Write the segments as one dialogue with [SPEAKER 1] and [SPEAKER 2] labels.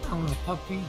[SPEAKER 1] I want a puppy.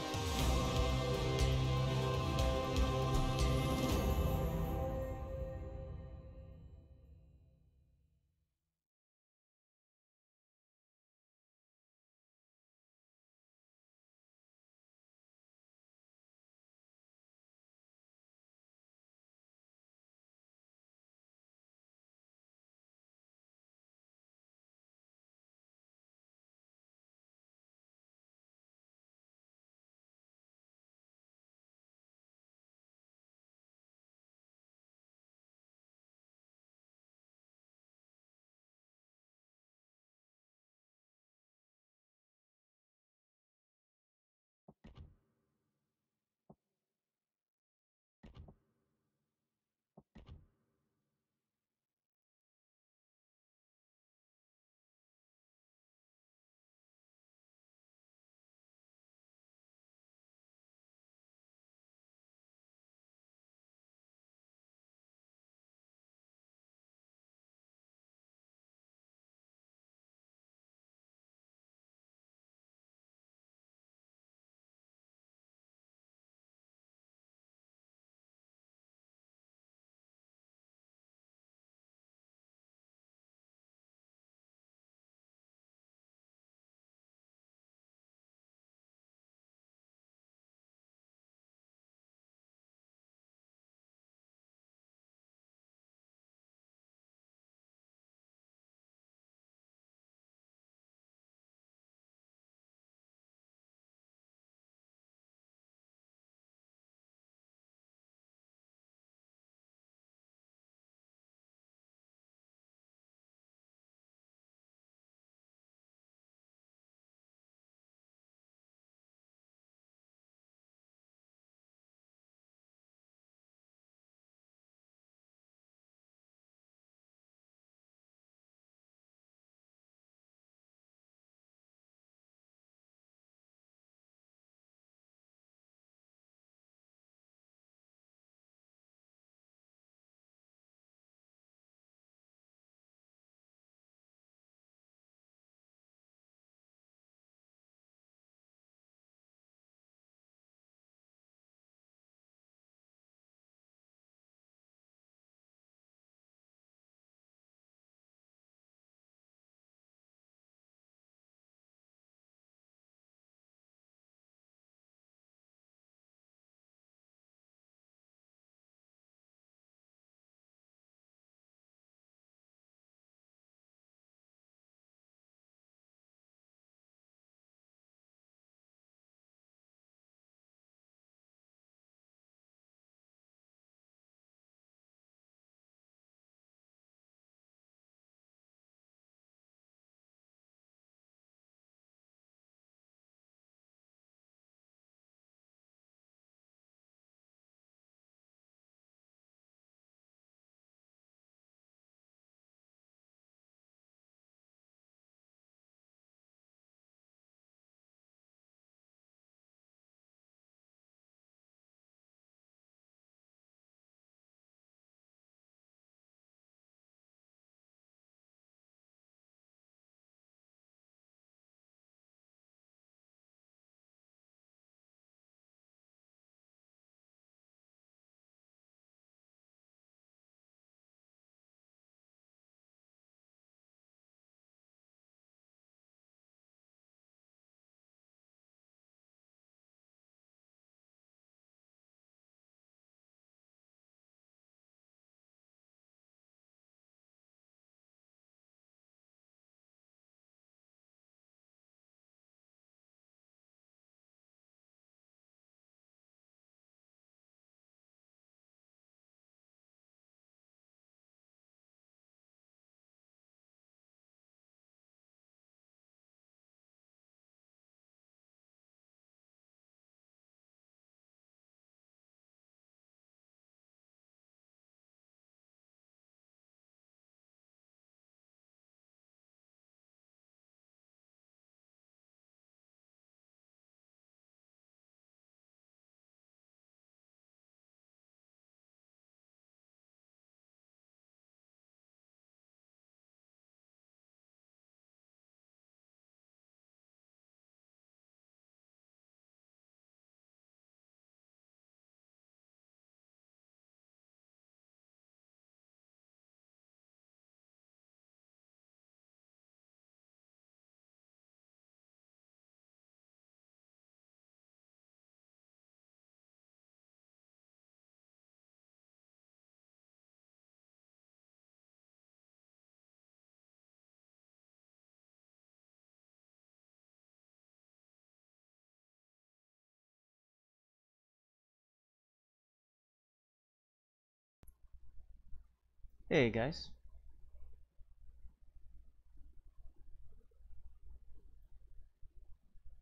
[SPEAKER 1] Hey guys.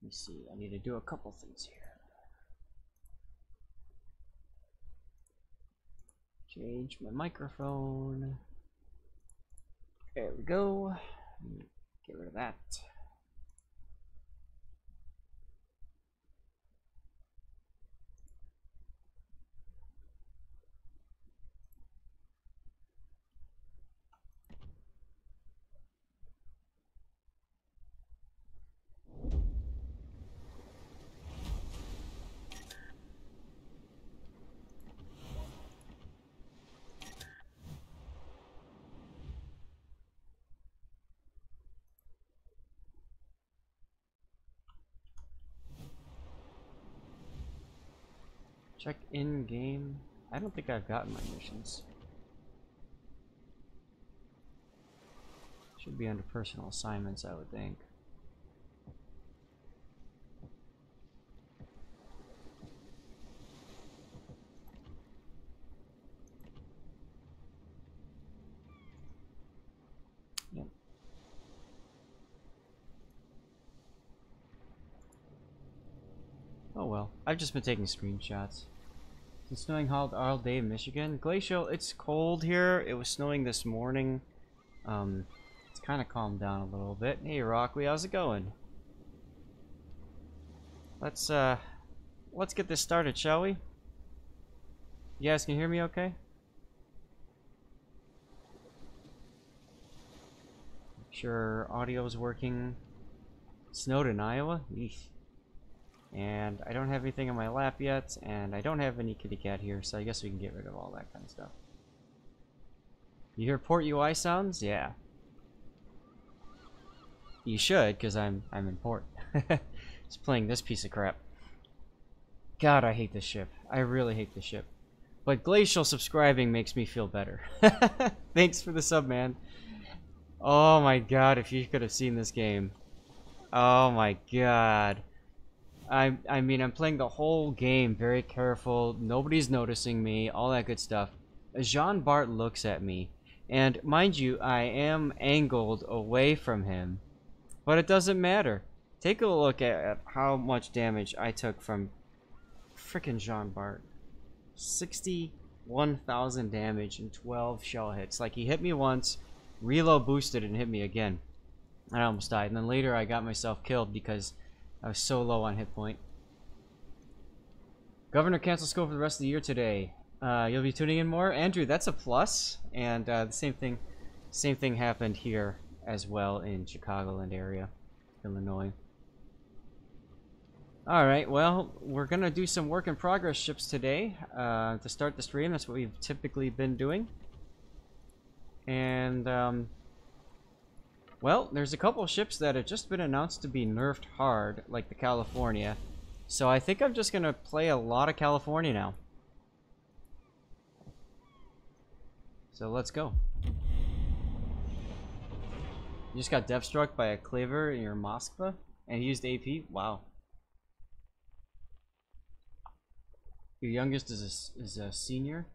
[SPEAKER 1] Let me see. I need to do a couple things here. Change my microphone. There we go. Get rid of that. Check in game. I don't think I've gotten my missions. Should be under personal assignments, I would think. Yep. Oh well. I've just been taking screenshots. It's snowing all day in Michigan. Glacial, it's cold here. It was snowing this morning. It's kind of calmed down a little bit. Hey, Rockley, how's it going? Let's get this started, shall we? You guys can hear me okay? Sure, audio's working. Snowed in Iowa? Eesh. And I don't have anything on my lap yet, and I don't have any kitty cat here, so I guess we can get rid of all that kind of stuff. You hear port UI sounds? Yeah. You should, because I'm in port. Just playing this piece of crap. God, I hate this ship. I really hate this ship. But Glacial subscribing makes me feel better. Thanks for the sub, man. Oh my god, if you could have seen this game. Oh my god. I mean, I'm playing the whole game very careful. Nobody's noticing me. All that good stuff. Jean Bart looks at me. And mind you, I am angled away from him. But it doesn't matter. Take a look at how much damage I took from frickin' Jean Bart. 61,000 damage and 12 shell hits. Like, he hit me once, reload boosted, and hit me again. I almost died. And then later I got myself killed because I was so low on hit point. Governor cancels school for the rest of the year today. You'll be tuning in more? Andrew, that's a plus. And the same thing happened here as well in Chicagoland area, Illinois. Alright, well, we're gonna do some work in progress ships today to start the stream. That's what we've typically been doing. And, well, there's a couple of ships that have just been announced to be nerfed hard, like the California. So I think I'm just gonna play a lot of California now. So let's go. You just got death struck by a Claver in your Moskva and he used AP? Wow. Your youngest is a senior?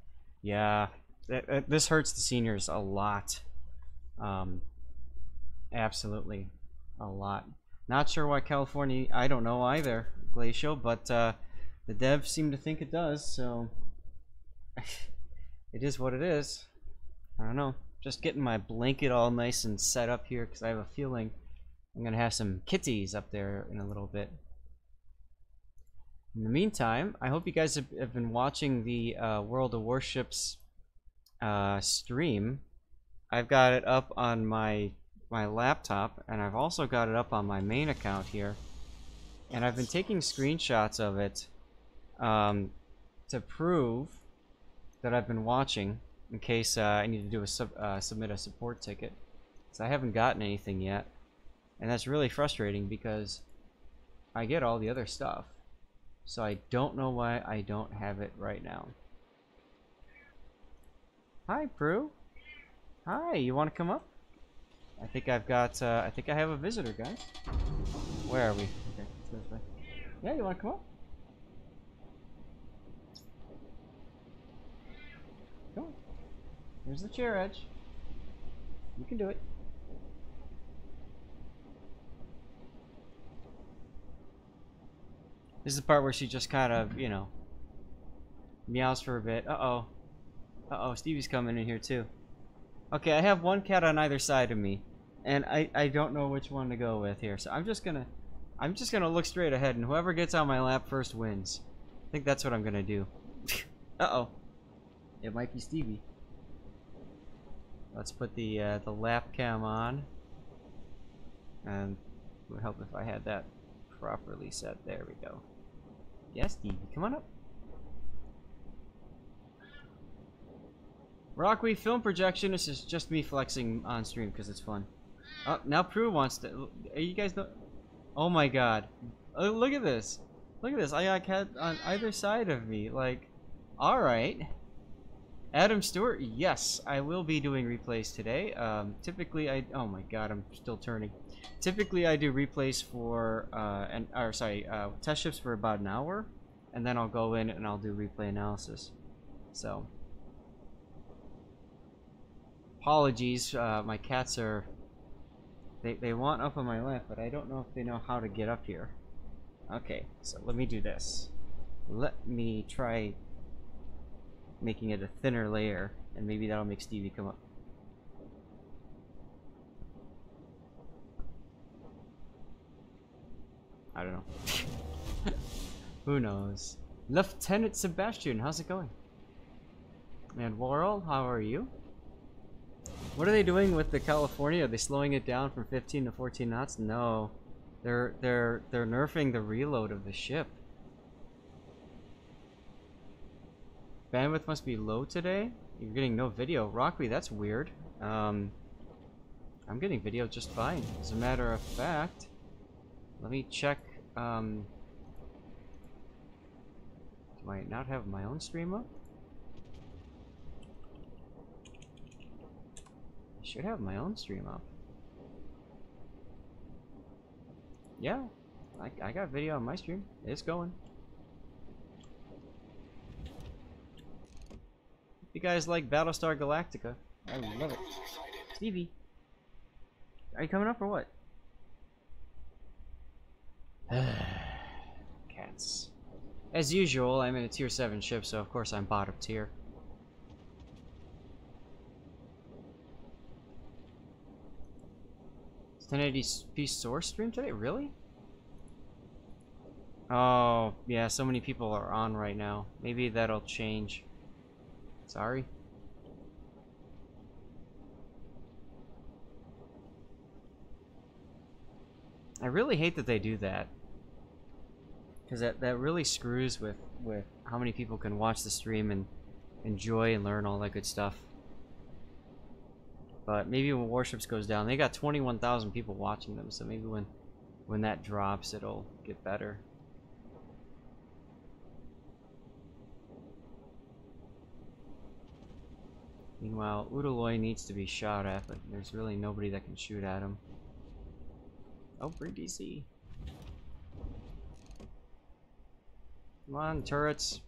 [SPEAKER 1] Yeah, this hurts the seniors a lot. Absolutely, a lot. Not sure why California, I don't know either, Glacial, but the devs seem to think it does, so it is what it is. I don't know. Just getting my blanket all nice and set up here because I have a feeling I'm going to have some kitties up there in a little bit. In the meantime, I hope you guys have been watching the World of Warships stream. I've got it up on my laptop, and I've also got it up on my main account here. And I've been taking screenshots of it to prove that I've been watching, in case I need to do a submit a support ticket. So I haven't gotten anything yet, and that's really frustrating because I get all the other stuff. So I don't know why I don't have it right now. Hi, Prue. Hi, you want to come up? I think I've got, I think I have a visitor, guys. Where are we? Okay, let's go this way. Yeah, you want to come up? Come on. Here's the chair edge. You can do it. This is the part where she just kind of, you know, meows for a bit. Uh-oh. Uh-oh, Stevie's coming in here too. Okay, I have one cat on either side of me, and I don't know which one to go with here. So I'm just gonna look straight ahead, and whoever gets on my lap first wins. I think that's what I'm gonna do. Uh-oh. It might be Stevie. Let's put the lap cam on. And it would help if I had that properly set. There we go. Yes, Stevie, come on up. Rockwee film projection. This is just me flexing on stream because it's fun. Oh, now Prue wants to. Are you guys know? Oh my God! Oh, look at this! Look at this! I got cat on either side of me. Like, all right. Adam Stewart. Yes, I will be doing replays today. Typically, oh my God, I'm still turning. Typically, I do replays for test ships for about an hour, and then I'll go in and I'll do replay analysis. So. Apologies, my cats are... They want up on my lap, but I don't know if they know how to get up here. Okay, so let me do this. Let me try making it a thinner layer, and maybe that'll make Stevie come up. I don't know. Who knows? Lieutenant Sebastian, how's it going? And Laurel, how are you? What are they doing with the California? Are they slowing it down from 15 to 14 knots? No. They're nerfing the reload of the ship. Bandwidth must be low today? You're getting no video. Rockley, that's weird. I'm getting video just fine. As a matter of fact, let me check. Do I not have my own stream up? I should have my own stream up. Yeah, I got video on my stream. It's going. If you guys like Battlestar Galactica, I love it. Stevie, are you coming up or what? Cats. As usual, I'm in a tier 7 ship, so of course I'm bottom tier. 1080p source stream today? Really? Oh, yeah, so many people are on right now. Maybe that'll change. Sorry. I really hate that they do that. Because that really screws with how many people can watch the stream and enjoy and learn all that good stuff. But maybe when Warships goes down, they got 21,000 people watching them, so maybe when that drops, it'll get better. Meanwhile, Udaloy needs to be shot at, but there's really nobody that can shoot at him. Oh, bring DC. Come on, turrets.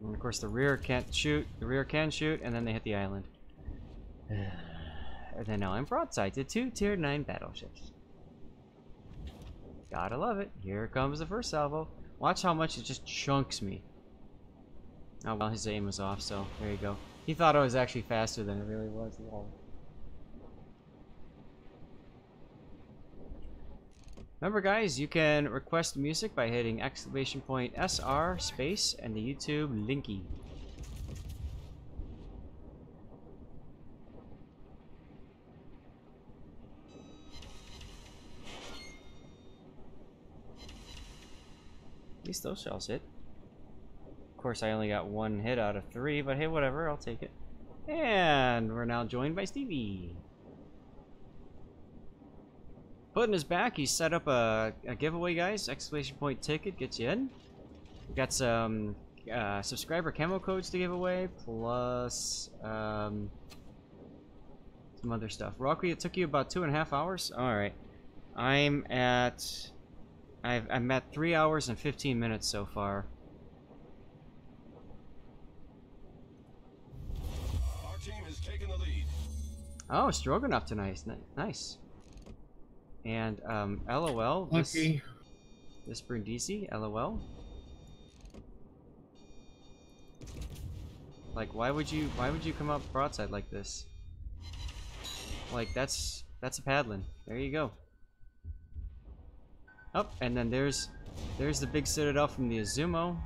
[SPEAKER 1] And of course the rear can't shoot, the rear can shoot, and then they hit the island. And then now I'm broadside to 2 tier 9 battleships. Gotta love it. Here comes the first salvo. Watch how much it just chunks me. Oh well, his aim was off, so there you go. He thought I was actually faster than it really was. Lol. Remember guys, you can request music by hitting !SR space and the YouTube linky. At least those shells hit. Of course I only got 1 hit out of 3, but hey, whatever, I'll take it. And we're now joined by Stevie. Putting his back, he set up a giveaway, guys. ! ticket gets you in. We got some subscriber camo codes to give away, plus some other stuff. Rocky, it took you about 2.5 hours. All right, I'm at 3 hours and 15 minutes so far. Oh, Stroganoff tonight. Nice. And LOL.
[SPEAKER 2] Lucky.
[SPEAKER 1] This Brindisi. LOL. Like, why would you come up broadside like this? Like, that's a paddling. There you go. Oh, and then there's the big Citadel from the Izumo.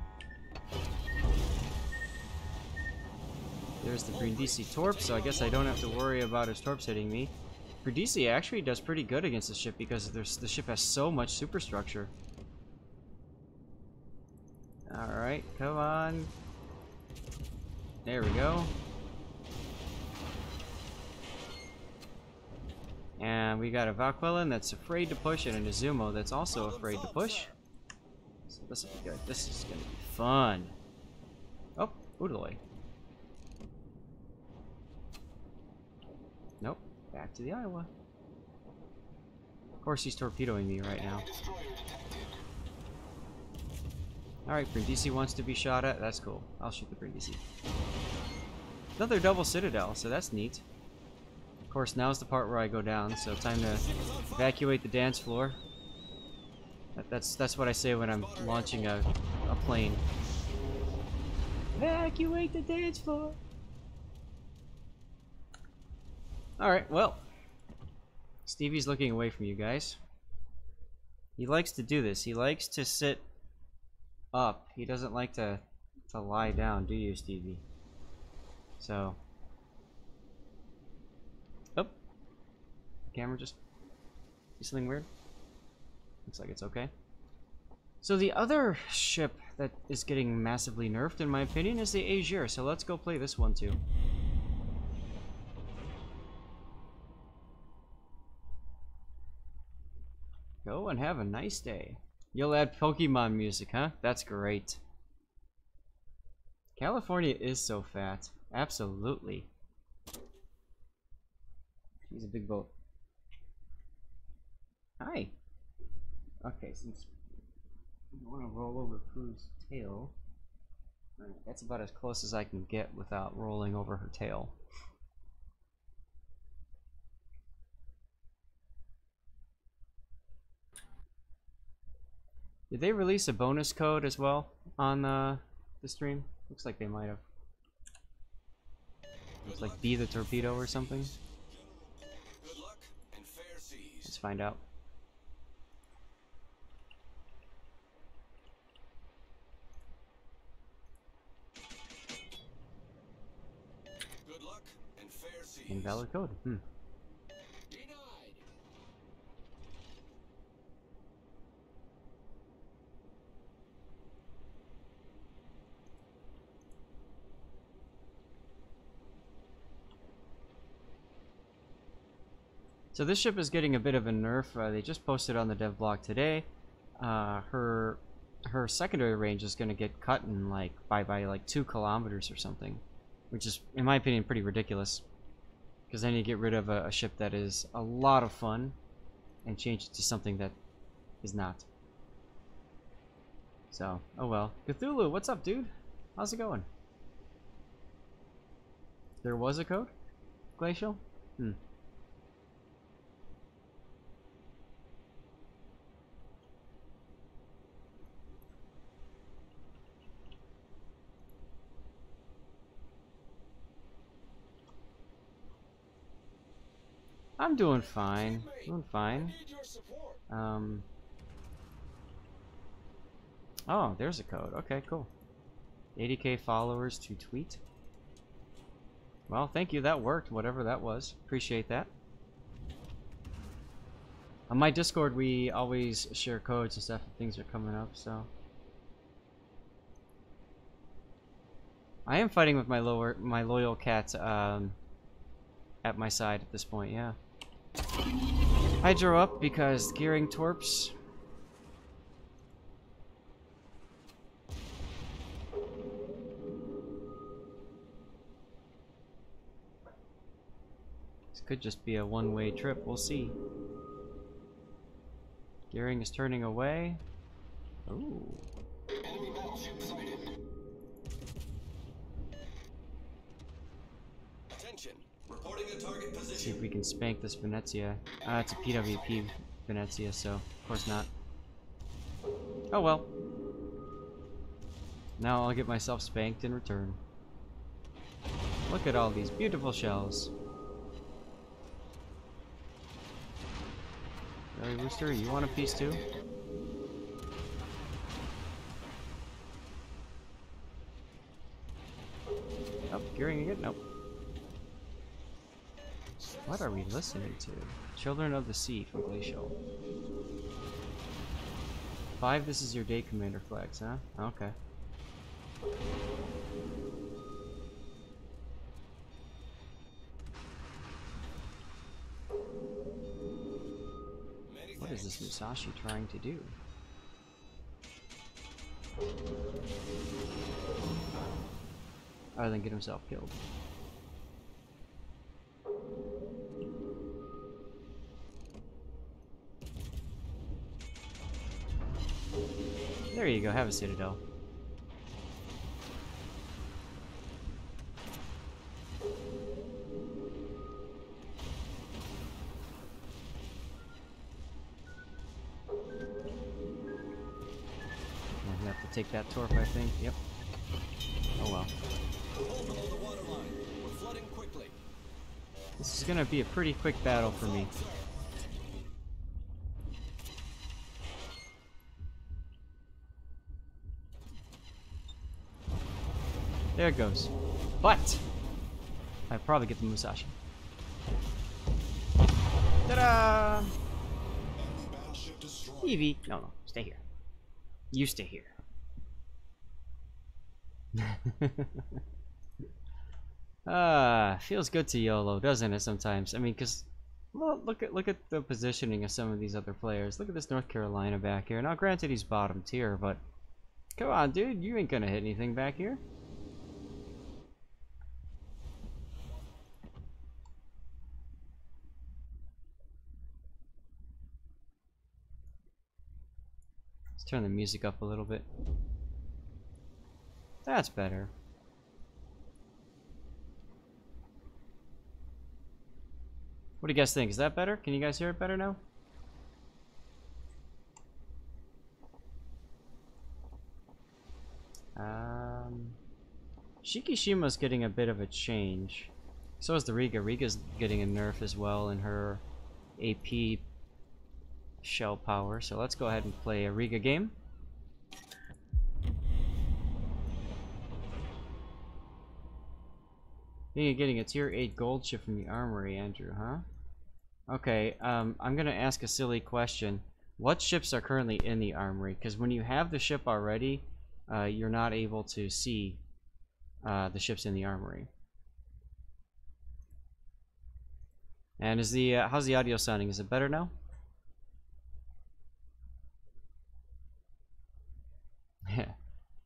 [SPEAKER 1] There's the Brindisi Torp, so I guess I don't have to worry about his Torps hitting me. Brindisi actually does pretty good against the ship because the ship has so much superstructure. Alright, come on. There we go. And we got a Valquilin that's afraid to push and an Izumo that's also afraid to push. So this will be good. This is gonna be fun. Oh, Udaloy. Nope. Back to the Iowa. Of course he's torpedoing me right now. Alright, Brindisi wants to be shot at. That's cool. I'll shoot the Brindisi. Another double Citadel, so that's neat. Of course, now's the part where I go down, so time to evacuate the dance floor. That's what I say when I'm launching a plane. Evacuate the dance floor! Alright, well. Stevie's looking away from you guys. He likes to do this. He likes to sit up. He doesn't like to lie down, do you, Stevie? So. Oh. Camera just do something weird. Looks like it's okay. So the other ship that is getting massively nerfed, in my opinion, is the Azure. So let's go play this one too. Go and have a nice day. You'll add Pokemon music, huh? That's great. California is so fat. Absolutely. He's a big boat. Hi. Okay, since you want to roll over Prue's tail, that's about as close as I can get without rolling over her tail. Did they release a bonus code as well on the stream? Looks like they might have. It's like Be the Torpedo or something. Let's find out. Invalid code. So this ship is getting a bit of a nerf. They just posted on the dev blog today. Her secondary range is going to get cut in by like 2 kilometers or something, which is, in my opinion, pretty ridiculous. Because then you get rid of a ship that is a lot of fun and change it to something that is not. So, oh well. Cthulhu, what's up, dude? How's it going? There was a code? Glacial? I'm doing fine. Doing fine. Oh, there's a code. Okay, cool. 80k followers to tweet. Well, thank you. That worked. Whatever that was. Appreciate that. On my Discord, we always share codes and stuff if things are coming up, so. I am fighting with my loyal cat at my side at this point, yeah. Hydro up because gearing torps. This could just be a one-way trip, we'll see. Gearing is turning away. Ooh.
[SPEAKER 3] Enemy battleship sighted. Attention. Reporting a target
[SPEAKER 1] See
[SPEAKER 3] position.
[SPEAKER 1] if we can spank this Venezia. It's a PvP Venezia, so of course not. Oh well. Now I'll get myself spanked in return. Look at all these beautiful shells. Really, Rooster? You want a piece too? Oh, gearing again? Nope. What are we listening to? Children of the Sea from Glacial. 5, this is your day commander flags, huh? Okay.
[SPEAKER 3] Many
[SPEAKER 1] What is this Musashi trying to do? Other than get himself killed. There you go, have a citadel. I have to take that torp, I think. Yep. Oh well.
[SPEAKER 3] Hold below the waterline. We're flooding quickly.
[SPEAKER 1] This is gonna be a pretty quick battle for me.
[SPEAKER 3] Sir.
[SPEAKER 1] There it goes. But I probably get the Musashi. Ta-da!
[SPEAKER 3] Enemy battleship destroyed.
[SPEAKER 1] Eevee. No, stay here. You stay here. Feels good to YOLO, doesn't it? Sometimes. I mean, cause well, look at the positioning of some of these other players. Look at this North Carolina back here. Now, granted, he's bottom tier, but come on, dude, you ain't gonna hit anything back here. Let's turn the music up a little bit. That's better. What do you guys think? Is that better? Can you guys hear it better now? Shikishima's getting a bit of a change. So is the Riga. Riga's getting a nerf as well in her AP shell power. So let's go ahead and play a Riga game. You're getting a tier 8 gold ship from the armory, Andrew, huh? Okay, I'm gonna ask a silly question. What ships are currently in the armory? Because when you have the ship already, you're not able to see the ships in the armory. And is the how's the audio sounding? Is it better now?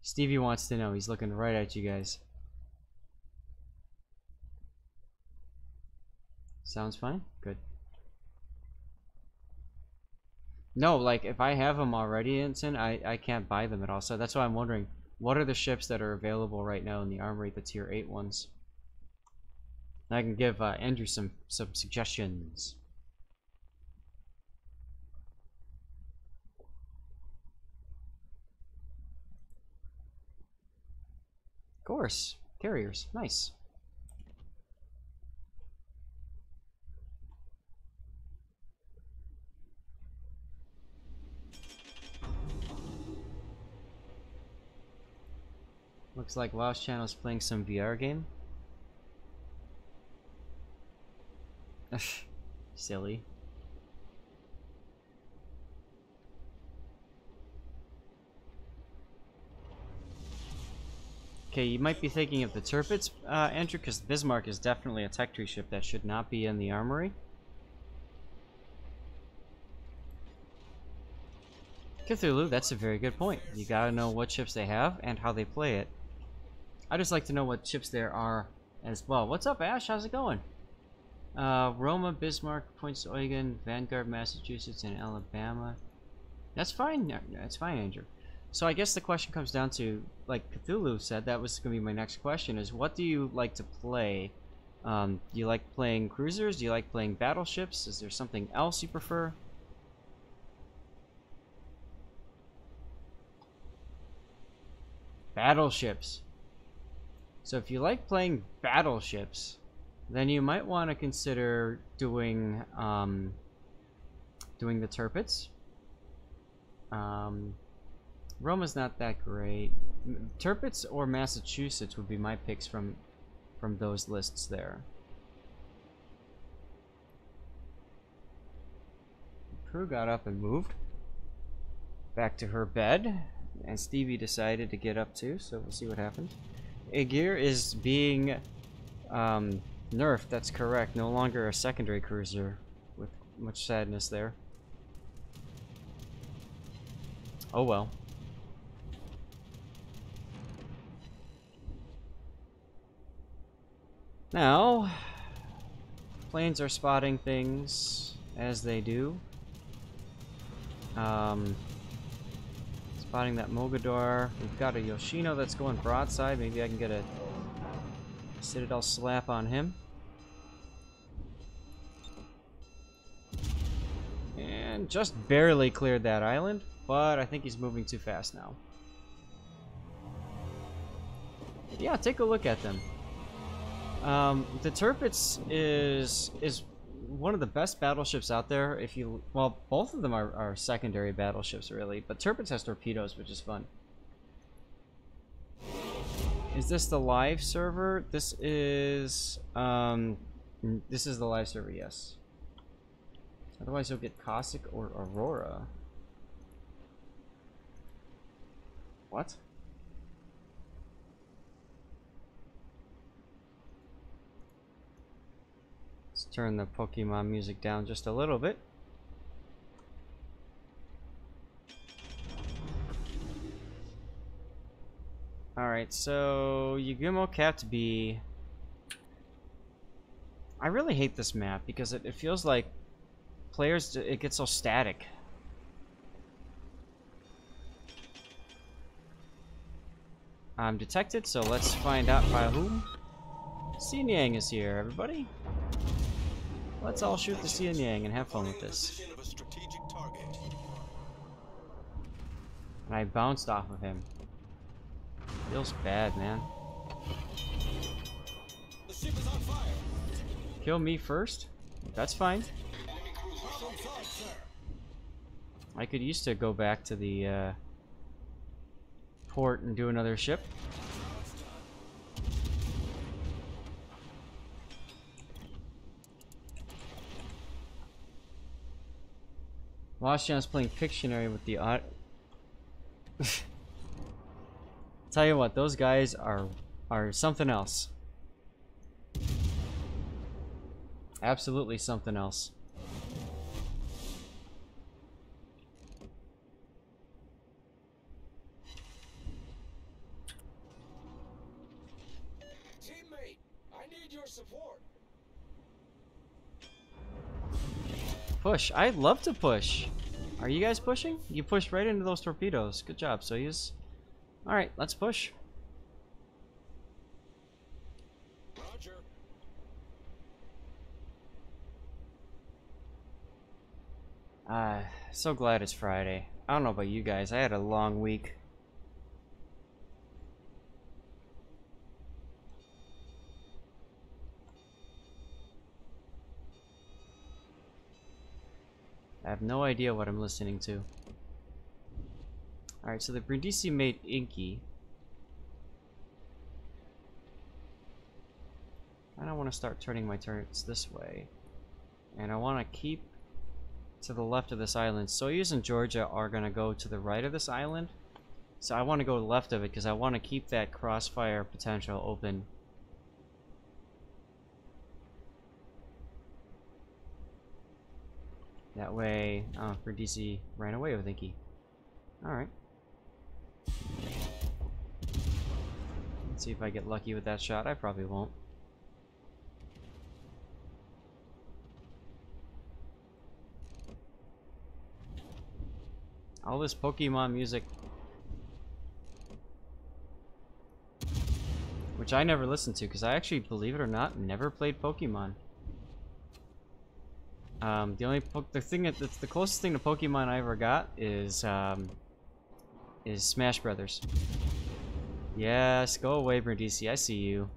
[SPEAKER 1] Stevie wants to know. He's looking right at you guys. Sounds fine? Good. No, like, if I have them already, Ensign, I can't buy them at all. So that's why I'm wondering, what are the ships that are available right now in the armory, the tier 8 ones? And I can give Andrew some suggestions. Of course. Carriers. Nice. Looks like Lost Channel's playing some VR game. Silly. Okay, you might be thinking of the Tirpitz, Andrew, because Bismarck is definitely a tech tree ship that should not be in the armory. Cthulhu, that's a very good point. You gotta know what ships they have and how they play it. I just like to know what ships there are as well. What's up, Ash? How's it going? Roma, Bismarck, Points Eugen, Vanguard, Massachusetts, and Alabama. That's fine. That's fine, Andrew. So I guess the question comes down to, like Cthulhu said, that was going to be my next question, is what do you like to play Do you like playing cruisers? Do you like playing battleships? Is there something else you prefer? Battleships. So if you like playing battleships, then you might want to consider doing doing the Tirpitz. Roma's not that great. Tirpitz or Massachusetts would be my picks from those lists there. Crew got up and moved back to her bed, and Stevie decided to get up too, so we'll see what happens. Aegir is being nerfed, that's correct. No longer a secondary cruiser, with much sadness there. Oh well. Now, planes are spotting things as they do. Spotting that Mogador. We've got a Yoshino that's going broadside. Maybe I can get a Citadel slap on him. And just barely cleared that island, but I think he's moving too fast now. Yeah, take a look at them. The Tirpitz is one of the best battleships out there. If you, well, both of them are secondary battleships really, but Tirpitz has torpedoes, which is fun. Is this the live server? This is the live server, yes. Otherwise you'll get Cossack or Aurora. What? Let's turn the Pokemon music down just a little bit. Alright, so Yugumo Capped B. I really hate this map because it feels like players, it gets so static. I'm detected, so let's find out by whom. Xianyang is here, everybody. Let's all shoot the Xianyang and have fun with this. And I bounced off of him. Feels bad, man.
[SPEAKER 3] The ship is on fire.
[SPEAKER 1] Kill me first? That's fine. I could use to go back to the port and do another ship. Washington's playing Pictionary with the Tell you what, those guys are something else. Absolutely something else.
[SPEAKER 3] Teammate, I need your support.
[SPEAKER 1] Push. I'd love to push. Are you guys pushing? You pushed right into those torpedoes. Good job, Soyuz. Alright, let's push.
[SPEAKER 3] Roger.
[SPEAKER 1] So glad it's Friday. I don't know about you guys. I had a long week. I have no idea what I'm listening to. Alright, so the Brindisi made Inky. I don't want to start turning my turrets this way. And I want to keep to the left of this island. Soyuz and Georgia are going to go to the right of this island. So I want to go left of it because I want to keep that crossfire potential open. That way, oh, Brindisi ran away with Inky. Alright. Let's see if I get lucky with that shot. I probably won't. All this Pokemon music, which which I never listened to because I actually, believe it or not, never played Pokemon. The thing that's the closest thing to Pokemon I ever got is Smash Brothers. Yes, go away, Brindisi. I see you.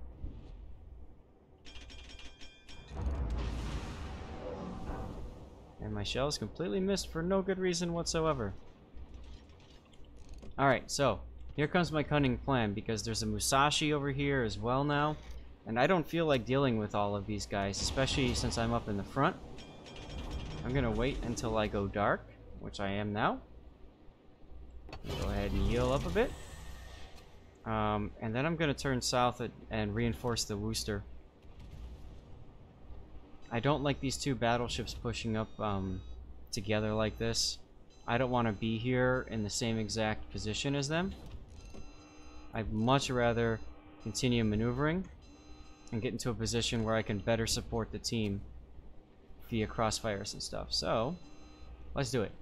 [SPEAKER 1] And my shell is completely missed for no good reason whatsoever. Alright, so here comes my cunning plan, because there's a Musashi over here as well now. And I don't feel like dealing with all of these guys, especially since I'm up in the front. I'm gonna wait until I go dark, which I am now. Go ahead and heal up a bit. And then I'm gonna turn south and reinforce the Wooster. I don't like these two battleships pushing up together like this. I don't want to be here in the same exact position as them. I'd much rather continue maneuvering and get into a position where I can better support the team via crossfires and stuff. So, let's do it.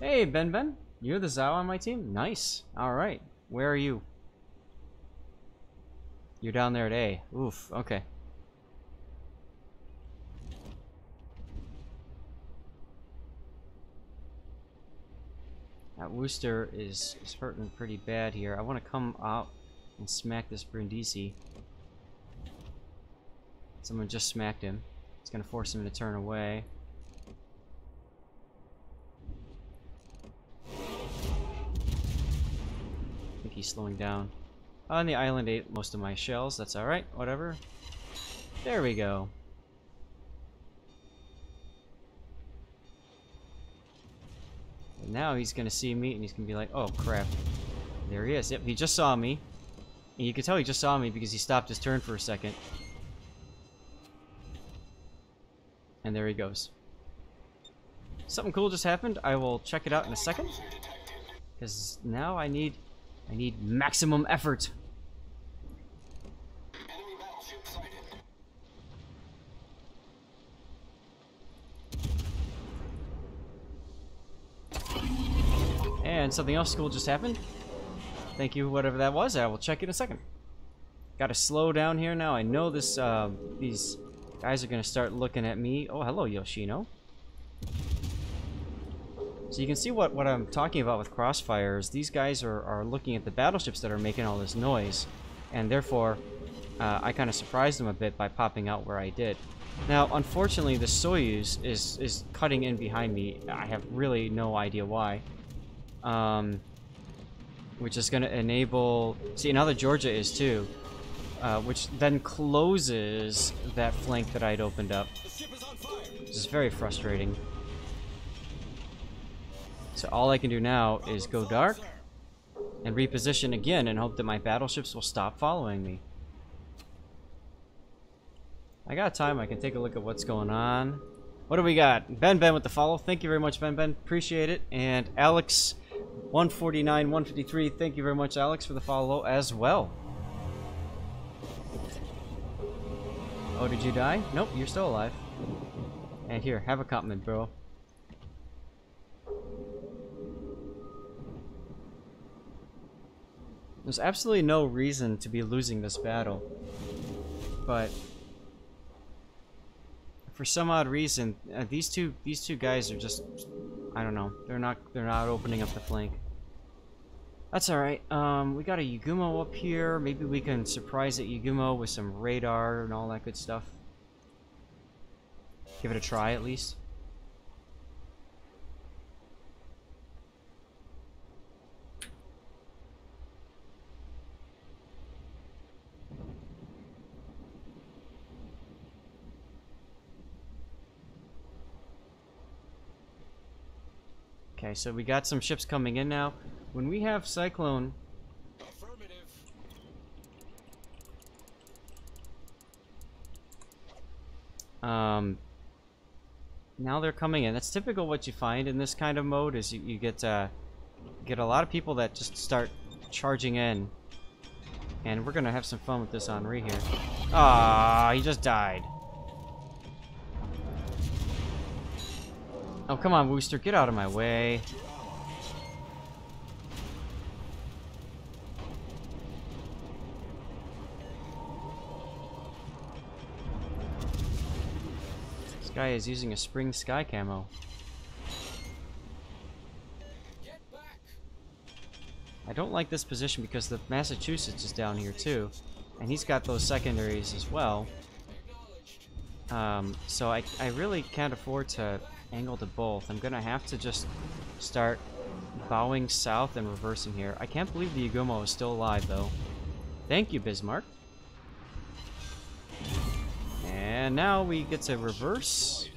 [SPEAKER 1] Hey, Ben. You're the Zao on my team? Nice. Alright. Where are you? You're down there at A. Oof. Okay. That Wooster is hurting pretty bad here. I want to come out and smack this Brindisi. Someone just smacked him. It's going to force him to turn away. I think he's slowing down. On the island ate most of my shells. That's alright. Whatever. There we go. And now he's gonna see me and he's gonna be like, oh crap. There he is. Yep, he just saw me. And you can tell he just saw me because he stopped his turn for a second. And there he goes. Something cool just happened. I will check it out in a second. Because now I need maximum effort. And something else cool just happened. Thank you, whatever that was. I will check in a second. Gotta slow down here now. I know this. These guys are gonna start looking at me. Oh, hello, Yoshino. So you can see what I'm talking about with crossfires. These guys are looking at the battleships that are making all this noise, and therefore I kind of surprised them a bit by popping out where I did. Now, unfortunately, the Soyuz is cutting in behind me. I have really no idea why. Which is going to enable... See, now the Georgia is too. Which then closes that flank that I'd opened up. Which is very frustrating. So all I can do now is go dark and reposition again and hope that my battleships will stop following me. I got time. I can take a look at what's going on. What do we got? Ben with the follow. Thank you very much, Ben. Appreciate it. And Alex 149, 153. Thank you very much, Alex, for the follow as well. Oh, did you die? Nope, you're still alive. And here, have a compliment, bro. There's absolutely no reason to be losing this battle, but for some odd reason, these two guys are just, I don't know, they're not opening up the flank. That's all right. We got a Yugumo up here. Maybe we can surprise that Yugumo with some radar and all that good stuff. Give it a try at least. Okay, so we got some ships coming in now. When we have Cyclone... now they're coming in. That's typical what you find in this kind of mode, is you get a lot of people that just start charging in. And we're gonna have some fun with this Henri here. Ah, he just died. Oh, come on, Wooster, get out of my way. Guy is using a spring sky camo.
[SPEAKER 3] Get back.
[SPEAKER 1] I don't like this position because the Massachusetts is down here too, and he's got those secondaries as well.
[SPEAKER 3] Acknowledged.
[SPEAKER 1] So I really can't afford to angle to both. I'm gonna have to just start bowing south and reversing here. I can't believe the Yagumo is still alive though. Thank you, Bismarck. And now we get to reverse.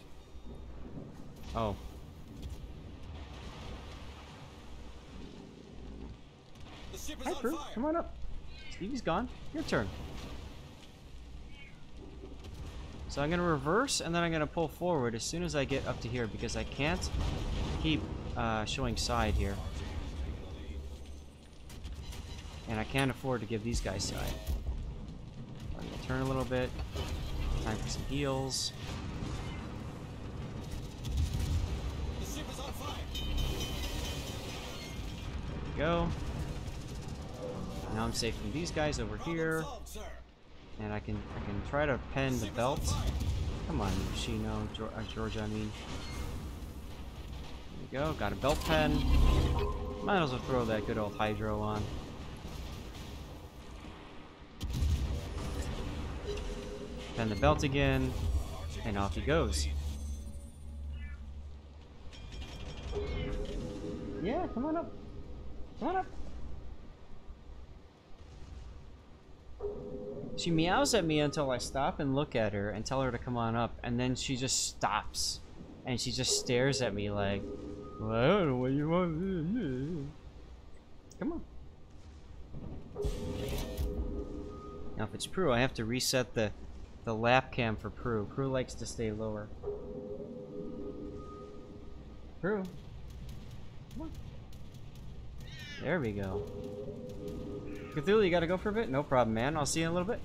[SPEAKER 1] Oh.
[SPEAKER 3] The ship is
[SPEAKER 1] Hi,
[SPEAKER 3] on
[SPEAKER 1] Prue.
[SPEAKER 3] fire.
[SPEAKER 1] Come on up. Stevie's gone. Your turn. So I'm going to reverse, and then I'm going to pull forward as soon as I get up to here, because I can't keep showing side here. And I can't afford to give these guys side. I'm going to turn a little bit. Time for some heals.
[SPEAKER 3] The ship is on fire.
[SPEAKER 1] There we go. Now I'm safe from these guys over here.
[SPEAKER 3] Problem solved, sir.
[SPEAKER 1] And I can try to pen the belt. Come on, Yoshino, Georgia, I mean. There we go, got a belt pen. Might as well throw that good old hydro on. Pen the belt again, and off he goes. Yeah, come on up. Come on up. She meows at me until I stop and look at her and tell her to come on up, and then she just stops. And she just stares at me like, well, I don't know what you want. Come on. Now if it's Prue, I have to reset the lap cam for Prue. Prue likes to stay lower. Prue. Come on. There we go. Cthulhu, you gotta go for a bit? No problem, man. I'll see you in a little bit.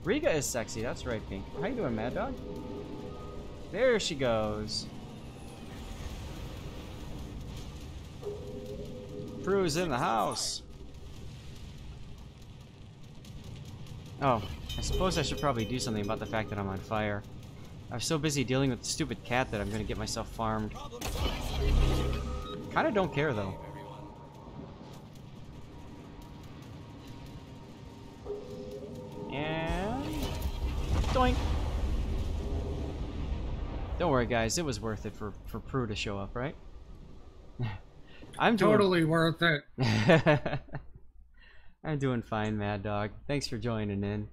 [SPEAKER 1] Riga is sexy. That's right, Pink. How you doing, Mad Dog? There she goes. Prue's in the house. Oh, I suppose I should probably do something about the fact that I'm on fire. I was so busy dealing with the stupid cat that I'm gonna get myself farmed.
[SPEAKER 3] Problem solved.
[SPEAKER 1] Kinda don't care, though. And doink. Don't worry, guys. It was worth it for Prue to show up, right? I'm doing
[SPEAKER 2] Totally worth it.
[SPEAKER 1] I'm doing fine, Mad Dog. Thanks for joining in.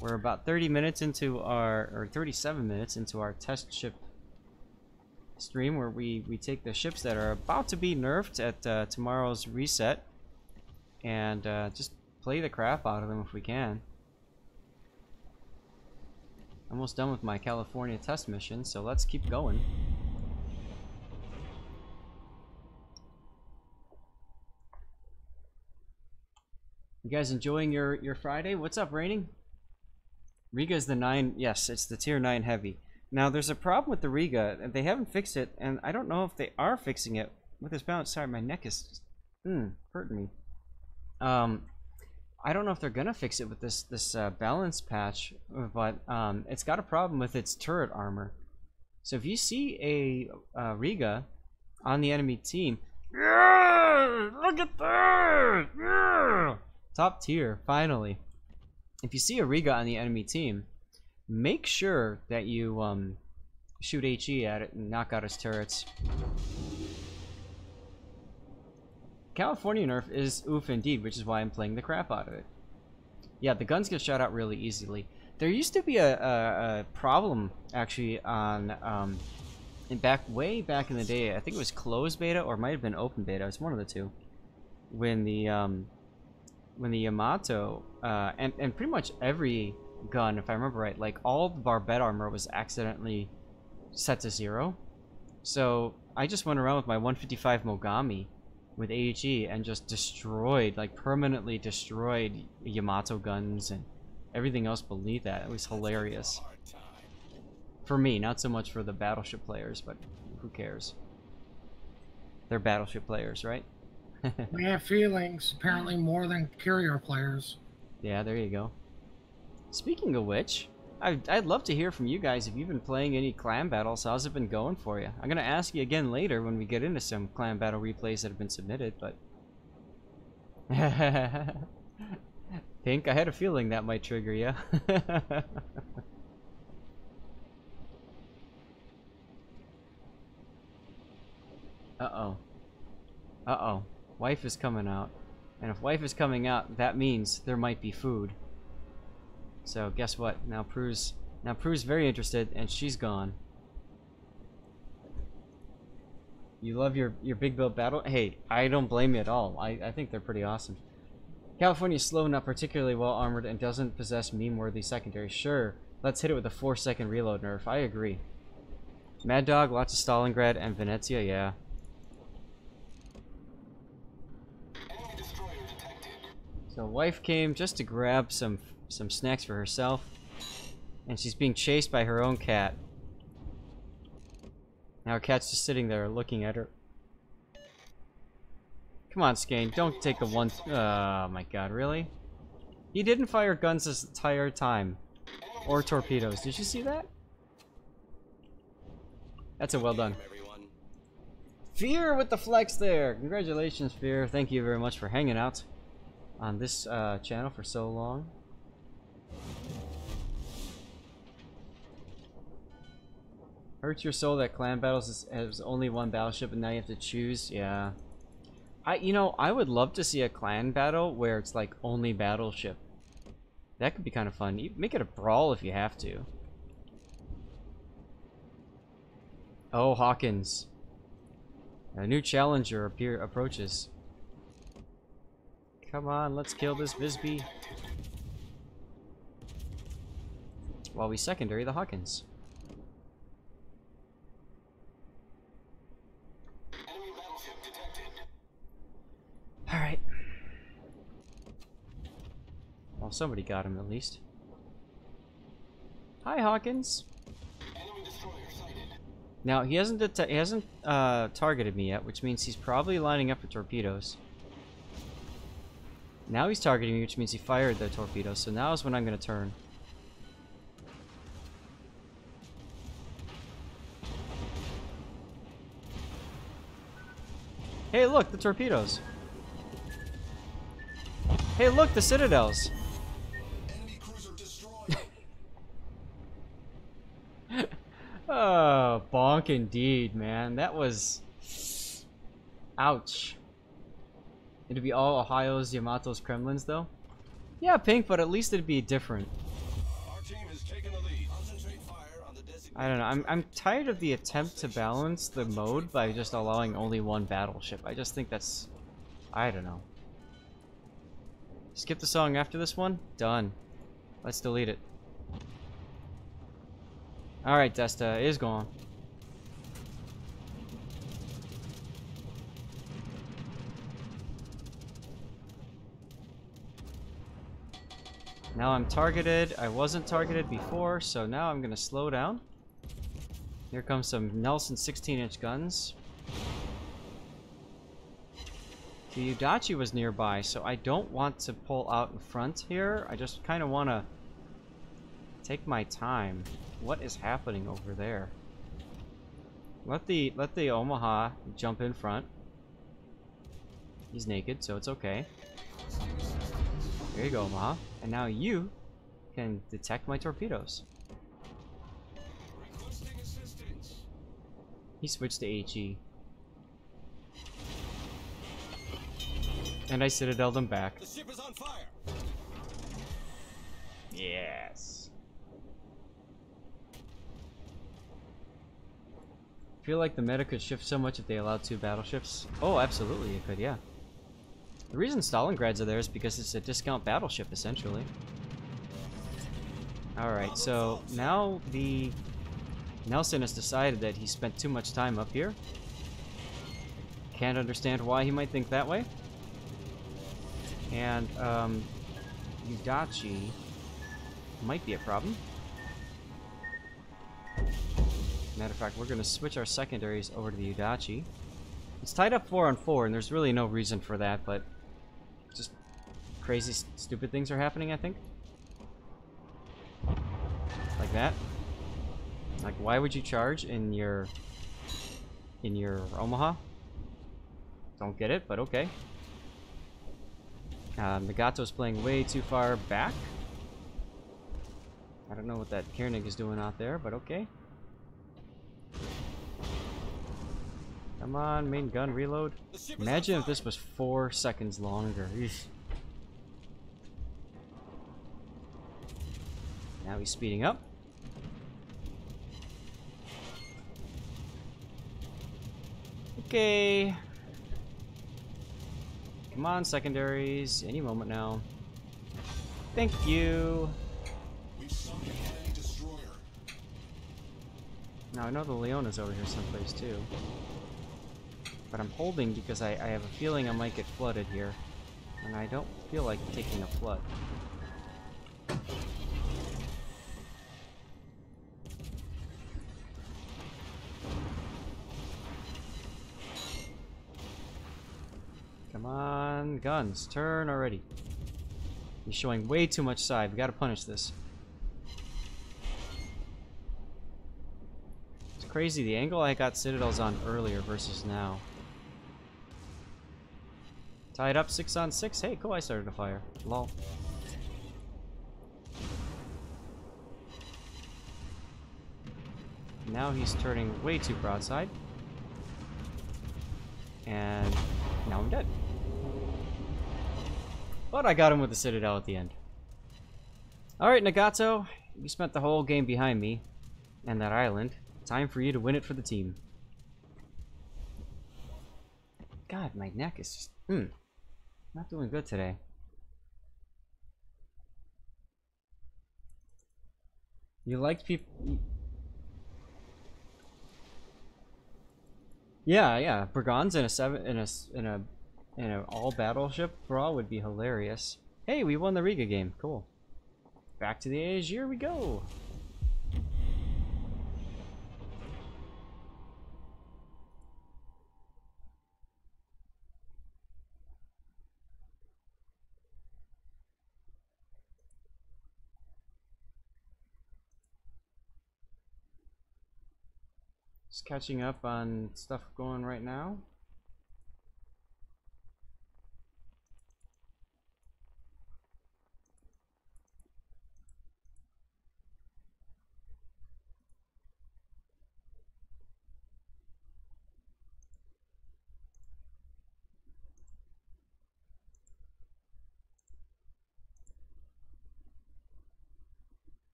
[SPEAKER 1] We're about 30 minutes into our, or 37 minutes into our test ship stream, where we take the ships that are about to be nerfed at tomorrow's reset, and just play the crap out of them if we can. Almost done with my California test mission, so let's keep going. You guys enjoying your Friday? What's up, Raining? Riga is the 9, yes, it's the tier 9 heavy. Now there's a problem with the Riga, and they haven't fixed it, and I don't know if they are fixing it with this balance. Sorry, my neck is hurting me. I don't know if they're gonna fix it with this balance patch, but it's got a problem with its turret armor. So if you see a Riga on the enemy team, yeah, look at that, yeah, top tier, finally. If you see a Riga on the enemy team, make sure that you shoot HE at it and knock out its turrets. California nerf is oof indeed, which is why I'm playing the crap out of it. Yeah, the guns get shot out really easily. There used to be a problem actually on way back in the day. I think it was closed beta or might have been open beta. It was one of the two. When the Yamato and pretty much every gun, if I remember right, like all the barbette armor was accidentally set to 0. So I just went around with my 155 Mogami with AHE and just destroyed, like permanently destroyed Yamato guns and everything else beneath that. It was hilarious. For me, not so much for the Battleship players, but who cares? They're Battleship players, right?
[SPEAKER 2] We have feelings, apparently more than carrier players.
[SPEAKER 1] Yeah, there you go. Speaking of which, I'd love to hear from you guys if you've been playing any clan battles. How's it been going for you? I'm gonna ask you again later when we get into some clan battle replays that have been submitted, but Pink, I had a feeling that might trigger you. Uh-oh. Uh-oh. Wife is coming out. And if wife is coming out, that means there might be food. So guess what? Now Prue's very interested, and she's gone. You love your big build battle? Hey, I don't blame you at all. I think they're pretty awesome. California's slow, not particularly well armored, and doesn't possess meme-worthy secondary. Sure, let's hit it with a 4-second reload nerf. I agree. Mad Dog, lots of Stalingrad, and Venezia, yeah. So wife came just to grab some snacks for herself, and she's being chased by her own cat. Now her cat's just sitting there looking at her. Come on, Skane, don't take a one. Oh my god, really? He didn't fire guns this entire time. Or torpedoes. Did you see that? That's a well done. Fear with the flex there. Congratulations, Fear. Thank you very much for hanging out on this channel for so long. Hurts your soul that clan battles has only one battleship and now you have to choose. Yeah. You know, I would love to see a clan battle where it's like only battleship. That could be kind of fun. You make it a brawl if you have to. Oh, Hawkins. A new challenger approaches. Come on, let's kill this Visby. While we secondary the Hawkins. Alright. Well, somebody got him at least. Hi, Hawkins. Now, he hasn't targeted me yet, which means he's probably lining up for torpedoes. Now he's targeting me, which means he fired the torpedoes, so now is when I'm going to turn. Hey, look, the torpedoes. Hey, look, the citadels.
[SPEAKER 3] Enemy cruiser destroyed.
[SPEAKER 1] Oh, bonk indeed, man. That was... Ouch. It'd be all Ohio's, Yamato's, Kremlins, though? Yeah, Pink, but at least it'd be different.
[SPEAKER 3] Our team has taken the lead. Concentrate fire on the designated.
[SPEAKER 1] I don't know. I'm tired of the attempt to balance the mode by just allowing only one battleship. I just think that's... I don't know. Skip the song after this one? Done. Let's delete it. Alright, Desta is gone. Now I'm targeted. I wasn't targeted before, so now I'm gonna slow down. Here comes some Nelson 16-inch guns. The Udachi was nearby, so I don't want to pull out in front here. I just kind of want to take my time. What is happening over there? Let the Omaha jump in front. He's naked, so it's okay. There you go, Omaha. And now you can detect my torpedoes.
[SPEAKER 3] Requesting assistance.
[SPEAKER 1] He switched to HE. And I citadeled him back.
[SPEAKER 3] The ship is on fire.
[SPEAKER 1] Yes. I feel like the meta could shift so much if they allowed 2 battleships. Oh, absolutely it could, yeah. The reason Stalingrads are there is because it's a discount battleship, essentially. Alright, so now the... Nelson has decided that he spent too much time up here. Can't understand why he might think that way. And, Udachi might be a problem. Matter of fact, we're going to switch our secondaries over to the Udachi. It's tied up 4-on-4, and there's really no reason for that, but just crazy, stupid things are happening, I think. like that. Like, why would you charge in your Omaha? Don't get it, but okay. Nagato's playing way too far back. I don't know what that Koenig is doing out there, but okay. Come on, main gun, reload. Imagine if this was 4 seconds longer. Eesh. Now he's speeding up. Okay. Come on, secondaries. Any moment now. Thank you. Now I know the Leona's over here someplace too. But I'm holding because I have a feeling I might get flooded here. And I don't feel like taking a flood. Come on, guns, turn already. He's showing way too much side. We gotta punish this. It's crazy the angle I got Citadels on earlier versus now. Tied up 6 on 6. Hey, cool, I started a fire. Lol. Now he's turning way too broadside. And now I'm dead. But I got him with the Citadel at the end. Alright, Nagato. You spent the whole game behind me and that island. Time for you to win it for the team. God, my neck is just... not doing good today. You liked people... Yeah, Brigons in a 7 in a all battleship brawl would be hilarious. Hey, we won the Riga game. Cool. Back to the Aegir we go. Just catching up on stuff going right now.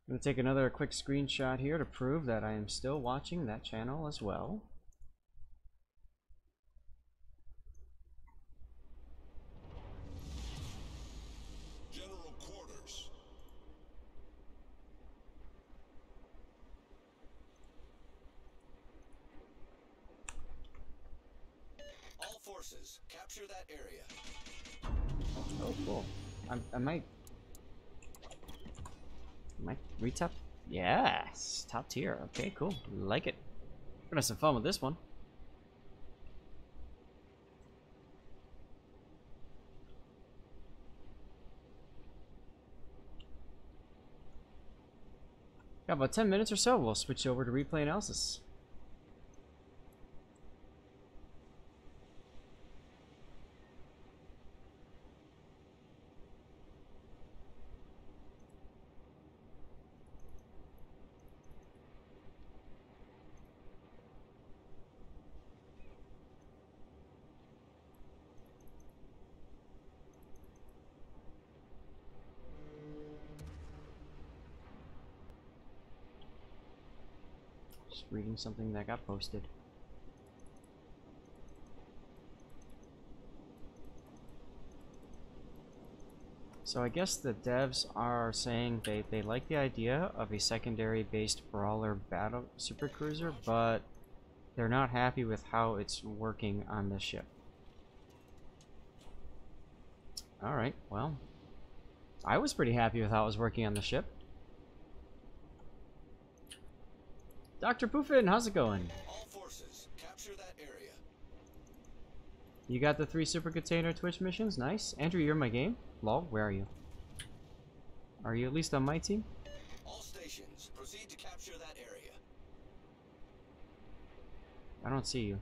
[SPEAKER 1] I'm going to take another quick screenshot here to prove that I am still watching that channel as well.
[SPEAKER 3] General quarters. All forces, capture that area.
[SPEAKER 1] Oh, cool. I might retap. Yes, top tier. Okay, cool. Like it. We're gonna have some fun with this one. Got about 10 minutes or so. We'll switch over to replay analysis. Just reading something that got posted. So I guess the devs are saying they like the idea of a secondary based brawler battle supercruiser, but they're not happy with how it's working on the ship. Alright, well, I was pretty happy with how it was working on the ship. Dr. Poofin, how's it going?
[SPEAKER 3] All forces, capture that area.
[SPEAKER 1] You got the 3 super container Twitch missions? Nice. Andrew, you're in my game? Lol, where are you? Are you at least on my team?
[SPEAKER 3] All stations, proceed to capture that area.
[SPEAKER 1] I don't see you.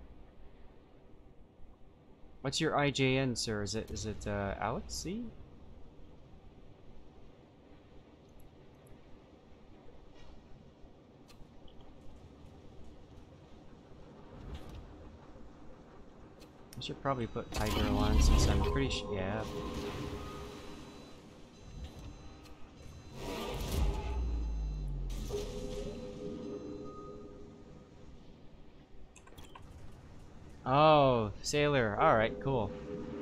[SPEAKER 1] What's your IJN, sir? Is it Alex C? I should probably put Hydro on since I'm pretty sure. Yeah. Oh, Sailor. Alright, cool.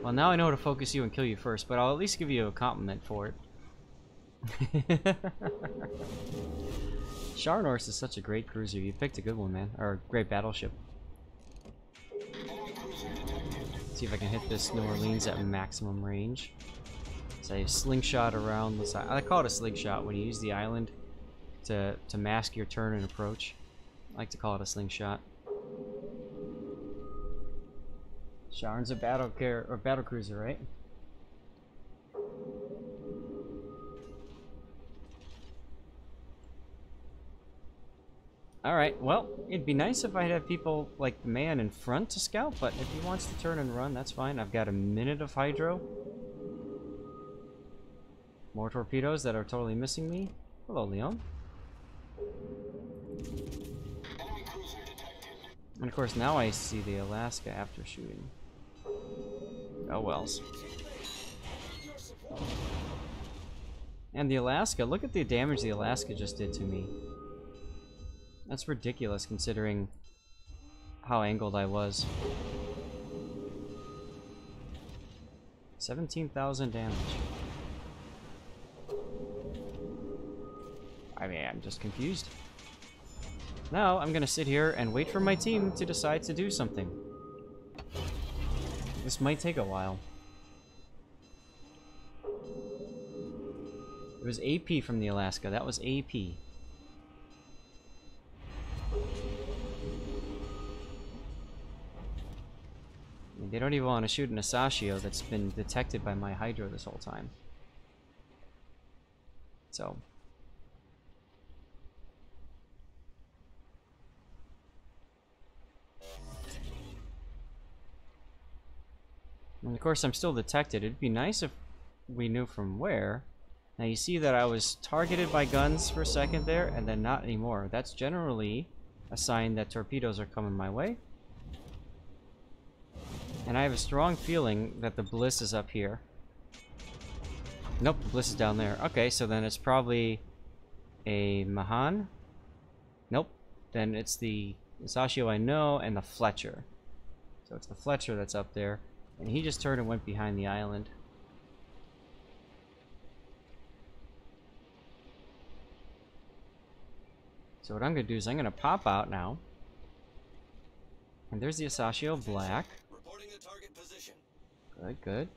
[SPEAKER 1] Well, now I know how to focus you and kill you first, but I'll at least give you a compliment for it. Sharnorse is such a great cruiser. You picked a good one, man. Or a great battleship. See if I can hit this New Orleans at maximum range. So I slingshot around the side. I call it a slingshot when you use the island to mask your turn and approach. I like to call it a slingshot. Sharn's a battle cruiser, right? Alright, well, it'd be nice if I'd have people like the man in front to scout, but if he wants to turn and run, that's fine. I've got a minute of hydro. More torpedoes that are totally missing me. Hello, Leon. And of course, now I see the Alaska after shooting. Oh, wells. And the Alaska, look at the damage the Alaska just did to me. That's ridiculous considering how angled I was. 17,000 damage. I mean, I'm just confused. Now, I'm gonna sit here and wait for my team to decide to do something. This might take a while. It was AP from the Alaska. That was AP. They don't even want to shoot an Asashio that's been detected by my Hydro this whole time. So. And of course I'm still detected. It'd be nice if we knew from where. Now you see that I was targeted by guns for a second there, and then not anymore. That's generally a sign that torpedoes are coming my way. And I have a strong feeling that the Bliss is up here. Nope, the Bliss is down there. Okay, so then it's probably a Mahan. Nope. Then it's the Asashio I know and the Fletcher. So it's the Fletcher that's up there. And he just turned and went behind the island. So what I'm going to do is I'm going to pop out now. And there's the Asashio Black.
[SPEAKER 3] Reporting the target position.
[SPEAKER 1] Good, good.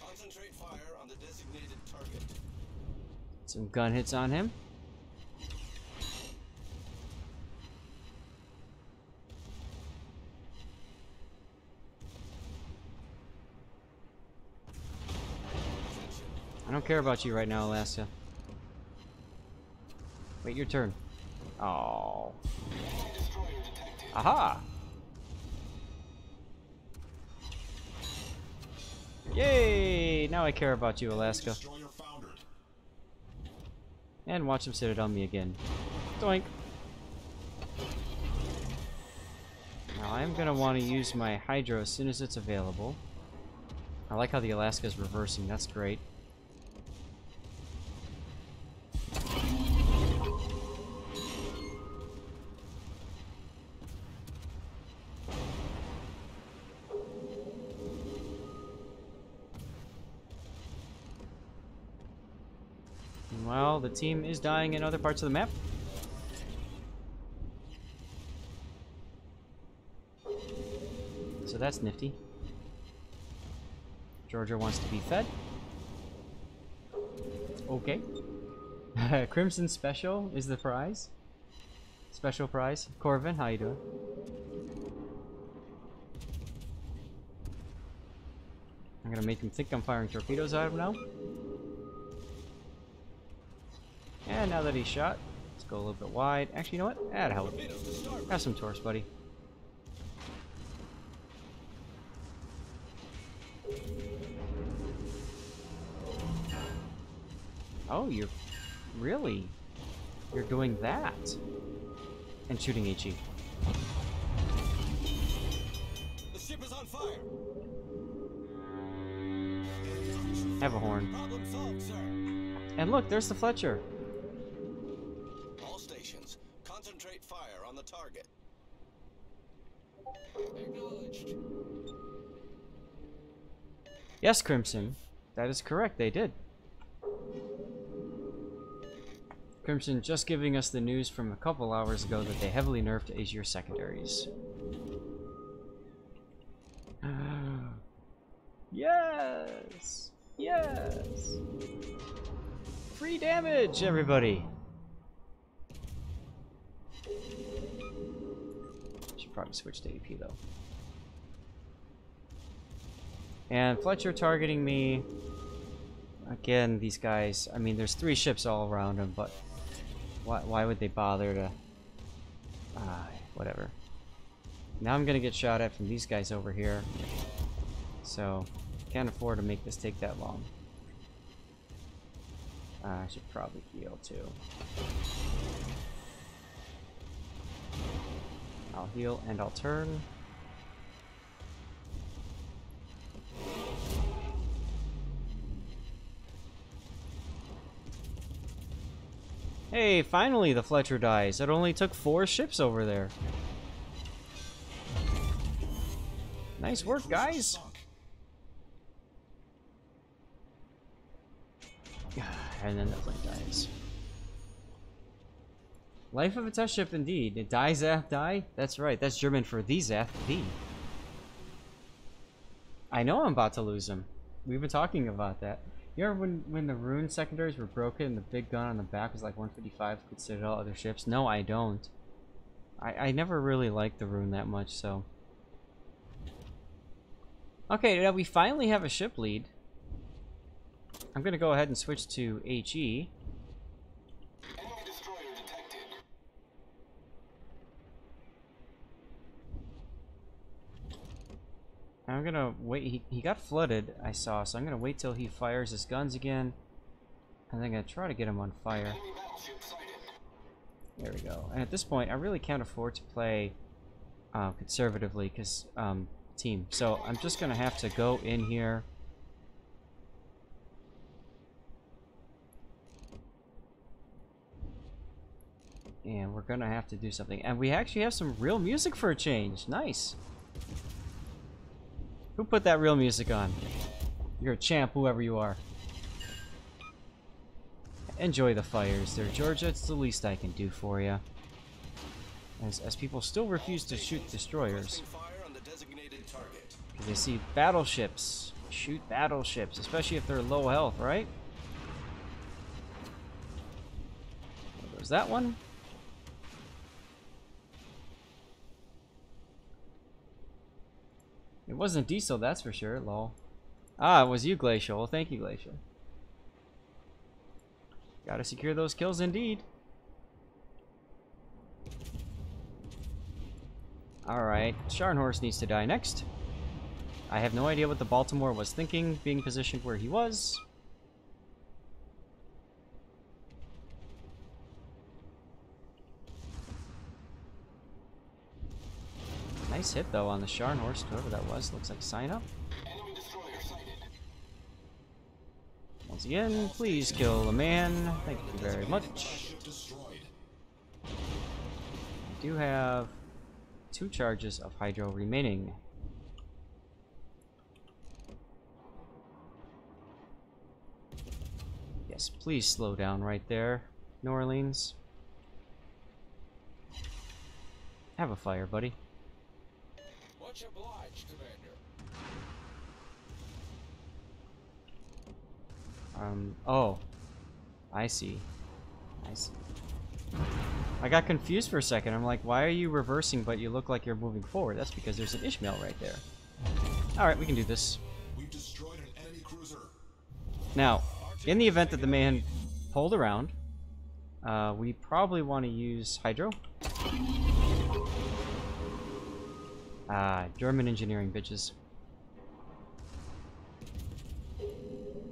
[SPEAKER 3] Concentrate fire on the designated target.
[SPEAKER 1] Some gun hits on him. I don't care about you right now, Alaska. Wait your turn. Oh. Aha! Yay! Now I care about you, Alaska. And watch him sit it on me again. Doink! Now I'm gonna want to use my Hydro as soon as it's available. I like how the Alaska is reversing, that's great. Well, the team is dying in other parts of the map. So that's nifty. Georgia wants to be fed. Okay. Crimson Special is the prize. Special prize. Corvin, how you doing? I'm gonna make him think I'm firing torpedoes at him now. And now that he's shot, let's go a little bit wide. Actually, you know what? That'll help.
[SPEAKER 3] Torpedoes to starboard.
[SPEAKER 1] Have some torque, buddy. Oh, you're doing that and shooting HE.
[SPEAKER 3] The ship is on fire.
[SPEAKER 1] Have a horn.
[SPEAKER 3] Problem solved, sir.
[SPEAKER 1] And look, there's the Fletcher.
[SPEAKER 3] All stations, concentrate fire on the target. Acknowledged.
[SPEAKER 1] Yes, Crimson. That is correct, they did. Crimson just giving us the news from a couple hours ago that they heavily nerfed Azure secondaries. Yes! Yes! Free damage, everybody! Should probably switch to AP though. And Fletcher targeting me. Again, these guys, I mean, there's 3 ships all around him, but why would they bother to... whatever. Now I'm gonna get shot at from these guys over here. So, can't afford to make this take that long. I should probably heal too. I'll heal and I'll turn. Hey, finally the Fletcher dies. It only took 4 ships over there. Nice work, guys. And then the Flint dies. Life of a test ship indeed. It dies after die? That's right. That's German for these after thee. I know I'm about to lose him. We've been talking about that. You remember when the rune secondaries were broken and the big gun on the back was like 155 could citadel other ships? No, I don't. I never really liked the rune that much, so. Okay, now we finally have a ship lead. I'm gonna go ahead and switch to HE.
[SPEAKER 3] Enemy destroyer detected.
[SPEAKER 1] I'm gonna wait. He got flooded, I saw, so I'm gonna wait till he fires his guns again. And then I'm gonna try to get him on fire.
[SPEAKER 3] Enemy battleship sighted.
[SPEAKER 1] There we go. And at this point, I really can't afford to play conservatively, because team. So I'm just gonna have to go in here. And we're gonna have to do something. And we actually have some real music for a change. Nice. Who put that real music on? You're a champ, whoever you are. Enjoy the fires there, Georgia. It's the least I can do for you. As people still refuse to shoot destroyers.
[SPEAKER 3] Fire on the designated target.
[SPEAKER 1] Because they see battleships. Shoot battleships, especially if they're low health, right? There goes that one. It wasn't Diesel, that's for sure, lol. Ah, it was you, Glacial. Well, thank you, Glacial. Gotta secure those kills indeed. Alright, Scharnhorst needs to die next. I have no idea what the Baltimore was thinking, being positioned where he was. Nice hit though on the Scharnhorst, whoever that was. Looks like sign up.
[SPEAKER 3] Enemy destroyer sighted.
[SPEAKER 1] Once again, please kill the man. Thank you very much.
[SPEAKER 3] Ship destroyed.
[SPEAKER 1] I do have 2 charges of hydro remaining. Yes, please slow down right there, New Orleans. Have a fire, buddy.
[SPEAKER 3] Much obliged, Commander.
[SPEAKER 1] Oh. I see. I see. I got confused for a second. I'm like, why are you reversing but you look like you're moving forward? That's because there's an Ishmael right there. Alright, we can do this.
[SPEAKER 3] We've destroyed
[SPEAKER 1] Now, in the event that the man pulled around, we probably want to use Hydro. German engineering bitches.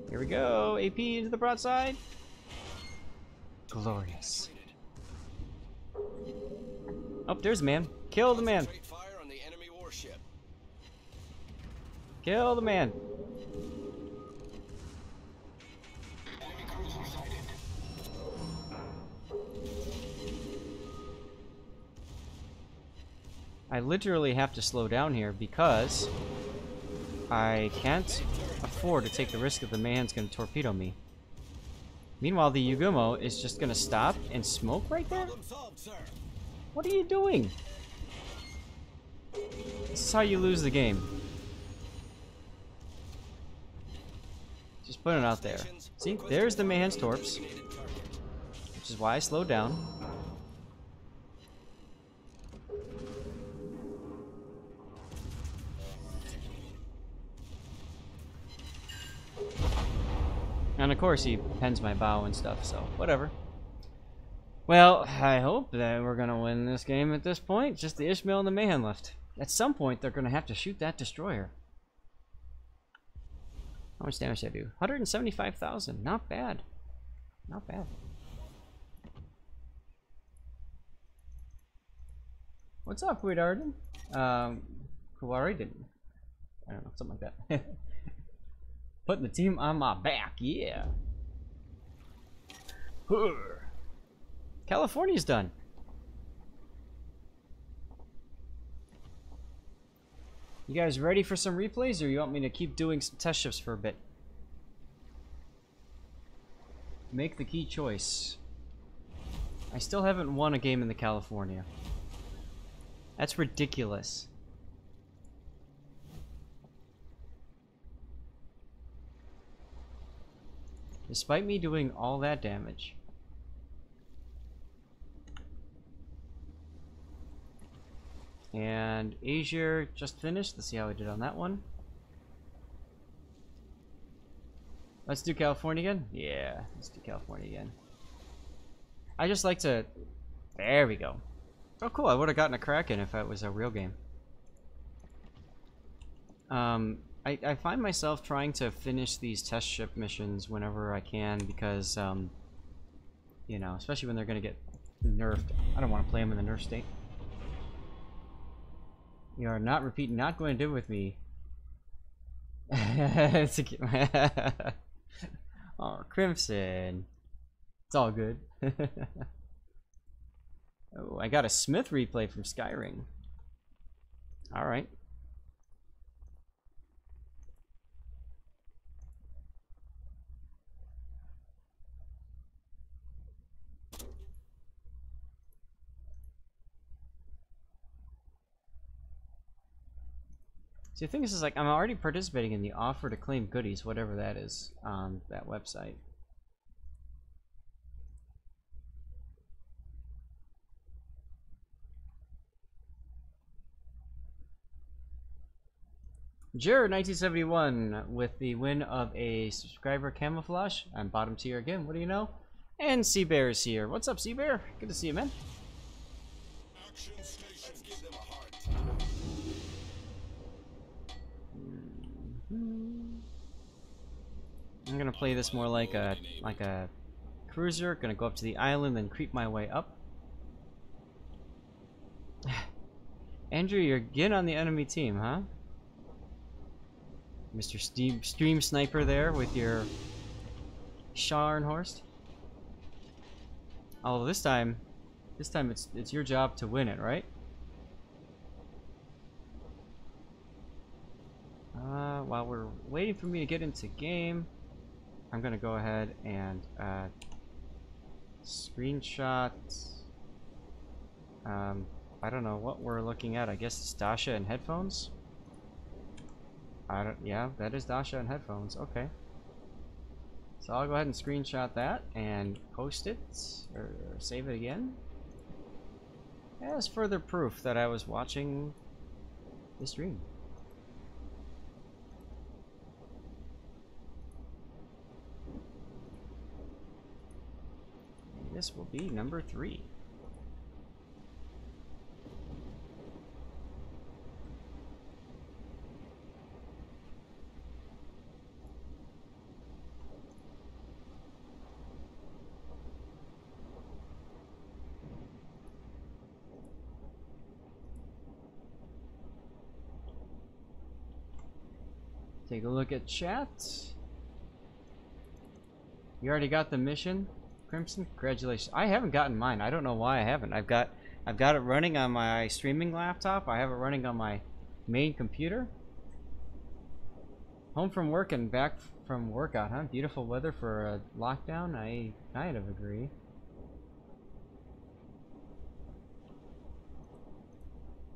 [SPEAKER 1] Here we go. AP into the broadside. Glorious. Oh, there's a man. Kill the man.
[SPEAKER 3] Concentrate fire on the enemy warship.
[SPEAKER 1] Kill the man. I literally have to slow down here because I can't afford to take the risk that the man's gonna torpedo me. Meanwhile, the Yugumo is just gonna stop and smoke right there?
[SPEAKER 3] Problem solved, sir.
[SPEAKER 1] What are you doing? This is how you lose the game. Just put it out there. See, there's the man's torps, which is why I slowed down. And of course he pens my bow and stuff, so whatever. Well, I hope that we're gonna win this game at this point. Just the Ishmael and the Mayhem left. At some point they're gonna have to shoot that destroyer. How much damage did I do? 175,000. Not bad. Not bad. What's up, Guidarden? Kuwaridin. I don't know, something like that. Putting the team on my back, yeah. California's done. You guys ready for some replays, or you want me to keep doing some test shifts for a bit? Make the key choice. I still haven't won a game in the California. That's ridiculous. Despite me doing all that damage. And Azure just finished. Let's see how I did on that one. Let's do California again? Yeah, let's do California again. I just like to... There we go. Oh cool, I would have gotten a Kraken if it was a real game. I find myself trying to finish these test ship missions whenever I can because, you know, especially when they're going to get nerfed. I don't want to play them in the nerf state. You are not repeating, not going to do it with me. Oh, Crimson. It's all good. Oh, I got a Smith replay from Skyring. Alright. See, the thing is like, I'm already participating in the offer to claim goodies, whatever that is, on that website. Jared 1971 with the win of a subscriber camouflage. I'm bottom tier again, what do you know? And Seabear is here. What's up, Seabear? Good to see you, man.
[SPEAKER 3] Action stations, give them a hard time.
[SPEAKER 1] I'm gonna play this more like a cruiser. Gonna go up to the island, then creep my way up. Andrew, you're again on the enemy team, huh? Mr. Stream Sniper there with your Scharnhorst. Although this time it's your job to win it, right? While we're waiting for me to get into game, I'm gonna go ahead and screenshot. I don't know what we're looking at. I guess it's Dasha and headphones. Yeah, that is Dasha and headphones. Okay. So I'll go ahead and screenshot that and post it or save it again as further proof that I was watching the stream. this will be number 3. Take a look at chat. You already got the mission, Crimson? Congratulations. I haven't gotten mine. I don't know why I haven't. I've got it running on my streaming laptop. I have it running on my main computer. Home from work and back from workout, huh? Beautiful weather for a lockdown. I kind of agree.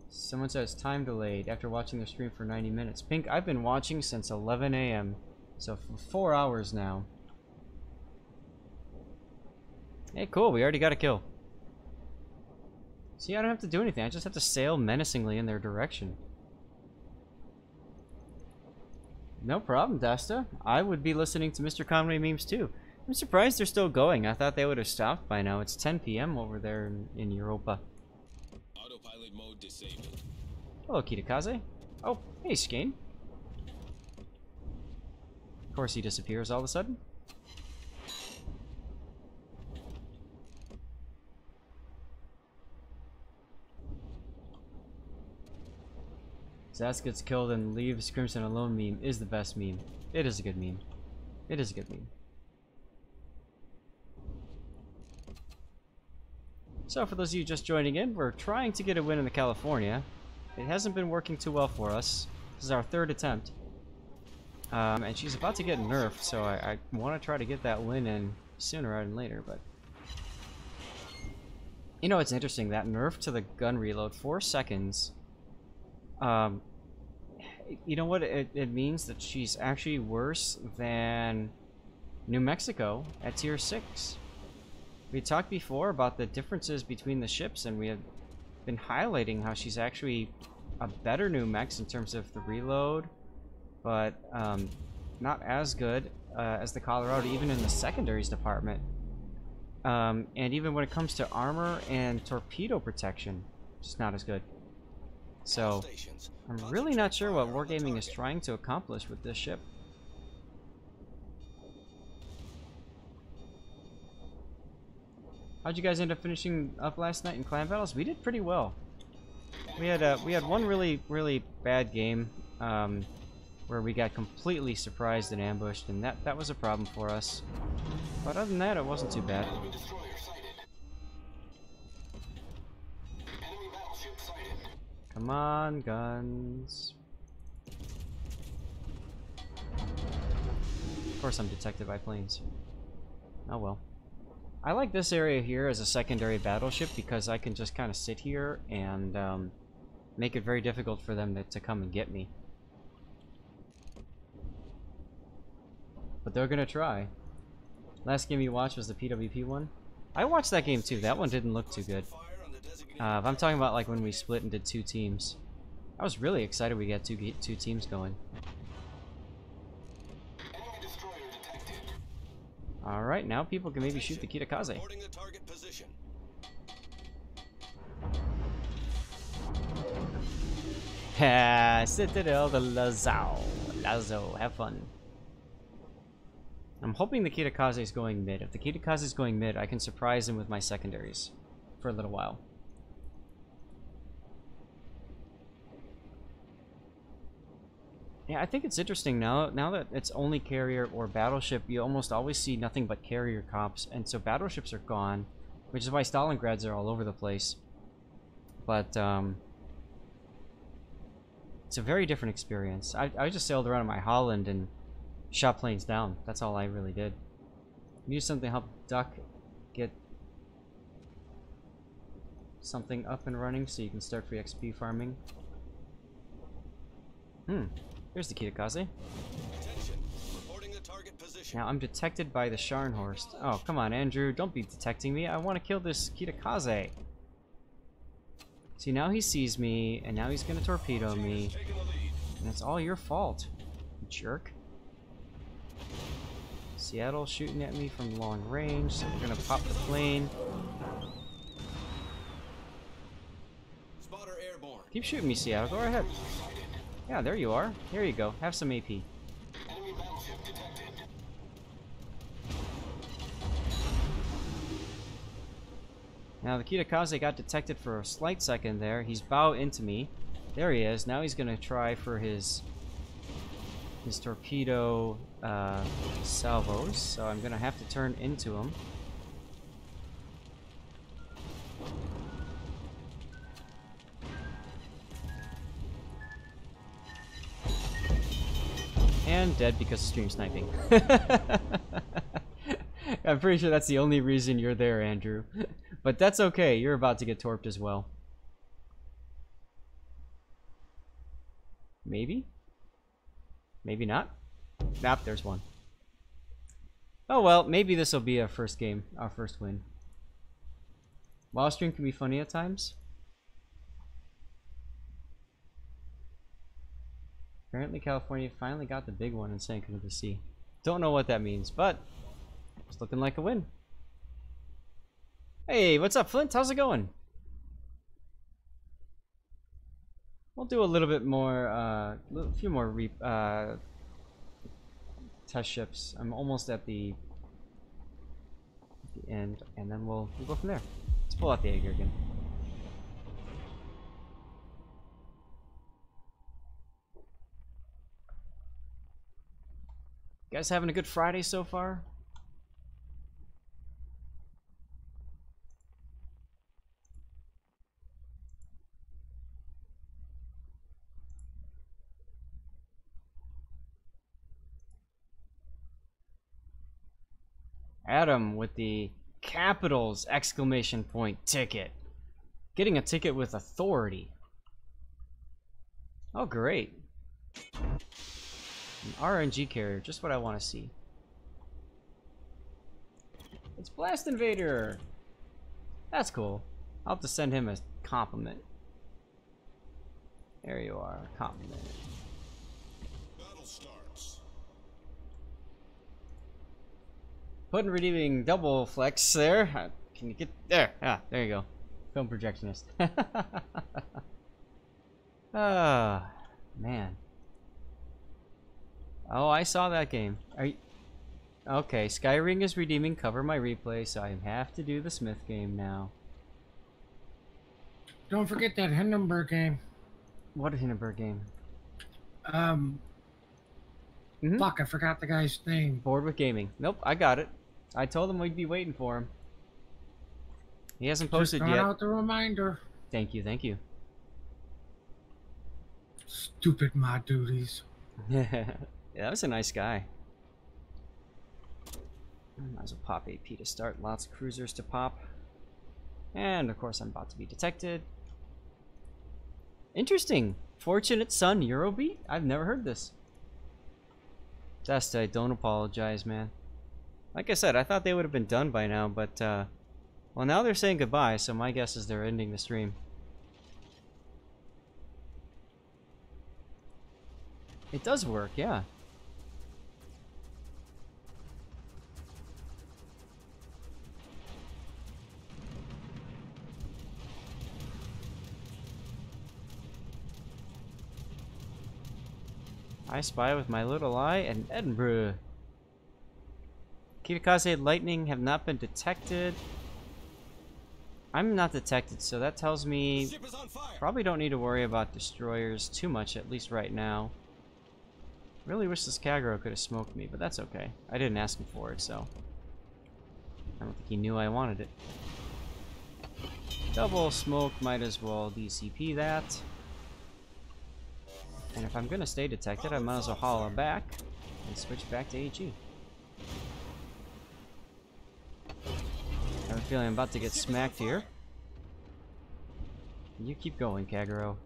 [SPEAKER 1] Someone says time delayed after watching the stream for 90 minutes. Pink, I've been watching since 11 a.m. So for 4 hours now. Hey, cool. We already got a kill. See, I don't have to do anything. I just have to sail menacingly in their direction. No problem, Dasta. I would be listening to Mr. Conway memes too. I'm surprised they're still going. I thought they would have stopped by now. It's 10 p.m. over there in Europa.
[SPEAKER 3] Autopilot mode disabled.
[SPEAKER 1] Hello, Kitakaze. Oh, hey, Skane. Of course he disappears all of a sudden. Zaz gets killed and leaves Crimson alone meme is the best meme. It is a good meme. It is a good meme. So for those of you just joining in, we're trying to get a win in the California. It hasn't been working too well for us. This is our 3rd attempt. And she's about to get nerfed, so I want to try to get that win in sooner rather than later, but... You know, it's interesting, that nerf to the gun reload, 4 seconds. You know what it means? That she's actually worse than New Mexico at tier 6. We talked before about the differences between the ships, and we have been highlighting how she's actually a better New Mex in terms of the reload, but not as good as the Colorado, even in the secondaries department. And even when it comes to armor and torpedo protection, it's not as good. So, I'm really not sure what Wargaming is trying to accomplish with this ship. How'd you guys end up finishing up last night in clan battles? We did pretty well. We had one really bad game where we got completely surprised and ambushed, and that was a problem for us. But other than that, it wasn't too bad. Come on, guns. Of course I'm detected by planes. Oh well. I like this area here as a secondary battleship because I can just kind of sit here and make it very difficult for them to come and get me. But they're gonna try. Last game you watched was the PWP one. I watched that game too. That one didn't look too good. If I'm talking about like when we split and did 2 teams. I was really excited we got two teams going. Alright, now people can maybe shoot the Kitakaze. Ha! Citadel the Lazo, have fun. I'm hoping the Kitakaze is going mid. If the Kitakaze is going mid, I can surprise him with my secondaries for a little while. Yeah, I think it's interesting now that it's only carrier or battleship, you almost always see nothing but carrier comps, and so battleships are gone, which is why Stalingrads are all over the place. But it's a very different experience. I just sailed around in my Holland and shot planes down. That's all I really did. Need something to help Duck get something up and running so you can start free XP farming. Here's the Kitakaze. Now I'm detected by the Scharnhorst. Oh, come on, Andrew. Don't be detecting me. I want to kill this Kitakaze. See, now he sees me, and now he's going to torpedo me. And it's all your fault, jerk. Seattle shooting at me from long range, so we're gonna pop the plane.
[SPEAKER 3] Spotter airborne.
[SPEAKER 1] Keep shooting me, Seattle. Go ahead. Yeah, there you are. Here you go. Have some AP.
[SPEAKER 3] Enemy battleship detected.
[SPEAKER 1] Now the Kitakaze got detected for a slight second there. He's bow into me. There he is. Now he's gonna try for his torpedo salvos. So I'm gonna have to turn into him. And dead because of stream sniping. I'm pretty sure that's the only reason you're there, Andrew. But that's okay, you're about to get torped as well. Maybe? Maybe not? Nope, there's one. Oh well, maybe this will be our first game, our first win. WoW stream can be funny at times. Apparently California finally got the big one and sank into the sea. Don't know what that means, but it's looking like a win. Hey, what's up, Flint? How's it going? We'll do a little bit more, a few more test ships. I'm almost at the end, and then we'll go from there. Let's pull out the Aegir again. You guys having a good Friday so far? Adam with the Capitals exclamation point ticket. Getting a ticket with authority. Oh, great. An RNG carrier, just what I want to see. It's Blast Invader! That's cool. I'll have to send him a compliment. There you are, compliment.
[SPEAKER 3] Battle starts.
[SPEAKER 1] Puddin redeeming double flex there. Can you get there? Ah, there you go. Film projectionist. Ah, man. Oh, I saw that game. Are you... Okay, Skyring is redeeming cover my replay, so I have to do the Smith game now.
[SPEAKER 2] Don't forget that Hindenburg game.
[SPEAKER 1] What Hindenburg game?
[SPEAKER 2] Fuck, I forgot the guy's name.
[SPEAKER 1] Bored with gaming. Nope, I got it. I told him we'd be waiting for him. He hasn't posted
[SPEAKER 2] Just
[SPEAKER 1] yet.
[SPEAKER 2] out the reminder.
[SPEAKER 1] Thank you, thank you.
[SPEAKER 2] Stupid mod duties.
[SPEAKER 1] Yeah, that was a nice guy. Might as well pop AP to start. Lots of cruisers to pop. And of course I'm about to be detected. Interesting. Fortunate Son Eurobeat? I've never heard this. Dust, I don't apologize, man. Like I said, I thought they would have been done by now, but well, now they're saying goodbye, so my guess is they're ending the stream. It does work, yeah. I spy with my little eye in Edinburgh. Kitakaze lightning have not been detected. I'm not detected, so that tells me
[SPEAKER 3] Ship is on fire.
[SPEAKER 1] probably don't need to worry about destroyers too much, at least right now. Really wish this Kagero could have smoked me, but that's okay. I didn't ask him for it, so I don't think he knew I wanted it. Double smoke, might as well DCP that. And if I'm gonna stay detected, I might as well holler back and switch back to HE. I have a feeling I'm about to get smacked here. You keep going, Kagero.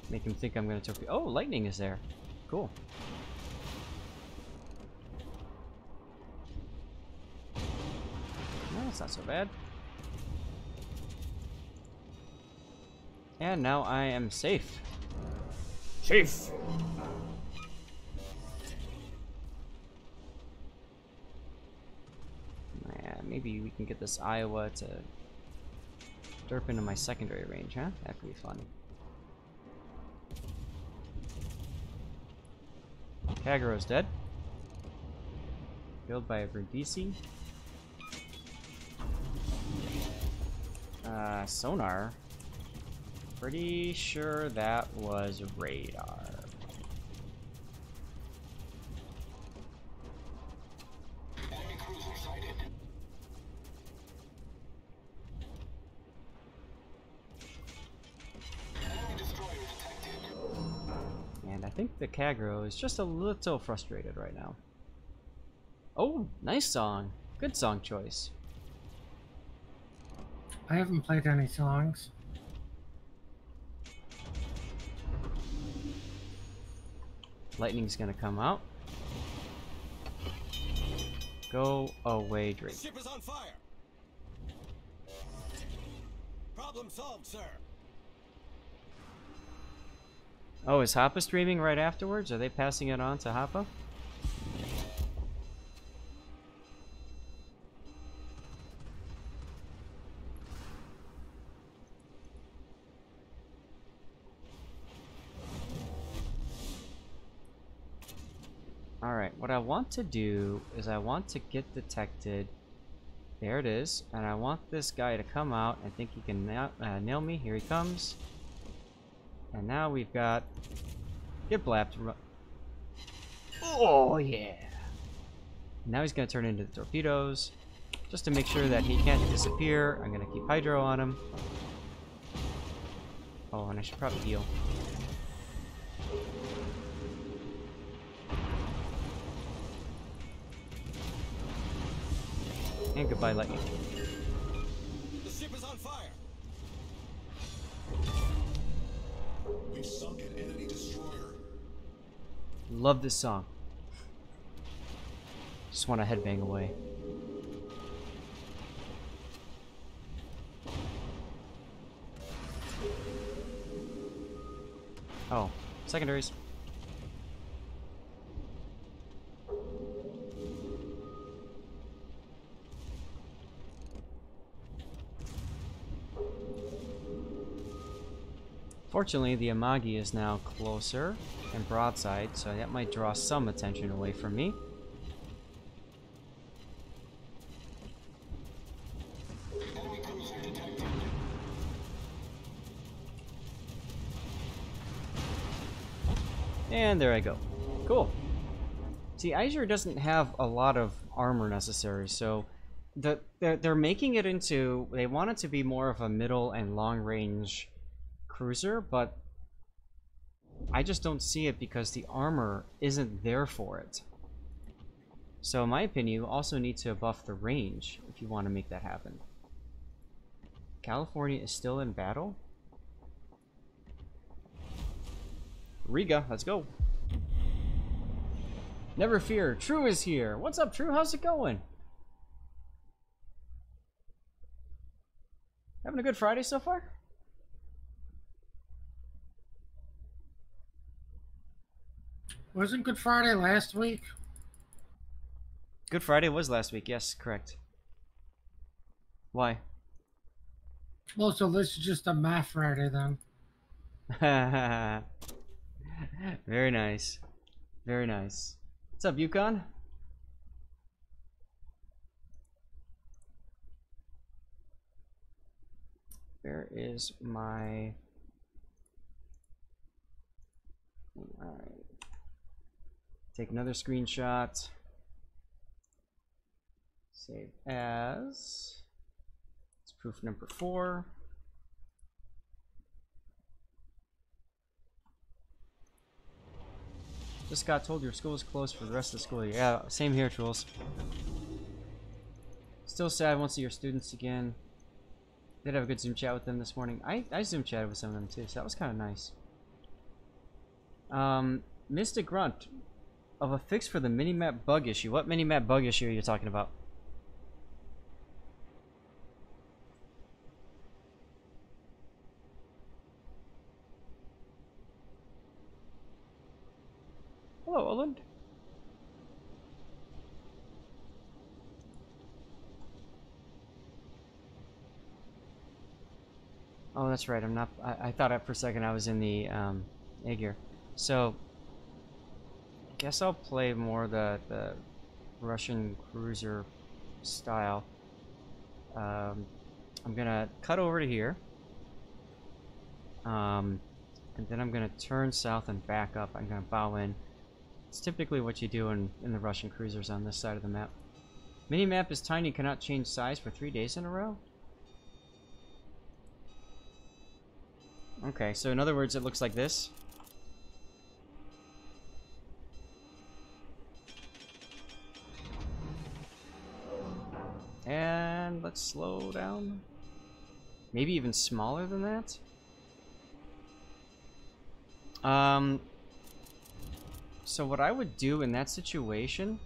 [SPEAKER 1] Make him think I'm gonna torpedo. Oh, lightning is there. Cool. No, it's not so bad. And now I am safe. Safe! maybe we can get this Iowa to derp into my secondary range, huh? That could be fun. Kagero's dead. Killed by a Brindisi. Sonar. Pretty sure that was radar.
[SPEAKER 3] Enemy cruiser sighted. Enemy destroyer detected.
[SPEAKER 1] And I think the Kagero is just a little frustrated right now. Oh, nice song. Good song choice.
[SPEAKER 2] I haven't played any songs.
[SPEAKER 1] Lightning's gonna come out. Go away, Drake.
[SPEAKER 3] Ship is on fire. Problem solved, sir.
[SPEAKER 1] Oh, is Hoppa streaming right afterwards? Are they passing it on to Hoppa? Alright, what I want to do is I want to get detected. There it is. And I want this guy to come out. I think he can nail me. Here he comes. And now we've got... Get blapped. Oh, yeah. Now he's going to turn into the torpedoes. Just to make sure that he can't disappear, I'm going to keep Hydro on him. Oh, and I should probably heal. And goodbye, Lightning.
[SPEAKER 3] The ship is on fire. We've sunk an enemy destroyer.
[SPEAKER 1] Love this song. Just want to headbang away. Oh, secondaries. Fortunately, the Amagi is now closer and broadside, so that might draw some attention away from me.
[SPEAKER 3] Enemy cruiser detected.
[SPEAKER 1] And there I go. Cool. See, Azure doesn't have a lot of armor necessary, so they're making it into... They want it to be more of a middle and long range cruiser, but I just don't see it because the armor isn't there for it. So in my opinion, you also need to buff the range if you want to make that happen. California is still in battle? Riga, let's go. Never fear, True is here. What's up, True? How's it going? Having a good Friday so far?
[SPEAKER 2] Wasn't Good Friday last week?
[SPEAKER 1] Good Friday was last week, yes, correct. Why?
[SPEAKER 2] Well, so this is just a math Friday then.
[SPEAKER 1] Very nice. Very nice. What's up, Yukon? Where is my... Alright. Take another screenshot. Save as. It's proof number 4. Just got told your school is closed for the rest of the school year. Yeah, same here, Trolls. Still sad, won't see your students again. Did have a good Zoom chat with them this morning. I Zoom chatted with some of them too, so that was kind of nice. Mystic Grunt of a fix for the minimap bug issue. What minimap bug issue are you talking about? Hello, Oland. Oh, that's right. I'm not. I thought for a second I was in the Aegir. So, I guess I'll play more the Russian cruiser style. I'm gonna cut over to here. And then I'm gonna turn south and back up. I'm gonna bow in. It's typically what you do in the Russian cruisers on this side of the map. Minimap is tiny, cannot change size for 3 days in a row? Okay, so in other words, it looks like this. And let's slow down. Maybe even smaller than that? So what I would do in that situation,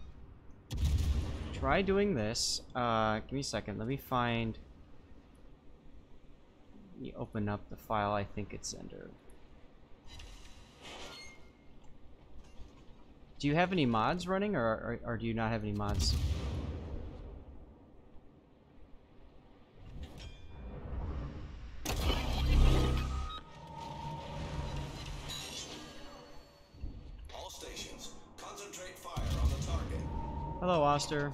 [SPEAKER 1] try doing this. Give me a second. Let me find. Let me open up the file I think it's under. Do you have any mods running, or do you not have any mods?
[SPEAKER 3] All stations, concentrate fire on the target.
[SPEAKER 1] Hello, Oster.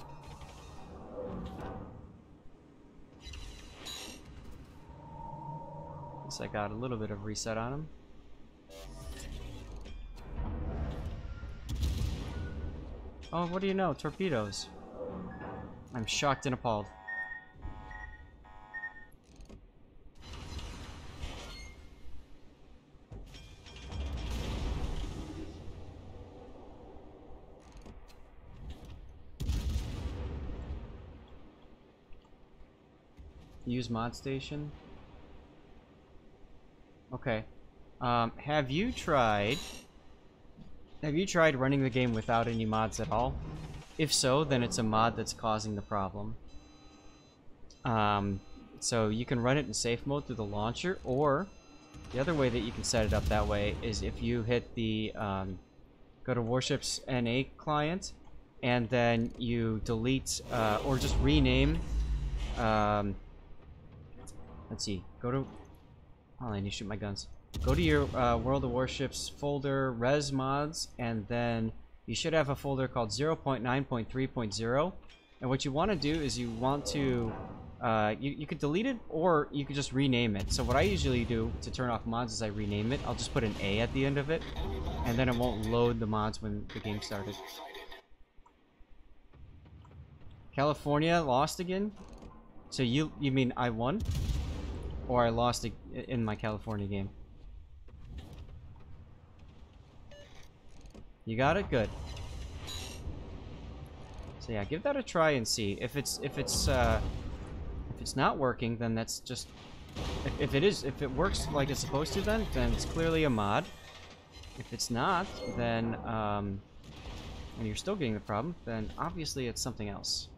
[SPEAKER 1] Guess I got a little bit of reset on him. Oh, what do you know? Torpedoes. I'm shocked and appalled. Use mod station. Okay. Have you tried running the game without any mods at all? If so, then it's a mod that's causing the problem. So you can run it in safe mode through the launcher, or the other way that you can set it up that way is if you hit the go to Warships NA client, and then you delete or just rename. Let's see. Go to. Oh, I need to shoot my guns. Go to your World of Warships folder, res mods, and then you should have a folder called 0.9.3.0. And what you want to do is you want to, you could delete it, or you could just rename it. So what I usually do to turn off mods is I rename it. I'll just put an A at the end of it, and then it won't load the mods when the game started. California lost again? So you mean I won? Or I lost in my California game? You got it? Good. So yeah, give that a try and see. If it's not working, then that's just if it works like it's supposed to, then it's clearly a mod. If it's not, then and you're still getting the problem, then obviously it's something else.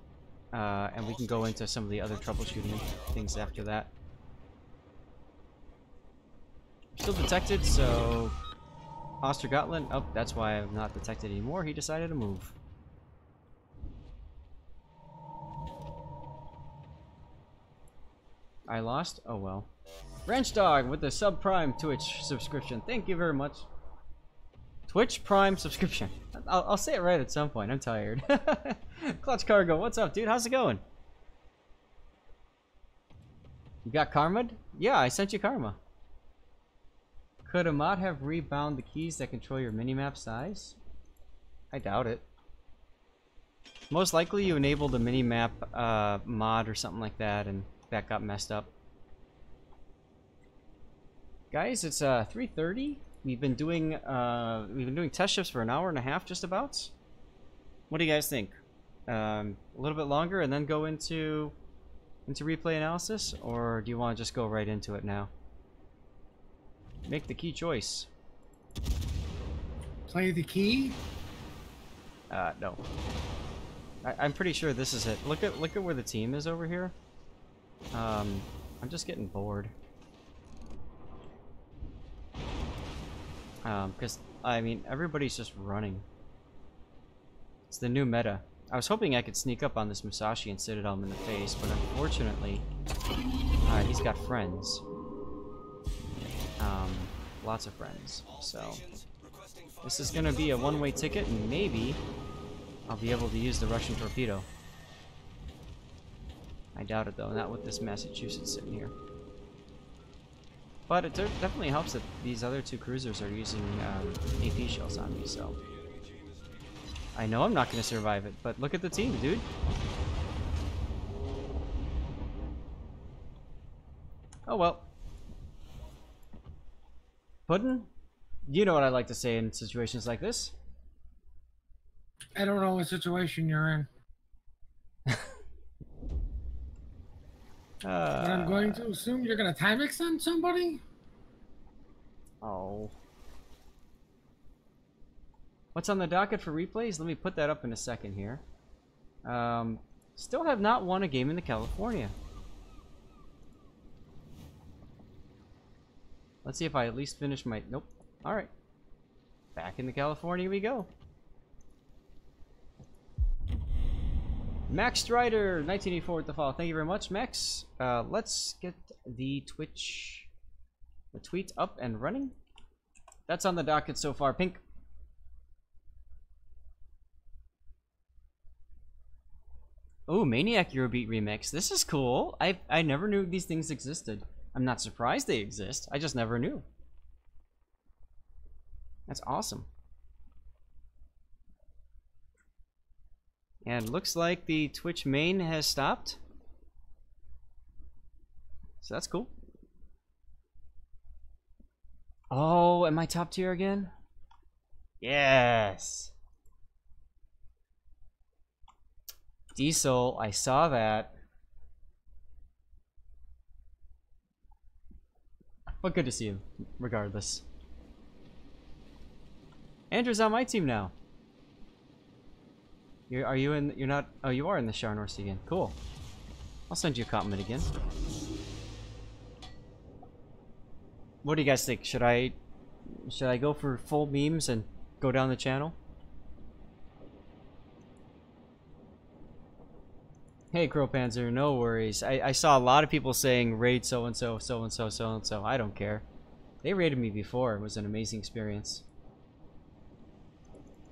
[SPEAKER 1] And we can go into some of the other troubleshooting things after that. Still detected, so Ostergotland. Oh, that's why I'm not detected anymore. He decided to move. I lost? Oh well. Ranch Dog with the subprime Twitch subscription. Thank you very much. Twitch Prime subscription. I'll say it right at some point. I'm tired. Clutch Cargo, what's up, dude? How's it going? You got karma'd? Yeah, I sent you karma. Could a mod have rebound the keys that control your minimap size? I doubt it. Most likely you enabled a minimap mod or something like that, and that got messed up. Guys, it's 3:30. We've been doing test shifts for an hour and a half, just about. What do you guys think? A little bit longer and then go into replay analysis, or do you want to just go right into it now? Make the key choice.
[SPEAKER 2] Play the key?
[SPEAKER 1] No. I'm pretty sure this is it. Look at where the team is over here. I'm just getting bored. Because I mean everybody's just running. It's the new meta. I was hoping I could sneak up on this Musashi and sit it on him in the face, but unfortunately, he's got friends. lots of friends.
[SPEAKER 3] All
[SPEAKER 1] So
[SPEAKER 3] stations requesting fire
[SPEAKER 1] this is gonna be a one-way ticket, and maybe I'll be able to use the Russian torpedo. I doubt it though, not with this Massachusetts sitting here. But it definitely helps that these other two cruisers are using AP shells on me, so I know I'm not going to survive it, but look at the team, dude. Oh well. Puddin', you know what I like to say in situations like this.
[SPEAKER 2] I don't know what situation you're in, but I'm going to assume you're going to time extend somebody?
[SPEAKER 1] Oh. What's on the docket for replays? Let me put that up in a second here. Still have not won a game in the California. Let's see if I at least finish my... Nope. Alright. Back in the California we go. Max Strider, 1984 with the follow. Thank you very much, Max. Let's get the tweet up and running. That's on the docket so far. Pink. Oh, Maniac Eurobeat remix. This is cool. I never knew these things existed. I'm not surprised they exist. I just never knew. That's awesome. And looks like the Twitch main has stopped. So that's cool. Oh, am I top tier again? Yes. Diesel, I saw that. But good to see him, regardless. Andrew's on my team now. Are you in? You're not. Oh, you are in the Sharnorsi again. Cool. I'll send you a compliment again. What do you guys think? Should I go for full memes and go down the channel? Hey, Crow Panzer, no worries. I saw a lot of people saying raid so and so, so and so, so and so. I don't care. They raided me before. It was an amazing experience.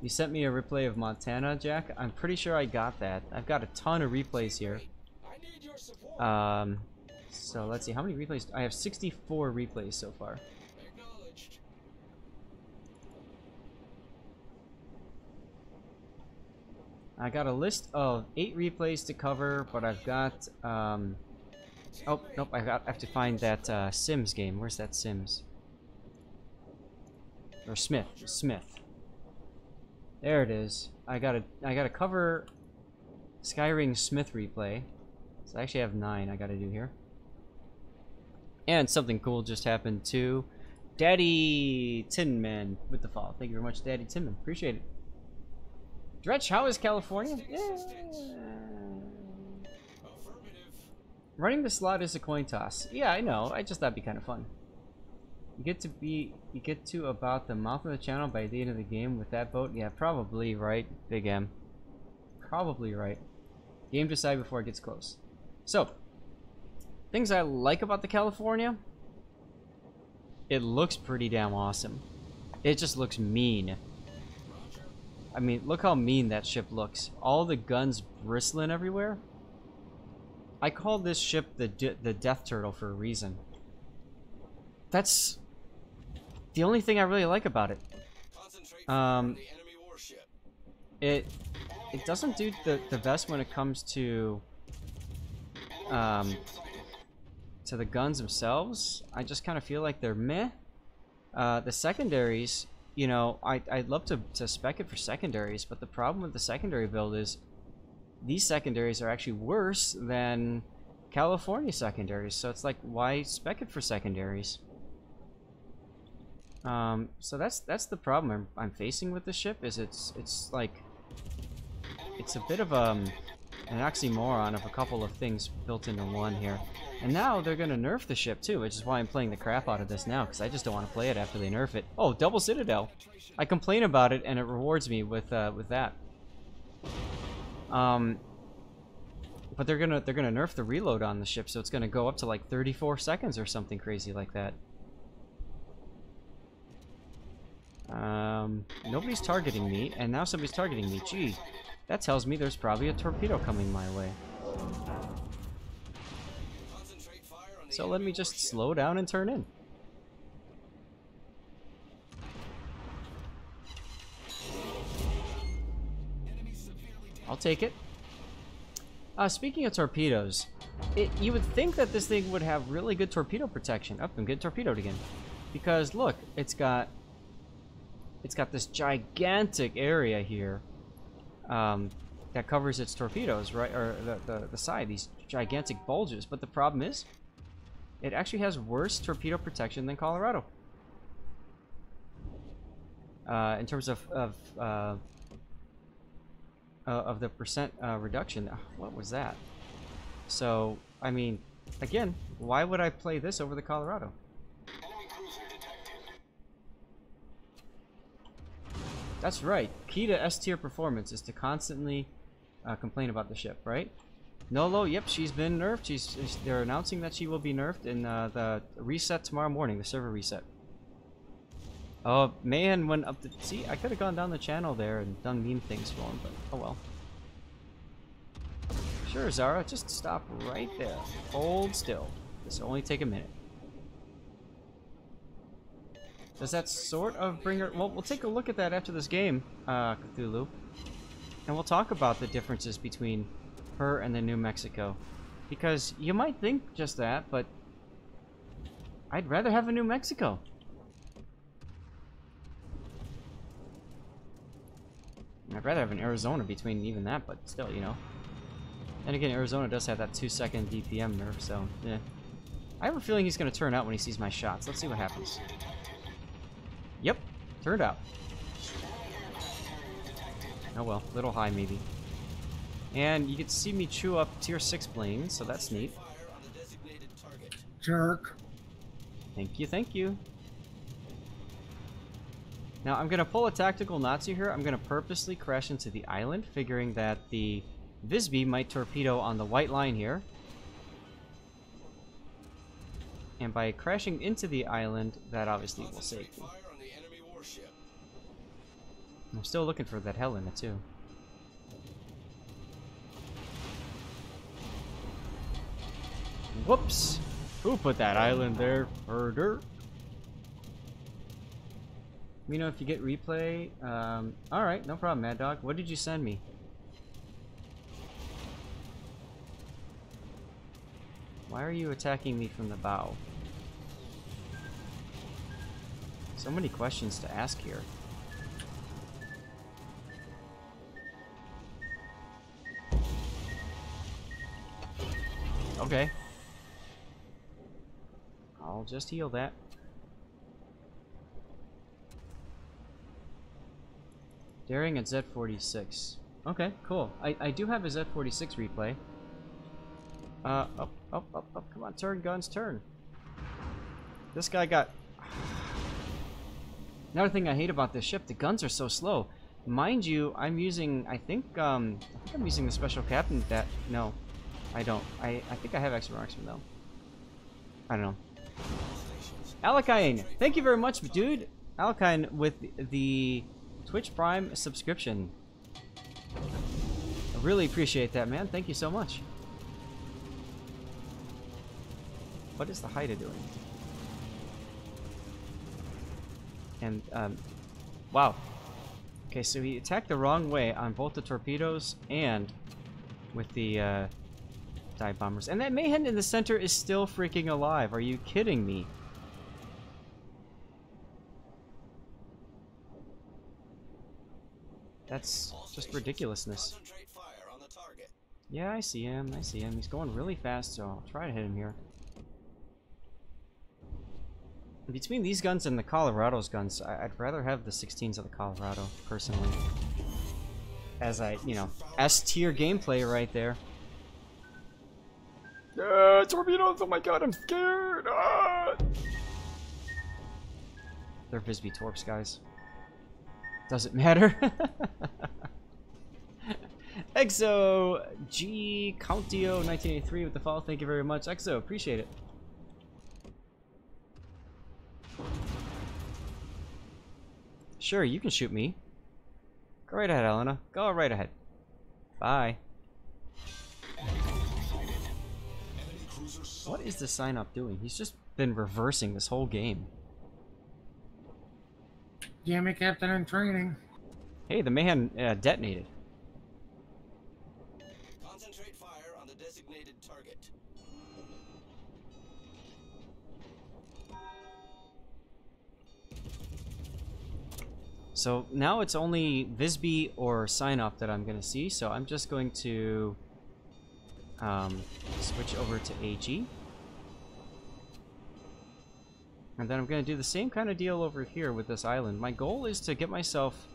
[SPEAKER 1] You sent me a replay of Montana, Jack. I'm pretty sure I got that. I've got a ton of replays here.
[SPEAKER 3] I need your support.
[SPEAKER 1] So let's see. How many replays? I have 64 replays so far.
[SPEAKER 3] Acknowledged.
[SPEAKER 1] I got a list of 8 replays to cover, but I've got, oh, nope, I have to find that, Sims game. Where's that Sims? Or Smith. There it is. I gotta cover Skyring Smith replay. So I actually have 9 I gotta do here. And something cool just happened too. Daddy Tinman with the follow. Thank you very much, Daddy Tinman. Appreciate it. Dretch, how is California? Yeah.
[SPEAKER 3] Affirmative.
[SPEAKER 1] Running the slot is a coin toss. Yeah, I know. I just thought it'd be kind of fun. You get to about the mouth of the channel by the end of the game with that boat. Yeah, probably right, Big M. Probably right. Game decide before it gets close. So, things I like about the California. It looks pretty damn awesome. It just looks mean. I mean, look how mean that ship looks. All the guns bristling everywhere. I call this ship the Death Turtle for a reason. That's the only thing I really like about it.
[SPEAKER 3] Concentrate on the enemy warship.
[SPEAKER 1] It doesn't do the best when it comes to the guns themselves. I just kind of feel like they're meh. The secondaries, you know, I'd love to spec it for secondaries, but the problem with the secondary build is these secondaries are actually worse than California secondaries. So it's like, why spec it for secondaries? So that's the problem I'm facing with this ship. Is it's like it's a bit of an oxymoron of a couple of things built into one here. And now they're gonna nerf the ship too, which is why I'm playing the crap out of this now, because I just don't want to play it after they nerf it. Oh, double Citadel! I complain about it and it rewards me with that. But they're gonna nerf the reload on the ship, so it's gonna go up to like 34 seconds or something crazy like that. Nobody's targeting me, and now somebody's targeting me. Gee, that tells me there's probably a torpedo coming my way.
[SPEAKER 3] Concentrate fire on the
[SPEAKER 1] So let
[SPEAKER 3] enemy
[SPEAKER 1] me just
[SPEAKER 3] warship.
[SPEAKER 1] slow down and turn in. I'll take it. Speaking of torpedoes, you would think that this thing would have really good torpedo protection. Up, I'm getting torpedoed again. Because look, it's got this gigantic area here that covers its torpedoes, right? Or the side, these gigantic bulges. But the problem is, it actually has worse torpedo protection than Colorado. In terms of the percent reduction. What was that? So, I mean, again, why would I play this over the Colorado?
[SPEAKER 3] Enemy cruiser detected.
[SPEAKER 1] That's right. Key to S tier performance is to constantly complain about the ship, right? Nolo, yep, she's been nerfed. They're announcing that she will be nerfed in the reset tomorrow morning, the server reset. Oh, man went up to... See, I could have gone down the channel there and done mean things for him, but oh well. Sure, Zara, just stop right there. Hold still. This will only take a minute. Does that sort of bring her... Well, we'll take a look at that after this game, Cthulhu. And we'll talk about the differences between her and the New Mexico. Because you might think just that, but... I'd rather have a New Mexico. I'd rather have an Arizona between even that, but still, you know. And again, Arizona does have that 2-second DPM nerf, so, yeah. I have a feeling he's going to turn out when he sees my shots. Let's see what happens. Yep, turned out. Oh well, little high maybe. And you get to see me chew up tier 6 planes, so that's neat.
[SPEAKER 3] Fire on the designated target.
[SPEAKER 2] Jerk.
[SPEAKER 1] Thank you, thank you. Now, I'm going to pull a tactical Nazi here. I'm going to purposely crash into the island, figuring that the Visby might torpedo on the white line here. And by crashing into the island, that obviously will save
[SPEAKER 3] Concentrate
[SPEAKER 1] me.
[SPEAKER 3] fire on the enemy warship.
[SPEAKER 1] I'm still looking for that Helena, too. Whoops! Who put that island there? Herder? Let me know if you get replay. Alright, no problem, Mad Dog. What did you send me? Why are you attacking me from the bow? So many questions to ask here. Okay. I'll just heal that. Daring at Z46. Okay, cool. I do have a Z46 replay. Up, come on, turn, guns, turn. This guy got... Another thing I hate about this ship, the guns are so slow. Mind you, I'm using, I think I'm using the special captain that... No, I don't. I think I have extra marksman though. I don't know. Alakine, thank you very much, dude. Alakine with the Twitch Prime subscription. I really appreciate that, man. Thank you so much. What is the Haida doing? And, wow. Okay, so he attacked the wrong way on both the torpedoes and with the, dive bombers. And that Mayhem in the center is still freaking alive. Are you kidding me? That's just ridiculousness.
[SPEAKER 3] Concentrate fire on the target.
[SPEAKER 1] Yeah, I see him. I see him. He's going really fast, so I'll try to hit him here. Between these guns and the Colorado's guns, I'd rather have the 16s of the Colorado, personally. As you know, S-tier gameplay right there. Torpedoes! Oh my god, I'm scared! They're Visby Torps, guys. Doesn't matter. Exo G Countio 1983 with the follow. Thank you very much, Exo. Appreciate it. Sure, you can shoot me. Go right ahead, Elena. Go right ahead. Bye. What is the sign up doing? He's just been reversing this whole game.
[SPEAKER 2] Damn it, Captain in training.
[SPEAKER 1] Hey, the man detonated.
[SPEAKER 3] Concentrate fire on the designated target.
[SPEAKER 1] So now it's only Visby or sign up that I'm going to see. So I'm just going to switch over to AG. And then I'm going to do the same kind of deal over here with this island. My goal is to get myself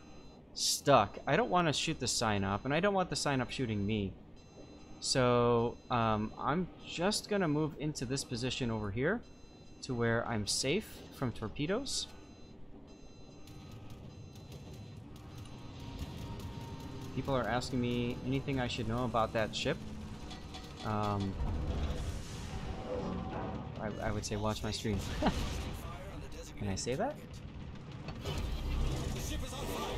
[SPEAKER 1] stuck. I don't want to shoot the sign up, and I don't want the sign up shooting me. So I'm just going to move into this position over here to where I'm safe from torpedoes. People are asking me anything I should know about that ship. I would say watch my stream. Can I say that?
[SPEAKER 3] The ship is on fire.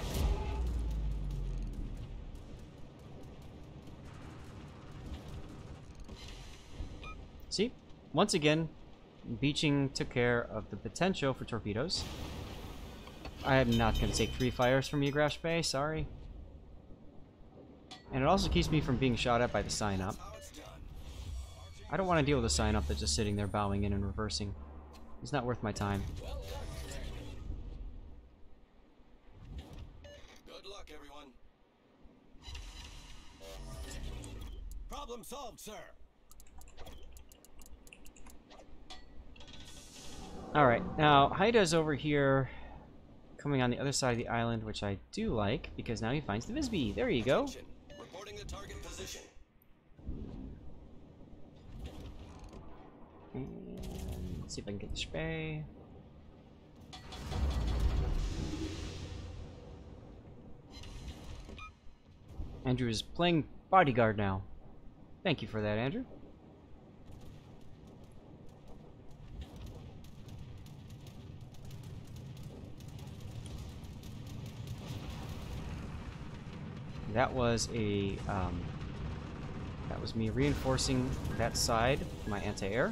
[SPEAKER 1] See? Once again, beaching took care of the potential for torpedoes. I am not going to take 3 fires from you, Grash Bay, sorry. And it also keeps me from being shot at by the sign up. I don't want to deal with a sign up that's just sitting there bowing in and reversing. It's not worth my time.
[SPEAKER 3] Good luck, everyone. Problem solved, sir.
[SPEAKER 1] Alright, now Haida's over here coming on the other side of the island, which I do like, because now he finds the Visby. There you go.
[SPEAKER 3] Reporting the target position.
[SPEAKER 1] And let's see if I can get the spray. Andrew is playing bodyguard now. Thank you for that, Andrew. That was a that was me reinforcing that side, my anti-air.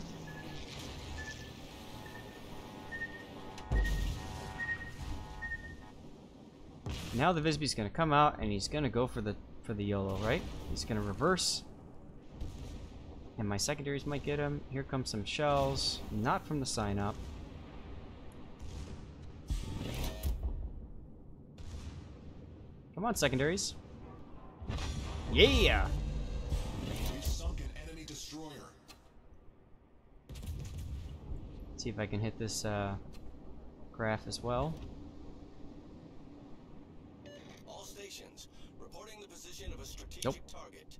[SPEAKER 1] Now the Visby's gonna come out and he's gonna go for the YOLO, right? He's gonna reverse. And my secondaries might get him. Here comes some shells, not from the sign up. Come on, secondaries. Yeah!
[SPEAKER 3] We've sunk an enemy destroyer.
[SPEAKER 1] See if I can hit this graph as well.
[SPEAKER 3] All stations reporting the position of a strategic target.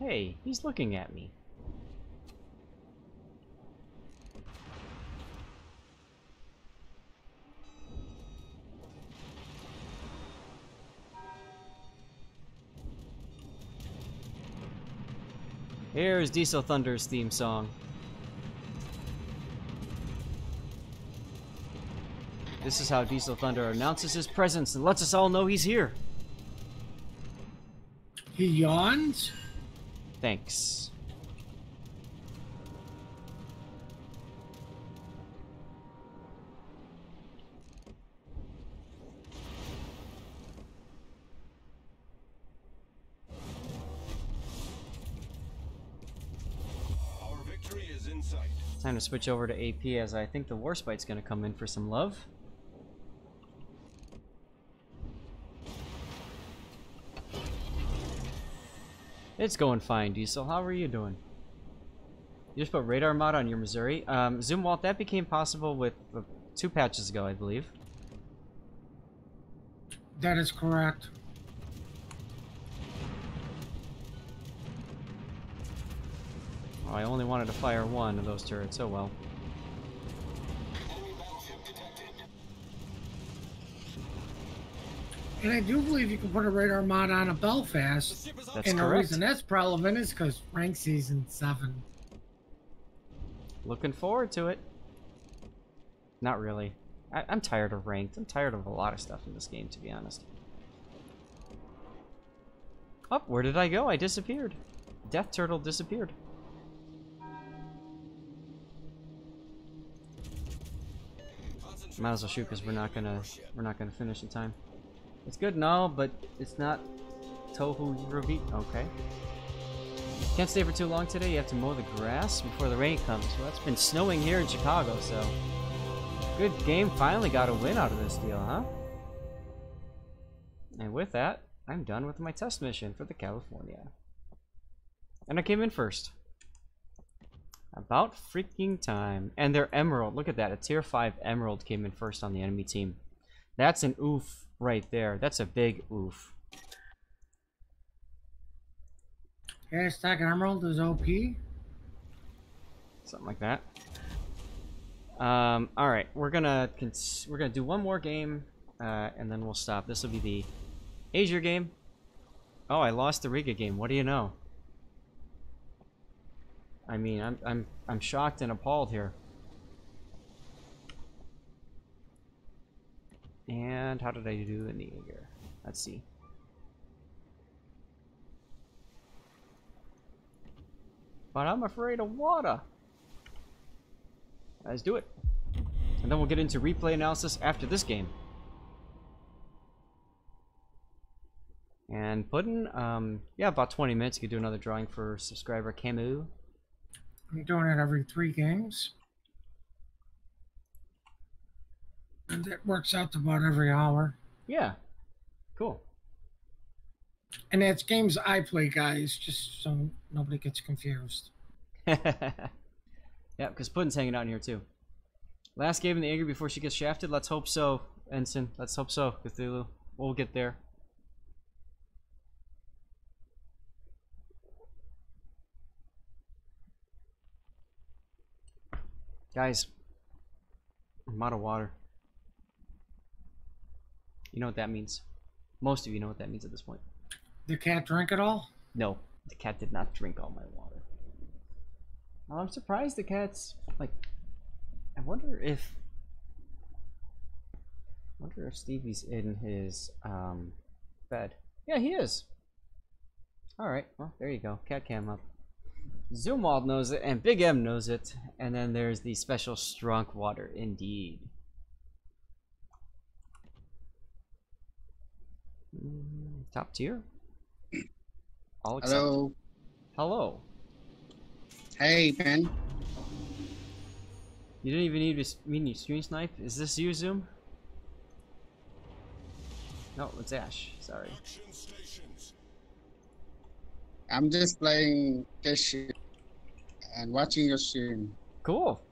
[SPEAKER 1] Hey, he's looking at me. Here's Diesel Thunder's theme song. This is how Diesel Thunder announces his presence and lets us all know he's here.
[SPEAKER 2] He yawns?
[SPEAKER 1] Thanks.
[SPEAKER 3] Our victory is in sight.
[SPEAKER 1] Time to switch over to AP as I think the Warspite's gonna come in for some love. It's going fine, Diesel. How are you doing? You just put radar mod on your Missouri. Zoomwalt, that became possible with 2 patches ago, I believe.
[SPEAKER 2] That is correct.
[SPEAKER 1] Oh, I only wanted to fire 1 of those turrets. Oh well.
[SPEAKER 2] And I do believe you can put a radar mod on a Belfast.
[SPEAKER 1] That's
[SPEAKER 2] And the
[SPEAKER 1] correct.
[SPEAKER 2] reason that's relevant is because rank season 7.
[SPEAKER 1] Looking forward to it. Not really. I'm tired of ranked. I'm tired of a lot of stuff in this game, to be honest. Oh, where did I go? I disappeared. Death Turtle disappeared. Might as well shoot because we're not gonna finish in time. It's good and all, but it's not Tohu Yurubi. Okay. Can't stay for too long today. You have to mow the grass before the rain comes. Well, it's been snowing here in Chicago, so good game. Finally got a win out of this deal, huh? And with that, I'm done with my test mission for the California. And I came in first. About freaking time. And their Emerald, look at that. A tier 5 Emerald came in first on the enemy team. That's an oof right there. That's a big oof.
[SPEAKER 2] Yeah, stack Emerald is OP.
[SPEAKER 1] Something like that. Alright, we're gonna do one more game, and then we'll stop. This will be the Asia game. Oh, I lost the Riga game. What do you know? I mean, I'm shocked and appalled here. And how did I do in the Ager? Let's see. But I'm afraid of water. Let's do it. And then we'll get into replay analysis after this game. And Puddin', yeah, about 20 minutes. You could do another drawing for subscriber Camus.
[SPEAKER 2] I'm doing it every 3 games. And it works out to about every hour.
[SPEAKER 1] Yeah. Cool.
[SPEAKER 2] And it's games I play, guys, just so nobody gets confused.
[SPEAKER 1] Yeah, because Puddin's hanging out in here too. Last game in the Anger before she gets shafted? Let's hope so, Ensign. Let's hope so, Cthulhu. We'll get there. Guys, I'm out of water. You know what that means. Most of you know what that means at this point.
[SPEAKER 2] The cat drink it all?
[SPEAKER 1] No, the cat did not drink all my water. I'm surprised the cat's like. I wonder if Stevie's in his bed. Yeah, he is. All right, well there you go. Cat cam up. Zoomwald knows it, and Big M knows it, and then there's the special Strunk water, indeed. Top tier. All accepted.
[SPEAKER 4] Hello.
[SPEAKER 1] Hello.
[SPEAKER 4] Hey, man.
[SPEAKER 1] You didn't even need to mini screen snipe. Is this you, Zoom? No, it's Ash. Sorry.
[SPEAKER 4] I'm just playing Keshi and watching your stream.
[SPEAKER 1] Cool.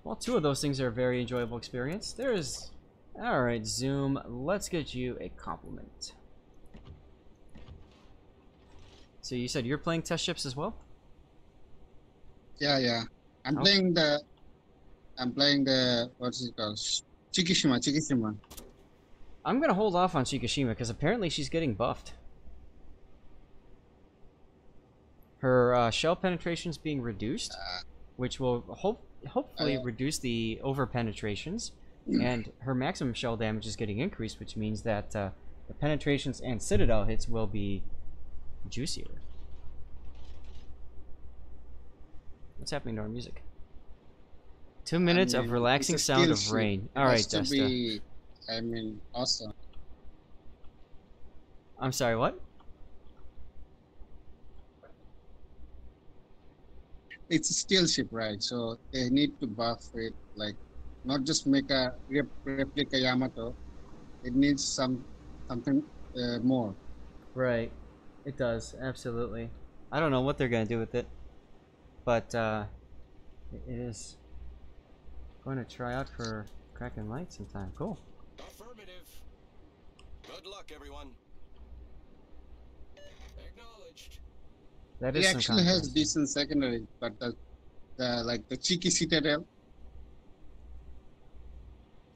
[SPEAKER 1] Well, 2 of those things are a very enjoyable experience. There's... Alright, Zoom, let's get you a compliment. So you said you're playing test ships as well?
[SPEAKER 4] Yeah. I'm playing the what's it called? Chikishima.
[SPEAKER 1] I'm gonna hold off on Shikishima because apparently she's getting buffed. Her shell penetration's being reduced, which will hopefully reduce the over penetrations, and her maximum shell damage is getting increased, which means that the penetrations and citadel hits will be juicier. What's happening to our music? 2 minutes of relaxing sound of rain. Alright, Desta.
[SPEAKER 4] Awesome.
[SPEAKER 1] I'm sorry, what?
[SPEAKER 4] It's a skill ship, right? So they need to buff it, like not just make a replica Yamato. It needs something more.
[SPEAKER 1] Right. It does, absolutely. I don't know what they're gonna do with it, but it is going to try out for Kraken Light sometime. Cool.
[SPEAKER 3] Affirmative. Good luck, everyone. Acknowledged.
[SPEAKER 1] That
[SPEAKER 4] It
[SPEAKER 1] is some
[SPEAKER 4] actually has
[SPEAKER 1] context.
[SPEAKER 4] decent secondary, but the cheeky citadel,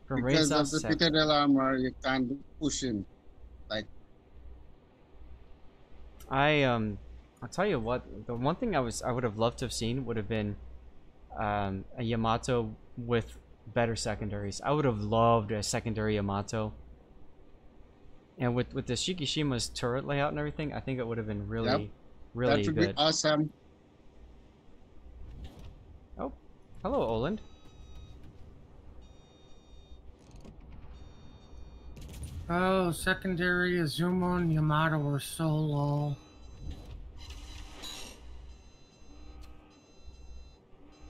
[SPEAKER 1] From
[SPEAKER 4] because
[SPEAKER 1] Rainsoft
[SPEAKER 4] of the
[SPEAKER 1] set.
[SPEAKER 4] citadel armor, you can't push in. Like,
[SPEAKER 1] I'll tell you what, the one thing I would have loved to have seen would have been a Yamato with better secondaries. I would have loved a secondary Yamato. And with the Shikishima's turret layout and everything, I think it would have been really,
[SPEAKER 4] Yep.
[SPEAKER 1] really
[SPEAKER 4] That would
[SPEAKER 1] good.
[SPEAKER 4] be awesome.
[SPEAKER 1] Oh, hello, Oland.
[SPEAKER 2] Oh, secondary Azuma and Yamato were so low.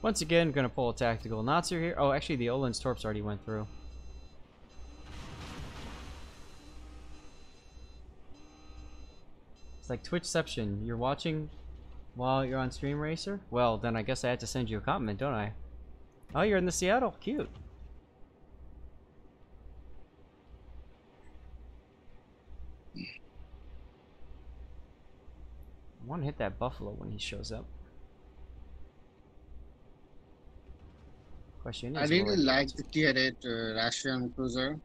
[SPEAKER 1] Once again, gonna pull a tactical Natsu here. Oh, actually, the Oland's Torps already went through. It's like Twitchception. You're watching while you're on Stream Racer? Well, then I guess I had to send you a comment, don't I? Oh, you're in the Seattle. Cute. I want to hit that buffalo when he shows up. Question
[SPEAKER 4] I
[SPEAKER 1] is,
[SPEAKER 4] really
[SPEAKER 1] will I-
[SPEAKER 4] like the Tier 8 Russian cruiser.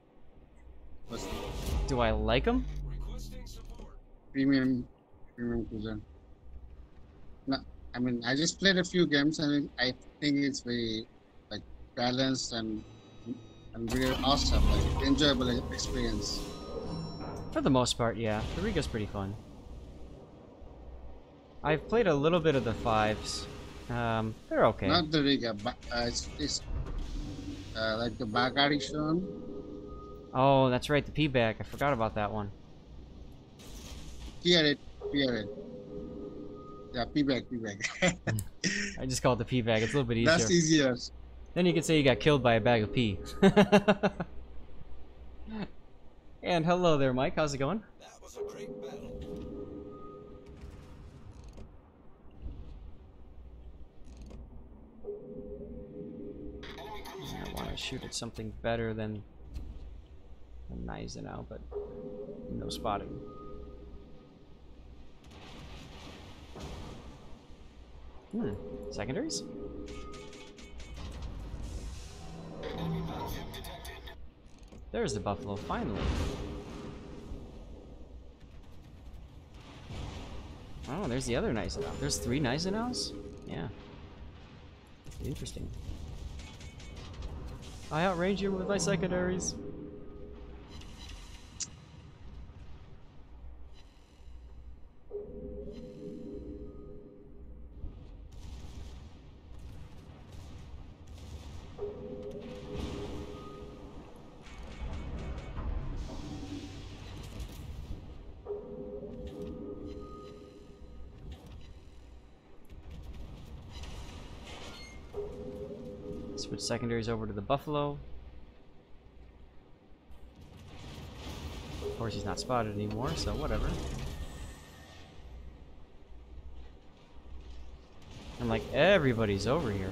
[SPEAKER 4] Was
[SPEAKER 1] do I like him?
[SPEAKER 3] Requesting support.
[SPEAKER 4] premium cruiser. No, I mean, I just played a few games and I think it's very like balanced and very awesome, like enjoyable experience.
[SPEAKER 1] For the most part, yeah. The Riga's pretty fun. I've played a little bit of the 5s. They're okay.
[SPEAKER 4] Not the Riga, but it's like the Bagari Shon.
[SPEAKER 1] Oh, that's right, the P-Bag. I forgot about that one.
[SPEAKER 4] Tier 8. Yeah, P-Bag.
[SPEAKER 1] I just call it the P-Bag. It's a little bit easier.
[SPEAKER 4] That's easier.
[SPEAKER 1] Then you could say you got killed by a bag of pee. And hello there, Mike. How's it going?
[SPEAKER 3] That was a great battle.
[SPEAKER 1] I want to shoot at something better than Gneisenau, but no spotting. Secondaries? There's the buffalo, finally. Oh, there's the other Gneisenau. There's 3 Gneisenaus? Yeah. Interesting. I outrange you with my secondaries. Switch secondaries over to the buffalo. Of course, he's not spotted anymore, so whatever. And like everybody's over here.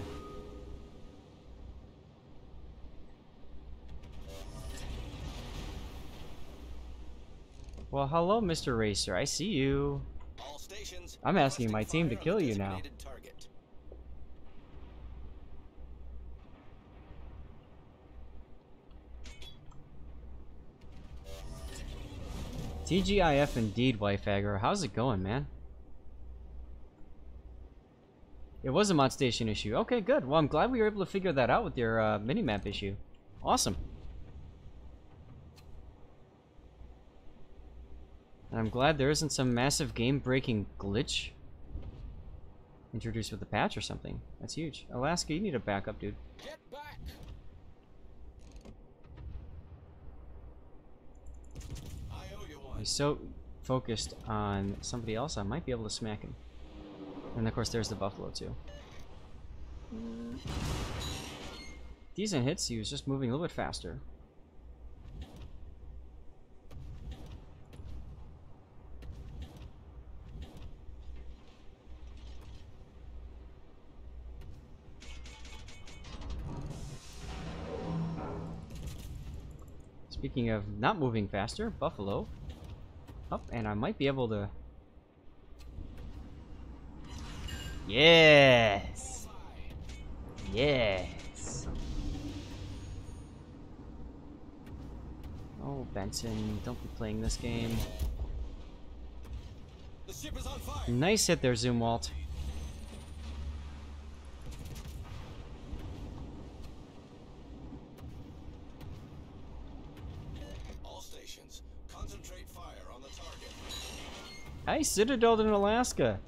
[SPEAKER 1] Well, hello, Mr. Racer. I see you.
[SPEAKER 3] All stations.
[SPEAKER 1] I'm asking my
[SPEAKER 3] requesting
[SPEAKER 1] team to
[SPEAKER 3] fire
[SPEAKER 1] kill
[SPEAKER 3] on the
[SPEAKER 1] you now.
[SPEAKER 3] designated target.
[SPEAKER 1] TGIF indeed, Wifeagger. How's it going, man? It was a mod station issue. Okay, good. Well, I'm glad we were able to figure that out with your minimap issue. Awesome. And I'm glad there isn't some massive game-breaking glitch introduced with the patch or something. That's huge. Alaska, you need a backup, dude.
[SPEAKER 3] Get back. I owe you one.
[SPEAKER 1] He's so focused on somebody else, I might be able to smack him. And of course, there's the buffalo too. Decent hits. He was just moving a little bit faster. Speaking of not moving faster, buffalo up, and I might be able to. Yes! Yes! Oh, Benson, don't be playing this game.
[SPEAKER 3] The ship is on fire.
[SPEAKER 1] Nice hit there, Zoomwalt.
[SPEAKER 3] stations. Concentrate fire on the target.
[SPEAKER 1] I citadeled in Alaska.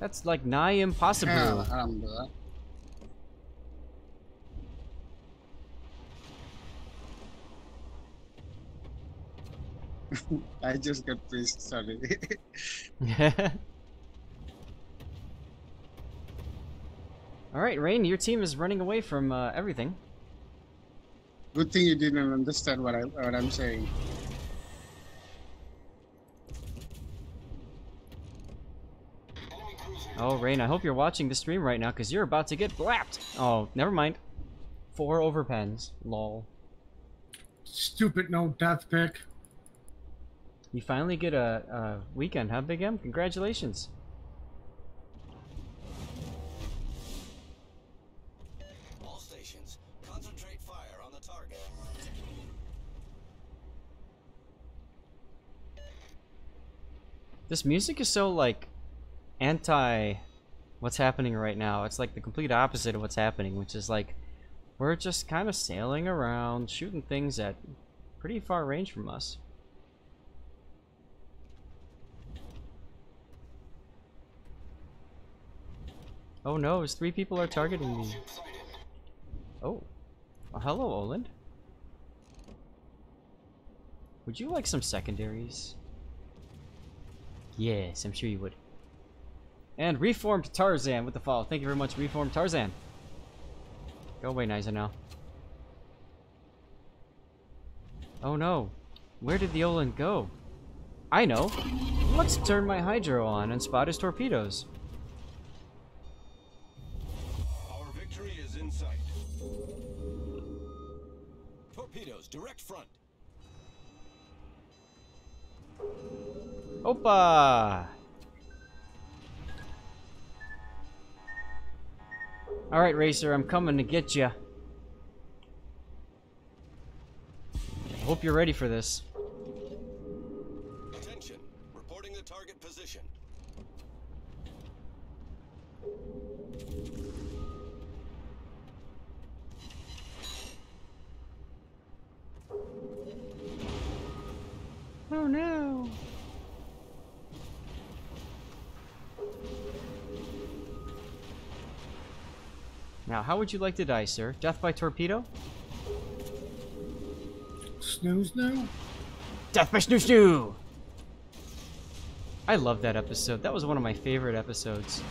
[SPEAKER 1] That's like nigh impossible.
[SPEAKER 4] Alhamdulillah. I just got pissed, sorry.
[SPEAKER 1] Alright, Rain, your team is running away from everything.
[SPEAKER 4] Good thing you didn't understand what I'm saying.
[SPEAKER 1] Oh, Rain, I hope you're watching the stream right now, because you're about to get blapped. Oh, never mind. 4 overpens. Lol.
[SPEAKER 2] Stupid no death pick.
[SPEAKER 1] You finally get a weekend, huh, Big M? Congratulations.
[SPEAKER 3] All stations, concentrate fire on the target.
[SPEAKER 1] This music is so, like, anti what's happening right now. It's like the complete opposite of what's happening, which is like we're just kind of sailing around, shooting things at pretty far range from us. Oh no, his 3 people are targeting me. Oh. Well, hello, Oland. Would you like some secondaries? Yes, I'm sure you would. And Reformed Tarzan with the follow. Thank you very much, Reformed Tarzan. Go away, Niza, now. Oh no. Where did the Olin go? I know. Let's turn my Hydro on and spot his torpedoes.
[SPEAKER 3] Our victory is in sight. Torpedoes, direct front.
[SPEAKER 1] Opa! Alright, Racer, I'm coming to get ya. Hope you're ready for this.
[SPEAKER 3] Attention, reporting the target position.
[SPEAKER 1] Oh no! Now, how would you like to die, sir? Death by torpedo?
[SPEAKER 2] Snooze now?
[SPEAKER 1] Death by snoo snoo! I love that episode. That was one of my favorite episodes.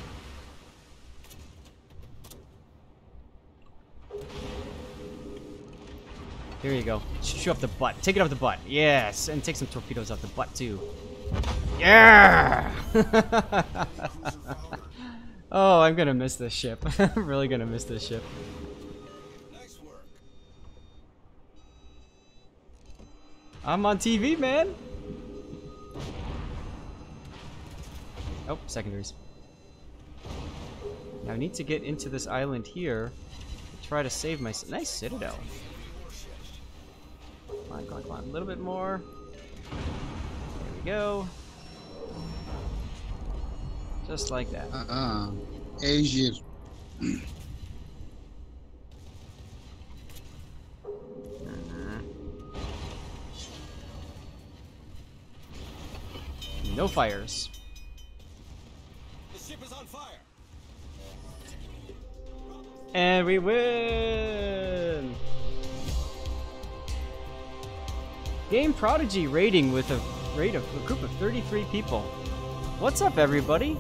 [SPEAKER 1] Here you go. Shoot up the butt. Take it up the butt. Yes, and take some torpedoes off the butt too. Yeah! Oh, I'm gonna miss this ship. I'm really gonna miss this ship.
[SPEAKER 3] Nice work.
[SPEAKER 1] I'm on TV, man. Oh, secondaries. Now I need to get into this island here to try to save my nice citadel. Come on, come on, come on. A little bit more. There we go. Just like that.
[SPEAKER 4] Asia.
[SPEAKER 1] No fires.
[SPEAKER 3] The ship is on fire.
[SPEAKER 1] And we win! Game Prodigy rating with a rate of a group of 33 people. What's up, everybody?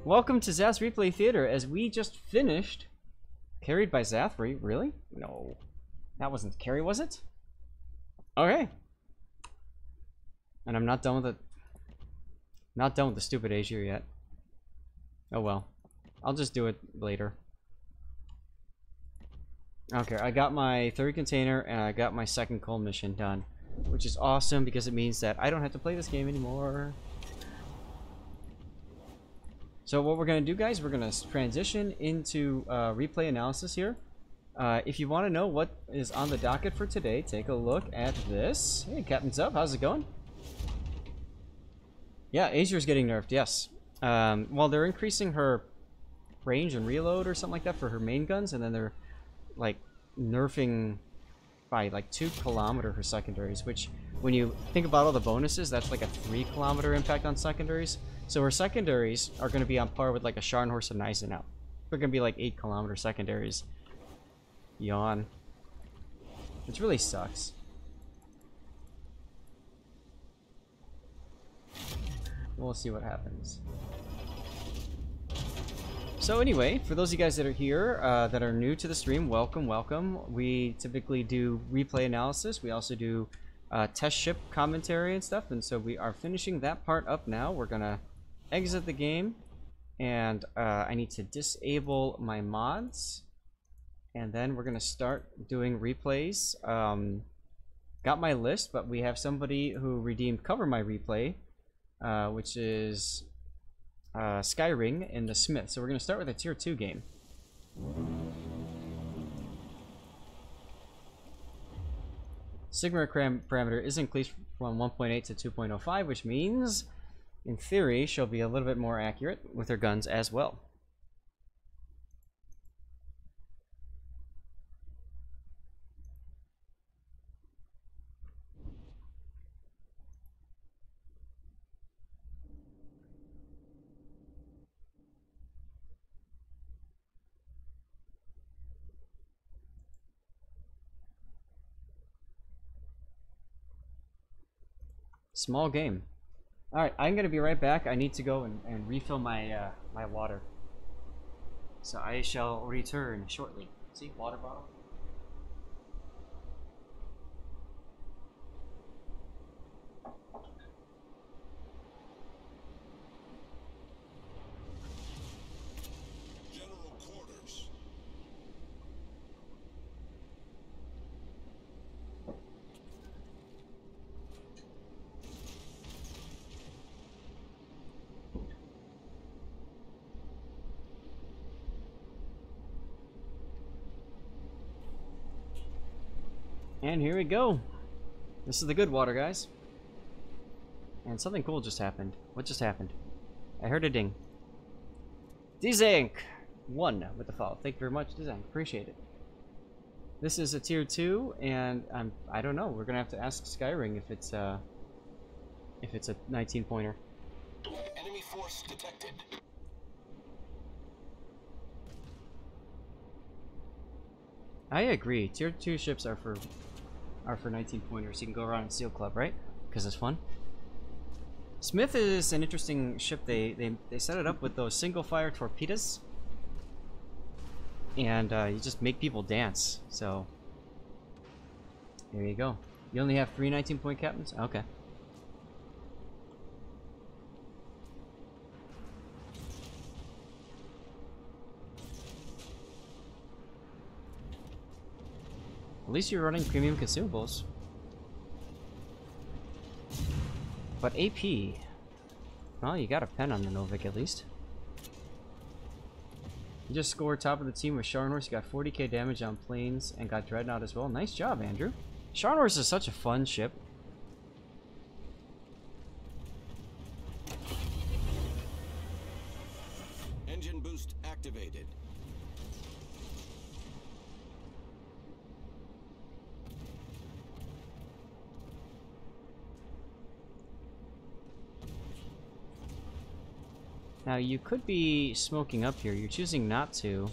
[SPEAKER 1] Welcome to Zath's Replay Theater as we just finished. Carried by Zath? Really? No. That wasn't carry, was it? Okay. And I'm not done with it. Not done with the stupid Asia yet. Oh well. I'll just do it later. Okay, I got my 3rd container and I got my 2nd coal mission done. Which is awesome because it means that I don't have to play this game anymore. So what we're going to do, guys, we're going to transition into replay analysis here. If you want to know what is on the docket for today, take a look at this. Hey, Captain Zub, how's it going? Yeah, Azur's getting nerfed, yes. Well, they're increasing her range and reload or something like that for her main guns, and then they're, like, nerfing by like 2 kilometers for secondaries, which when you think about all the bonuses, that's like a 3 kilometer impact on secondaries. So our secondaries are going to be on par with like a Scharnhorst and Gneisenau. They're going to be like 8 kilometer secondaries. Yawn. Which really sucks. We'll see what happens. So anyway, for those of you guys that are here, that are new to the stream, welcome, welcome. We typically do replay analysis. We also do test ship commentary and stuff, and so we are finishing that part up now. We're gonna exit the game, and I need to disable my mods, and then we're gonna start doing replays. Got my list, but we have somebody who redeemed Cover My Replay, which is Skyring in the Smith. So we're going to start with a tier 2 game. Sigma parameter is increased from 1.8 to 2.05, which means, in theory, she'll be a little bit more accurate with her guns as well. Small game. Alright, I'm going to be right back. I need to go and refill my my water. So I shall return shortly. See, water bottle.
[SPEAKER 3] General quarters.
[SPEAKER 1] And here we go. This is the good water, guys. And something cool just happened. What just happened? I heard a ding. Dzank! 1 with the follow. Thank you very much, Dzank. Appreciate it. This is a tier 2, and I don't know. We're gonna have to ask Skyring if it's a 19-pointer.
[SPEAKER 3] Enemy force detected.
[SPEAKER 1] I agree. Tier 2 ships are for 19-pointers. You can go around and Seal Club, right? Because it's fun. Smith is an interesting ship. They set it up with those single-fire torpedoes, and you just make people dance. So there you go. You only have 3 19-point captains? Okay. At least you're running premium consumables. But AP... well, you got a pen on the Novik at least. You just scored top of the team with Scharnhorst. You got 40k damage on planes and got Dreadnought as well. Nice job, Andrew. Scharnhorst is such a fun ship.
[SPEAKER 3] Engine boost activated.
[SPEAKER 1] Now, you could be smoking up here. You're choosing not to,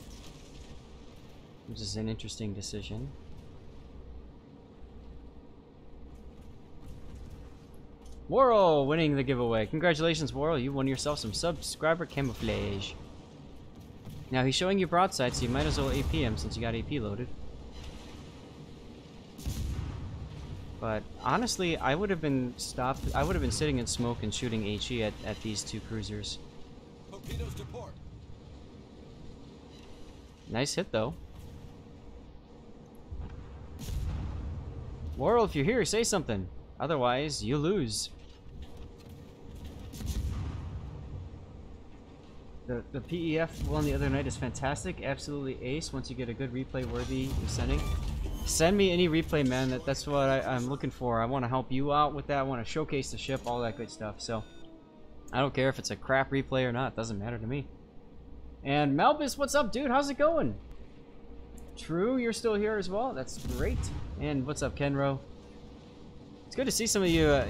[SPEAKER 1] which is an interesting decision. Worrell winning the giveaway. Congratulations, Worrell. You won yourself some subscriber camouflage. Now, he's showing you broadside, so you might as well AP him since you got AP loaded. But honestly, I would have been sitting in smoke and shooting HE at these 2 cruisers.
[SPEAKER 3] Torpedoes to port.
[SPEAKER 1] Nice hit, though. Worrell, if you're here, say something. Otherwise, you lose. The PEF one the other night is fantastic. Absolutely ace. Once you get a good replay worthy sending. Send me any replay, man. That's what I'm looking for. I want to help you out with that. I want to showcase the ship, all that good stuff. So, I don't care if it's a crap replay or not. It doesn't matter to me. And Malbus, what's up, dude? How's it going? True, you're still here as well. That's great. And what's up, Kenro? It's good to see some of you,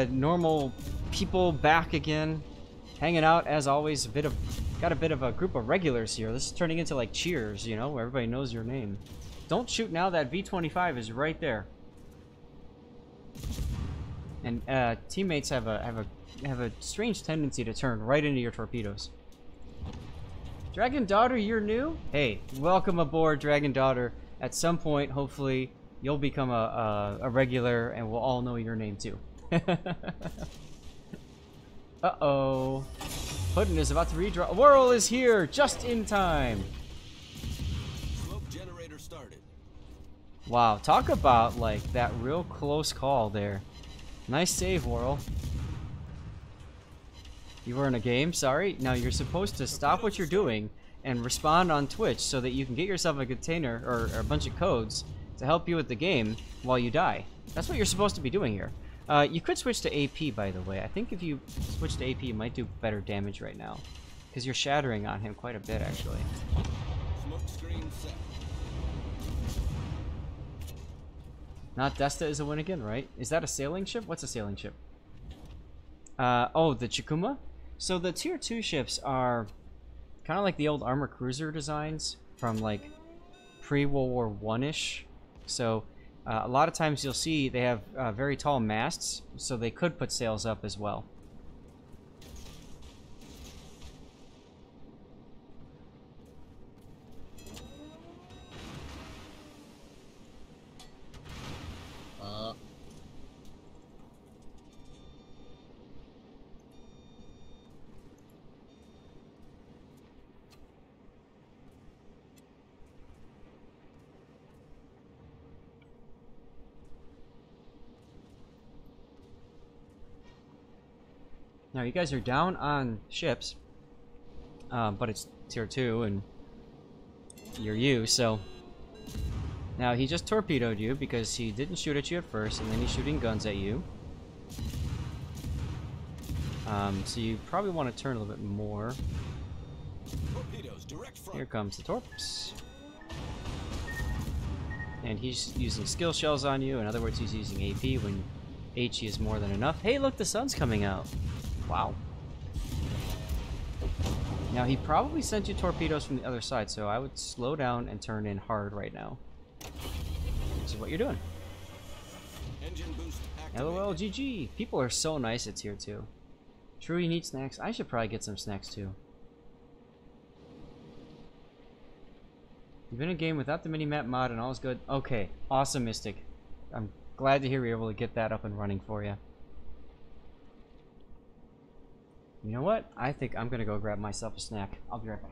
[SPEAKER 1] normal people back again, hanging out as always. Got a bit of a group of regulars here. This is turning into like Cheers, you know, where everybody knows your name. Don't shoot now. That V25 is right there. And teammates have a strange tendency to turn right into your torpedoes. Dragon Daughter, you're new? Hey, welcome aboard, Dragon Daughter. At some point, hopefully, you'll become a regular, and we'll all know your name too. Uh-oh. Puddin is about to redraw. Whirl is here, just in time.
[SPEAKER 3] Smoke generator started.
[SPEAKER 1] Wow, talk about like that real close call there. Nice save, Whirl. You were in a game, sorry. Now you're supposed to stop what you're doing and respond on Twitch so that you can get yourself a container or a bunch of codes to help you with the game while you die. That's what you're supposed to be doing here. You could switch to AP, by the way. I think if you switch to AP, you might do better damage right now. Because you're shattering on him quite a bit, actually.
[SPEAKER 3] Smoke screen set.
[SPEAKER 1] Not Desta is a win again, right? Is that a sailing ship? What's a sailing ship? Oh, the Chikuma? So the tier 2 ships are kind of like the old armor cruiser designs from like pre-World War I-ish. So a lot of times you'll see they have very tall masts, so they could put sails up as well. Now you guys are down on ships, but it's tier 2 and you're you, so now he just torpedoed you because he didn't shoot at you at first and then he's shooting guns at you. So you probably want to turn a little bit more.
[SPEAKER 3] Torpedoes direct front.
[SPEAKER 1] Here comes the torps. And he's using skill shells on you. In other words, he's using AP when HE is more than enough. Hey, look, the sun's coming out. Wow. Now, he probably sent you torpedoes from the other side, so I would slow down and turn in hard right now. This is what you're doing.
[SPEAKER 3] Engine boost activated.
[SPEAKER 1] LOL, GG. People are so nice at tier 2. True, you need snacks. I should probably get some snacks, too. You've been in a game without the mini-map mod and all is good. Okay, awesome, Mystic. I'm glad to hear we were able to get that up and running for you. You know what? I think I'm gonna go grab myself a snack. I'll be right back.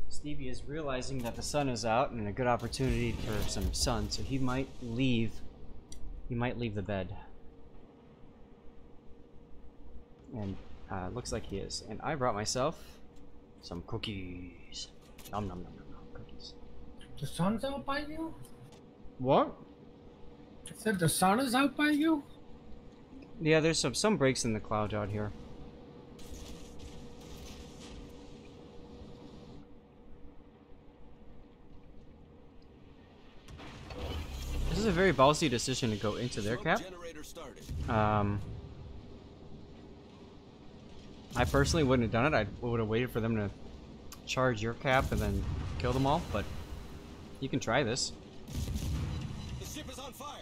[SPEAKER 1] Stevie is realizing that the sun is out and a good opportunity for some sun, so he might leave. He might leave the bed. And looks like he is. And I brought myself some cookies. Nom nom nom nom nom cookies.
[SPEAKER 2] The sun's out by you?
[SPEAKER 1] What?
[SPEAKER 2] I said the sun is out by you?
[SPEAKER 1] Yeah, there's some breaks in the clouds out here. This is a very ballsy decision to go into their cap.
[SPEAKER 3] Generator started.
[SPEAKER 1] I personally wouldn't have done it. I would have waited for them to charge your cap and then kill them all, but you can try this.
[SPEAKER 3] The ship is on fire.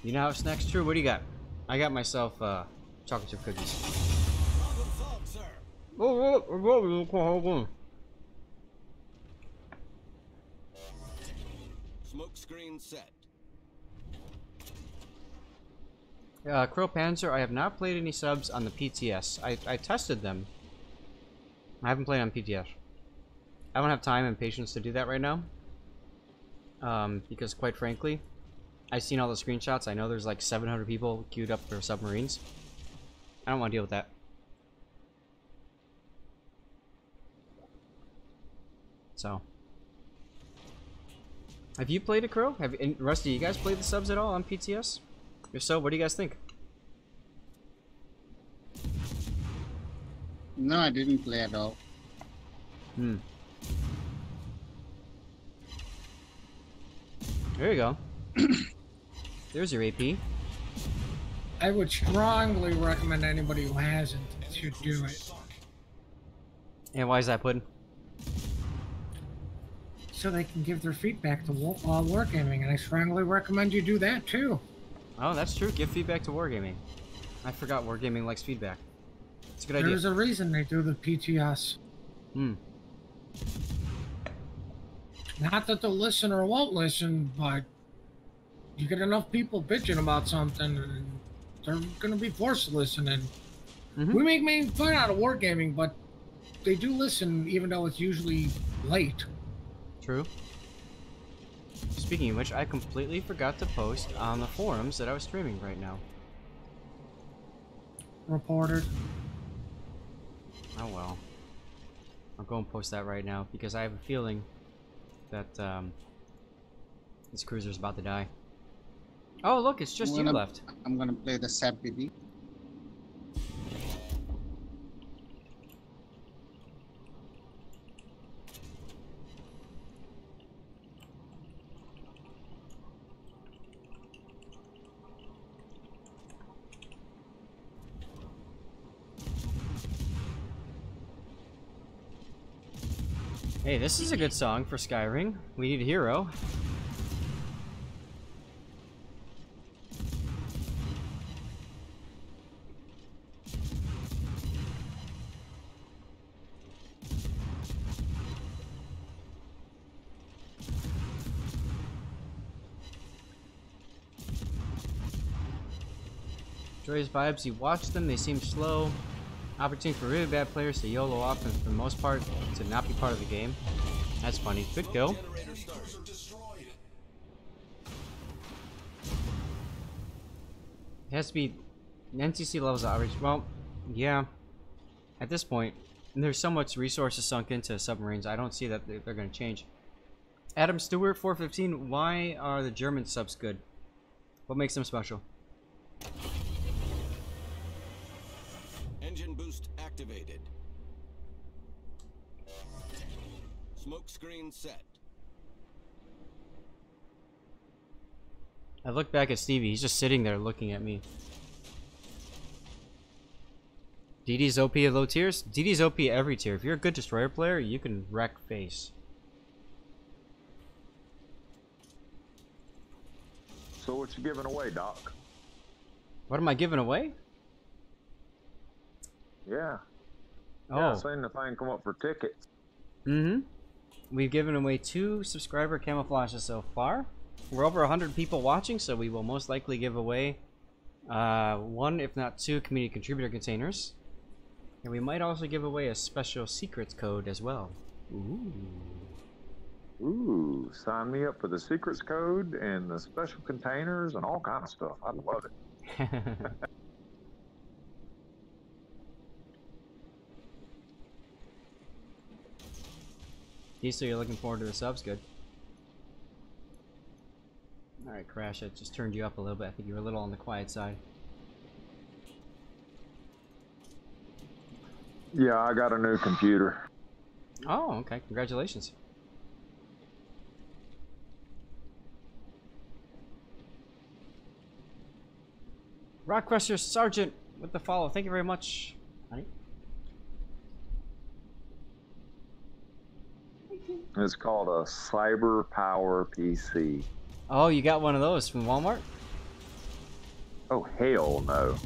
[SPEAKER 1] You know how it's next? True, what do you got? I got myself chocolate chip cookies.
[SPEAKER 3] Problem solved, sir. Smoke screen set.
[SPEAKER 1] Crow Panzer, I have not played any subs on the PTS. I tested them. I haven't played on PTS. I don't have time and patience to do that right now. Because quite frankly, I've seen all the screenshots. I know there's like 700 people queued up for submarines. I don't want to deal with that. So. Have you played a Crow? Rusty, you guys played the subs at all on PTS? If so, what do you guys think?
[SPEAKER 4] No, I didn't play at all.
[SPEAKER 1] Hmm. There you go. There's your AP.
[SPEAKER 2] I would strongly recommend anybody who hasn't to do it.
[SPEAKER 1] And why is that, Puddin'?
[SPEAKER 2] So they can give their feedback to Wargaming, and I strongly recommend you do that too.
[SPEAKER 1] Oh, that's true. Give feedback to Wargaming. I forgot Wargaming likes feedback. It's a good idea.
[SPEAKER 2] There's a reason they do the PTS.
[SPEAKER 1] Hmm.
[SPEAKER 2] Not that they'll listen or won't listen, but you get enough people bitching about something, and they're going to be forced to listen. And we make fun out of Wargaming, but they do listen, even though it's usually late.
[SPEAKER 1] True. Speaking of which, I completely forgot to post on the forums that I was streaming right now.
[SPEAKER 2] Reported.
[SPEAKER 1] Oh well. I'll go and post that right now because I have a feeling that this cruiser's about to die. Oh look, it's just you left.
[SPEAKER 4] I'm gonna play the SAP-BD.
[SPEAKER 1] Hey, this is a good song for Skyrim. We need a hero. Joyous vibes, you watch them, they seem slow. Opportunity for really bad players to YOLO off and for the most part to not be part of the game. That's funny. Good go. It has to be NCC levels average. Well, yeah. At this point, there's so much resources sunk into submarines, I don't see that they're going to change. Adam Stewart, 415, why are the German subs good? What makes them special?
[SPEAKER 3] Engine boost activated. Smoke screen set.
[SPEAKER 1] I look back at Stevie, he's just sitting there looking at me. DD's OP at low tiers? DD's OP at every tier. If you're a good destroyer player, you can wreck face.
[SPEAKER 5] So what you giving away, Doc?
[SPEAKER 1] What am I giving away?
[SPEAKER 5] Yeah.
[SPEAKER 1] Oh.
[SPEAKER 5] Yeah, I seen the thing come up for tickets.
[SPEAKER 1] Mm-hmm. We've given away 2 subscriber camouflages so far. We're over 100 people watching, so we will most likely give away 1, if not 2, community contributor containers. And we might also give away a special secrets code as well. Ooh.
[SPEAKER 5] Ooh, sign me up for the secrets code and the special containers and all kind of stuff. I love it.
[SPEAKER 1] So you're looking forward to the subs? Good. Alright, Crash, I just turned you up a little bit. I think you were a little on the quiet side.
[SPEAKER 5] Yeah, I got a new computer.
[SPEAKER 1] Oh, okay. Congratulations. Rockcrusher Sergeant with the follow. Thank you very much. Right.
[SPEAKER 5] It's called a Cyber Power PC.
[SPEAKER 1] Oh, you got one of those from Walmart?
[SPEAKER 5] Oh, hell no.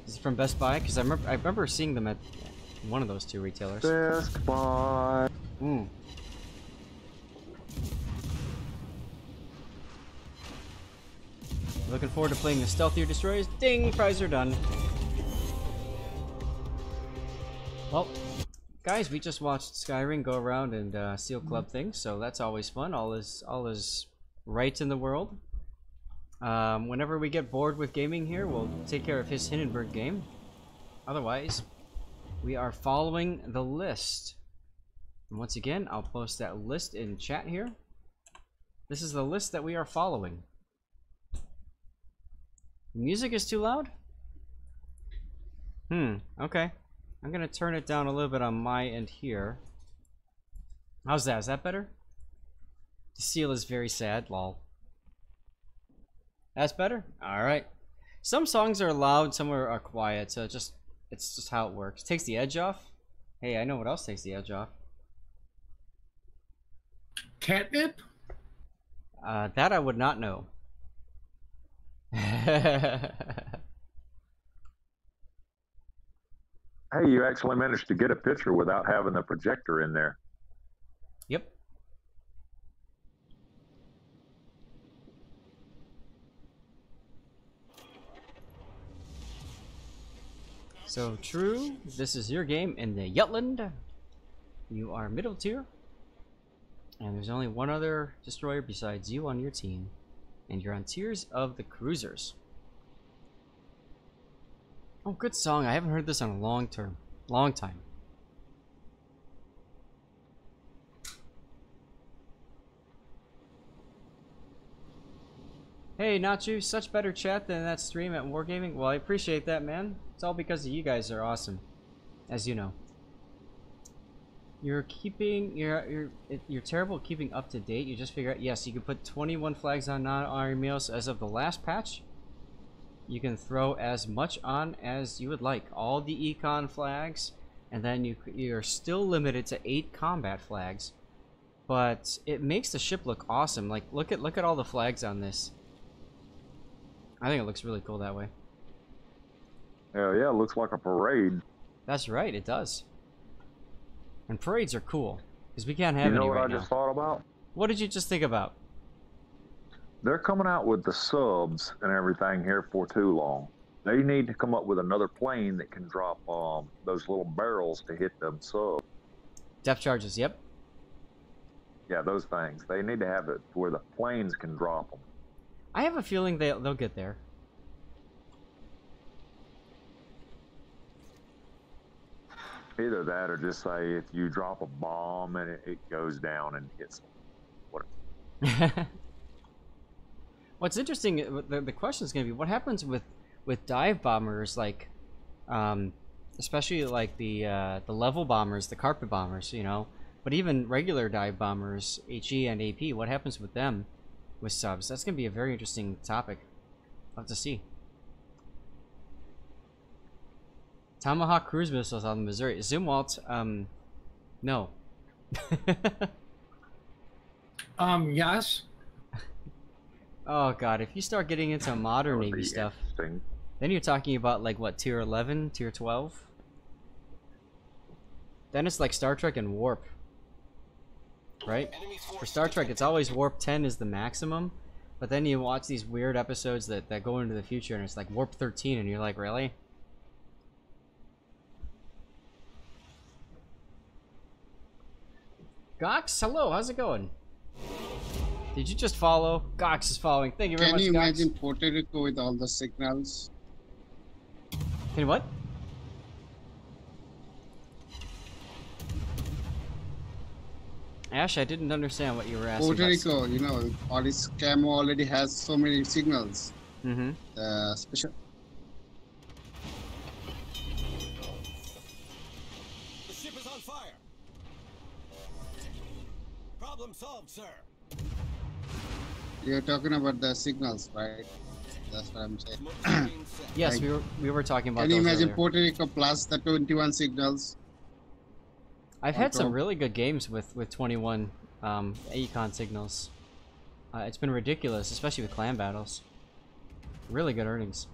[SPEAKER 1] Is it from Best Buy? Because I remember seeing them at one of those 2 retailers.
[SPEAKER 5] Best Buy.
[SPEAKER 1] Mm. Looking forward to playing the stealthier destroyers. Ding! Prize are done. Well, guys, we just watched Skyrim go around and steal club things, so that's always fun. All is right in the world. Whenever we get bored with gaming here, we'll take care of his Hindenburg game. Otherwise, we are following the list. And once again, I'll post that list in chat here. This is the list that we are following. The music is too loud? Okay. I'm gonna turn it down a little bit on my end here. How's that? Is that better? The seal is very sad, lol. That's better? Alright. Some songs are loud, some are quiet, so it's just how it works. Takes the edge off. Hey, I know what else takes the edge off.
[SPEAKER 2] Catnip?
[SPEAKER 1] That I would not know.
[SPEAKER 5] Hey, you actually managed to get a picture without having the projector in there.
[SPEAKER 1] Yep. So, True, this is your game in the Jutland. You are middle tier. And there's only one other destroyer besides you on your team. And you're on Tears of the Cruisers. Oh, good song. I haven't heard this in a long time. Hey, Nachu, such better chat than that stream at Wargaming. Well, I appreciate that, man. It's all because of you guys are awesome, as you know. You're terrible at keeping up to date. You just figure out, yes, you can put 21 flags on non-army meals as of the last patch. You can throw as much on as you would like, all the econ flags, and then you're still limited to 8 combat flags. But it makes the ship look awesome. Like, look at all the flags on this. I think it looks really cool that way.
[SPEAKER 5] Hell yeah, it looks like a parade.
[SPEAKER 1] That's right, it does. And parades are cool, because we can't have any right now.
[SPEAKER 5] You know what I just thought about?
[SPEAKER 1] What did you just think about?
[SPEAKER 5] They're coming out with the subs and everything here for too long. They need to come up with another plane that can drop those little barrels to hit them subs.
[SPEAKER 1] Depth charges, yep.
[SPEAKER 5] Yeah, those things. They need to have it where the planes can drop them.
[SPEAKER 1] I have a feeling they'll get there.
[SPEAKER 5] Either that or just say if you drop a bomb and it goes down and hits them.
[SPEAKER 1] What's interesting, the question is going to be, what happens with dive bombers, like, especially like the level bombers, the carpet bombers, you know, but even regular dive bombers, HE and AP, what happens with them with subs? That's going to be a very interesting topic. We'll have to see. Tomahawk cruise missiles on the Missouri. Zumwalt, no.
[SPEAKER 2] Yes.
[SPEAKER 1] Oh god, if you start getting into modern Navy stuff, then you're talking about like what, tier 11, tier 12? Then it's like Star Trek and Warp. Right? For Star Trek, it's always Warp 10 is the maximum, but then you watch these weird episodes that go into the future and it's like Warp 13 and you're like, really? Gox, hello, how's it going? Did you just follow? Gox is following. Thank you very much, Gox.
[SPEAKER 4] Can you imagine Puerto Rico with all the signals?
[SPEAKER 1] Can you what? Ash, I didn't understand what you were asking.
[SPEAKER 4] Puerto Rico, you know, all its camo already has so many signals.
[SPEAKER 1] Mm-hmm.
[SPEAKER 4] Special.
[SPEAKER 3] The ship is on fire. Problem solved, sir.
[SPEAKER 4] You're talking about the signals, right? That's what I'm saying.
[SPEAKER 1] Yes,
[SPEAKER 4] like,
[SPEAKER 1] we were talking about.
[SPEAKER 4] Can you imagine
[SPEAKER 1] earlier.
[SPEAKER 4] Puerto Rico plus the 21 signals?
[SPEAKER 1] I've had some really good games with 21 econ signals. It's been ridiculous, especially with clan battles. Really good earnings.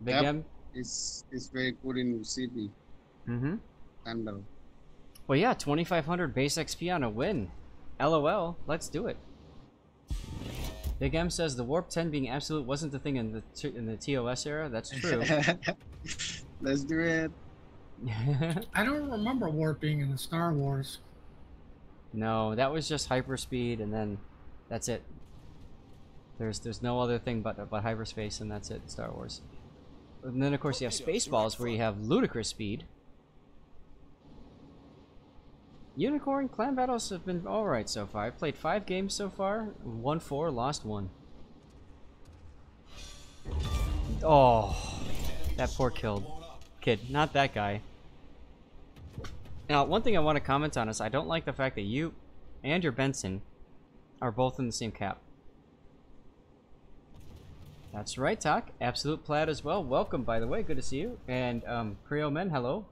[SPEAKER 1] Big
[SPEAKER 4] Yep.
[SPEAKER 1] M?
[SPEAKER 4] It's very good in CB.
[SPEAKER 1] Mm-hmm.
[SPEAKER 4] And
[SPEAKER 1] Well, yeah, 2,500 base XP on a win. LOL, let's do it. Big M says the Warp 10 being absolute wasn't the thing in the TOS era. That's true.
[SPEAKER 4] Let's do it.
[SPEAKER 2] I don't remember warping in the Star Wars.
[SPEAKER 1] No, that was just hyperspeed, and then that's it. There's no other thing but hyperspace, and that's it in Star Wars. And then of course you have Spaceballs, where you have ludicrous speed. Unicorn clan battles have been alright so far. I've played 5 games so far, won 4, lost 1. Oh, that poor kid, not that guy. Now, one thing I want to comment on is I don't like the fact that you and your Benson are both in the same cap. That's right, Tak. Absolute Plaid as well. Welcome, by the way. Good to see you. And Creo Men, hello.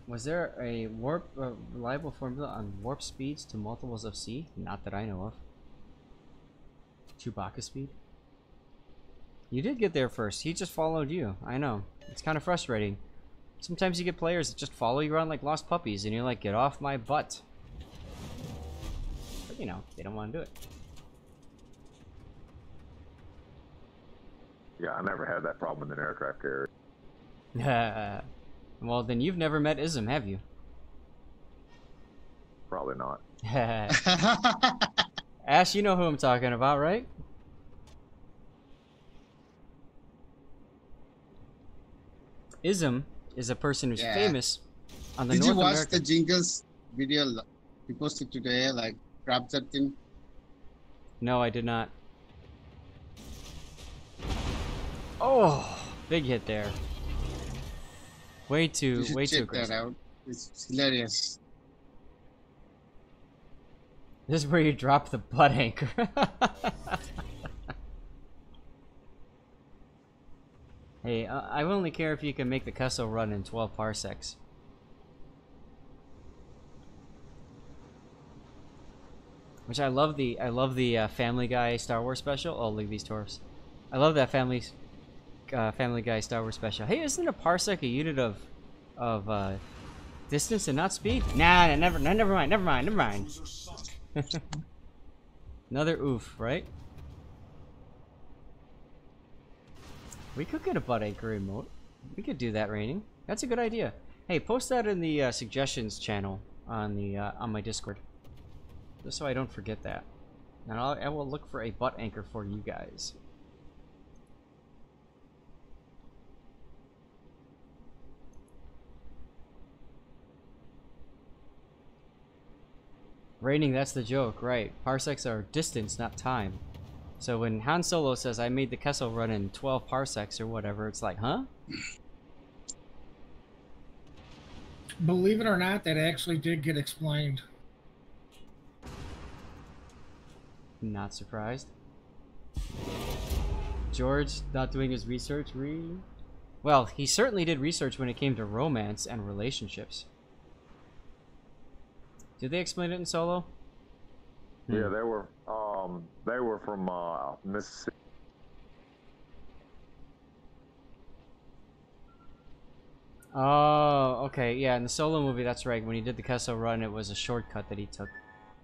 [SPEAKER 1] Was there a reliable formula on warp speeds to multiples of C? Not that I know of. Chewbacca speed? You did get there first. He just followed you. I know. It's kind of frustrating. Sometimes you get players that just follow you around like lost puppies, and you're like, get off my butt. But you know, they don't want to do it.
[SPEAKER 5] Yeah, I never had that problem with an aircraft carrier.
[SPEAKER 1] Well, then you've never met Ism, have you?
[SPEAKER 5] Probably not.
[SPEAKER 1] Ash, you know who I'm talking about, right? Ism is a person who's famous on the
[SPEAKER 4] Did
[SPEAKER 1] North
[SPEAKER 4] you watch
[SPEAKER 1] America.
[SPEAKER 4] the Jingles video he posted today? Like, grab that thing.
[SPEAKER 1] No, I did not. Oh, big hit there. Way too
[SPEAKER 4] You should check that
[SPEAKER 1] aggressive.
[SPEAKER 4] out. It's hilarious.
[SPEAKER 1] This is where you drop the butt anchor. Hey, I only care if you can make the Kessel run in 12 parsecs. Which I love the Family Guy Star Wars special. Oh, look at these dwarfs. I love that Family Guy Star Wars special. Hey, isn't a parsec a unit of distance and not speed? Nah, never mind. Another oof, right? We could get a butt anchor emote. We could do that, Raining. That's a good idea. Hey, post that in the suggestions channel on the on my Discord, just so I don't forget that. And I will look for a butt anchor for you guys. Raining, that's the joke, right? Parsecs are distance, not time. So when Han Solo says, I made the Kessel run in 12 parsecs or whatever, it's like, huh?
[SPEAKER 2] Believe it or not, that actually did get explained.
[SPEAKER 1] Not surprised. George not doing his research, Well, he certainly did research when it came to romance and relationships. Did they explain it in Solo?
[SPEAKER 5] Yeah, they were from Mississippi.
[SPEAKER 1] Oh, okay. Yeah, in the Solo movie, that's right. When he did the Kessel run, it was a shortcut that he took.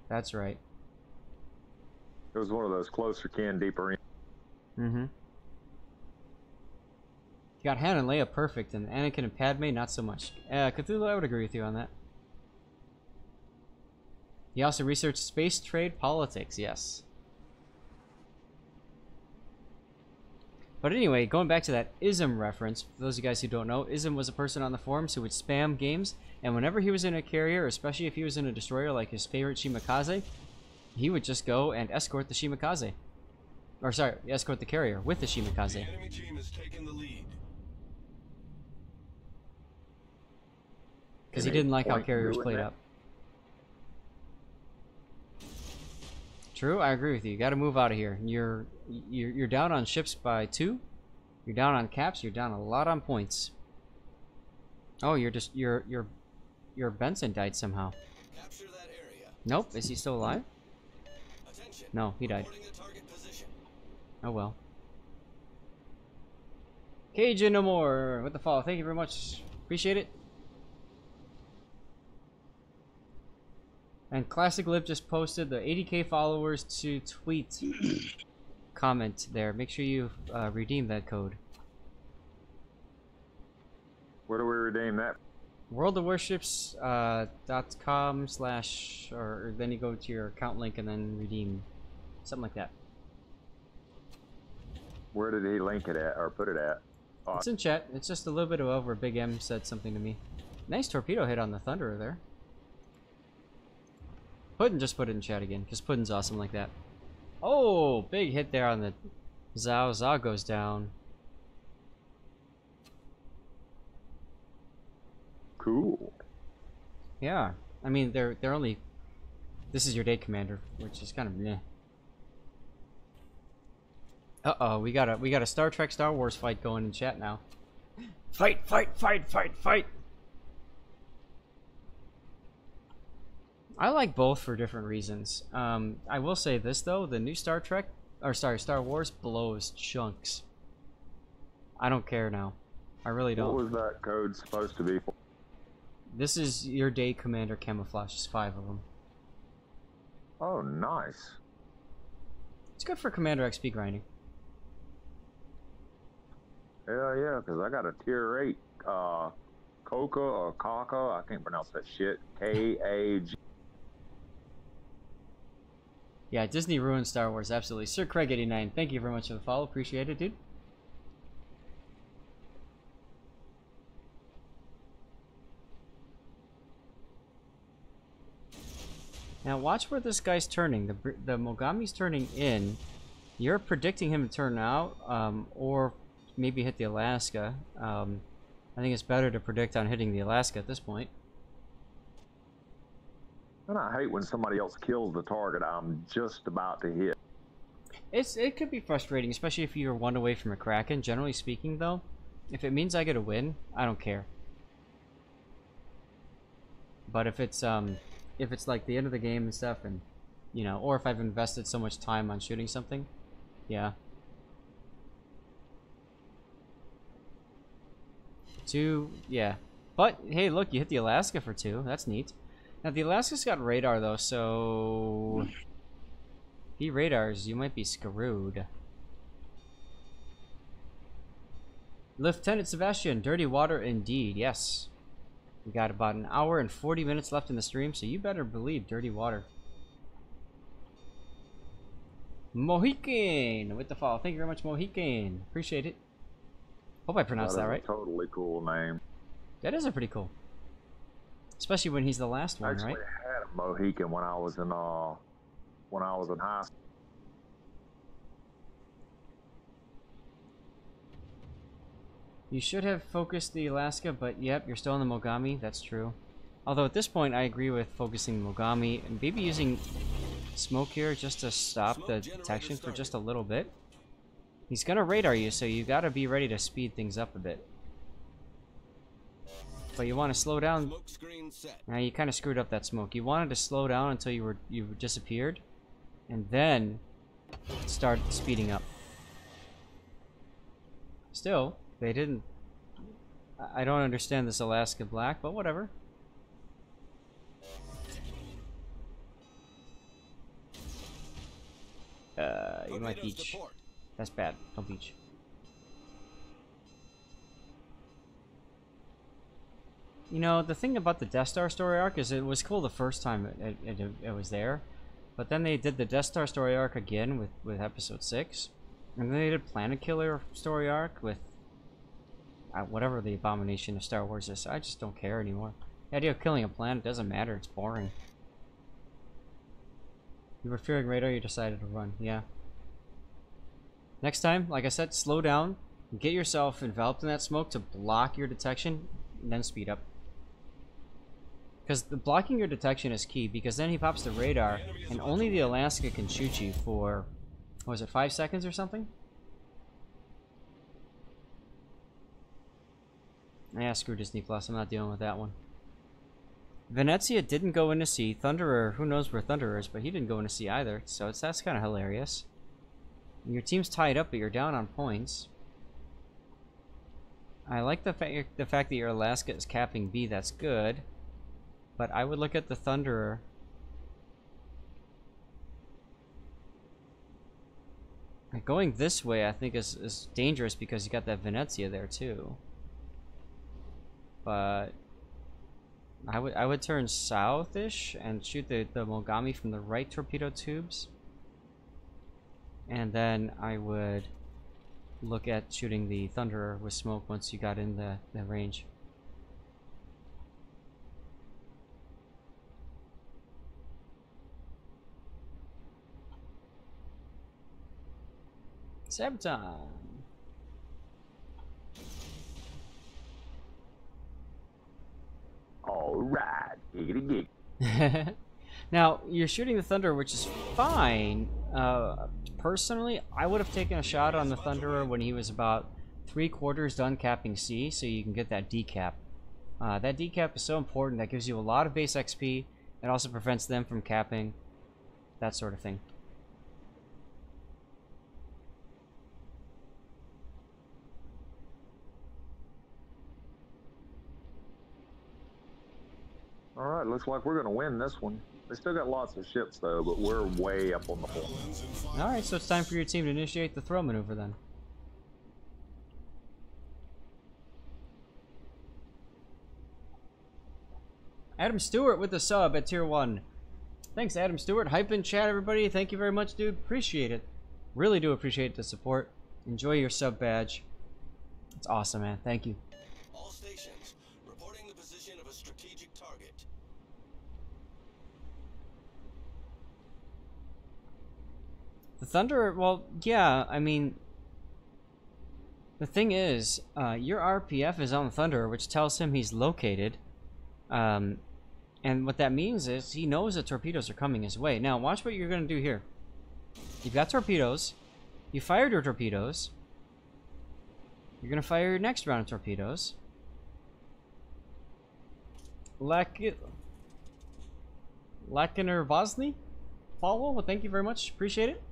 [SPEAKER 1] That's right.
[SPEAKER 5] It was one of those closer kin, deeper in.
[SPEAKER 1] Mm-hmm. He got Han and Leia perfect, and Anakin and Padme, not so much. Cthulhu, I would agree with you on that. He also researched space trade politics, yes. But anyway, going back to that Ism reference, for those of you guys who don't know, Ism was a person on the forums who would spam games, and whenever he was in a carrier, especially if he was in a destroyer like his favorite Shimakaze, he would just go and escort the Shimakaze. Or sorry, escort the carrier with the Shimakaze.
[SPEAKER 3] The enemy team has taken the lead.
[SPEAKER 1] Because he didn't like how carriers played up. True, I agree with you. You got to move out of here. You're down on ships by 2. You're down on caps. You're down a lot on points. Oh, your Benson died somehow.
[SPEAKER 3] Capture that area.
[SPEAKER 1] Nope. Is he still alive?
[SPEAKER 3] Attention.
[SPEAKER 1] No, he died.
[SPEAKER 3] Reporting a target position.
[SPEAKER 1] Oh well. Cajun no more with the follow. Thank you very much. Appreciate it. And Classic Lip just posted the 80k followers to tweet comment there. Make sure you redeem that code.
[SPEAKER 5] Where do we redeem that?
[SPEAKER 1] worldofwarships.com / or then you go to your account link and then redeem. Something like that.
[SPEAKER 5] Where did he link it at or put it at? Oh,
[SPEAKER 1] It's in chat. It's just a little bit above where Big M said something to me. Nice torpedo hit on the Thunderer there. Puddin just put it in chat again, because Puddin's awesome like that. Oh, big hit there on the Zao. Zao goes down.
[SPEAKER 5] cool.
[SPEAKER 1] Yeah, I mean they're only. This is your day commander, which is kind of meh. Uh-oh, we got a Star Trek Star Wars fight going in chat now. Fight, fight, fight, fight, fight. I like both for different reasons. I will say this though, the new Star Wars blows chunks. I don't care now. I really don't.
[SPEAKER 5] What was that code supposed to be for?
[SPEAKER 1] This is your day commander camouflage. There's 5 of them.
[SPEAKER 5] Oh, nice.
[SPEAKER 1] It's good for Commander XP grinding.
[SPEAKER 5] Yeah, because I got a tier 8 Coca or Kaka, I can't pronounce that shit. K-A-G.
[SPEAKER 1] Yeah, Disney ruined Star Wars, absolutely. Sir Craig89, thank you very much for the follow. Appreciate it, dude. Now watch where this guy's turning. The Mogami's turning in. You're predicting him to turn out, or maybe hit the Alaska. I think it's better to predict on hitting the Alaska at this point.
[SPEAKER 5] And I hate when somebody else kills the target I'm just about to hit.
[SPEAKER 1] It could be frustrating, especially if you're 1 away from a Kraken. Generally speaking, though, if it means I get a win, I don't care. But if it's like the end of the game and stuff, and you know, or if I've invested so much time on shooting something, yeah. 2, yeah. But hey, look, you hit the Alaska for 2. That's neat. Now the Alaska's got radar though, so if he radars, you might be screwed. Lieutenant Sebastian, dirty water indeed, yes. We got about an hour and 40 minutes left in the stream, so you better believe dirty water. Mohican with the follow. Thank you very much, Mohican. Appreciate it. Hope I pronounced that right.
[SPEAKER 5] Totally cool name.
[SPEAKER 1] That is a pretty cool. Especially when he's the last one,
[SPEAKER 5] Actually,
[SPEAKER 1] right?
[SPEAKER 5] I had a Mohican when I was in high school.
[SPEAKER 1] You should have focused the Alaska, but yep, you're still in the Mogami. That's true. Although at this point, I agree with focusing the Mogami and maybe using smoke here just to stop the detection for just a little bit. He's gonna radar you, so you gotta be ready to speed things up a bit. But you want to slow down. Now you kind of screwed up that smoke. You wanted to slow down until you disappeared, and then start speeding up. Still, they didn't. I don't understand this Alaska Black, but whatever. You might beach. That's bad. Don't beach. You know, the thing about the Death Star story arc is it was cool the first time it was there, but then they did the Death Star story arc again with Episode 6, and then they did Planet Killer story arc with whatever the abomination of Star Wars is. I just don't care anymore. The idea of killing a planet doesn't matter. It's boring. You were fearing radar, you decided to run. Yeah. Next time, like I said, slow down, get yourself enveloped in that smoke to block your detection, and then speed up. Because the blocking your detection is key, because then he pops the radar, and only the Alaska can shoot you for, what was it, 5 seconds or something? Yeah, screw Disney Plus, I'm not dealing with that one. Venezia didn't go into sea. Thunderer, who knows where Thunderer is, but he didn't go into sea either, so that's kind of hilarious. And your team's tied up, but you're down on points. I like the fact that your Alaska is capping B, that's good. But I would look at the Thunderer Going this way, I think, is dangerous because you got that Venezia there too. But I would turn south-ish and shoot the Mogami from the right torpedo tubes, and then I would look at shooting the Thunderer with smoke once you got in the range. Sabotage.
[SPEAKER 5] All right, giggity gig.
[SPEAKER 1] Now you're shooting the Thunder, which is fine. Personally, I would have taken a shot on the Thunderer when he was about 3/4 done capping C, so you can get that decap. That decap is so important. That gives you a lot of base XP. It also prevents them from capping, that sort of thing.
[SPEAKER 5] All right, looks like we're going to win this one. They still got lots of ships, though, but we're way up on the horn.
[SPEAKER 1] Alright, so it's time for your team to initiate the throw maneuver, then. Adam Stewart with the sub at tier 1. Thanks, Adam Stewart. Hype in chat, everybody. Thank you very much, dude. Appreciate it. Really do appreciate the support. Enjoy your sub badge. It's awesome, man. Thank you.
[SPEAKER 3] All stations, reporting the position of a strategic target.
[SPEAKER 1] The Thunder, well, yeah, I mean, the thing is, your RPF is on the Thunder, which tells him he's located. And what that means is he knows that torpedoes are coming his way. Now, watch what you're going to do here. You've got torpedoes. You fired your torpedoes. You're going to fire your next round of torpedoes. Lakiner Vosny? Follow? Well, thank you very much. Appreciate it.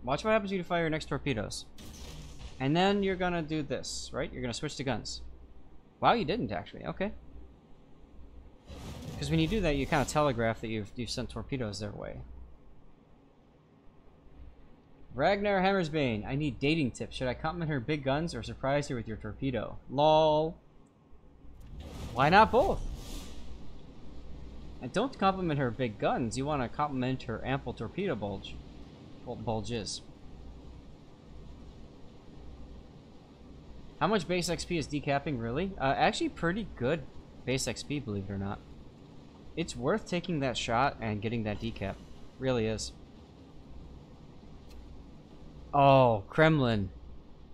[SPEAKER 1] Watch what happens when you fire your next torpedoes. And then you're gonna do this, right? You're gonna switch to guns. Wow, you didn't actually. Okay. Because when you do that, you kind of telegraph that you've sent torpedoes their way. Ragnar Hammersbane, I need dating tips. Should I compliment her big guns or surprise her with your torpedo? LOL. Why not both? And don't compliment her big guns. You want to compliment her ample torpedo bulges. How much base XP is decapping, really? Actually pretty good base XP, believe it or not. It's worth taking that shot and getting that decap. Really is. Oh, Kremlin.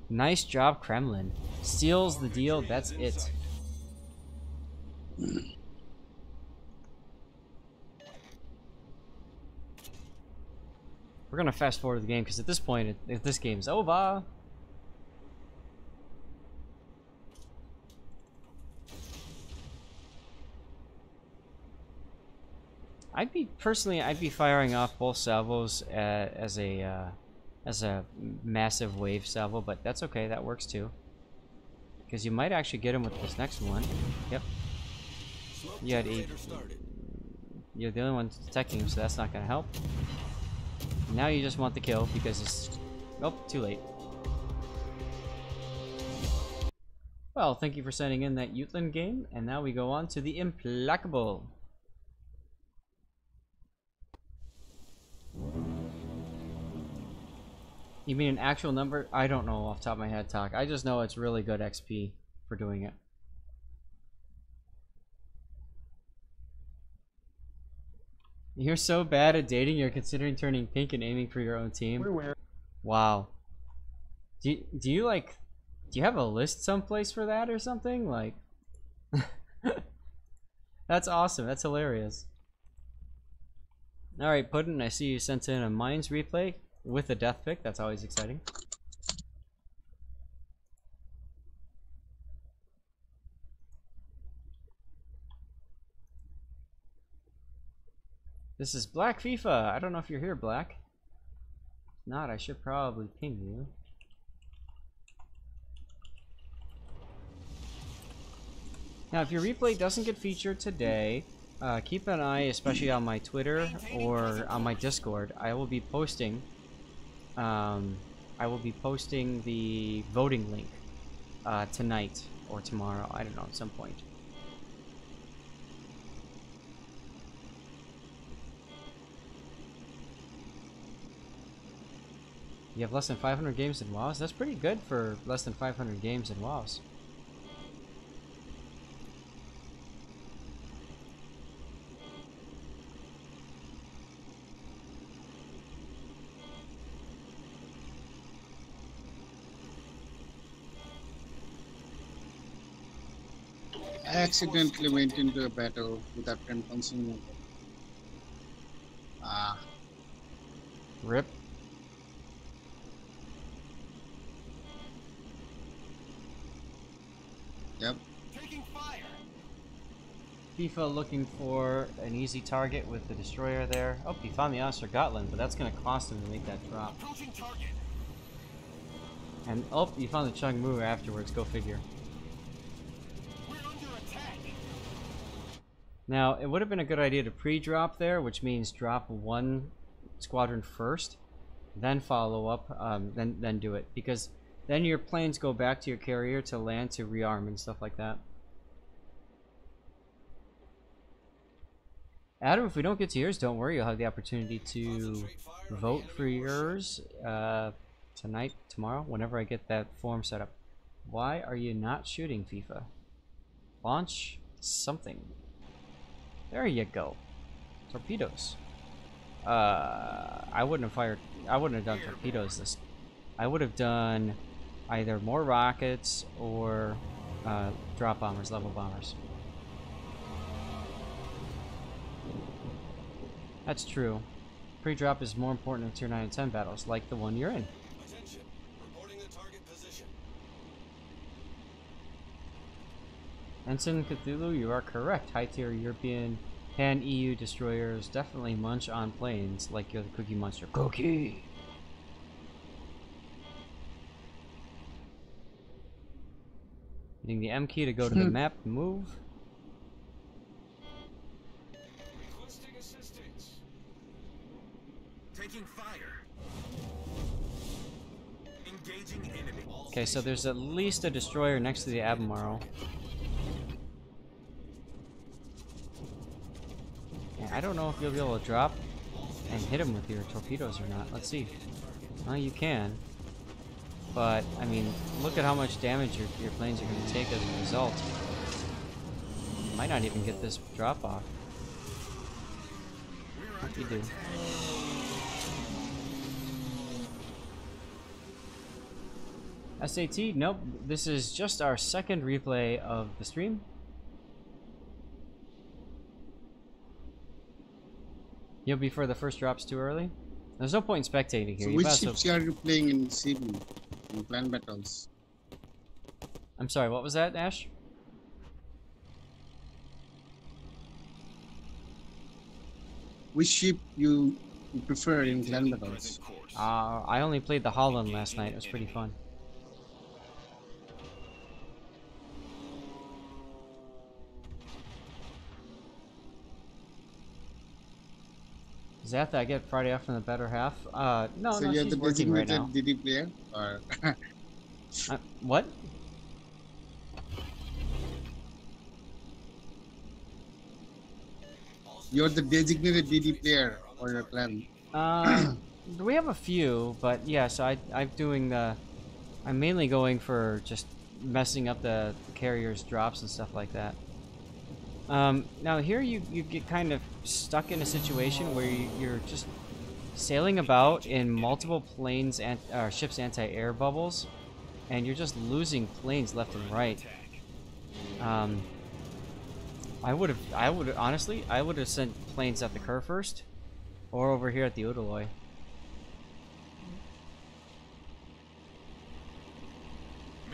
[SPEAKER 1] Nice job, Kremlin. Seals the deal, that's it. We're gonna fast forward the game because at this point, this game's over. I'd be firing off both salvos as a massive wave salvo, but that's okay. That works too. Because you might actually get him with this next one. Yep. You had 8. You're the only one detecting him, so that's not gonna help. Now you just want the kill because it's... Oh, too late. Well, thank you for sending in that Utland game, and now we go on to the Implacable. You mean an actual number? I don't know off the top of my head, Talk. I just know it's really good XP for doing it. You're so bad at dating, you're considering turning pink and aiming for your own team? Wow. Do you like... Do you have a list someplace for that or something? Like... That's awesome. That's hilarious. Alright, Puddin', I see you sent in a Mines replay with a death pick. That's always exciting. This is Black FIFA. I don't know if you're here, Black. If not, I should probably ping you. Now, if your replay doesn't get featured today, keep an eye, especially on my Twitter or on my Discord. I will be posting I will be posting the voting link tonight or tomorrow. I don't know, at some point. You have less than 500 games in WoWs? That's pretty good for less than 500 games in WoWs.
[SPEAKER 4] I accidentally went into a battle without consuming.
[SPEAKER 1] Rip.
[SPEAKER 4] Yep.
[SPEAKER 3] Taking fire.
[SPEAKER 1] FIFA looking for an easy target with the destroyer there. Oh, he found the Oster Gotland, but that's going to cost him to make that drop.
[SPEAKER 3] Approaching target.
[SPEAKER 1] And oh, you found the Chung Mu afterwards. Go figure.
[SPEAKER 3] We're under attack.
[SPEAKER 1] Now, it would have been a good idea to pre-drop there, which means drop one squadron first, then follow up, then do it, because then your planes go back to your carrier to land to rearm and stuff like that. Adam, if we don't get to yours, don't worry. You'll have the opportunity to vote for yours tonight, tomorrow, whenever I get that form set up. Why are you not shooting, FIFA? Launch something. There you go. Torpedoes. I wouldn't have done torpedoes I would have done either more rockets or drop bombers, level bombers. That's true. Pre-drop is more important in tier 9 and 10 battles, like the one you're in.
[SPEAKER 3] Attention. Reporting the target position.
[SPEAKER 1] Ensign Cthulhu, you are correct. High-tier European pan-EU destroyers definitely munch on planes like you're the Cookie Monster. Cookie! Hitting the M key to go to the map, move.
[SPEAKER 3] Requesting assistance. Taking fire. Engaging enemy.
[SPEAKER 1] Okay, so there's at least a destroyer next to the Albemarle. Yeah, I don't know if you'll be able to drop and hit him with your torpedoes or not. Let's see. Well, you can. But, I mean, look at how much damage your planes are going to take as a result. You might not even get this drop off. What do you do? SAT? Nope. This is just our second replay of the stream. You'll be for the first drops too early? There's no point in spectating here.
[SPEAKER 4] So which ships are you playing in CB? In clan battles?
[SPEAKER 1] I'm sorry, what was that, Ash?
[SPEAKER 4] Which ship you prefer in clan battles?
[SPEAKER 1] I only played the Holland last night. It was pretty fun. Zatha, I get Friday off from the better half. No,
[SPEAKER 4] so
[SPEAKER 1] no,
[SPEAKER 4] you're
[SPEAKER 1] she's
[SPEAKER 4] the
[SPEAKER 1] working right now.
[SPEAKER 4] DD player, or
[SPEAKER 1] what?
[SPEAKER 4] you're the designated DD player for your clan?
[SPEAKER 1] We have a few, but yeah. So I'm doing the. I'm mainly going for just messing up the carrier's drops and stuff like that. Now here you get kind of stuck in a situation where you're just sailing about in multiple planes and ships anti-air bubbles, and you're just losing planes left and right. I would honestly sent planes at the Kerr first, or over here at the Udaloy.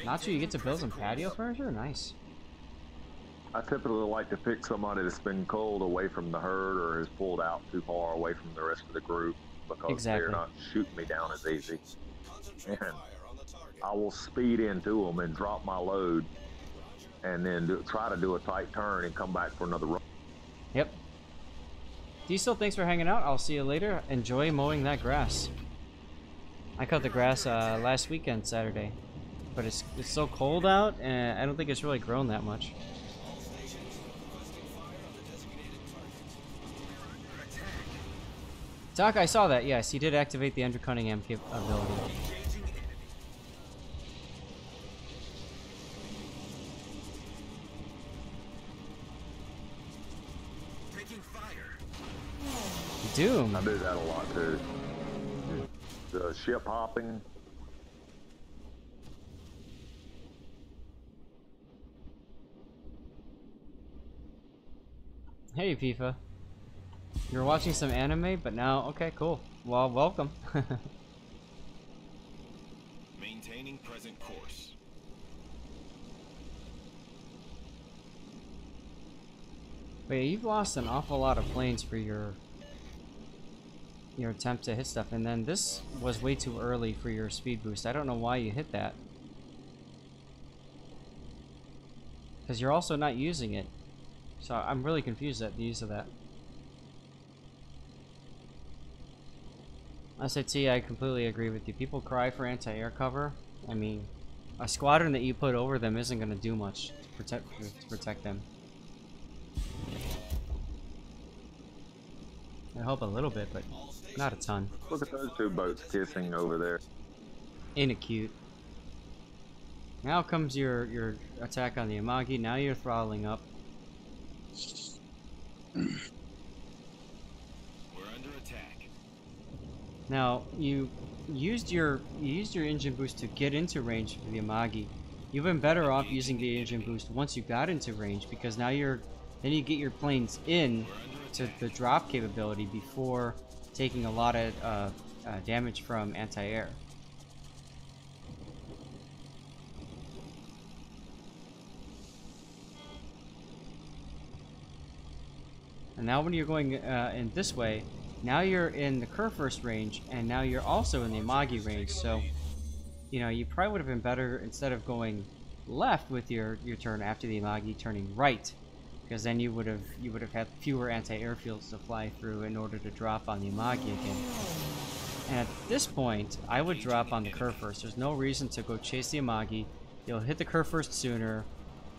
[SPEAKER 1] Nacho, you get to build some patio furniture? Nice.
[SPEAKER 5] I typically like to pick somebody that's been culled away from the herd or has pulled out too far away from the rest of the group because they're not shooting me down as easy. And I will speed into them and drop my load and then try to do a tight turn and come back for another run.
[SPEAKER 1] Yep. Diesel, thanks for hanging out. I'll see you later. Enjoy mowing that grass. I cut the grass last weekend, Saturday. But it's so cold out, and I don't think it's really grown that much. Doc, I saw that. Yes, he did activate the Andrew Cunningham ability. Doom.
[SPEAKER 5] I do that a lot too. The ship hopping.
[SPEAKER 1] Hey, FIFA. You were watching some anime, but now, okay, cool. Well, welcome.
[SPEAKER 3] Maintaining present course.
[SPEAKER 1] Wait, you've lost an awful lot of planes for your attempt to hit stuff, and then this was way too early for your speed boost. I don't know why you hit that. Because you're also not using it. So I'm really confused at the use of that. SAT, I completely agree with you. People cry for anti-air cover. I mean, a squadron that you put over them isn't going to do much to protect them. I hope a little bit, but not a ton.
[SPEAKER 5] Look at those two boats kissing over there.
[SPEAKER 1] Ain't it cute? Now comes your attack on the Amagi. Now you're throttling up.
[SPEAKER 3] We're under attack.
[SPEAKER 1] Now you used your engine boost to get into range for the Amagi. You've been better off using the engine boost once you got into range, because now you get your planes in to the drop capability before taking a lot of damage from anti-air. And now when you're going in this way, now you're in the Kurfürst range, and now you're also in the Amagi range, so you know, you probably would have been better, instead of going left with your turn after the Amagi, turning right, because then you would have had fewer anti-air fields to fly through in order to drop on the Amagi again. And at this point, I would drop on the Kurfürst. There's no reason to go chase the Amagi. You'll hit the Kurfürst sooner.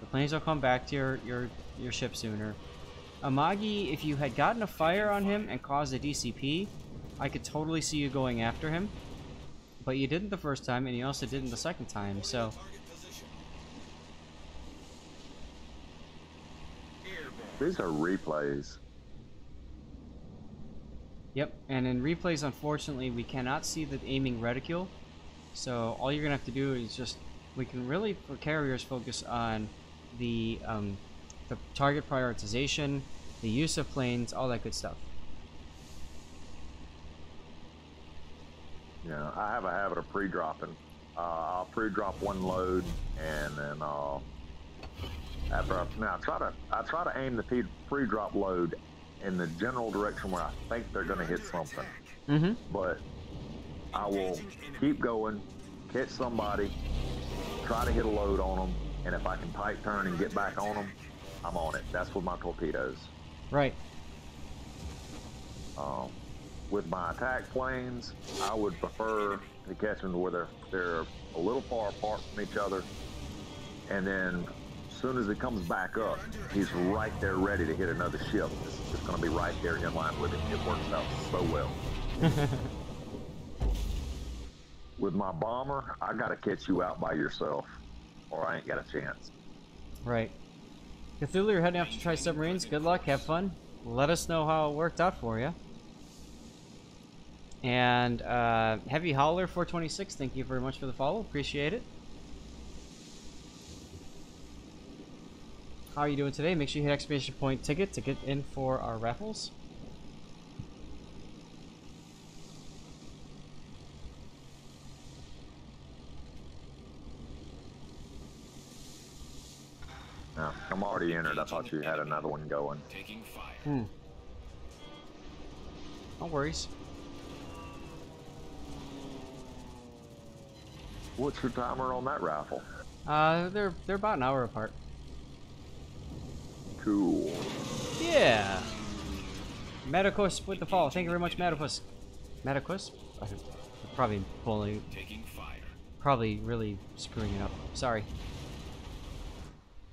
[SPEAKER 1] The planes will come back to your ship sooner. Amagi, if you had gotten a fire on him and caused a DCP, I could totally see you going after him. But you didn't the first time, and you also didn't the second time, so...
[SPEAKER 5] These are replays.
[SPEAKER 1] Yep, and in replays, unfortunately, we cannot see the aiming reticule. So all you're going to have to do is just... We can really, for carriers, focus on the target prioritization, the use of planes, all that good stuff.
[SPEAKER 5] Yeah, I have a habit of pre-dropping. I'll pre-drop one load, and then I try to aim the pre-drop load in the general direction where I think they're going to hit something.
[SPEAKER 1] Mm-hmm.
[SPEAKER 5] But I will keep going, catch somebody, try to hit a load on them, and if I can tight turn and get back on them, I'm on it. That's with my torpedoes.
[SPEAKER 1] Right.
[SPEAKER 5] With my attack planes, I would prefer to catch them where they're a little far apart from each other, and then as soon as it comes back up, he's right there ready to hit another ship. It's going to be right there in line with him. It works out so well. With my bomber, I got to catch you out by yourself, or I ain't got a chance.
[SPEAKER 1] Right. Cthulhu, you're heading off to try submarines. Good luck. Have fun. Let us know how it worked out for you. And Heavy Hauler 426, thank you very much for the follow. Appreciate it. How are you doing today? Make sure you hit exclamation point ticket to get in for our raffles.
[SPEAKER 5] No, I'm already entered. I thought you had another one going.
[SPEAKER 3] Taking fire.
[SPEAKER 1] No worries.
[SPEAKER 5] What's your timer on that raffle?
[SPEAKER 1] They're about an hour apart.
[SPEAKER 5] Cool.
[SPEAKER 1] Yeah. Metacus with the follow. Thank you very much, Metacus. Metacus? Probably probably really screwing it up. Sorry.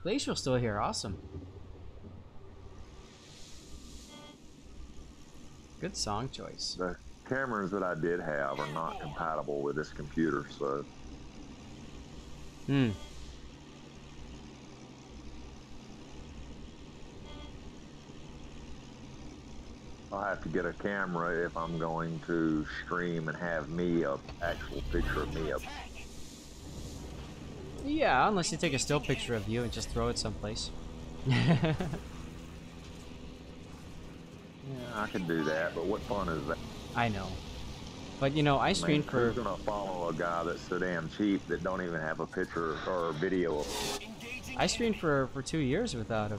[SPEAKER 1] Glacial's still here. Awesome. Good song choice.
[SPEAKER 5] The cameras that I did have are not compatible with this computer, so. I'll have to get a camera if I'm going to stream and have me an actual picture of me up.
[SPEAKER 1] Yeah, unless you take a still picture of you and just throw it someplace.
[SPEAKER 5] Yeah, I can do that, but what fun is that?
[SPEAKER 1] I know. But you know, I stream for...
[SPEAKER 5] Who's gonna follow a guy that's so damn cheap that don't even have a picture or a video of him?
[SPEAKER 1] I streamed for 2 years without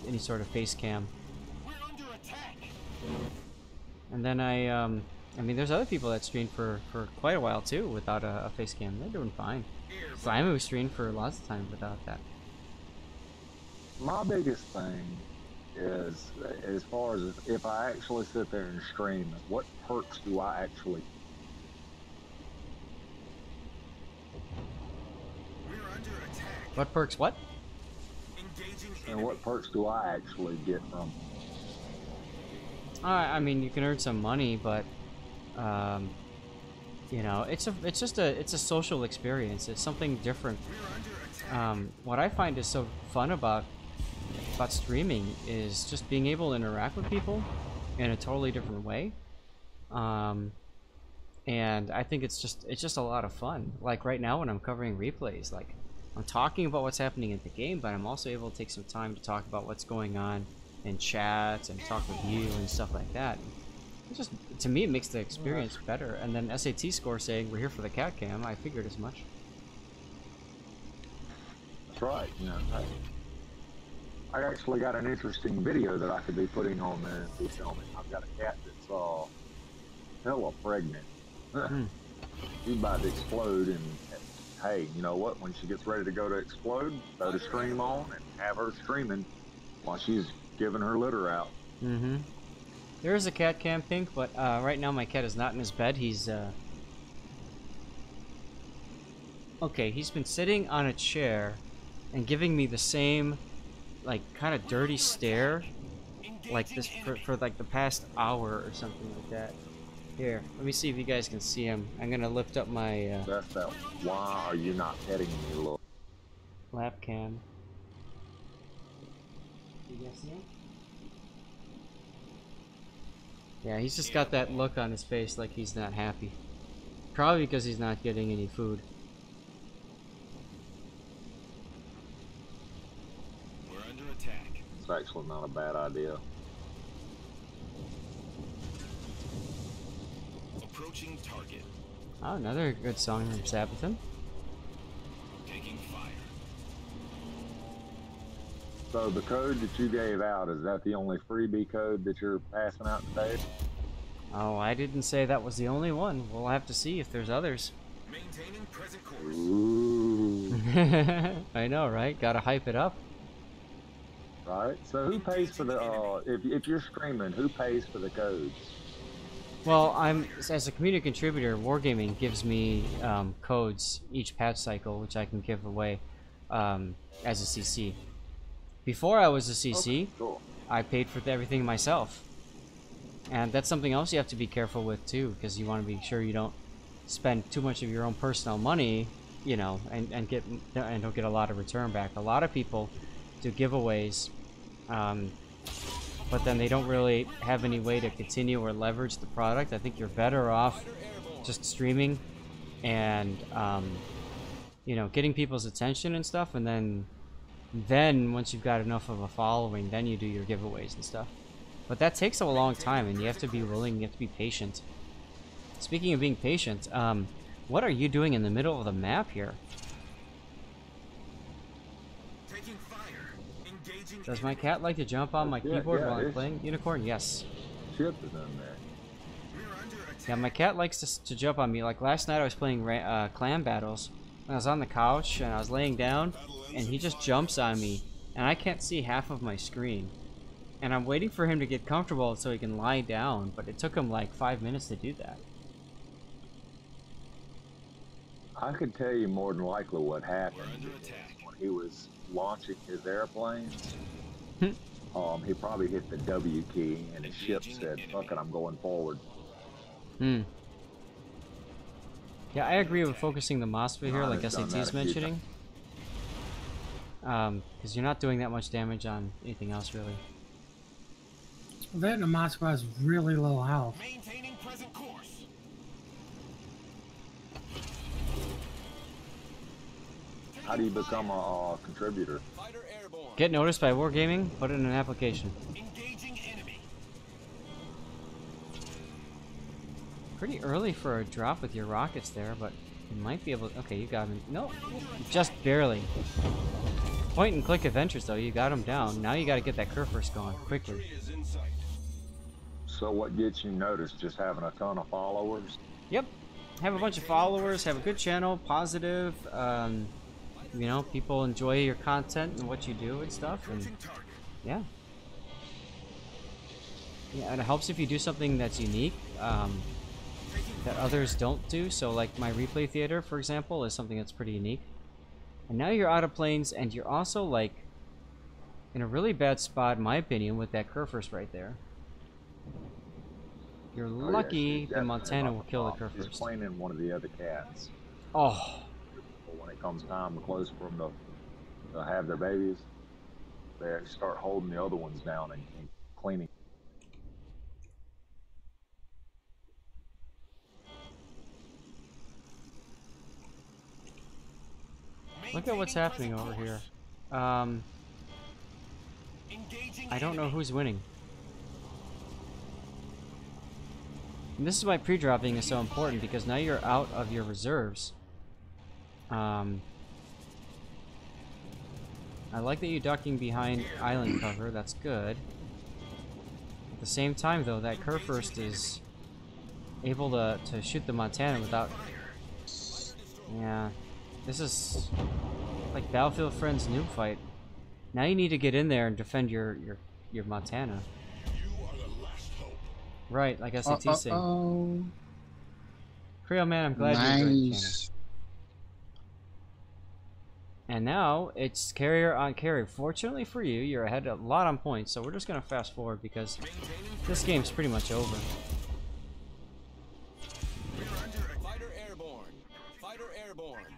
[SPEAKER 1] any sort of face cam. And then I mean, there's other people that stream for quite a while too without a face cam. They're doing fine. Slimu streamed for lots of time without that.
[SPEAKER 5] My biggest thing is, as far as if I actually sit there and stream, what perks do I actually?
[SPEAKER 1] What perks? What?
[SPEAKER 5] And what perks do I actually get from?
[SPEAKER 1] I mean, you can earn some money, but you know, it's a social experience. It's something different. What I find is so fun about streaming is just being able to interact with people in a totally different way. And I think it's just a lot of fun. Like right now when I'm covering replays, like I'm talking about what's happening in the game, but I'm also able to take some time to talk about what's going on in chat and talk with you and stuff like that. It just, to me, it makes the experience better. And then SAT score saying we're here for the cat cam, I figured as much.
[SPEAKER 5] That's right. You know, I actually got an interesting video that I could be putting on there and be filming. I've got a cat that's hella pregnant. She's about to explode, and hey, you know what? When she gets ready to go to explode, throw the stream on and have her streaming while she's giving her litter out.
[SPEAKER 1] There is a cat cam, Pink, but right now my cat is not in his bed. He's okay, he's been sitting on a chair and giving me the same like kind of dirty stare like this for like the past hour or something like that. Here, let me see if you guys can see him. I'm gonna lift up my
[SPEAKER 5] That's that. Why are you not petting me, little
[SPEAKER 1] lap cam. You guys see him? Yeah, he's just got that look on his face like he's not happy. Probably because he's not getting any food.
[SPEAKER 3] We're under attack.
[SPEAKER 5] It's actually not a bad idea.
[SPEAKER 3] Approaching target.
[SPEAKER 1] Oh, another good song from Sabaton.
[SPEAKER 3] Taking fire.
[SPEAKER 5] So the code that you gave out, is that the only freebie code that you're passing out today?
[SPEAKER 1] Oh, I didn't say that was the only one. We'll have to see if there's others.
[SPEAKER 3] Maintaining present course.
[SPEAKER 5] Ooh.
[SPEAKER 1] I know, right? Gotta hype it up.
[SPEAKER 5] Right. So who pays for the, if you're streaming, who pays for the codes?
[SPEAKER 1] Well, as a community contributor, Wargaming gives me codes each patch cycle, which I can give away as a CC. Before I was a CC,
[SPEAKER 5] Okay, cool.
[SPEAKER 1] I paid for everything myself. And that's something else you have to be careful with too, because you want to be sure you don't spend too much of your own personal money, you know, and don't get a lot of return back. A lot of people do giveaways, but then they don't really have any way to continue or leverage the product. I think you're better off just streaming and you know, getting people's attention and stuff, and then once you've got enough of a following, then you do your giveaways and stuff. But that takes a long time, and you have to be willing, you have to be patient. Speaking of being patient, what are you doing in the middle of the map here?
[SPEAKER 3] Taking fire. Engaging.
[SPEAKER 1] Does my cat like to jump on my keyboard while I'm playing Unicorn? Yes.
[SPEAKER 5] Chip is in there.
[SPEAKER 3] We're under attack.
[SPEAKER 1] Yeah, my cat likes to jump on me. Like last night I was playing clan battles, and I was on the couch, and I was laying down, and he just jumps on me, and I can't see half of my screen. And I'm waiting for him to get comfortable so he can lie down, but it took him like 5 minutes to do that.
[SPEAKER 5] I could tell you more than likely what happened when he was launching his airplanes. He probably hit the W key and his ship said, "Fuck it, I'm going forward."
[SPEAKER 1] Hmm. Yeah, I agree with focusing the MOSFET here, like SAT's mentioning. Because you're not doing that much damage on anything else, really.
[SPEAKER 2] That and the MOSFET has really low health.
[SPEAKER 3] Maintaining present course.
[SPEAKER 5] How do you become a contributor?
[SPEAKER 3] Fighter airborne.
[SPEAKER 1] Get noticed by Wargaming, put it in an application.
[SPEAKER 3] Engaging enemy.
[SPEAKER 1] Pretty early for a drop with your rockets there, but you might be able to... Okay, you got him. No, just barely. Point and click adventures, though. You got him down. Now you got to get that Kurfürst going quickly.
[SPEAKER 5] So what gets you noticed? Just having a ton of followers?
[SPEAKER 1] Yep. Have a bunch of followers, have a good channel, positive. You know, people enjoy your content and what you do and stuff. And yeah. Yeah, and it helps if you do something that's unique. That others don't do. So like my replay theater, for example, is something that's pretty unique. And now you're out of planes, and you're also like in a really bad spot, in my opinion, with that Kurfürst right there. You're lucky the Montana will kill the Kurfürst.
[SPEAKER 5] He's playing in one of the other cats.
[SPEAKER 1] Oh.
[SPEAKER 5] But when it comes time to close for them to have their babies, they start holding the other ones down and cleaning.
[SPEAKER 1] Look at what's happening over here. I don't know who's winning. And this is why pre-dropping is so important, because now you're out of your reserves. I like that you're ducking behind island cover, that's good. At the same time though, that Kurfürst is able to shoot the Montana without... Yeah. This is like Battlefield Friends noob fight. Now you need to get in there and defend your Montana. Right, like SAT saying. Creole Man, I'm glad you enjoyed the channel. And now it's carrier on carrier. Fortunately for you, you're ahead a lot on points, so we're just gonna fast forward because this game's pretty much over.
[SPEAKER 3] Fighter airborne. Fighter airborne.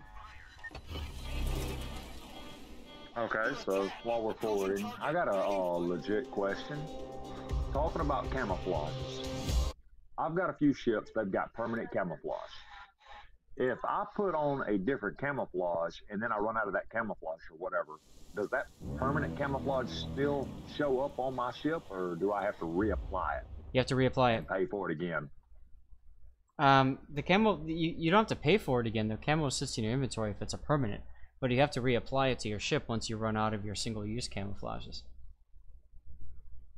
[SPEAKER 5] Okay, so while we're forwarding, I got a legit question. Talking about camouflages, I've got a few ships that got permanent camouflage. If I put on a different camouflage and then I run out of that camouflage or whatever, does that permanent camouflage still show up on my ship, or do I have to reapply it?
[SPEAKER 1] You have to reapply it.
[SPEAKER 5] And pay for it again.
[SPEAKER 1] The camo, you don't have to pay for it again. The camo sits in your inventory if it's a permanent, but you have to reapply it to your ship once you run out of your single-use camouflages.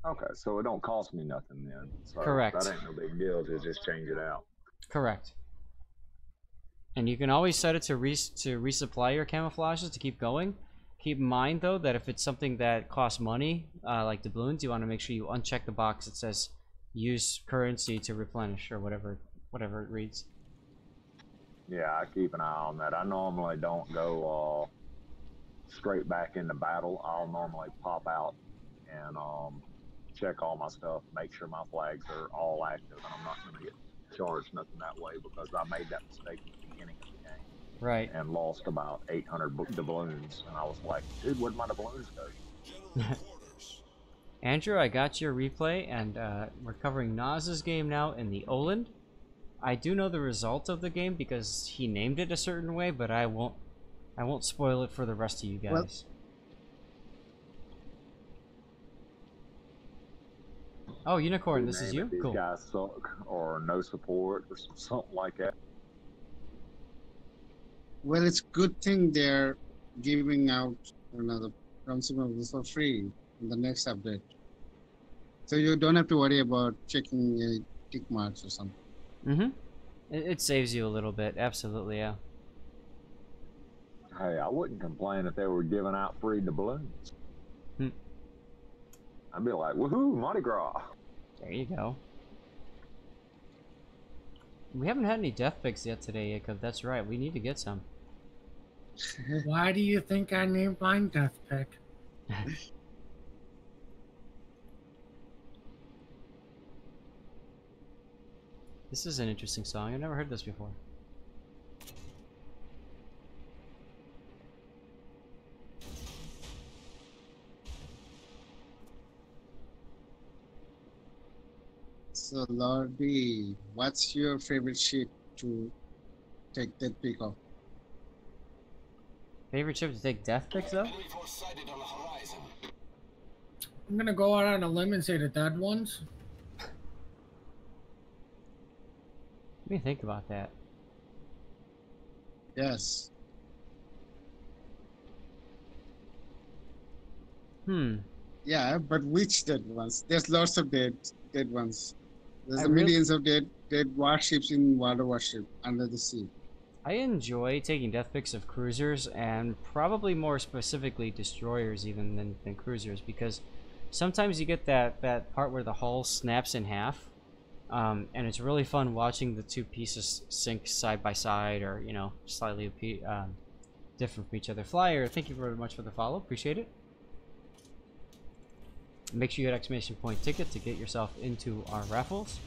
[SPEAKER 5] Okay, so it don't cost me nothing then. So
[SPEAKER 1] correct.
[SPEAKER 5] That ain't no big deal to just change it out.
[SPEAKER 1] Correct. And you can always set it to resupply your camouflages to keep going. Keep in mind though that if it's something that costs money, like doubloons, you want to make sure you uncheck the box that says use currency to replenish or whatever it reads.
[SPEAKER 5] Yeah, I keep an eye on that. I normally don't go straight back into battle. I'll normally pop out and check all my stuff, make sure my flags are all active, and I'm not going to get charged nothing that way, because I made that mistake at the beginning of the game.
[SPEAKER 1] Right.
[SPEAKER 5] And lost about 800 doubloons, and I was like, dude, where'd my doubloons go?
[SPEAKER 1] Andrew, I got your replay, and we're covering Naz's game now in the Oland. I do know the result of the game because he named it a certain way, but I won't spoil it for the rest of you guys. Well, oh, Unicorn, this is you?
[SPEAKER 5] These
[SPEAKER 1] cool.
[SPEAKER 5] Guys suck, or no support, or something like that.
[SPEAKER 4] Well, it's good thing they're giving out the consumables for free in the next update. So you don't have to worry about checking tick marks or something.
[SPEAKER 1] Mm-hmm. It saves you a little bit, absolutely, yeah.
[SPEAKER 5] Hey, I wouldn't complain if they were giving out free doubloons. I'd be like, woohoo, Mardi Gras.
[SPEAKER 1] There you go. We haven't had any death picks yet today, Jacob. That's right. We need to get some.
[SPEAKER 2] Why do you think I named mine Death Pick?
[SPEAKER 1] This is an interesting song. I've never heard this before.
[SPEAKER 4] So, Lordy, what's your favorite ship to take that pick of?
[SPEAKER 1] Favorite ship to take death picks of?
[SPEAKER 3] Enemy force sighted on the horizon.
[SPEAKER 2] I'm gonna go out on a limb and say the dead ones.
[SPEAKER 1] Let me think about that.
[SPEAKER 4] Yes. Yeah, but which dead ones? There's lots of dead ones. There's millions of dead warships in water warship under the sea.
[SPEAKER 1] I enjoy taking death picks of cruisers, and probably more specifically destroyers even than cruisers, because sometimes you get that part where the hull snaps in half, and it's really fun watching the two pieces sink side by side, or you know, slightly different from each other. Flyer, thank you very much for the follow, appreciate it. Make sure you hit exclamation point ticket to get yourself into our raffles.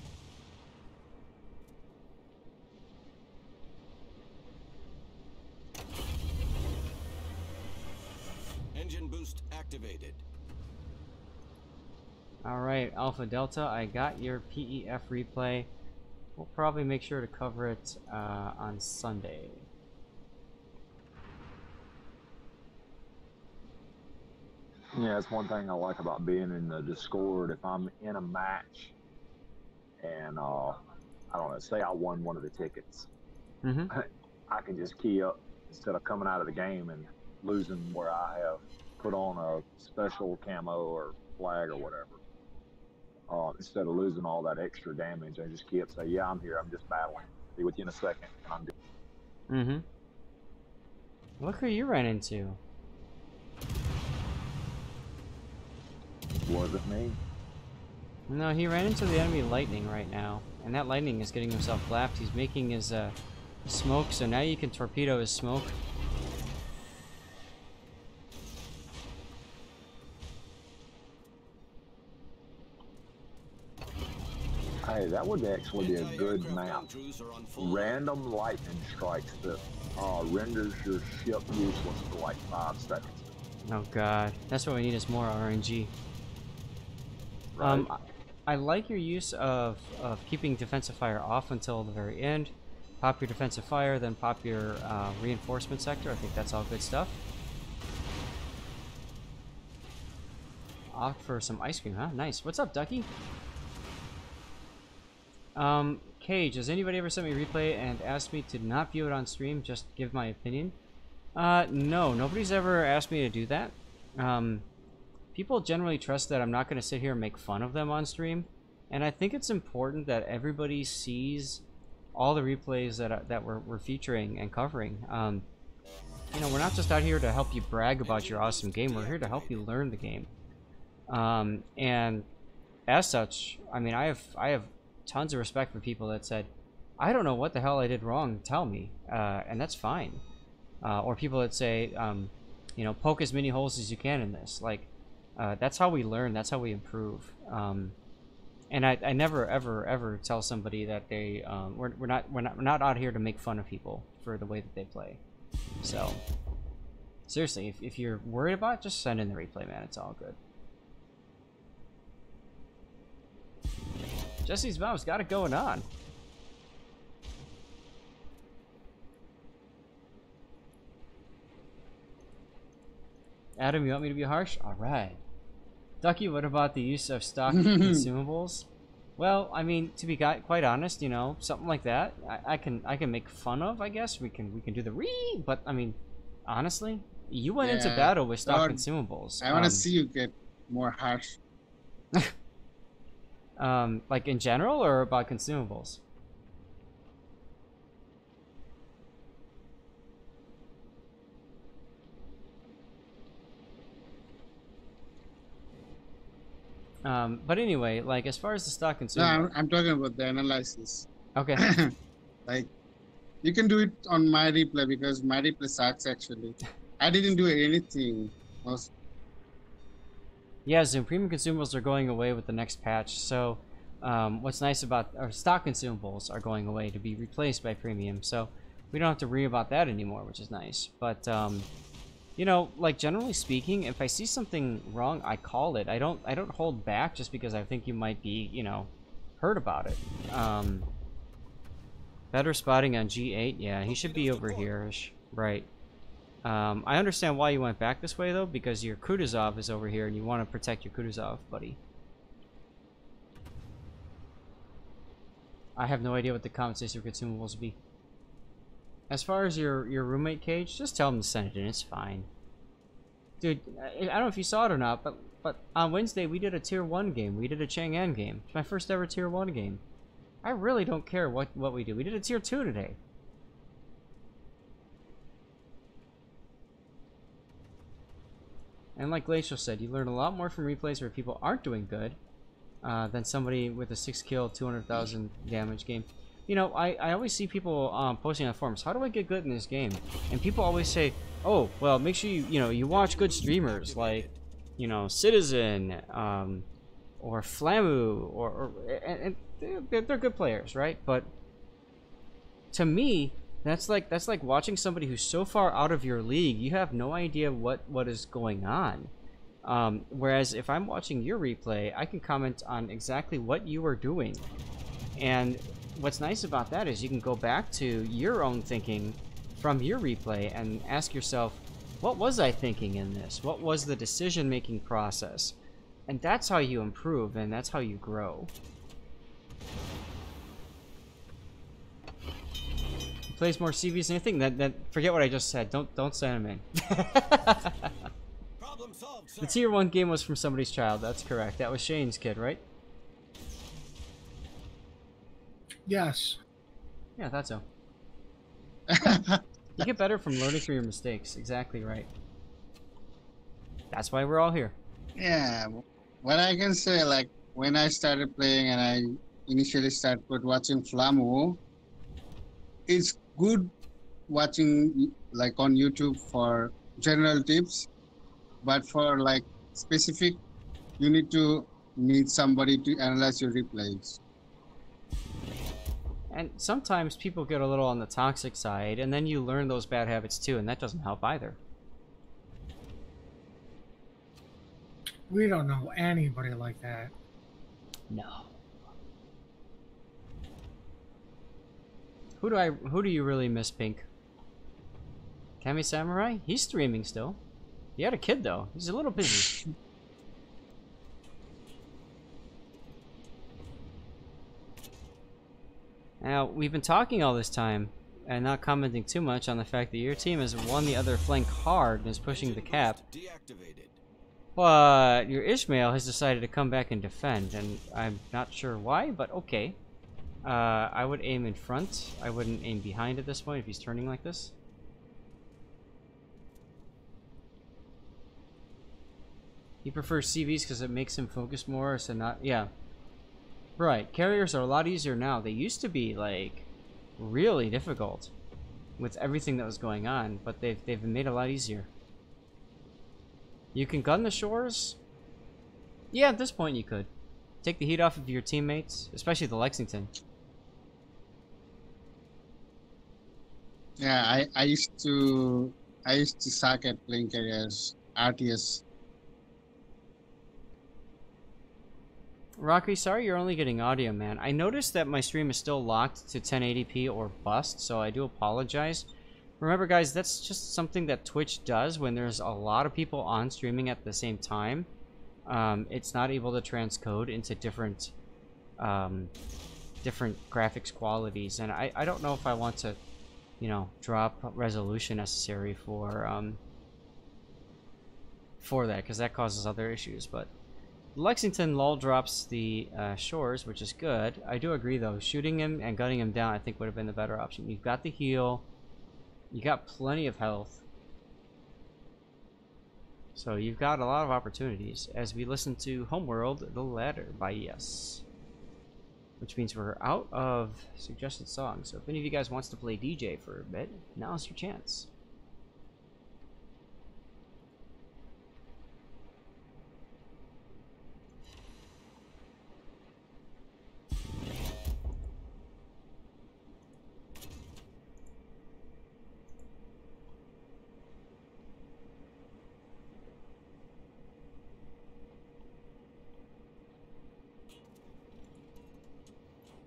[SPEAKER 3] Engine boost activated.
[SPEAKER 1] Alright, Alpha Delta, I got your PEF replay. We'll probably make sure to cover it on Sunday.
[SPEAKER 5] Yeah, it's one thing I like about being in the Discord. If I'm in a match and I don't know, say I won one of the tickets, I can just key up instead of coming out of the game and losing where I have put on a special camo or flag or whatever. Instead of losing all that extra damage, I just key up, say, yeah, I'm here, I'm just battling. Be with you in a second, and I'm good.
[SPEAKER 1] Look who you ran into.
[SPEAKER 5] Was it me?
[SPEAKER 1] No, he ran into the enemy lightning right now, and that lightning is getting himself blapped. He's making his smoke, so now you can torpedo his smoke.
[SPEAKER 5] Hey, that would actually be a good map. Random lightning strikes that renders your ship useless for like 5 seconds.
[SPEAKER 1] Oh god, that's what we need is more RNG.
[SPEAKER 5] Right.
[SPEAKER 1] I like your use of keeping defensive fire off until the very end. Pop your defensive fire, then pop your reinforcement sector. I think that's all good stuff. Opt for some ice cream, huh? Nice. What's up, Ducky? Cage, has anybody ever sent me a replay and asked me to not view it on stream, just give my opinion? No, nobody's ever asked me to do that. People generally trust that I'm not going to sit here and make fun of them on stream, and I think it's important that everybody sees all the replays that we're featuring and covering. You know, we're not just out here to help you brag about your awesome game, we're here to help you learn the game. And as such, I mean, I have tons of respect for people that said, I don't know what the hell I did wrong, tell me, and that's fine. Or people that say, you know, poke as many holes as you can in this. Like, that's how we learn, that's how we improve. And I never ever tell somebody that they we're not out here to make fun of people for the way that they play. So seriously, if you're worried about it, just send in the replay, man. It's all good. Jesse's mom's got it going on. Adam, you want me to be harsh? All right. Ducky, what about the use of stock consumables? Well, I mean, to be quite honest, you know, something like that, I can make fun of. I guess we can do the but I mean, honestly, you went into battle with stock consumables.
[SPEAKER 4] I want to see you get more harsh.
[SPEAKER 1] Like in general, or about consumables? But anyway, like as far as the stock consumables,
[SPEAKER 4] No, I'm talking about the analysis.
[SPEAKER 1] Okay.
[SPEAKER 4] Like, you can do it on my replay because my replay sucks actually. I didn't do anything. Most
[SPEAKER 1] Yeah, Zoom premium consumables are going away with the next patch. So, what's nice about our stock consumables are going away to be replaced by premium. So, we don't have to worry about that anymore, which is nice. But you know, like generally speaking, if I see something wrong, I call it. I don't hold back just because I think you might be, you know, heard about it. Better spotting on G8. Yeah, he should be over here-ish. Right. I understand why you went back this way, though, because your Kutuzov is over here, and you want to protect your Kutuzov, buddy. I have no idea what the compensation for consumables will be. As far as your roommate Cage, just tell him to send it in. It's fine. Dude, I don't know if you saw it or not, but on Wednesday we did a Tier 1 game. We did a Chang'an game. It's my first ever Tier 1 game. I really don't care what we do. We did a Tier 2 today. And like Glacial said, you learn a lot more from replays where people aren't doing good than somebody with a 6 kill, 200,000 damage game. You know, I always see people posting on forums, how do I get good in this game? And people always say, oh, well, make sure you watch good streamers like, you know, Citizen or Flamu and they're good players, right? But to me, that's like watching somebody who's so far out of your league, you have no idea what is going on. Whereas if I'm watching your replay, I can comment on exactly what you are doing. And what's nice about that is you can go back to your own thinking from your replay and ask yourself, what was I thinking in this? What was the decision-making process? And that's how you improve, and that's how you grow. Plays more CVs than anything. That forget what I just said. Don't send him in.
[SPEAKER 3] Problem solved, sir.
[SPEAKER 1] The Tier 1 game was from somebody's child. That's correct. That was Shane's kid, right?
[SPEAKER 2] Yes.
[SPEAKER 1] Yeah, I thought so. You get better from learning from your mistakes. Exactly right. That's why we're all here.
[SPEAKER 4] Yeah, what I can say, like when I started playing and I initially started watching Flamu, it's good watching like on YouTube for general tips, but for like specific, you need somebody to analyze your replays.
[SPEAKER 1] And sometimes people get a little on the toxic side, and then you learn those bad habits too, and that doesn't help either.
[SPEAKER 2] We don't know anybody like that.
[SPEAKER 1] No. Who do you really miss, Pink? Kami Samurai? He's streaming still. He had a kid though. He's a little busy. Now, we've been talking all this time and not commenting too much on the fact that your team has won the other flank hard and is pushing the cap. But your Ishmael has decided to come back and defend, and I'm not sure why, but okay. I would aim in front. I wouldn't aim behind at this point if he's turning like this. He prefers CVs because it makes him focus more, so not... Yeah. Right. Carriers are a lot easier now. They used to be, like, really difficult with everything that was going on, but they've been made a lot easier. You can gun the shores? Yeah, at this point you could. Take the heat off of your teammates, especially the Lexington.
[SPEAKER 4] Yeah, I used to suck at playing carriers, RTS.
[SPEAKER 1] Rocky, sorry you're only getting audio, man. I noticed that my stream is still locked to 1080p or bust, so I do apologize. Remember, guys, that's just something that Twitch does when there's a lot of people on streaming at the same time. It's not able to transcode into different graphics qualities, and I don't know if I want to, you know, drop resolution necessary for that, because that causes other issues. But Lexington lull drops the shores, which is good. I do agree, though. Shooting him and gunning him down, I think, would have been the better option. You've got the heal. You got plenty of health. So you've got a lot of opportunities as we listen to Homeworld, The Ladder by Yes. which means we're out of suggested songs. So if any of you guys wants to play DJ for a bit, now's your chance.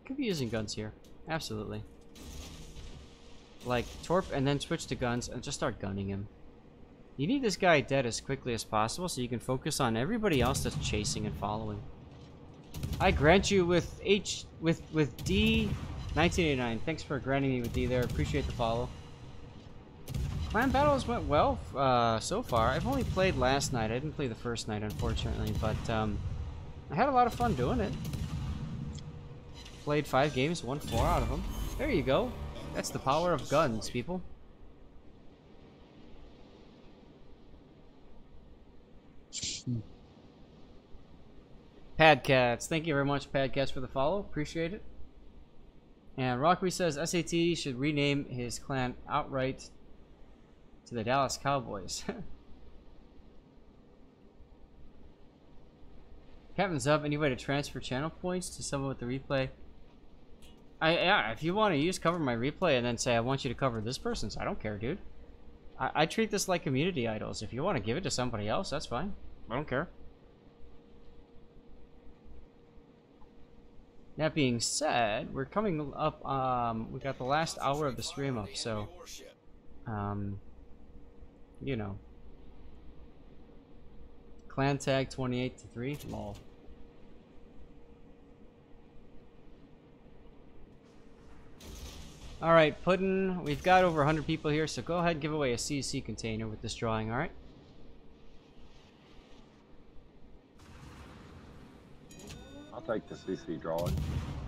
[SPEAKER 1] Could be using guns here. Absolutely. Like, torp and then switch to guns and just start gunning him. You need this guy dead as quickly as possible so you can focus on everybody else that's chasing and following. I grant you with D 1989. Thanks for granting me with D there. Appreciate the follow. Clan battles went well so far. I've only played last night. I didn't play the first night, unfortunately, but I had a lot of fun doing it. Played 5 games, won 4 out of them. There you go. That's the power of guns, people. Padcats. Thank you very much, Padcats, for the follow. Appreciate it. And Rockery says SAT should rename his clan outright to the Dallas Cowboys. Captain's up. Any way to transfer channel points to someone with the replay? Yeah, if you want to use cover my replay and then say I want you to cover this person's, I don't care, dude. I treat this like community idols. If you want to give it to somebody else, that's fine. I don't care. That being said, we're coming up, we got the last hour of the stream up, so, you know. Clan tag 28-3, lol. Alright, Puddin', we've got over 100 people here, so go ahead and give away a CC container with this drawing, alright?
[SPEAKER 5] I'll take the CC drawing.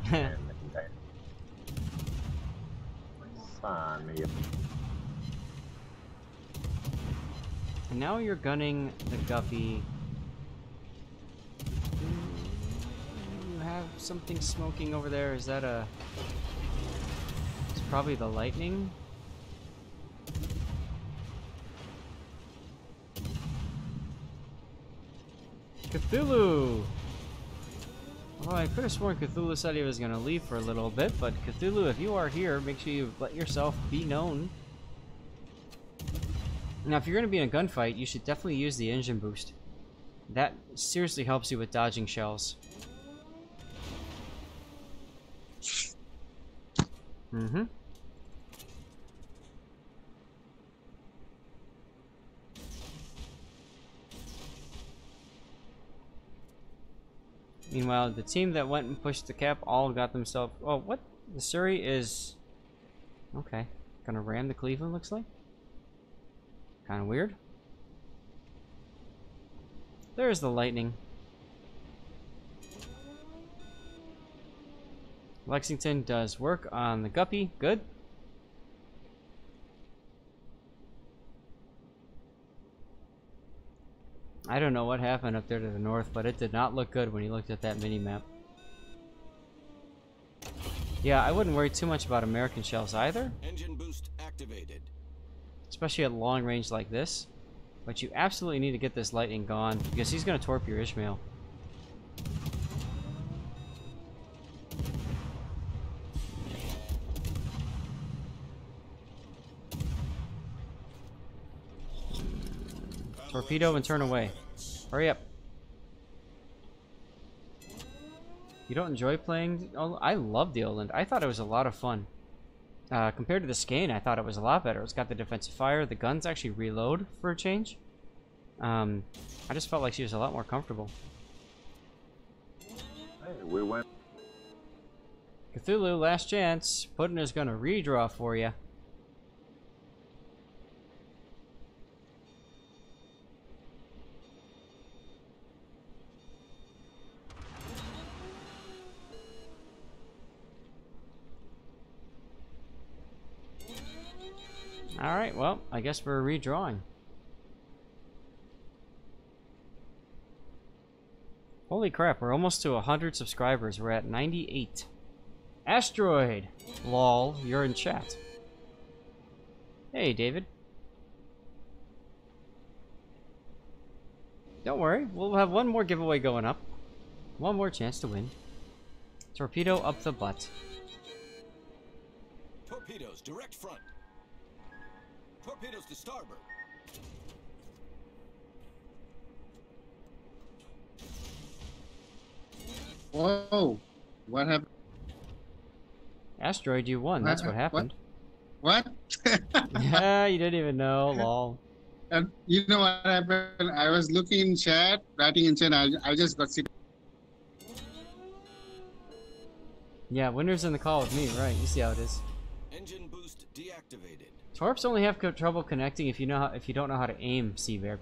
[SPEAKER 5] And the container. Sign me up.
[SPEAKER 1] And now you're gunning the Guppy. You have something smoking over there. Is that a... It's probably the lightning. Cthulhu! Well, I could have sworn Cthulhu said he was going to leave for a little bit, but Cthulhu, if you are here, make sure you let yourself be known. Now, if you're going to be in a gunfight, you should definitely use the engine boost. That seriously helps you with dodging shells. Mm-hmm. Meanwhile, the team that went and pushed the cap all got themselves... Oh, what? The Surrey is... Okay. Gonna ram the Cleveland, looks like. Kind of weird. There's the lightning. Lexington does work on the Guppy. Good. I don't know what happened up there to the north, but it did not look good when you looked at that mini-map. Yeah, I wouldn't worry too much about American shells either.
[SPEAKER 3] Engine boost activated.
[SPEAKER 1] Especially at long range like this. But you absolutely need to get this lightning gone, because he's going to torp your Ishmael. Torpedo and turn away. Hurry up. You don't enjoy playing? Oh, I love the Oland. I thought it was a lot of fun. Compared to the Skane, I thought it was a lot better. It's got the defensive fire. The guns actually reload for a change. I just felt like she was a lot more comfortable.
[SPEAKER 5] Hey, we went.
[SPEAKER 1] Cthulhu, last chance. Puddin' is gonna redraw for you. Alright, well, I guess we're redrawing. Holy crap, we're almost to 100 subscribers. We're at 98. Asteroid! Lol, you're in chat. Hey, David. Don't worry, we'll have one more giveaway going up. One more chance to win. Torpedo up the butt.
[SPEAKER 3] Torpedoes, direct front. Torpedoes to starboard.
[SPEAKER 4] Whoa! What happened?
[SPEAKER 1] Asteroid, you won. That's what happened.
[SPEAKER 4] What?
[SPEAKER 1] Yeah, you didn't even know. Lol.
[SPEAKER 4] And you know what happened? I was looking in chat, writing in chat. I just got sick.
[SPEAKER 1] Yeah, winner's in the call with me, right? You see how it is.
[SPEAKER 3] Engine boost deactivated.
[SPEAKER 1] Torps only have trouble connecting if you don't know how to aim, Seabear.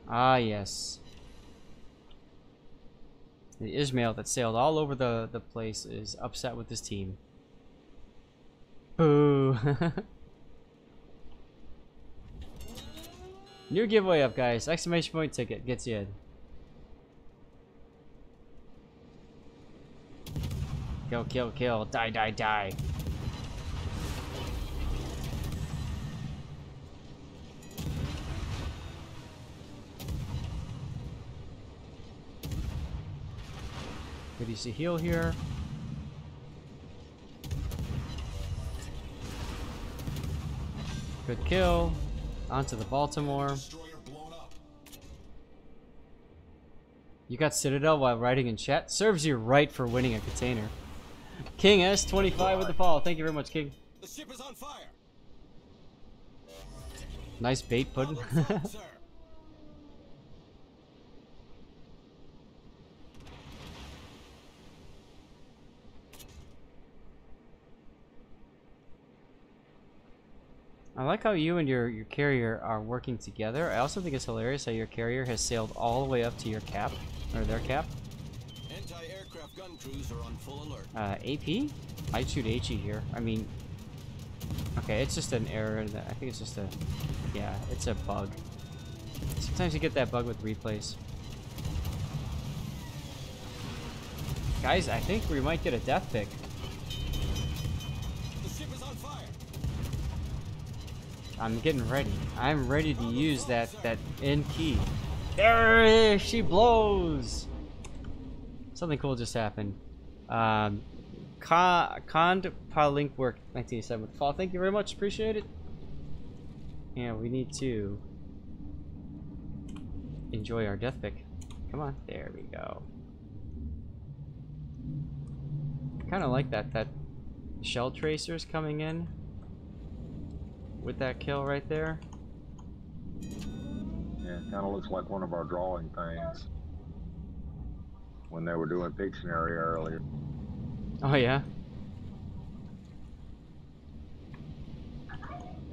[SPEAKER 1] Ah, yes. The Ismail that sailed all over the place is upset with his team. Boo! New giveaway up, guys. Exclamation point ticket gets you in. Kill, kill, kill. Die, die, die. Good, you see heal here. Good kill. Onto the Baltimore. You got Citadel while writing in chat? Serves you right for winning a container. King S25 with the follow. Thank you very much, King.
[SPEAKER 3] The ship is on fire.
[SPEAKER 1] Nice bait, Puddin'. I like how you and your carrier are working together. I also think it's hilarious how your carrier has sailed all the way up to your cap, or their cap.
[SPEAKER 3] Anti-aircraft gun crews are on full alert.
[SPEAKER 1] AP? I'd shoot HE here. I mean, okay, it's just an error. I think it's just a, yeah, it's a bug. Sometimes you get that bug with replays. Guys, I think we might get a death pick. I'm getting ready. I'm ready to use that end key. There she blows. Something cool just happened. Cond Palink work 1987 with fall. Thank you very much. Appreciate it. And we need to enjoy our death pick. Come on. There we go. I kind of like that shell tracers coming in with that kill right there.
[SPEAKER 5] Yeah, it kind of looks like one of our drawing things when they were doing Pictionary earlier.
[SPEAKER 1] Oh yeah?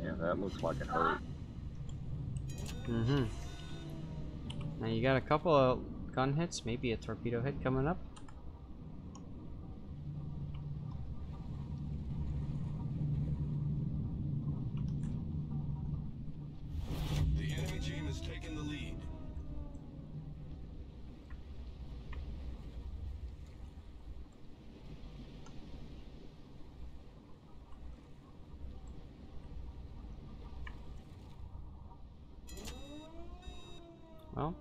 [SPEAKER 5] Yeah, that looks like it hurt.
[SPEAKER 1] Mm-hmm. Now you got a couple of gun hits, maybe a torpedo hit coming up. Well,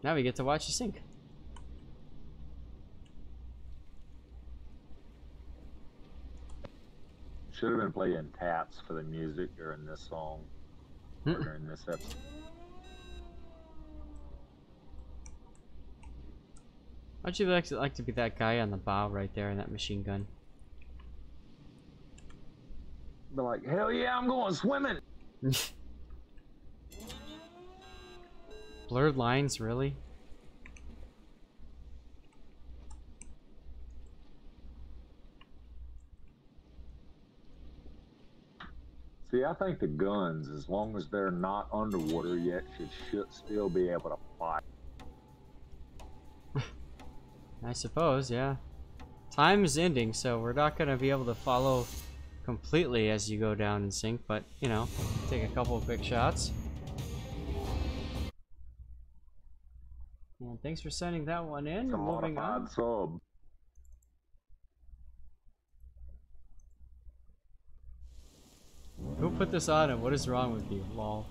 [SPEAKER 1] now we get to watch you sink.
[SPEAKER 5] Should have been playing taps for the music during this song, or during this episode.
[SPEAKER 1] How'd you like to be that guy on the bow right there in that machine gun?
[SPEAKER 5] Be like, hell yeah, I'm going swimming!
[SPEAKER 1] Blurred lines, really?
[SPEAKER 5] See, I think the guns, as long as they're not underwater yet, should still be able to fire.
[SPEAKER 1] I suppose, yeah. Time is ending, so we're not going to be able to follow completely as you go down and sink, but, you know, take a couple of quick shots. And thanks for sending that one in.
[SPEAKER 5] It's a
[SPEAKER 1] Moving on.
[SPEAKER 5] modified sub.
[SPEAKER 1] Who put this on and what is wrong with you? Lol.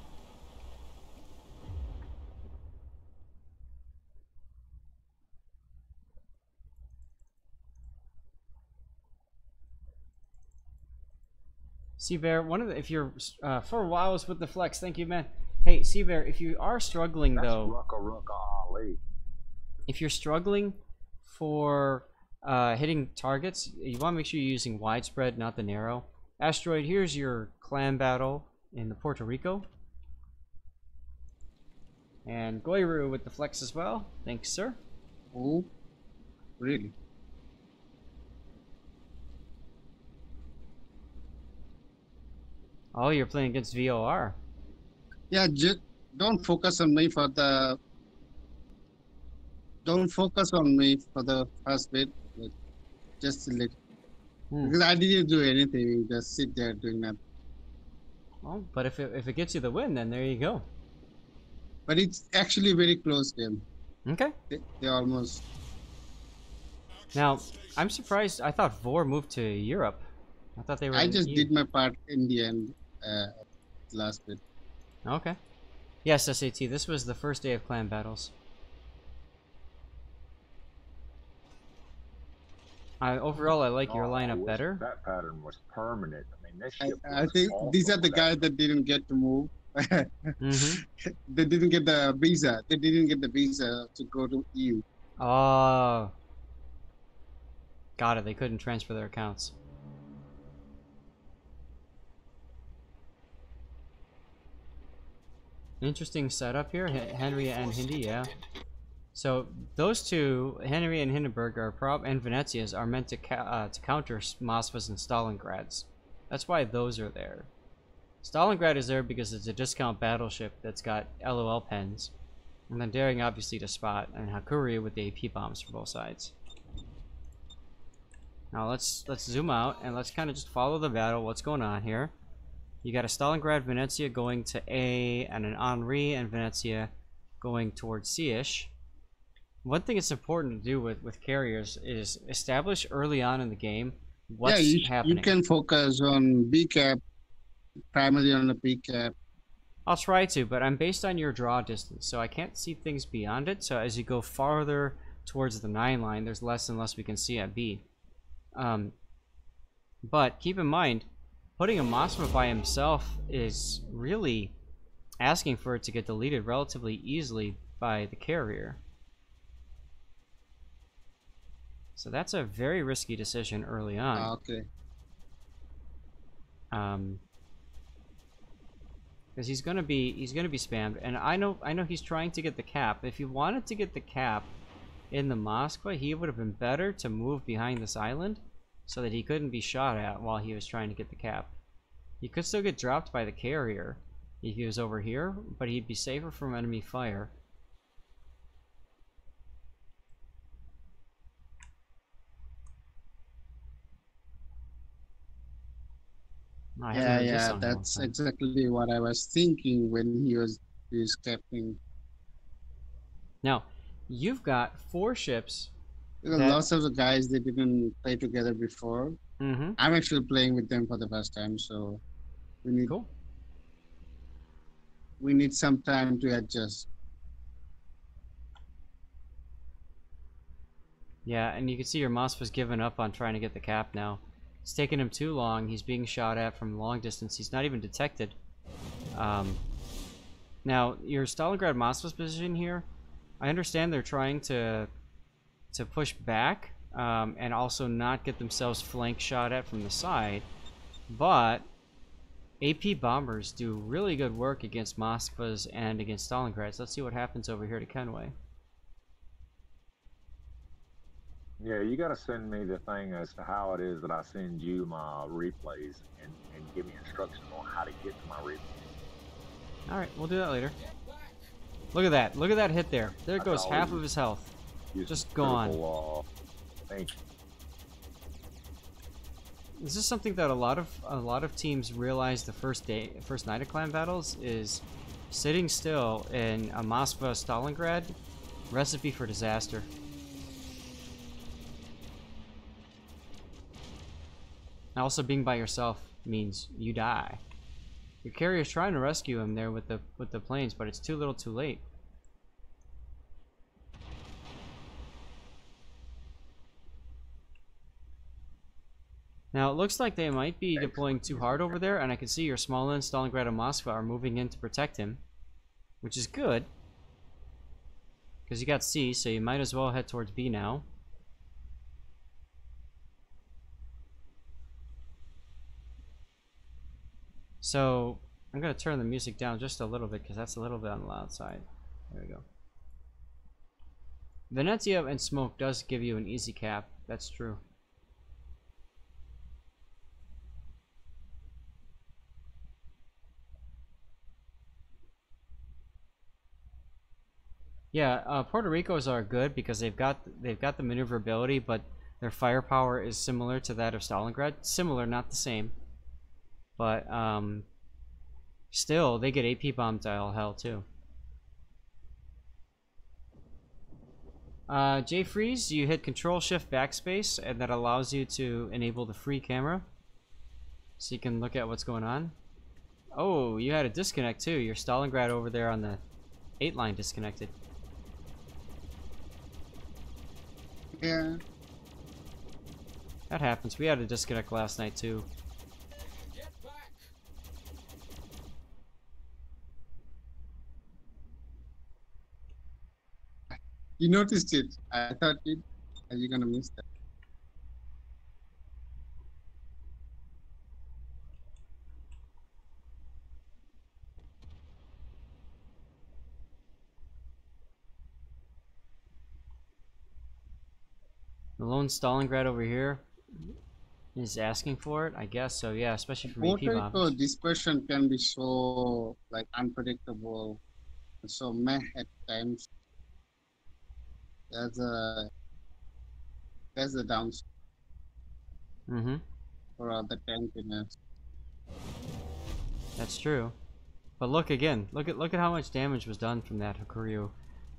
[SPEAKER 1] Seabear, if you're for a while was with the flex, thank you, man. Hey, Seabear, if you are struggling though,
[SPEAKER 5] Ali.
[SPEAKER 1] if you're struggling for hitting targets, you want to make sure you're using widespread, not the narrow. Asteroid, here's your clan battle in the Puerto Rico. And Goiru with the flex as well. Thanks, sir.
[SPEAKER 4] Oh, really?
[SPEAKER 1] Oh, you're playing against VOR.
[SPEAKER 4] Yeah, don't focus on me for the. Don't focus on me for the first bit. Like, just a little. Because I didn't do anything. Just sit there doing nothing.
[SPEAKER 1] Well, but if it gets you the win, then there you go.
[SPEAKER 4] But it's actually a very close game.
[SPEAKER 1] Okay.
[SPEAKER 4] They almost.
[SPEAKER 1] Now, I'm surprised. I thought VOR moved to Europe. I thought they were.
[SPEAKER 4] I just did my part in the end. Last bit.
[SPEAKER 1] Okay. Yes, SAT. This was the first day of clan battles. Overall, I like your lineup better.
[SPEAKER 5] That pattern was permanent. I mean, this ship
[SPEAKER 4] I think these are the guys that didn't get to move. They didn't get the visa. They didn't get the visa to go to EU.
[SPEAKER 1] Oh. Got it. They couldn't transfer their accounts. Interesting setup here, Henry and Hindi, yeah. So those two, Henry and Hindenburg, and Venezia's are meant to counter Moskva's and Stalingrads. That's why those are there. Stalingrad is there because it's a discount battleship that's got LOL pens, and then Daring obviously to spot, and Hakuria with the AP bombs for both sides. Now let's zoom out and let's kind of just follow the battle. What's going on here? You got a Stalingrad Venezia going to A, and an Henri and Venezia going towards C-ish. One thing it's important to do with carriers is establish early on in the game what's happening.
[SPEAKER 4] You can focus on B cap, primarily on the B cap.
[SPEAKER 1] I'll try to, but I'm based on your draw distance, so I can't see things beyond it. So as you go farther towards the 9 line, there's less and less we can see at B. But keep in mind, putting a Moskva by himself is really asking for it to get deleted relatively easily by the carrier. So that's a very risky decision early on.
[SPEAKER 4] Okay.
[SPEAKER 1] Because he's gonna be spammed, and I know he's trying to get the cap. If he wanted to get the cap in the Moskva, he would have been better to move behind this island so that he couldn't be shot at while he was trying to get the cap. He could still get dropped by the carrier if he was over here, but he'd be safer from enemy fire.
[SPEAKER 4] Yeah, that's exactly what I was thinking when he was captain.
[SPEAKER 1] Now, you've got 4 ships.
[SPEAKER 4] Lots of the guys they didn't play together before. I'm actually playing with them for the first time, so we need we need some time to adjust.
[SPEAKER 1] Yeah, and you can see your Moskva's given up on trying to get the cap now. It's taking him too long. He's being shot at from long distance. He's not even detected. Now, your Stalingrad Moskva's position here, I understand they're trying to push back and also not get themselves flank shot at from the side, but AP bombers do really good work against Moskvas and against Stalingrads. Let's see what happens over here to Kenway.
[SPEAKER 5] Yeah, you got to send me the thing as to how it is that I send you my replays and give me instructions on how to get to my replays.
[SPEAKER 1] Alright, we'll do that later. Look at that. Look at that hit there. There goes half of his health. Just gone.
[SPEAKER 5] Thank you.
[SPEAKER 1] This is something that a lot of teams realize the first night of clan battles is sitting still in a Moskva Stalingrad Recipe for disaster. Also, being by yourself means you die. Your carrier's trying to rescue him there with the planes, but it's too little too late. Now, it looks like they might be deploying too hard over there, and I can see your Smolin, Stalingrad, and Moskva are moving in to protect him, which is good. Because you got C, so you might as well head towards B now. So, I'm going to turn the music down just a little bit, because that's a little bit on the loud side. There we go. Venezia and smoke does give you an easy cap. That's true. Yeah, Puerto Rico's are good because they've got the maneuverability, but their firepower is similar to that of Stalingrad. Similar, not the same. But still, they get AP bomb to all hell too. J-Freeze, you hit Control Shift Backspace, and that allows you to enable the free camera, so you can look at what's going on. Oh, you had a disconnect too. Your Stalingrad over there on the 8 line disconnected.
[SPEAKER 4] Yeah.
[SPEAKER 1] That happens. We had a disconnect last night too.
[SPEAKER 4] You noticed it. I thought are you gonna miss that?
[SPEAKER 1] The lone Stalingrad over here is asking for it, I guess so. Yeah, especially from AP bombs.
[SPEAKER 4] Puerto Rico dispersion can be so like unpredictable, so meh at times. That's a downside. For all the tankiness.
[SPEAKER 1] That's true. But look again. Look at how much damage was done from that Hakuryu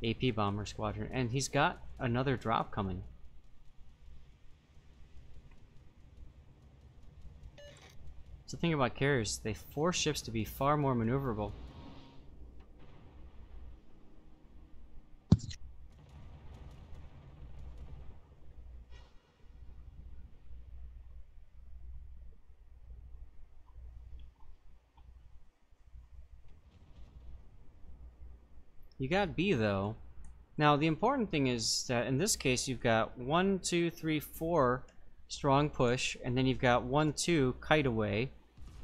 [SPEAKER 1] AP bomber squadron, and he's got another drop coming. So the thing about carriers, they force ships to be far more maneuverable. You got B though. Now the important thing is that in this case you've got 1, 2, 3, 4 strong push, and then you've got 1, 2 kite away,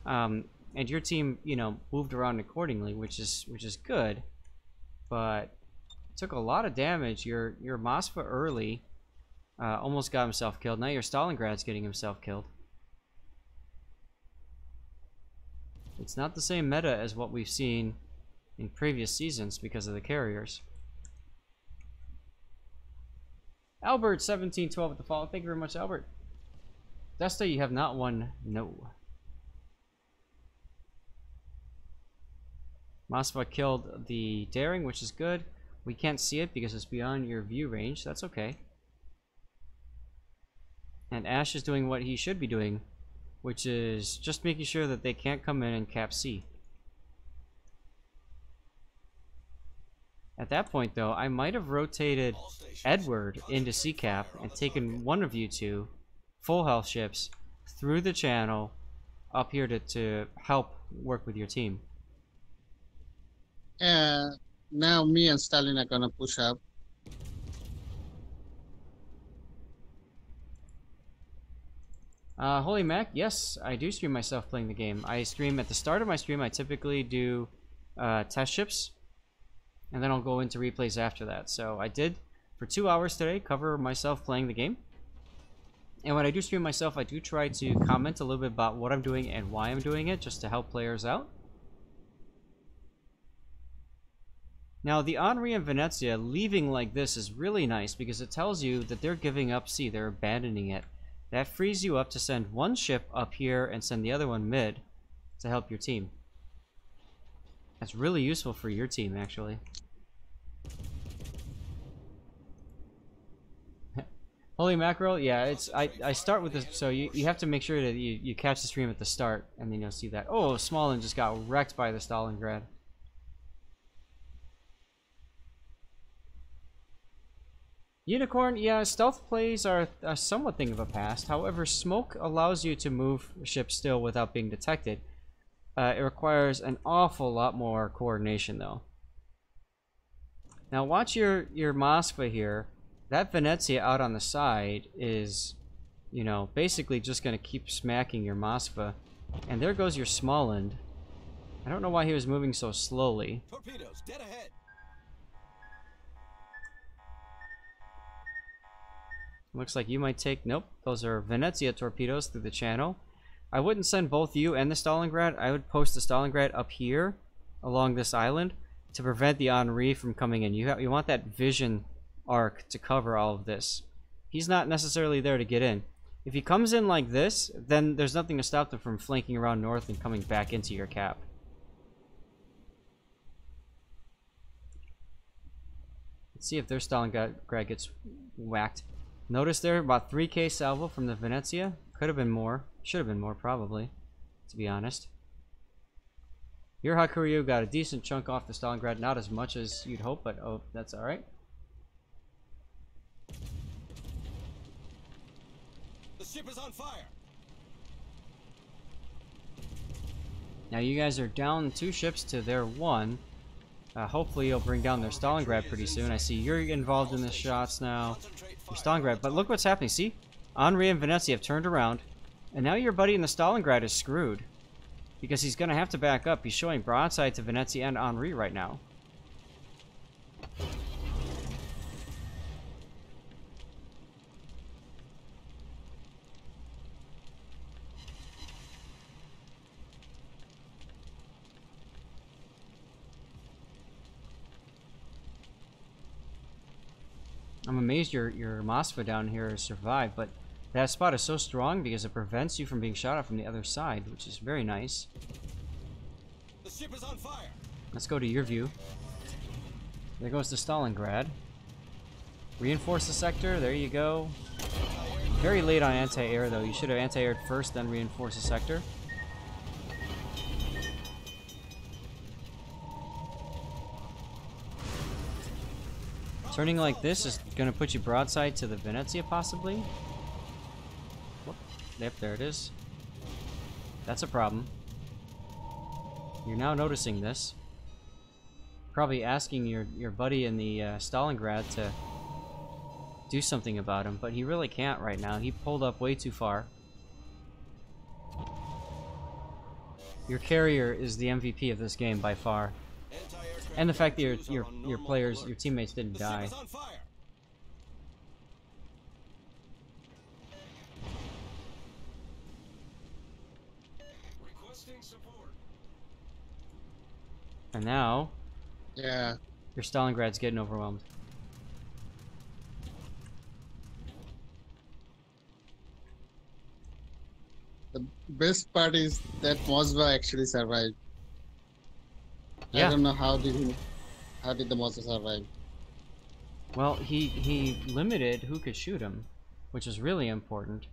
[SPEAKER 1] and your team, you know, moved around accordingly, which is good, but took a lot of damage. Your Moskva early almost got himself killed. Now your Stalingrad's getting himself killed. It's not the same meta as what we've seen in previous seasons because of the carriers. Albert 1712 with the follow. Thank you very much, Albert. Desta, you have not won. No. Moskva killed the Daring, which is good. We can't see it because it's beyond your view range. That's okay. And Ash is doing what he should be doing, which is just making sure that they can't come in and cap C. At that point, though, I might have rotated Edward into C-cap and taken one of you two full health ships through the channel up here to help work with your team.
[SPEAKER 4] Yeah, now me and Stalin are gonna push up.
[SPEAKER 1] Holy Mac, yes, I do stream myself playing the game. I stream at the start of my stream. I typically do test ships, and then I'll go into replays after that. So I did, for 2 hours today, cover myself playing the game. And when I do stream myself, I do try to comment a little bit about what I'm doing and why I'm doing it, just to help players out. Now, the Henri and Venezia leaving like this is really nice because it tells you that they're giving up C, they're abandoning it. That frees you up to send one ship up here and send the other one mid to help your team. That's really useful for your team, actually. Holy mackerel, yeah, it's I start with this, so you have to make sure that you catch the stream at the start, and then you'll see that. Oh, Smolin just got wrecked by the Stalingrad. Unicorn, yeah, stealth plays are a somewhat thing of a past. However, smoke allows you to move ships still without being detected. It requires an awful lot more coordination, though. Now watch your Moskva here. That Venezia out on the side is, you know, basically just going to keep smacking your Moskva. And there goes your Smolensk. I don't know why he was moving so slowly.
[SPEAKER 3] Torpedoes, dead ahead.
[SPEAKER 1] Looks like you might take... Nope, those are Venezia torpedoes through the channel. I wouldn't send both you and the Stalingrad. I would post the Stalingrad up here along this island to prevent the Henri from coming in. You want that vision arc to cover all of this. He's not necessarily there to get in. If he comes in like this, then there's nothing to stop them from flanking around north and coming back into your cap. Let's see if their Stalingrad gets whacked. Notice there about 3k salvo from the Venezia. Could have been more. Should have been more, probably, to be honest. Your Hakuryu got a decent chunk off the Stalingrad. Not as much as you'd hope, but oh, that's alright.
[SPEAKER 3] The ship is on fire.
[SPEAKER 1] Now you guys are down 2 ships to their 1. Hopefully you'll bring down their Stalingrad pretty soon. I see you're involved in the shots now. Your Stalingrad, but look what's happening. See? Henri and Venezia have turned around, and now your buddy in the Stalingrad is screwed. Because he's going to have to back up. He's showing broadside to Venezia and Henri right now. I'm amazed your Moskva down here has survived, but that spot is so strong because it prevents you from being shot at from the other side, which is very nice.
[SPEAKER 3] The ship is on fire.
[SPEAKER 1] Let's go to your view. There goes the Stalingrad. Reinforce the sector, there you go. Very late on anti-air though. You should have anti-aired first, then reinforce the sector. Turning like this is going to put you broadside to the Venezia, possibly. Whoop. Yep, there it is. That's a problem. You're now noticing this. Probably asking your buddy in the Stalingrad to do something about him, but he really can't right now. He pulled up way too far. Your carrier is the MVP of this game by far. And the fact that your players, your teammates didn't die. And now,
[SPEAKER 4] yeah,
[SPEAKER 1] your Stalingrad's getting overwhelmed.
[SPEAKER 4] The best part is that Moskva actually survived.
[SPEAKER 1] Yeah.
[SPEAKER 4] I don't know how did the Moskva survive.
[SPEAKER 1] Well, he limited who could shoot him, which is really important.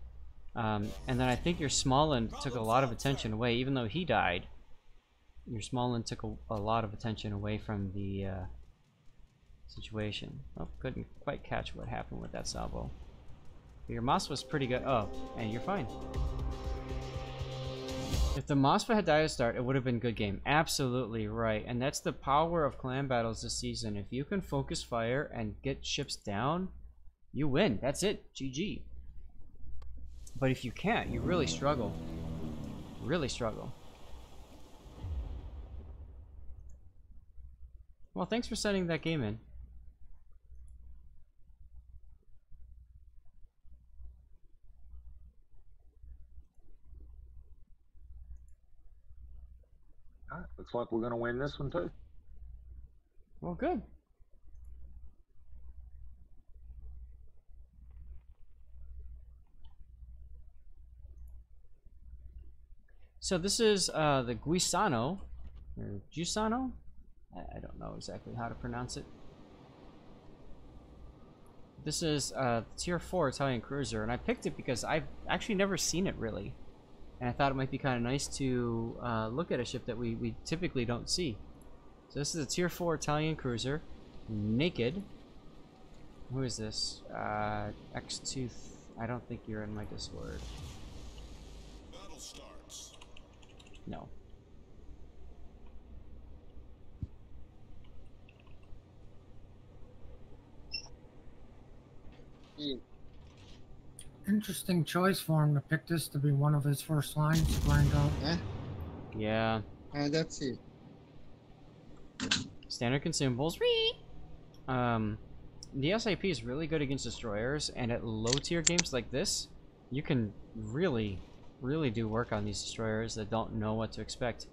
[SPEAKER 1] And then I think your Smolensk took a lot of attention away, even though he died. Your Smolensk took a lot of attention away from the situation. Oh, couldn't quite catch what happened with that salvo. But your Moskva was pretty good. Oh, and you're fine. If the Moskva had died at start, it would have been a good game. Absolutely right. And that's the power of clan battles this season. If you can focus fire and get ships down, you win. That's it. GG. But if you can't, you really struggle. Really struggle. Well, thanks for sending that game in.
[SPEAKER 5] Looks like we're going to win this one too.
[SPEAKER 1] Well, good. So this is the Guisano, or Giussano? I don't know exactly how to pronounce it. This is Tier 4 Italian cruiser, and I picked it because I've actually never seen it really. And I thought it might be kind of nice to look at a ship that we typically don't see. So this is a Tier 4 Italian cruiser, naked. Who is this? X2. I don't think you're in my Discord.
[SPEAKER 3] Battle starts.
[SPEAKER 1] No.
[SPEAKER 2] Interesting choice for him to pick this to be one of his first lines to grind out.
[SPEAKER 4] Eh?
[SPEAKER 1] Yeah.
[SPEAKER 4] That's it.
[SPEAKER 1] Standard consumables. The SIP is really good against destroyers, and at low tier games like this, you can really do work on these destroyers that don't know what to expect.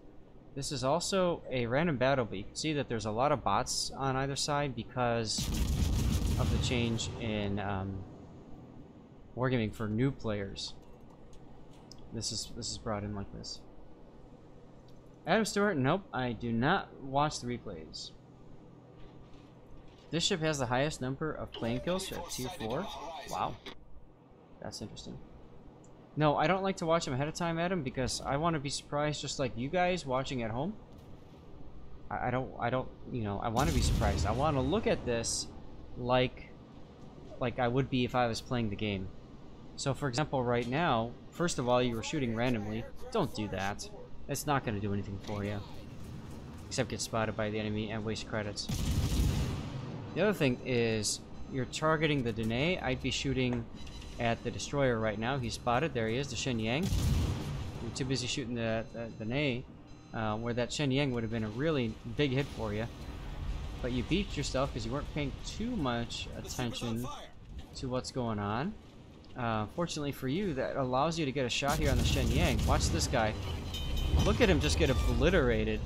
[SPEAKER 1] This is also a random battle, but you can see that there's a lot of bots on either side because of the change in wargaming for new players. This is brought in like this. Adam Stewart, nope, I do not watch the replays. This ship has the highest number of plane kills at Tier 4. Wow. That's interesting. No, I don't like to watch them ahead of time, Adam, because I want to be surprised just like you guys watching at home. I don't, you know, I want to be surprised. I want to look at this like I would be if I was playing the game. So, for example, right now, first of all, you were shooting randomly. Don't do that. It's not going to do anything for you. Except get spotted by the enemy and waste credits. The other thing is, you're targeting the Danae. I'd be shooting at the destroyer right now. He's spotted. There he is, the Shenyang. You're too busy shooting the Danae, where that Shenyang would have been a really big hit for you. But you beat yourself because you weren't paying too much attention to what's going on. Fortunately for you, that allows you to get a shot here on the Shenyang. Watch this guy. Look at him just get obliterated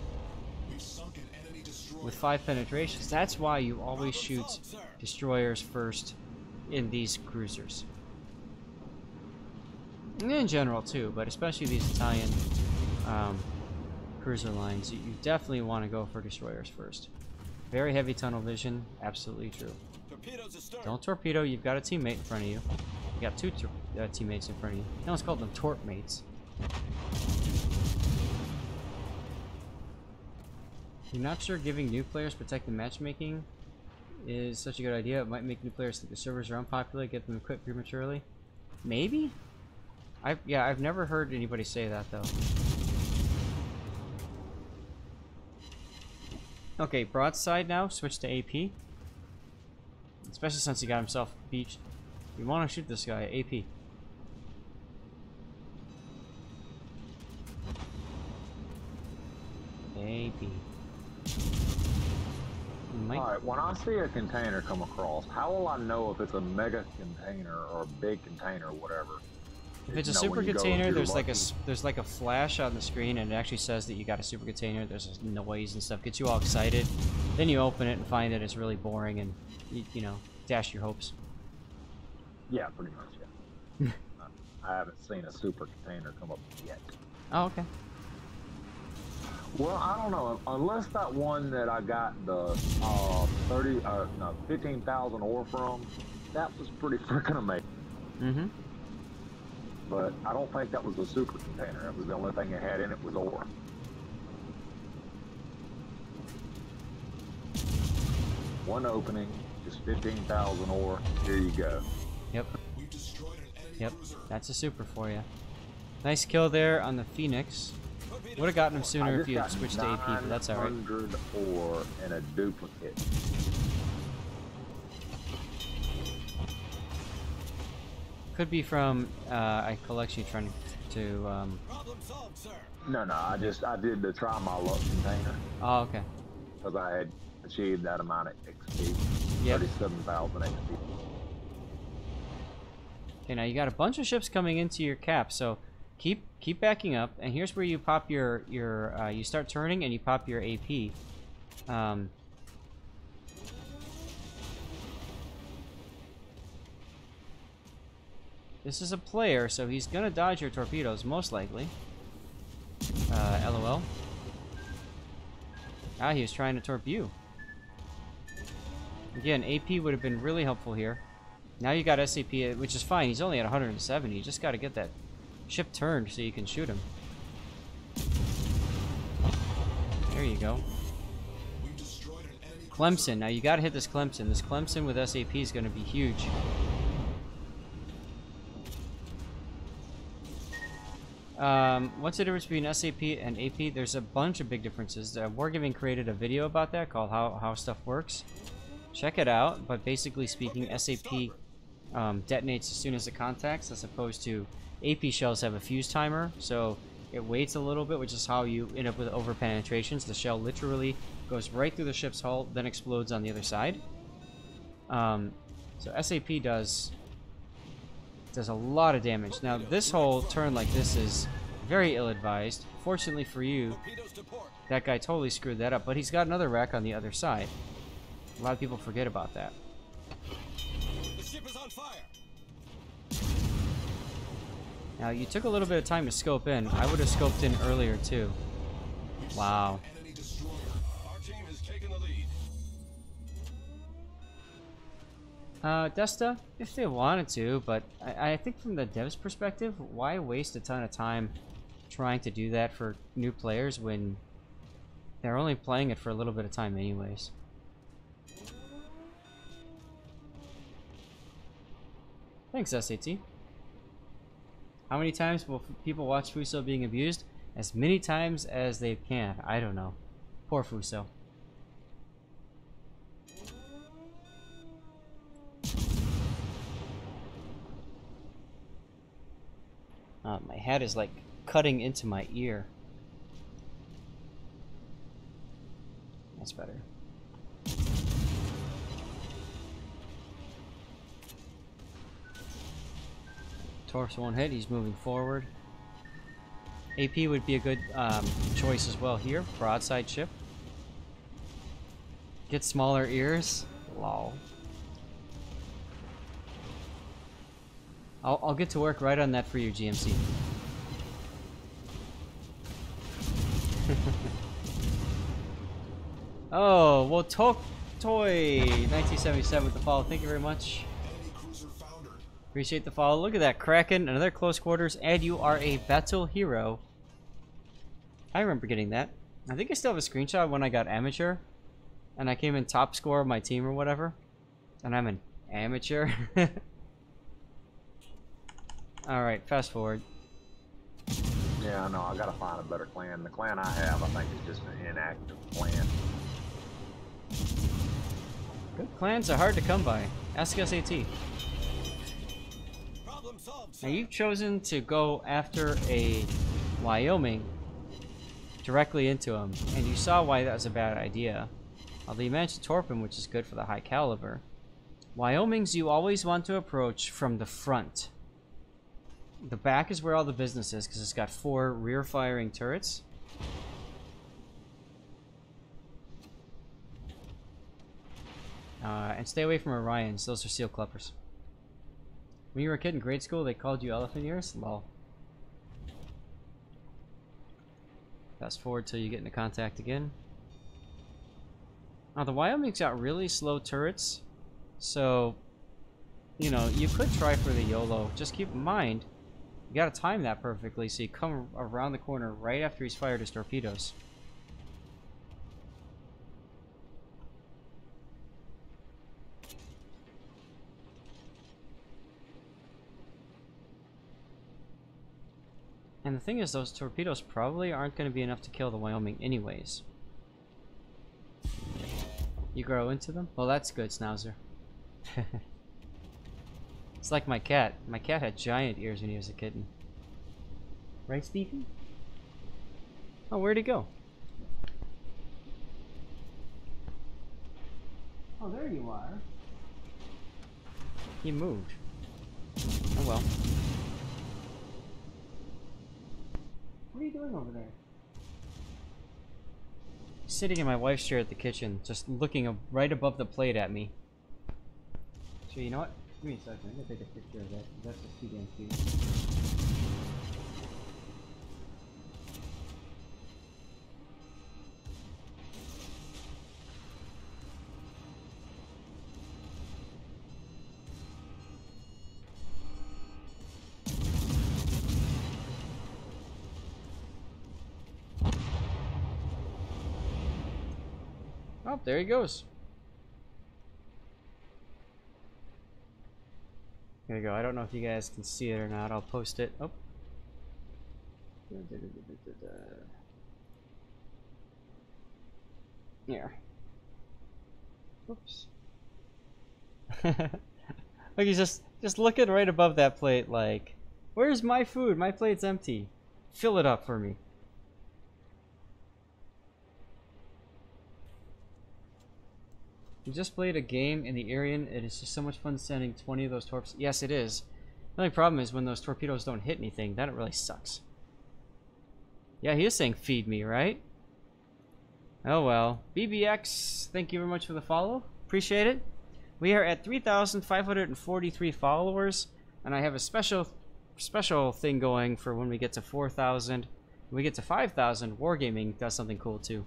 [SPEAKER 1] with 5 penetrations. That's why you always shoot destroyers first in these cruisers. And in general too, but especially these Italian cruiser lines, you definitely want to go for destroyers first. Very heavy tunnel vision, absolutely true. Don't torpedo, you've got a teammate in front of you. You got two teammates in front of you. No one's called them torp mates. You're not sure giving new players protected matchmaking is such a good idea. It might make new players think the servers are unpopular, get them equipped prematurely. Maybe? I've never heard anybody say that though. Okay, broadside now, switch to AP. Especially since he got himself beached. You want to shoot this guy, AP. AP.
[SPEAKER 5] Alright, when I see a container come across, how will I know if it's a mega container or a big container or whatever?
[SPEAKER 1] If it's a super container, there's like a flash on the screen and it actually says that you got a super container. There's a noise and stuff, gets you all excited. Then you open it and find that it's really boring and you know, dash your hopes.
[SPEAKER 5] Yeah, pretty much, yeah. I haven't seen a super container come up yet.
[SPEAKER 1] Oh, okay.
[SPEAKER 5] Well, I don't know, unless that one that I got the 15,000 ore from, that was pretty freaking amazing.
[SPEAKER 1] Mm-hmm.
[SPEAKER 5] But I don't think that was a super container. It was the only thing it had in it was ore. One opening, just 15,000 ore. Here you go.
[SPEAKER 1] Yep. Yep. That's a super for you. Nice kill there on the Phoenix. Would have gotten him sooner if you had switched to AP, but that's alright.
[SPEAKER 5] 900 ore and a duplicate.
[SPEAKER 1] Could be from a collection you're trying to
[SPEAKER 5] No, I did the try my luck container.
[SPEAKER 1] Oh, okay.
[SPEAKER 5] Because I had achieved that amount of XP.
[SPEAKER 1] Yep.
[SPEAKER 5] 37,000 XP.
[SPEAKER 1] Okay, now you got a bunch of ships coming into your cap, so keep backing up, and here's where you pop your you start turning and you pop your AP. This is a player, so he's gonna dodge your torpedoes most likely. LOL. Ah, he was trying to torp you. Again, AP would have been really helpful here. Now you got SAP, which is fine. He's only at 170. You just got to get that ship turned so you can shoot him. There you go. Clemson. Now you got to hit this Clemson. This Clemson with SAP is going to be huge. What's the difference between SAP and AP? There's a bunch of big differences. Wargaming created a video about that called how stuff works. Check it out. But basically speaking, SAP detonates as soon as it contacts, as opposed to AP shells have a fuse timer, so it waits a little bit, which is how you end up with over penetrations. The shell literally goes right through the ship's hull, then explodes on the other side. So SAP does a lot of damage. Now this whole turn like this is very ill-advised. Fortunately for you, that guy totally screwed that up, but he's got another rack on the other side. A lot of people forget about that.
[SPEAKER 3] The ship is on fire.
[SPEAKER 1] Now you took a little bit of time to scope in. I would have scoped in earlier too. Wow.
[SPEAKER 3] Enemy destroyer. Our team has taken the lead.
[SPEAKER 1] Desta, if they wanted to, but I think from the devs' perspective, why waste a ton of time trying to do that for new players when they're only playing it for a little bit of time anyways? Thanks, SAT. How many times will people watch Fuso being abused? As many times as they can. I don't know. Poor Fuso. My head is like cutting into my ear. That's better. Torps won't hit, he's moving forward. AP would be a good choice as well here. Broadside ship. Get smaller ears. Lol. I'll get to work right on that for you, GMC. Oh, well, Toy 1977 with the follow. Thank you very much. Appreciate the follow. Look at that, Kraken, another close quarters, and you are a battle hero. I remember getting that. I think I still have a screenshot when I got amateur, and I came in top score of my team or whatever, and I'm an amateur. Alright, fast forward.
[SPEAKER 5] Yeah, I know. I gotta find a better clan. The clan I have, I think, is just an inactive clan.
[SPEAKER 1] Good clans are hard to come by. Ask SAT.
[SPEAKER 3] Problem solved.
[SPEAKER 1] Now you've chosen to go after a Wyoming directly into him, and you saw why that was a bad idea. Although you managed to torp him, which is good for the high caliber. Wyomings you always want to approach from the front. The back is where all the business is, because it's got 4 rear-firing turrets. And stay away from Orions. Those are seal clubbers. When you were a kid in grade school, they called you elephant ears? Lol. Fast forward till you get into contact again. Now, the Wyoming's got really slow turrets, so, you know, you could try for the YOLO. Just keep in mind, you gotta time that perfectly so you come around the corner right after he's fired his torpedoes. And the thing is, those torpedoes probably aren't going to be enough to kill the Wyoming anyways. You grow into them? Well, that's good, Schnauzer. It's like my cat. My cat had giant ears when he was a kitten. Right, Stephen? Oh, where'd he go? Oh, there you are. He moved. Oh well. What are you doing over there? Sitting in my wife's chair at the kitchen, just looking right above the plate at me. So you know what? Give me a second. I'm gonna take a picture of that. That's just too damn cute. Oh, there he goes. There you go. I don't know if you guys can see it or not. I'll post it. Oh. Here. Oops. Look, he's just looking right above that plate like, where's my food? My plate's empty. Fill it up for me. We just played a game in the Arian. It is just so much fun sending 20 of those torps. Yes, it is. The only problem is when those torpedoes don't hit anything, then it really sucks. Yeah, he is saying feed me, right? Oh well. BBX, thank you very much for the follow. Appreciate it. We are at 3,543 followers, and I have a special thing going for when we get to 4,000. When we get to 5,000, Wargaming does something cool too.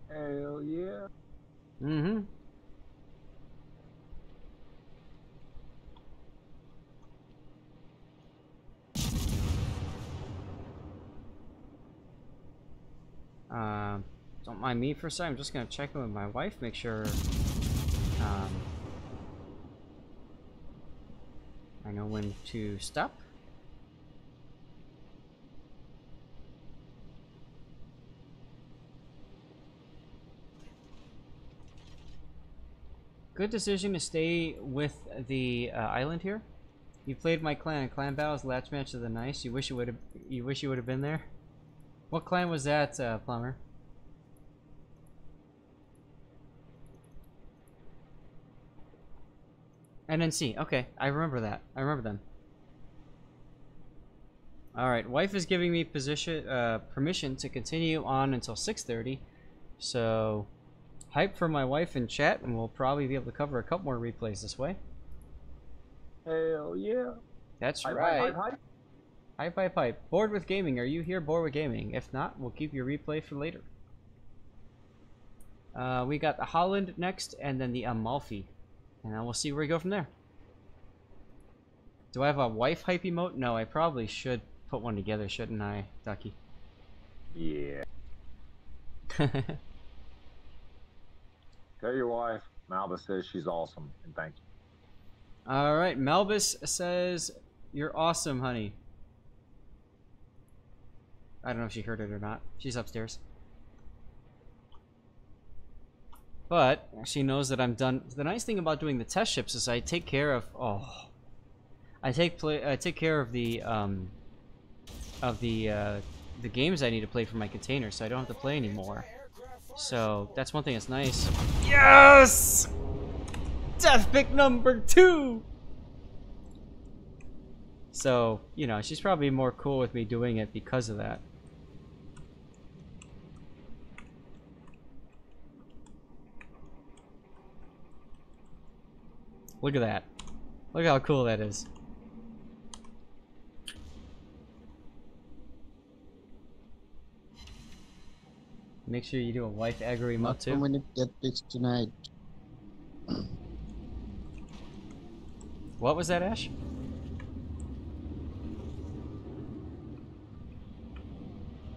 [SPEAKER 5] Hell yeah.
[SPEAKER 1] Mm-hmm. Don't mind me for a second. I'm just gonna check in with my wife, make sure I know when to stop. Good decision to stay with the island here. You played my clan. Clan battles, latch match of the nice. You wish you would have been there. What clan was that, Plumber? NNC. Okay, I remember that. I remember them. All right, wife is giving me permission to continue on until 6:30. So, hype for my wife in chat, and we'll probably be able to cover a couple more replays this way.
[SPEAKER 5] Hell yeah.
[SPEAKER 1] That's
[SPEAKER 5] Hype,
[SPEAKER 1] right.
[SPEAKER 5] hype, hype.
[SPEAKER 1] Hype, hype, hype. Bored with gaming. Are you here bored with gaming? If not, we'll keep your replay for later. We got the Holland next, and then the Amalfi. And then we'll see where we go from there. Do I have a wife hype emote? No, I probably should put one together, shouldn't I, Ducky?
[SPEAKER 5] Yeah. Tell your wife, Malbus says she's awesome, and thank you.
[SPEAKER 1] Alright, Malbus says, you're awesome, honey. I don't know if she heard it or not. She's upstairs. But she knows that I'm done. The nice thing about doing the test ships is I take care of I take care of the games I need to play for my container, so I don't have to play anymore. So that's one thing that's nice. Yes! Death pick number 2. So, you know, she's probably more cool with me doing it because of that. Look at that. Look how cool that is. Make sure you do a wife aggro emote too.
[SPEAKER 4] How many death picks tonight?
[SPEAKER 1] What was that, Ash?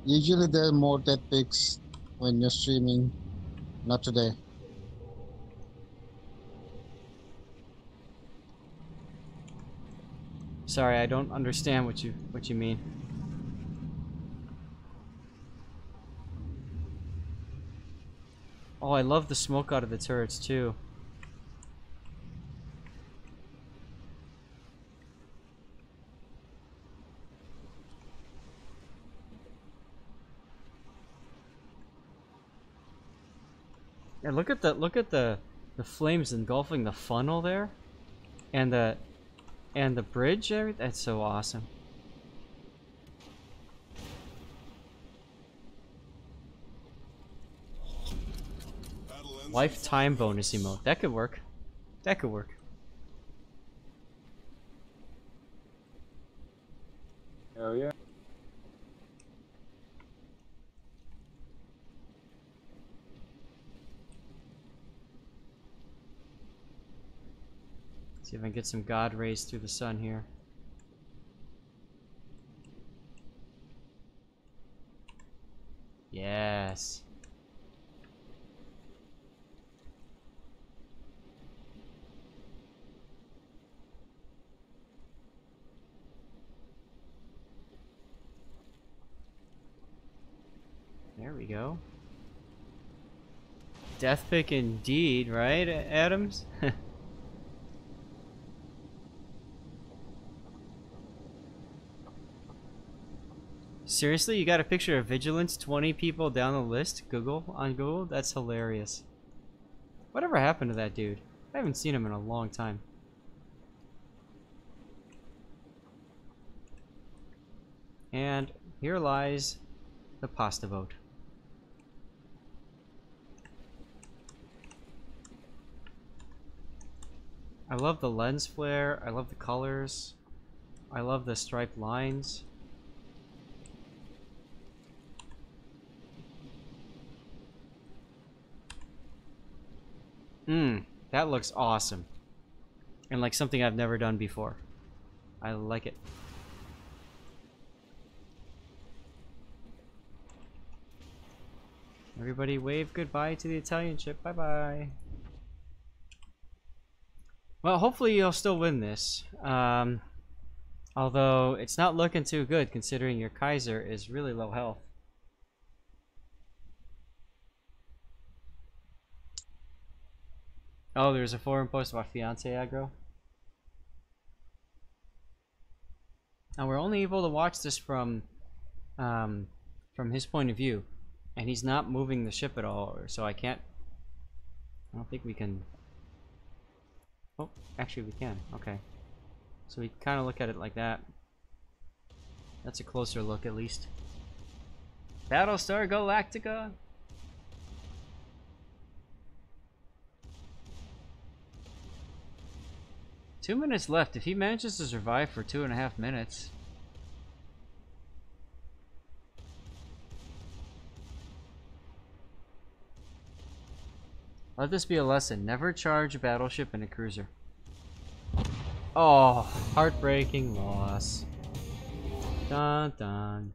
[SPEAKER 4] Usually there are more death picks when you're streaming. Not today.
[SPEAKER 1] Sorry, I don't understand what you mean. Oh, I love the smoke out of the turrets too. Yeah, look at the flames engulfing the funnel there, and the bridge. That's so awesome. Wife time bonus emote. That could work. That could work.
[SPEAKER 5] Hell yeah.
[SPEAKER 1] See if I can get some God rays through the sun here. Yes. we go. Death pick indeed, right, Adams? Seriously, you got a picture of Vigilance 20 people down the list? On Google? That's hilarious. Whatever happened to that dude? I haven't seen him in a long time. And here lies the pasta boat. I love the lens flare, I love the colors, I love the striped lines. That looks awesome. And like something I've never done before. I like it. Everybody wave goodbye to the Italian ship. Bye-bye. Well, hopefully you'll still win this. Although, it's not looking too good considering your Kaiser is really low health. Oh, there's a forum post about fiance aggro. Now we're only able to watch this from his point of view, and he's not moving the ship at all, so I don't think we can. Oh, actually we can. Okay, so we kind of look at it like that. That's a closer look, at least. Battlestar Galactica. Two minutes left. If he manages to survive for 2.5 minutes. Let this be a lesson. Never charge a battleship in a cruiser. Oh, heartbreaking loss. Dun dun.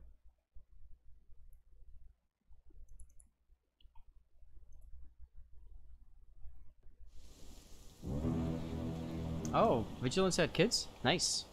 [SPEAKER 1] Oh, Vigilance had kids? Nice.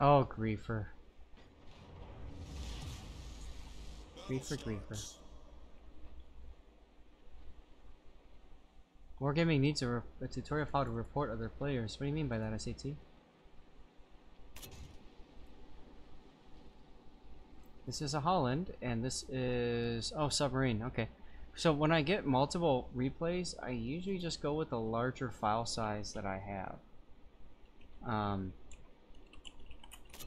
[SPEAKER 1] Oh, griefer. Griefer. Wargaming needs a tutorial of how to report other players. What do you mean by that, SAT? This is a Holland, and this is... oh, submarine. Okay. So when I get multiple replays, I usually just go with the larger file size that I have.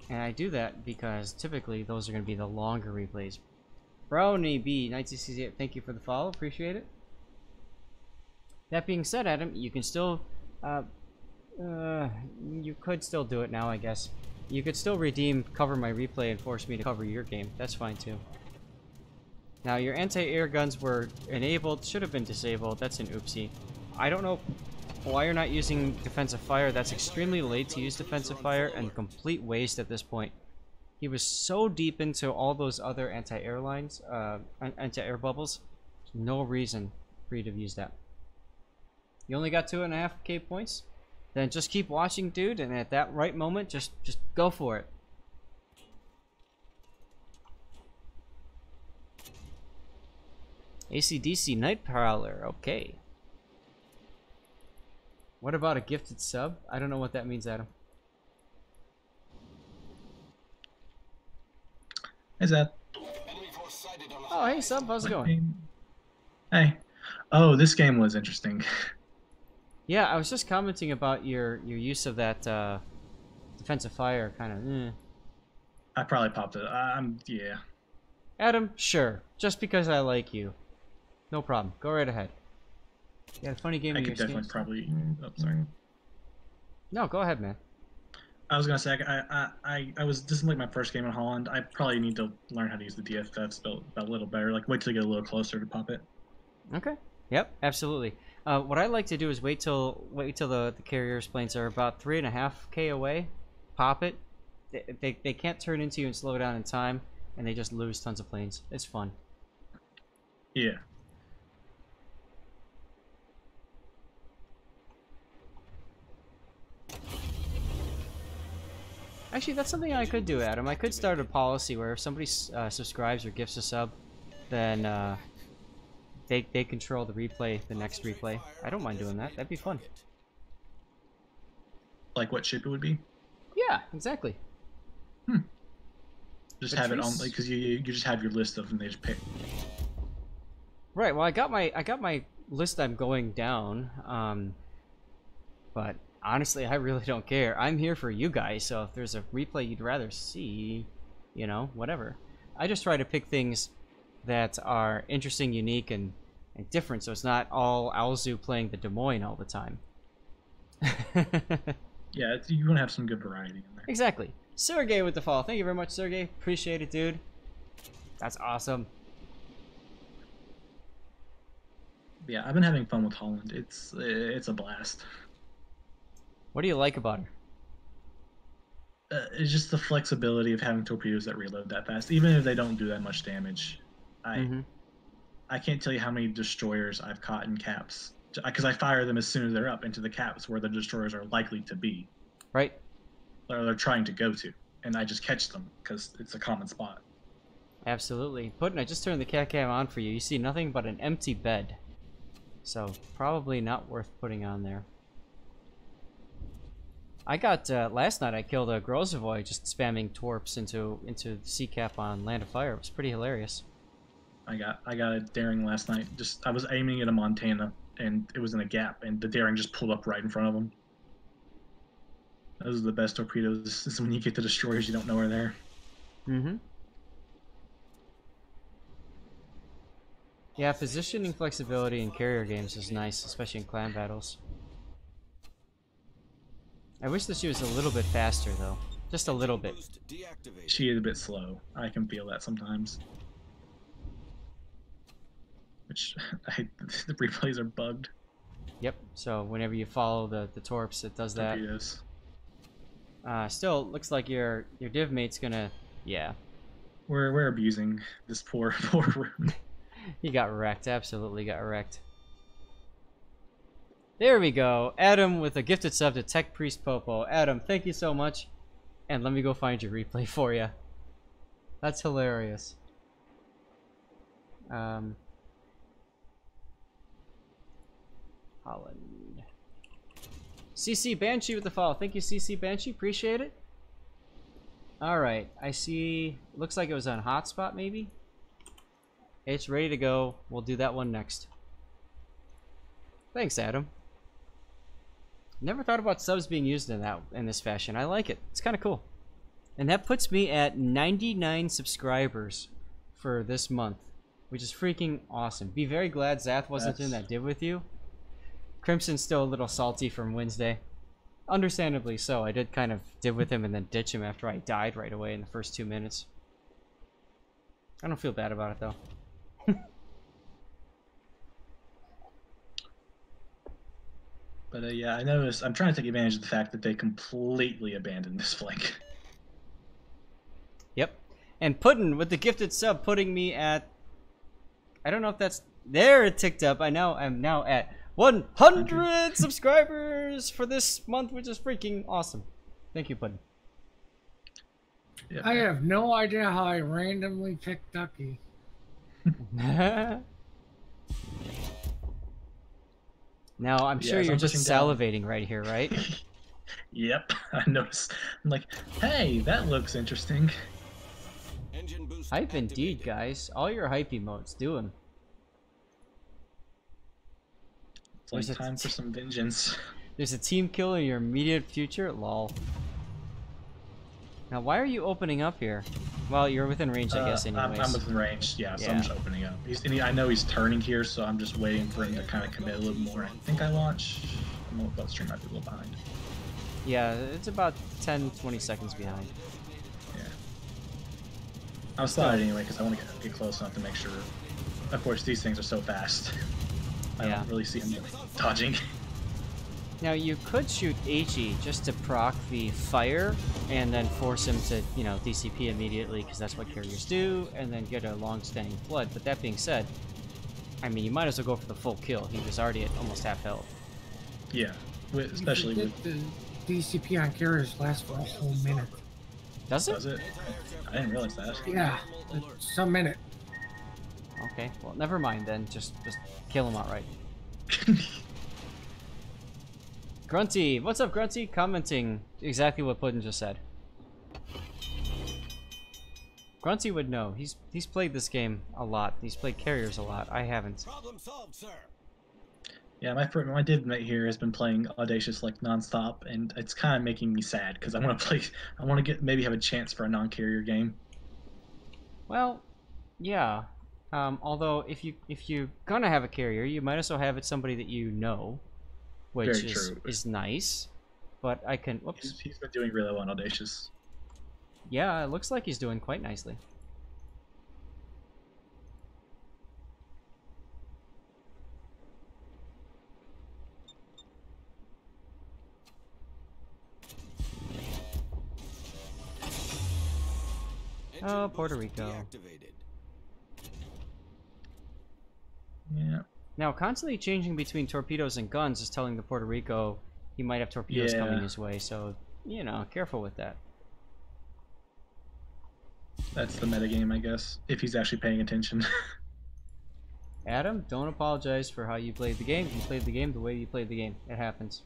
[SPEAKER 1] And I do that because typically those are going to be the longer replays. Brownie B, 1968, thank you for the follow, appreciate it. That being said, Adam, you can still, you could still do it now, I guess. You could still redeem Cover My Replay and force me to cover your game. That's fine too. Now, your anti-air guns were enabled, should have been disabled. That's an oopsie. I don't know why you're not using defensive fire. That's extremely late to use defensive fire and complete waste at this point. He was so deep into all those other anti-air lines, anti-air bubbles. No reason for you to use that. You only got 2.5k points? Then just keep watching, dude, and at that right moment, just go for it. AC/DC Night Prowler, okay. What about a gifted sub? I don't know what that means, Adam.
[SPEAKER 6] Hey, Zed.
[SPEAKER 1] Oh, hey, sub. How's it going?
[SPEAKER 6] Hey. Oh, this game was interesting.
[SPEAKER 1] Yeah, I was just commenting about your use of that defensive fire, kind of.
[SPEAKER 6] I probably popped it. Yeah.
[SPEAKER 1] Adam, sure. Just because I like you. No problem. Go right ahead. Yeah, a funny game.
[SPEAKER 6] I could definitely probably. Oh, sorry.
[SPEAKER 1] No, go ahead, man.
[SPEAKER 6] I was gonna say I was this is like my first game in Holland. I probably need to learn how to use the DFS build a little better. Like wait till you get a little closer to pop it.
[SPEAKER 1] Okay. Yep. Absolutely. What I like to do is wait till the carriers planes are about 3.5K away, pop it. They can't turn into you and slow down in time, and they just lose tons of planes. It's fun.
[SPEAKER 6] Yeah.
[SPEAKER 1] Actually, that's something I could do, Adam. I could start a policy where if somebody subscribes or gifts a sub, then they control the replay, the next replay. I don't mind doing that. That'd be fun.
[SPEAKER 6] Like what ship it would be?
[SPEAKER 1] Yeah, exactly.
[SPEAKER 6] Just have it on, like, because you just have your list of them. They just pick.
[SPEAKER 1] Right. Well, I got my list. I'm going down. But honestly, I really don't care. I'm here for you guys. So if there's a replay you'd rather see, you know, whatever. I just try to pick things that are interesting, unique, and different. So it's not all Alzu playing the Des Moines all the time.
[SPEAKER 6] Yeah, you want to have some good variety in there.
[SPEAKER 1] Exactly. Sergey with the follow. Thank you very much, Sergey. Appreciate it, dude. That's awesome.
[SPEAKER 6] Yeah, I've been having fun with Holland. It's a blast.
[SPEAKER 1] What do you like about her?
[SPEAKER 6] It's just the flexibility of having torpedoes that reload that fast, even if they don't do that much damage. I can't tell you how many destroyers I've caught in caps, because I fire them as soon as they're up into the caps where the destroyers are likely to be.
[SPEAKER 1] Right.
[SPEAKER 6] Or they're trying to go to, and I just catch them because it's a common spot.
[SPEAKER 1] Absolutely. Puddin', I just turned the cat cam on for you. You see nothing but an empty bed. So, probably not worth putting on there. I got, last night I killed a Grozovoy just spamming torps into C-cap on Land of Fire. It was pretty hilarious.
[SPEAKER 6] I got a daring last night. I was aiming at a Montana, and it was in a gap, and the daring just pulled up right in front of him. Those are the best torpedoes, is when you get the destroyers you don't know are there.
[SPEAKER 1] Yeah, positioning flexibility in carrier games is nice, especially in clan battles. I wish that she was a little bit faster, though. Just a little bit.
[SPEAKER 6] She is a bit slow. I can feel that sometimes. Which, the replays are bugged.
[SPEAKER 1] Yep, so whenever you follow the torps, it does that.
[SPEAKER 6] Torpedoes.
[SPEAKER 1] Still, looks like your div mate's gonna... Yeah.
[SPEAKER 6] We're abusing this poor room.
[SPEAKER 1] He got wrecked, absolutely got wrecked. There we go. Adam with a gifted sub to Tech Priest Popo. Adam, thank you so much. And let me go find your replay for you. That's hilarious. Holland. CC Banshee with the follow. Thank you, CC Banshee. Appreciate it. Alright, I see... Looks like it was on hotspot, maybe? It's ready to go. We'll do that one next. Thanks, Adam. Never thought about subs being used in this fashion. I like it. It's kind of cool. And that puts me at 99 subscribers for this month, which is freaking awesome. Be very glad Zath wasn't in that div with you. Crimson's still a little salty from Wednesday. Understandably so. I did kind of div with him and then ditch him after I died right away in the first 2 minutes. I don't feel bad about it, though.
[SPEAKER 6] But yeah, I noticed. I'm trying to take advantage of the fact that they completely abandoned this flank.
[SPEAKER 1] Yep. And Puddin' with the gifted sub putting me at... I don't know if that's... There it ticked up. I'm now at 100 subscribers for this month, which is freaking awesome. Thank you, Puddin'.
[SPEAKER 2] Yeah. I have no idea how I randomly picked Ducky.
[SPEAKER 1] Now, I'm sure you're just salivating right here, right?
[SPEAKER 6] Yep, I noticed. I'm like, hey, that looks interesting.
[SPEAKER 1] Hype indeed, guys. All your hype emotes, do them.
[SPEAKER 6] It's like time for some vengeance.
[SPEAKER 1] There's a team kill in your immediate future? Lol. Now, why are you opening up here? Well, you're within range, I guess, anyways.
[SPEAKER 6] I'm within range, yeah, so I'm just opening up. I know he's turning here, so I'm just waiting for him to kind of commit a little more. I think I launch. I'm a little stream might be a little behind.
[SPEAKER 1] Yeah, it's about 10-20 seconds behind.
[SPEAKER 6] Yeah. I'm sliding anyway, because I want to get close enough to make sure. Of course, these things are so fast. I don't really see him dodging.
[SPEAKER 1] Now, you could shoot HE just to proc the fire, and then force him to, you know, DCP immediately, because that's what carriers do, and then get a long-standing flood. But that being said, I mean, you might as well go for the full kill. He was already at almost half health.
[SPEAKER 6] Yeah, especially with...
[SPEAKER 2] The DCP on carriers lasts for a whole minute.
[SPEAKER 1] Does it?
[SPEAKER 6] Does it? I didn't realize that.
[SPEAKER 2] Yeah, some minute.
[SPEAKER 1] Okay, well, never mind then. Just kill him outright. Grunty, what's up, Grunty? Commenting exactly what Puddin just said. Grunty would know. He's played this game a lot. He's played carriers a lot. I haven't.
[SPEAKER 3] Problem solved, sir.
[SPEAKER 6] Yeah, my div mate here has been playing Audacious like nonstop, and it's kind of making me sad because I want to play. I want to maybe have a chance for a non-carrier game.
[SPEAKER 1] Well, yeah. Although if you're gonna have a carrier, you might as well have it somebody that you know, which is nice. But I can. Whoops.
[SPEAKER 6] He's been doing really well on Audacious.
[SPEAKER 1] Yeah, it looks like he's doing quite nicely. Oh, Puerto Rico.
[SPEAKER 6] Yeah.
[SPEAKER 1] Now, constantly changing between torpedoes and guns is telling the Puerto Rico he might have torpedoes coming his way, so, you know, careful with that.
[SPEAKER 6] That's the metagame, I guess, if he's actually paying attention.
[SPEAKER 1] Adam, don't apologize for how you played the game. You played the game the way you played the game. It happens.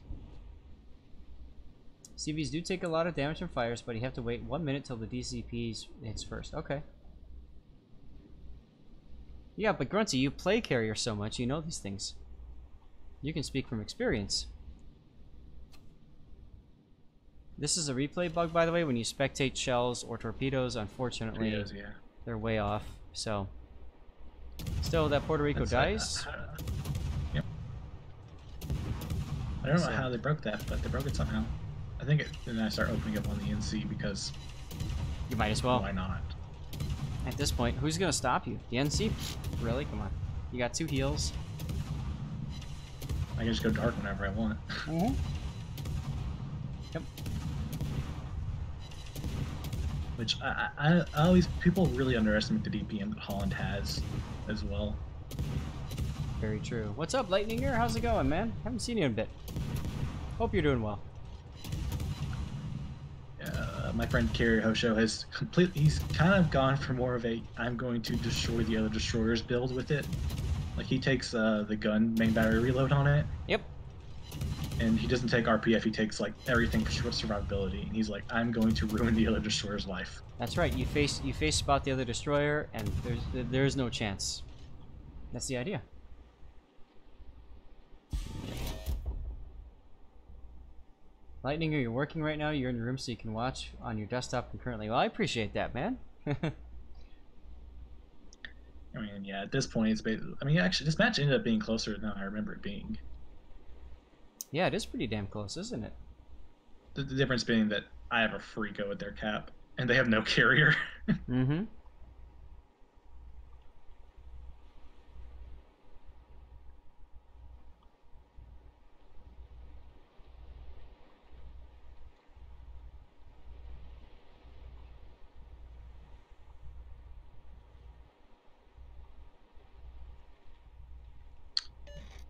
[SPEAKER 1] CVs do take a lot of damage from fires, but you have to wait 1 minute till the DCP hits first. Okay. Yeah, but Grunty, you play carrier so much, you know these things. You can speak from experience. This is a replay bug, by the way. When you spectate shells or torpedoes, unfortunately, they're way off. So, still, that Puerto Rico dies.
[SPEAKER 6] Yep. I don't know how they broke that, but they broke it somehow. I think then I start opening up on the NC because
[SPEAKER 1] you might as well.
[SPEAKER 6] Why not?
[SPEAKER 1] At this point, who's gonna stop you? The NC? Really? Come on. You got 2 heals.
[SPEAKER 6] I can just go dark whenever I want.
[SPEAKER 1] Mm-hmm. Yep.
[SPEAKER 6] Which I always, people really underestimate the DPM that Holland has as well.
[SPEAKER 1] Very true. What's up, Lightninger? How's it going, man? Haven't seen you in a bit. Hope you're doing well.
[SPEAKER 6] My friend Kerry Hosho has he's kind of gone for more of a I'm going to destroy the other destroyers build with it. Like he takes the gun main battery reload on it.
[SPEAKER 1] Yep.
[SPEAKER 6] And he doesn't take RPF, he takes like everything for survivability. And he's like, I'm going to ruin the other destroyer's life.
[SPEAKER 1] That's right. You face spot the other destroyer and there's no chance. That's the idea. Lightninger, you're working right now. You're in your room so you can watch on your desktop concurrently. Well, I appreciate that, man.
[SPEAKER 6] I mean, yeah, at this point, it's basically... I mean, actually, this match ended up being closer than I remember it being.
[SPEAKER 1] Yeah, it is pretty damn close, isn't it?
[SPEAKER 6] The difference being that I have a free go at their cap, and they have no carrier.
[SPEAKER 1] Mm-hmm.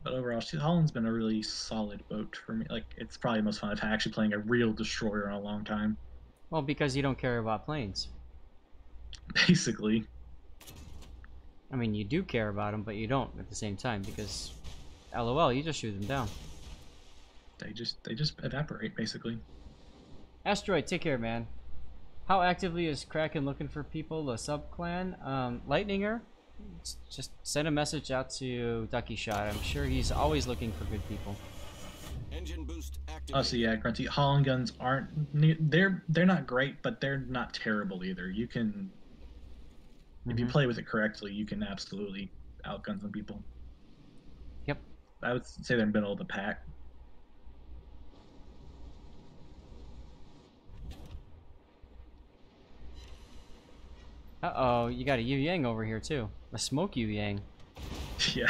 [SPEAKER 6] But overall, Holland's been a really solid boat for me. Like, it's probably the most fun I've had actually playing a real destroyer in a long time.
[SPEAKER 1] Well, because you don't care about planes.
[SPEAKER 6] Basically.
[SPEAKER 1] I mean, you do care about them, but you don't at the same time because, LOL, you just shoot them down.
[SPEAKER 6] They just evaporate, basically.
[SPEAKER 1] Asteroid, take care, man. How actively is Kraken looking for people, the sub-clan? Lightninger? Just send a message out to Ducky Shot. I'm sure he's always looking for good people.
[SPEAKER 3] Engine boost activated.
[SPEAKER 6] Oh, so yeah, Grunty, Holland guns aren't they're not great, but they're not terrible either. You can If you play with it correctly, you can absolutely outgun some people.
[SPEAKER 1] Yep.
[SPEAKER 6] I would say they're middle of the pack.
[SPEAKER 1] Uh-oh, you got a Yu Yang over here too. A smoke Yu Yang.
[SPEAKER 6] Yeah.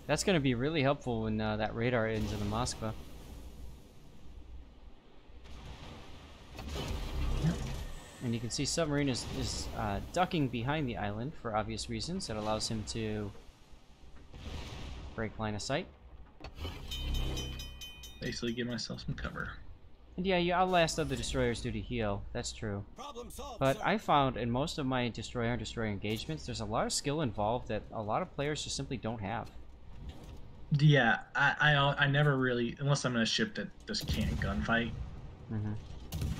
[SPEAKER 1] That's going to be really helpful when that radar ends in the Moskva. And you can see Submarine is ducking behind the island for obvious reasons. That allows him to break line of sight.
[SPEAKER 6] Basically give myself some cover.
[SPEAKER 1] And yeah, you outlast other destroyers due to heal. That's true. But I found in most of my destroyer-on-destroyer engagements, there's a lot of skill involved that a lot of players just simply don't have.
[SPEAKER 6] Yeah, I never really, unless I'm in a ship that just can't gunfight.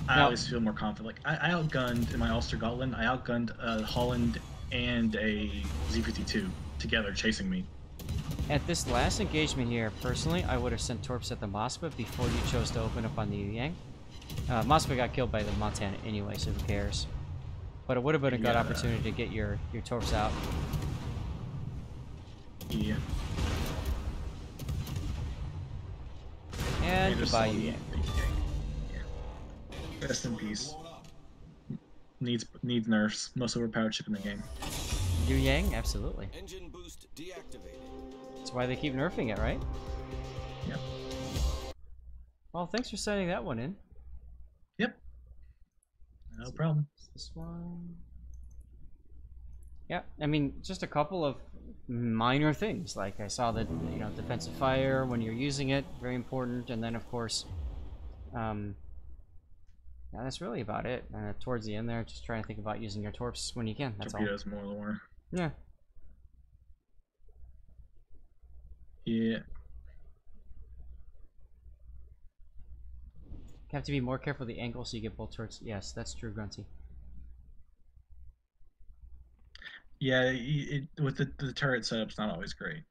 [SPEAKER 6] I always feel more confident. Like I outgunned in my Ulster Gotland. I outgunned Holland and a Z-52 together chasing me.
[SPEAKER 1] At this last engagement here, personally, I would have sent Torps at the Moskva before you chose to open up on the Yu Yang. Moskva got killed by the Montana anyway, so who cares? But it would have been a good opportunity to get your Torps out.
[SPEAKER 6] Yeah.
[SPEAKER 1] And goodbye, Yu Yang.
[SPEAKER 6] Rest in peace. Needs nerfs. Most overpowered ship in the game.
[SPEAKER 1] Yu Yang, absolutely.
[SPEAKER 3] Engine boost deactivated.
[SPEAKER 1] That's why they keep nerfing it, right?
[SPEAKER 6] Yep.
[SPEAKER 1] Well, thanks for sending that one in.
[SPEAKER 6] Yep. No problem.
[SPEAKER 1] This one. Yeah, I mean, just a couple of minor things. Like I saw that, you know, defensive fire when you're using it, very important. And then, of course, yeah, that's really about it. Towards the end there, just trying to think about using your torps when you can. That's
[SPEAKER 6] Torpedoes more lore.
[SPEAKER 1] Yeah.
[SPEAKER 6] Yeah.
[SPEAKER 1] You have to be more careful of the angle so you get both turrets. Yes, that's true, Grunty.
[SPEAKER 6] Yeah, with the turret setup's not always great.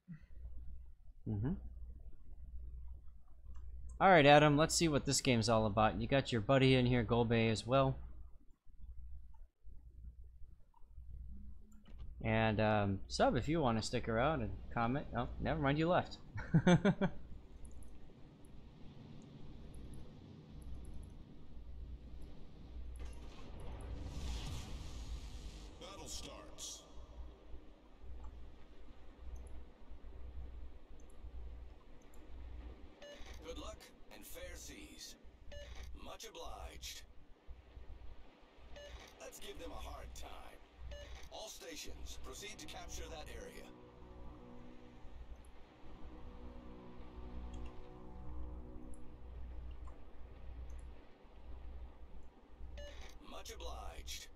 [SPEAKER 1] Alright, Adam, let's see what this game's all about. You got your buddy in here, Golbey, as well. And, Sub, if you want to stick around and comment. Oh, never mind, you left.
[SPEAKER 3] Battle starts. Good luck and fair seas. Much obliged. Let's give them a hard time. All stations, proceed to capture that area. Much obliged.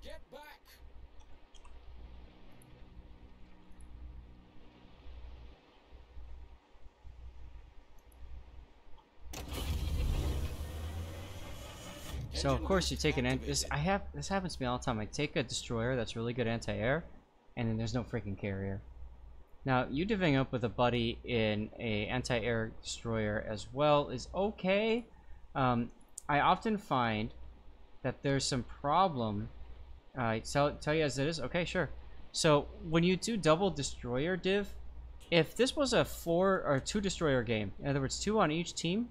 [SPEAKER 3] Get back!
[SPEAKER 1] So of course you take an this happens to me all the time. I take a destroyer that's really good anti-air, and then there's no freaking carrier. Now you divvying up with a buddy in a anti-air destroyer as well is okay. I often find that there's some problem. Tell you as it is. Okay, sure. So when you do double destroyer div, if this was a 4 or 2 destroyer game, in other words 2 on each team,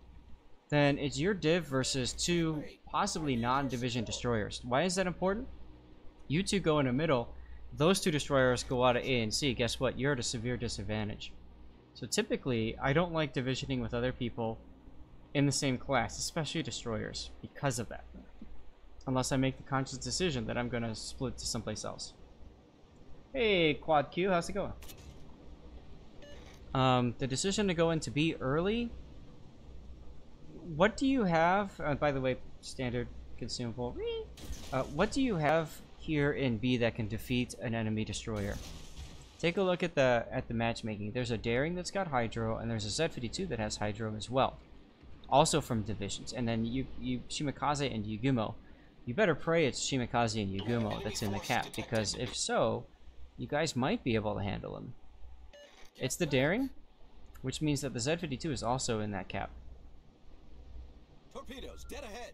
[SPEAKER 1] then it's your div versus 2 possibly non-division destroyers. Why is that important? You two go in the middle, those 2 destroyers go out of A and C. Guess what? You're at a severe disadvantage. So typically, I don't like divisioning with other people in the same class, especially destroyers, because of that. Unless I make the conscious decision that I'm going to split to someplace else. Hey, Quad Q, how's it going? The decision to go into B early. What do you have? By the way, standard consumable. What do you have here in B that can defeat an enemy destroyer? Take a look at the matchmaking. There's a Daring that's got Hydro, and there's a Z-52 that has Hydro as well. Also from divisions. And then you Shimakaze and Yugumo. You better pray it's Shimakaze and Yugumo that's in the cap, because if so, you guys might be able to handle him. It's the Daring, which means that the Z-52 is also in that cap.
[SPEAKER 3] torpedoes dead ahead.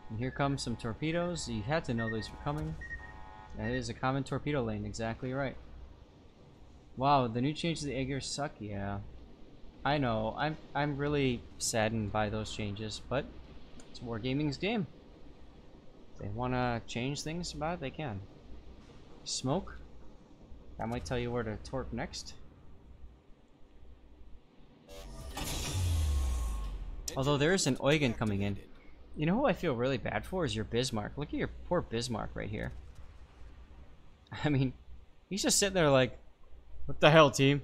[SPEAKER 1] And here comes some torpedoes. You had to know these were coming. That is a common torpedo lane, exactly right. Wow, the new changes to the egg gears suck. Yeah, I know. I'm really saddened by those changes, but it's Wargaming's game. If they want to change things about it, they can. Smoke. That might tell you where to torp next. Although there is an Eugen coming in. You know who I feel really bad for is your Bismarck. Look at your poor Bismarck right here. I mean, he's just sitting there like, what the hell, team?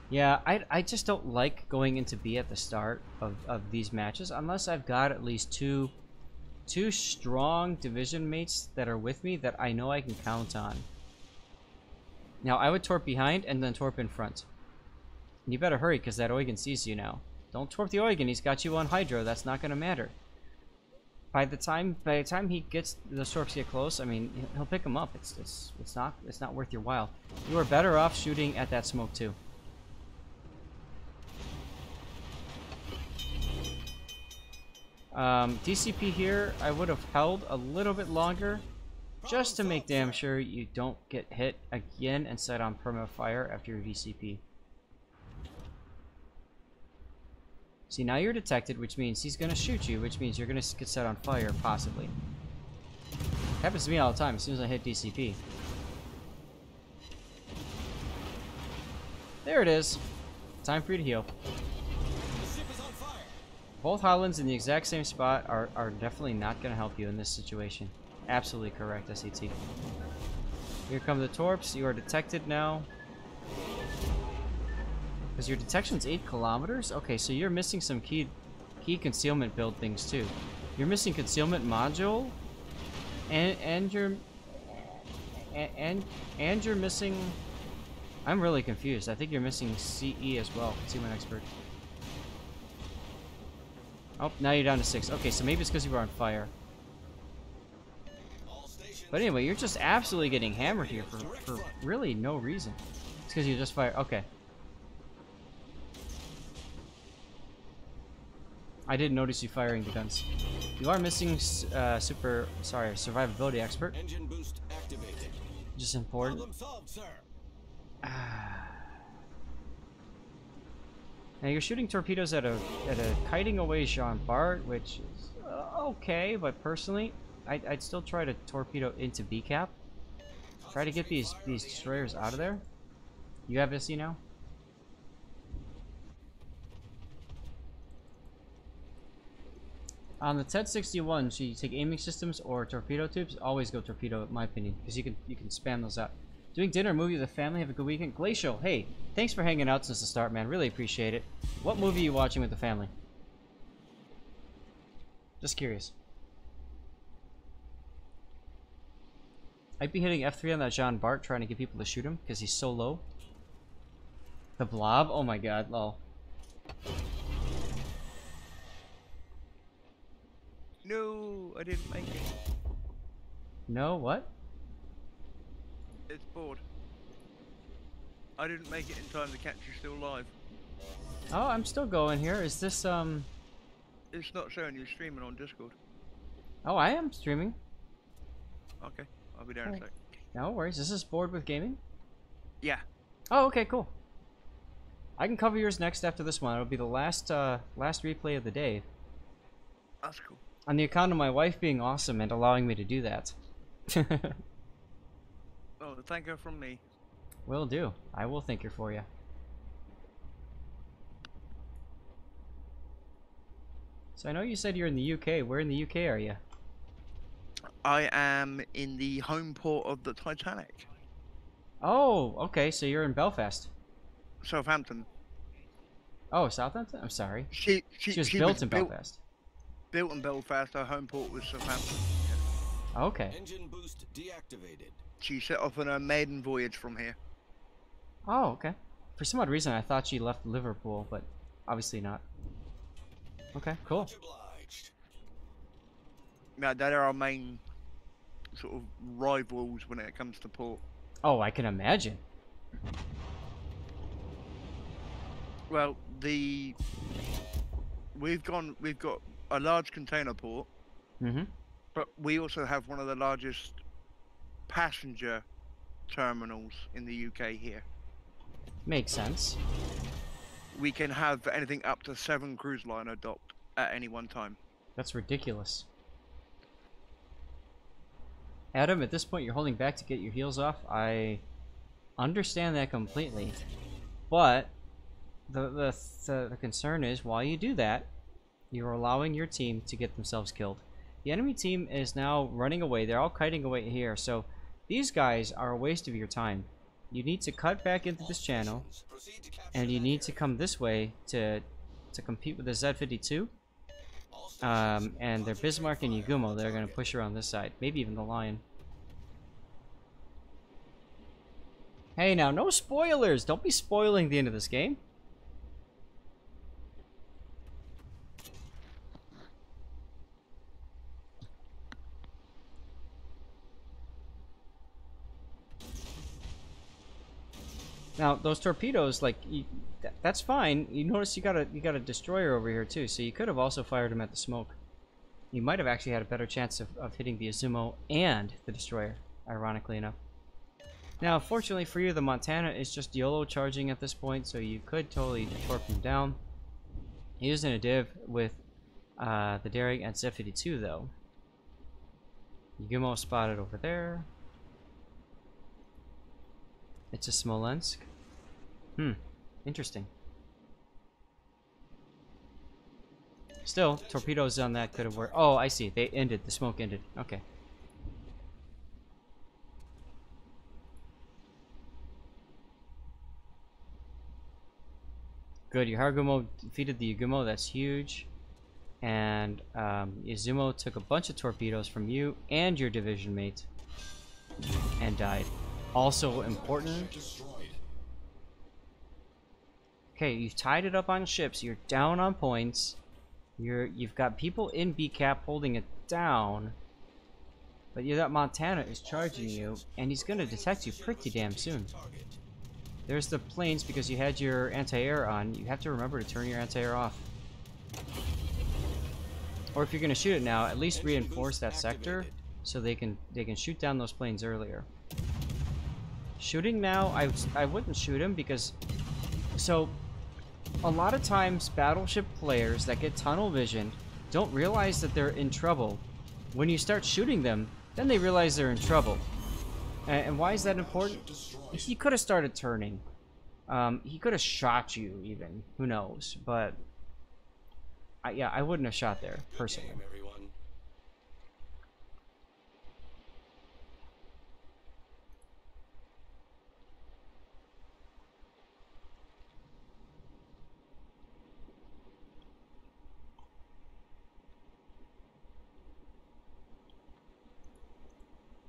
[SPEAKER 1] Yeah, I just don't like going into B at the start of these matches unless I've got at least two strong division mates that are with me that I know I can count on. Now, I would torp behind and then torp in front. And you better hurry because that Eugen sees you now. Don't torp the Eugen, he's got you on Hydro, that's not going to matter. By the time he gets the torps get close, I mean he'll pick him up. It's not worth your while. You are better off shooting at that smoke too. DCP here, I would have held a little bit longer just to make damn sure you don't get hit again and set on perma fire after your VCP. See, now you're detected, which means he's gonna shoot you, which means you're gonna get set on fire, possibly. Happens to me all the time as soon as I hit DCP. There it is. Time for you to heal. Both Hollands in the exact same spot are definitely not gonna help you in this situation. Absolutely correct, SET. Here come the torps. You are detected now. Because your detection's 8 kilometers? Okay, so you're missing some key concealment build things too. You're missing concealment module, and you're missing. I'm really confused. I think you're missing CE as well, concealment expert. Oh, now you're down to 6. Okay, so maybe it's because you were on fire. But anyway, you're just absolutely getting hammered here for really no reason. It's because you just fired. Okay. I didn't notice you firing the guns. You are missing survivability expert.
[SPEAKER 3] Engine boost activated.
[SPEAKER 1] Just important.
[SPEAKER 3] Problem solved, sir.
[SPEAKER 1] Now you're shooting torpedoes at a kiting away Jean Bart, which is okay, but personally, I'd still try to torpedo into B cap. Try to get these destroyers out of there. You have SE now? On the TED 61, should you take aiming systems or torpedo tubes? Always go torpedo, in my opinion, because you can spam those out. Doing dinner, movie with the family, have a good weekend. Glacial, hey, thanks for hanging out since the start, man. Really appreciate it. What movie are you watching with the family? Just curious. I'd be hitting F3 on that Jean Bart, trying to get people to shoot him, because he's so low. The Blob? Oh my god, lol.
[SPEAKER 7] No, I didn't make it.
[SPEAKER 1] No, what?
[SPEAKER 7] It's bored. I didn't make it in time to catch you still live.
[SPEAKER 1] Oh, I'm still going here. Is this,
[SPEAKER 7] It's not showing you streaming on Discord.
[SPEAKER 1] Oh, I am streaming.
[SPEAKER 7] Okay, I'll be there in a sec.
[SPEAKER 1] No worries. Is this Bored with Gaming?
[SPEAKER 7] Yeah.
[SPEAKER 1] Oh, okay, cool. I can cover yours next after this one. It'll be the last replay of the day.
[SPEAKER 7] That's cool.
[SPEAKER 1] On the account of my wife being awesome and allowing me to do that.
[SPEAKER 7] Oh, thank her from me.
[SPEAKER 1] Will do. I will thank her for you. So I know you said you're in the UK. Where in the UK are you?
[SPEAKER 7] I am in the home port of the Titanic.
[SPEAKER 1] Oh, okay. So you're in Belfast.
[SPEAKER 7] Southampton.
[SPEAKER 1] Oh, Southampton? I'm sorry.
[SPEAKER 7] She
[SPEAKER 1] was built in Belfast.
[SPEAKER 7] Built in Belfast. Her home port was Southampton.
[SPEAKER 1] Okay.
[SPEAKER 3] Engine boost deactivated.
[SPEAKER 7] She set off on her maiden voyage from here.
[SPEAKER 1] Oh, okay. For some odd reason, I thought she left Liverpool, but obviously not. Okay, cool.
[SPEAKER 3] Much obliged.
[SPEAKER 7] Yeah, they're our main sort of rivals when it comes to port.
[SPEAKER 1] Oh, I can imagine.
[SPEAKER 7] Well, we've got a large container port, but we also have one of the largest passenger terminals in the UK here.
[SPEAKER 1] Makes sense.
[SPEAKER 7] We can have anything up to 7 cruise liner docked at any one time.
[SPEAKER 1] That's ridiculous. Adam, at this point you're holding back to get your heals off. I understand that completely, but the concern is while you do that, you're allowing your team to get themselves killed. The enemy team is now running away. They're all kiting away here, so these guys are a waste of your time. You need to cut back into this channel, and you need to come this way to compete with the Z-52. And their Bismarck and Yagumo, they're going to push around this side. Maybe even the Lion. Hey, now, no spoilers! Don't be spoiling the end of this game. Now, those torpedoes, like, that's fine. You notice you got a destroyer over here too, so you could have also fired them at the smoke. You might have actually had a better chance of hitting the Izumo and the destroyer, ironically enough. Now, fortunately for you, the Montana is just YOLO charging at this point, so you could totally torp him down. Using a div with the Daring and Z-52 though. Yagumo spotted over there. It's a Smolensk. Interesting. Still, torpedoes on that could have worked. Oh, I see. They ended. The smoke ended. Okay. Good. Your Harugumo defeated the Yagumo. That's huge. And Izumo took a bunch of torpedoes from you and your division mate and died. Also important. Okay, you've tied it up on ships. You're down on points. You've got people in B cap holding it down. But that Montana is charging you, and he's gonna detect you pretty damn soon. There's the planes because you had your anti-air on. You have to remember to turn your anti-air off. Or if you're gonna shoot it now, at least reinforce that sector so they can shoot down those planes earlier. Shooting now, I wouldn't shoot him because, so a lot of times battleship players that get tunnel vision don't realize that they're in trouble. When you start shooting them, then they realize they're in trouble. And why is that important? He could have started turning. He could have shot you even. Who knows? But yeah, I wouldn't have shot there personally.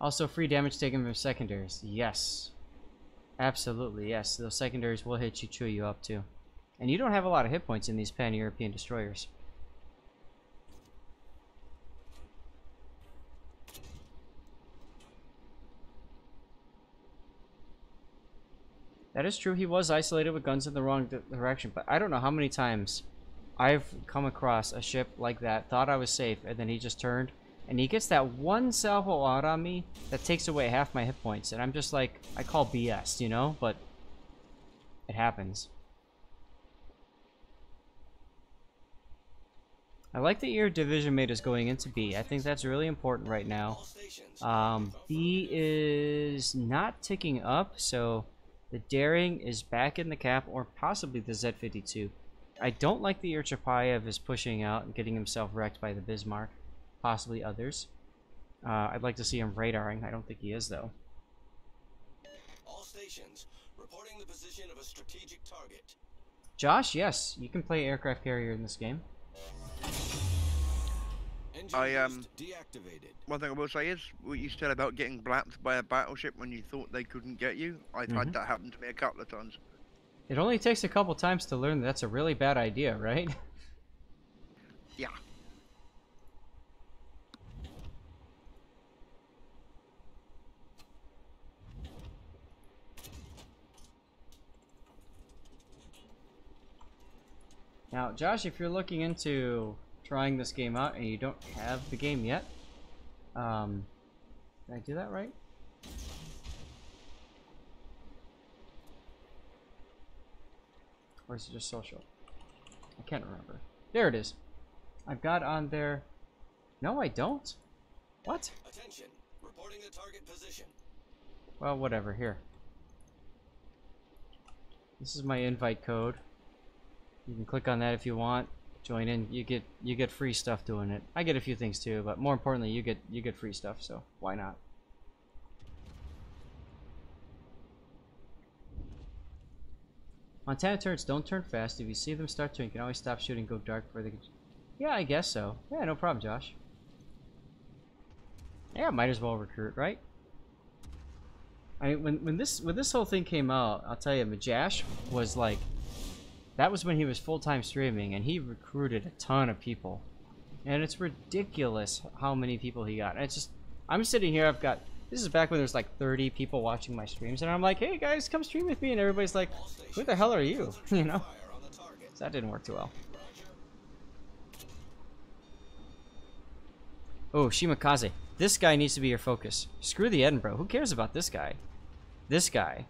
[SPEAKER 1] Also, free damage taken from secondaries. Yes. Absolutely, yes. Those secondaries will hit you, chew you up, too. And you don't have a lot of hit points in these pan-European destroyers. That is true. He was isolated with guns in the wrong direction, but I don't know how many times I've come across a ship like that, thought I was safe, and then he just turned. And he gets that one salvo out on me that takes away half my hit points. And I'm just like, I call BS, you know? But it happens. I like that your division mate is going into B. I think that's really important right now. B is not ticking up, so the Daring is back in the cap, or possibly the Z-52. I don't like that your Chapayev is pushing out and getting himself wrecked by the Bismarck. Possibly others. I'd like to see him radaring. I don't think he is, though.
[SPEAKER 3] All stations reporting the position of a strategic target.
[SPEAKER 1] Josh, yes, you can play aircraft carrier in this game.
[SPEAKER 3] Deactivated.
[SPEAKER 7] One thing I will say is what you said about getting blapped by a battleship when you thought they couldn't get you. I've had that happen to me a couple of times.
[SPEAKER 1] It only takes a couple times to learn that's a really bad idea, right?
[SPEAKER 7] Yeah.
[SPEAKER 1] Now, Josh, if you're looking into trying this game out and you don't have the game yet, did I do that right? Or is it just social? I can't remember. There it is. I've got on there. No, I don't. What?
[SPEAKER 3] Attention. Reporting the target position.
[SPEAKER 1] Well, whatever. Here. This is my invite code. You can click on that if you want. Join in. You get free stuff doing it. I get a few things too, but more importantly, you get free stuff. So why not? Montana turrets don't turn fast. If you see them start to, you can always stop shooting, go dark before they can... Yeah, I guess so. Yeah, no problem, Josh. Yeah, might as well recruit, right? I mean, when this whole thing came out, I'll tell you, Majash was like... That was when he was full-time streaming, and he recruited a ton of people. And it's ridiculous how many people he got. And it's just... I'm sitting here, I've got... This is back when there's like 30 people watching my streams, and I'm like, hey guys, come stream with me, and everybody's like, who the hell are you? You know? So that didn't work too well. Oh, Shimakaze. This guy needs to be your focus. Screw the Edinburgh. Who cares about this guy? This guy.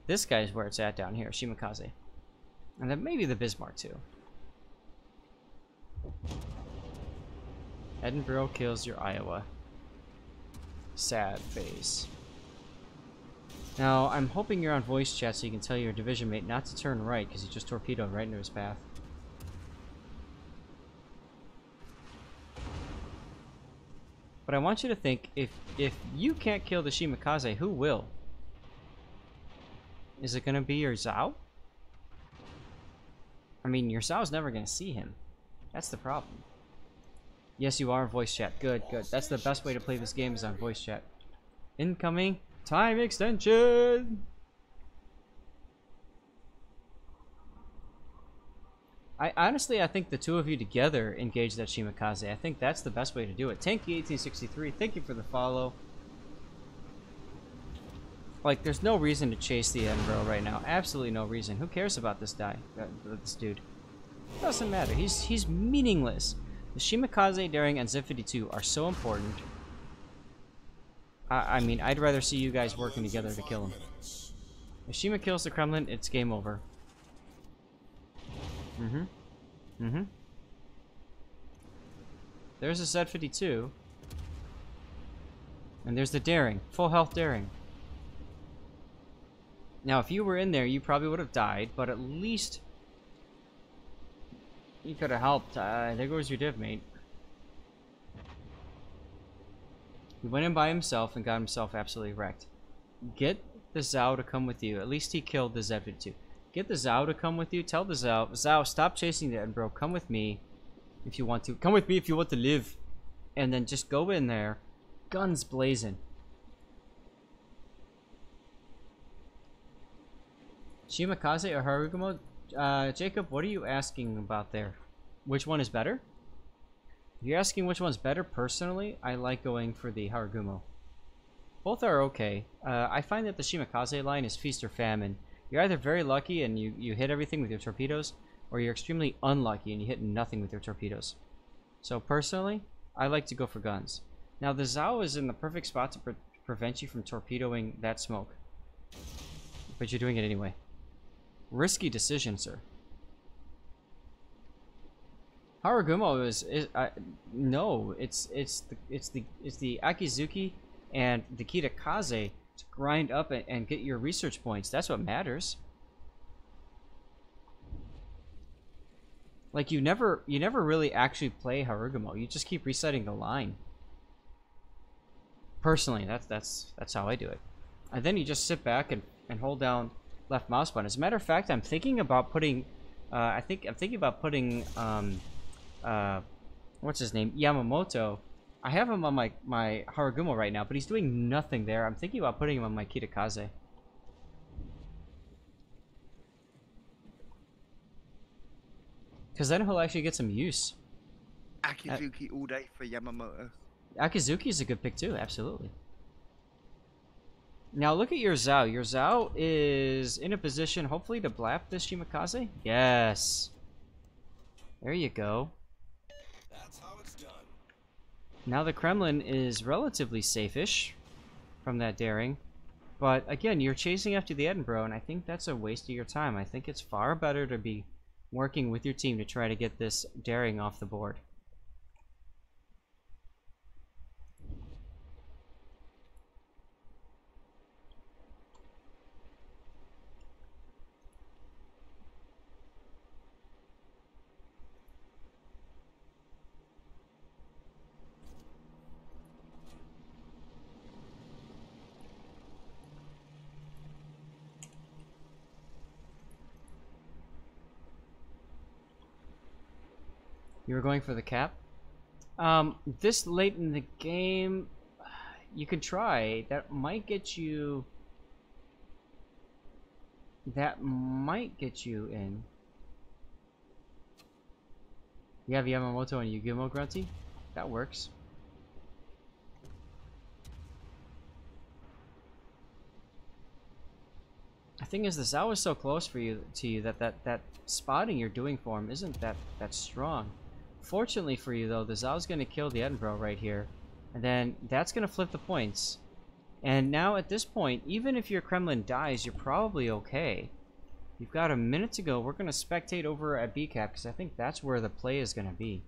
[SPEAKER 1] This guy is where it's at down here, Shimakaze. And then maybe the Bismarck too. Edinburgh kills your Iowa. Sad face. Now, I'm hoping you're on voice chat so you can tell your division mate not to turn right because he just torpedoed right into his path. But I want you to think, if you can't kill the Shimakaze, who will? Is it going to be your Zhao? I mean, your Zhao's never going to see him. That's the problem. Yes, you are in voice chat. Good, good. That's the best way to play this game is on voice chat. Incoming time extension! I think the two of you together engage that Shimakaze. I think that's the best way to do it. Tanky1863, thank you for the follow. Like, there's no reason to chase the Edinburgh right now. Absolutely no reason. Who cares about this guy? This dude. It doesn't matter. He's meaningless. The Shimakaze, Daring, and Z52 are so important. I mean, I'd rather see you guys working together to kill him. If Shima kills the Kremlin, it's game over. There's a Z52. And there's the Daring. Full health Daring. Now, if you were in there, you probably would have died, but at least... you could have helped. There goes your div mate. He went in by himself and got himself absolutely wrecked. Get the Zhao to come with you. At least he killed the Z52. Get the Zhao to come with you. Tell the Zhao, Zhao, stop chasing the Edinburgh. Come with me if you want to. Come with me if you want to live. And then just go in there, guns blazing. Shimakaze or Harugumo? Jacob, what are you asking about there? Which one is better? If you're asking which one's better, personally, I like going for the Harugumo. Both are okay. I find that the Shimakaze line is feast or famine. You're either very lucky and you hit everything with your torpedoes, or you're extremely unlucky and you hit nothing with your torpedoes. So personally, I like to go for guns. Now the Zhao is in the perfect spot to prevent you from torpedoing that smoke. But you're doing it anyway. Risky decision, sir. Harugumo is no, it's the Akizuki and the Kitakaze to grind up and get your research points. That's what matters. Like you never really actually play Harugumo. You just keep resetting the line. Personally, that's how I do it. And then you just sit back and hold down left mouse button. As a matter of fact, I'm thinking about putting I'm thinking about putting what's his name? Yamamoto. I have him on my Harugumo right now, but he's doing nothing there. I'm thinking about putting him on my Kitakaze. Because then he'll actually get some use.
[SPEAKER 7] Akizuki all day for Yamamoto.
[SPEAKER 1] Akizuki is a good pick too, absolutely. Now look at your Zhao. Your Zhao is in a position, hopefully, to blap this Shimakaze. Yes. There you go.
[SPEAKER 3] That's how it's done.
[SPEAKER 1] Now the Kremlin is relatively safe-ish from that daring. But again, you're chasing after the Edinburgh, and I think that's a waste of your time. I think it's far better to be working with your team to try to get this daring off the board. You were going for the cap? This late in the game, you could try. That might get you... That might get you in. You have Yamamoto and Yugimo, Grunty? That works. The thing is, the Zao is so close to you that spotting you're doing for him isn't that strong. Fortunately for you, though, the Zao's going to kill the Edinburgh right here. And then that's going to flip the points. And now at this point, even if your Kremlin dies, you're probably okay. You've got a minute to go. We're going to spectate over at BCAP because I think that's where the play is going to be.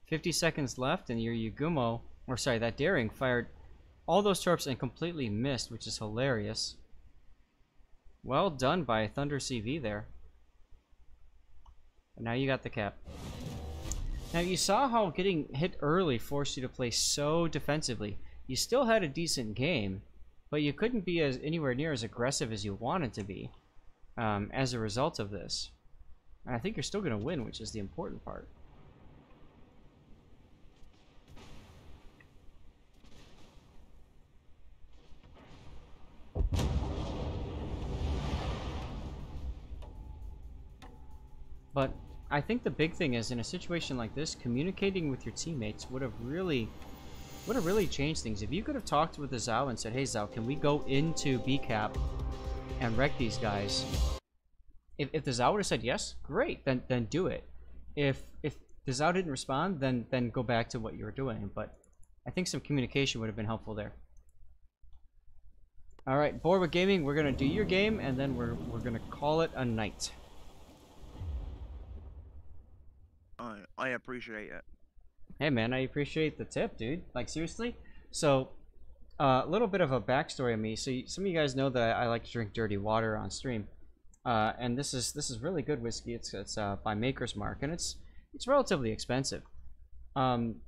[SPEAKER 1] "50 seconds left, and your Yugumo, or sorry, that daring fired all those torps and completely missed, which is hilarious. Well done by Thunder CV there. And now you got the cap. Now you saw how getting hit early forced you to play so defensively. You still had a decent game, but you couldn't be anywhere near as aggressive as you wanted to be as a result of this. And I think you're still going to win, which is the important part. But I think the big thing is, in a situation like this, communicating with your teammates would have really changed things. If you could have talked with the Zao and said, "Hey Zao, can we go into BCAP and wreck these guys?" If the Zao would have said yes, great, then do it. If the Zao didn't respond, then go back to what you were doing. But I think some communication would have been helpful there. All right, Borwa Gaming, we're gonna do your game, and then we're gonna call it a night.
[SPEAKER 7] I appreciate it.
[SPEAKER 1] Hey man, I appreciate the tip, dude. Like, seriously. So, a little bit of a backstory on me. So some of you guys know that I like to drink dirty water on stream, and this is really good whiskey. It's by Maker's Mark, and it's relatively expensive. And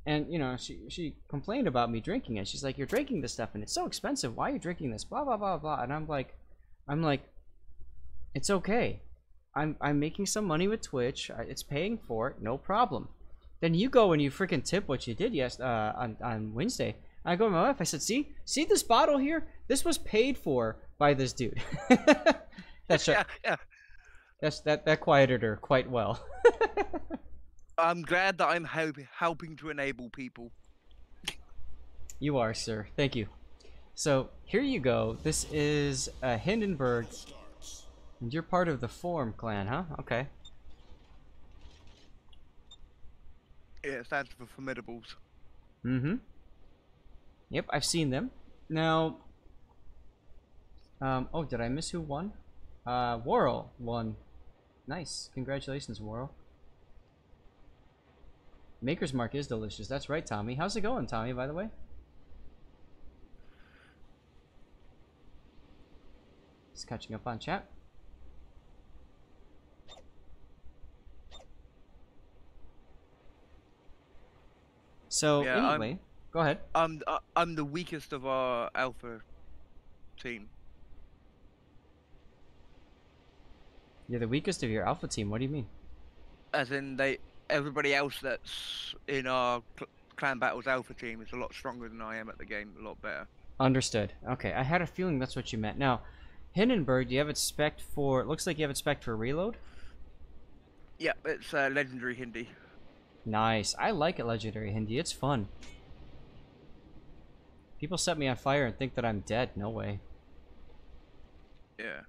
[SPEAKER 1] you know, she complained about me drinking it. She's like, "You're drinking this stuff, and it's so expensive. Why are you drinking this? Blah blah blah blah." And I'm like, it's okay. I'm making some money with Twitch. It's paying for it, no problem. Then you go and you freaking tip what you did on Wednesday. I go to my wife. I said, see this bottle here? This was paid for by this dude. That quieted her quite well.
[SPEAKER 7] I'm glad that I'm helping to enable people.
[SPEAKER 1] You are, sir. Thank you. So here you go. This is Hindenburg. And you're part of the Form clan, huh? Okay.
[SPEAKER 7] Yeah, it stands for Formidables.
[SPEAKER 1] Mm-hmm. Yep, I've seen them. Now, oh, did I miss who won? Worrell won. Nice. Congratulations, Worrell. Maker's Mark is delicious. That's right, Tommy. How's it going, Tommy, by the way? Just catching up on chat. So yeah, anyway, go ahead.
[SPEAKER 7] I'm the weakest of our alpha team.
[SPEAKER 1] You're the weakest of your alpha team. What do you mean?
[SPEAKER 7] As in, everybody else that's in our clan battles alpha team is a lot stronger than I am at the game. A lot better.
[SPEAKER 1] Understood. Okay, I had a feeling that's what you meant. Now, Hindenburg, do you have it spec'd for? It looks like you have it spec'd for reload.
[SPEAKER 7] Yeah, it's legendary Hindi.
[SPEAKER 1] Nice. I like it, legendary Hindi. It's fun. People set me on fire and think that I'm dead. No way.
[SPEAKER 7] Yeah.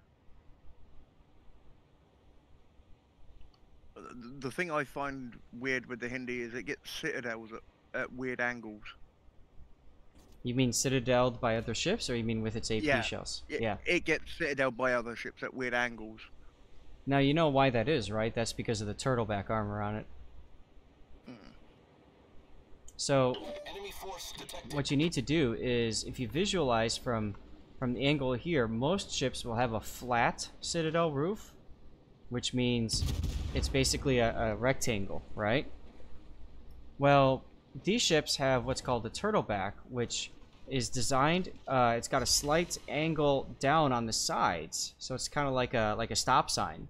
[SPEAKER 7] The thing I find weird with the Hindi is it gets citadels at weird angles.
[SPEAKER 1] You mean citadeled by other ships, or you mean with its AP shells? Yeah.
[SPEAKER 7] It gets citadeled by other ships at weird angles.
[SPEAKER 1] Now you know why that is, right? That's because of the turtleback armor on it. So, what you need to do is, if you visualize from the angle here, most ships will have a flat citadel roof, which means it's basically a rectangle, right? Well, these ships have what's called a turtleback, which is designed, it's got a slight angle down on the sides, so it's kind of like a stop sign.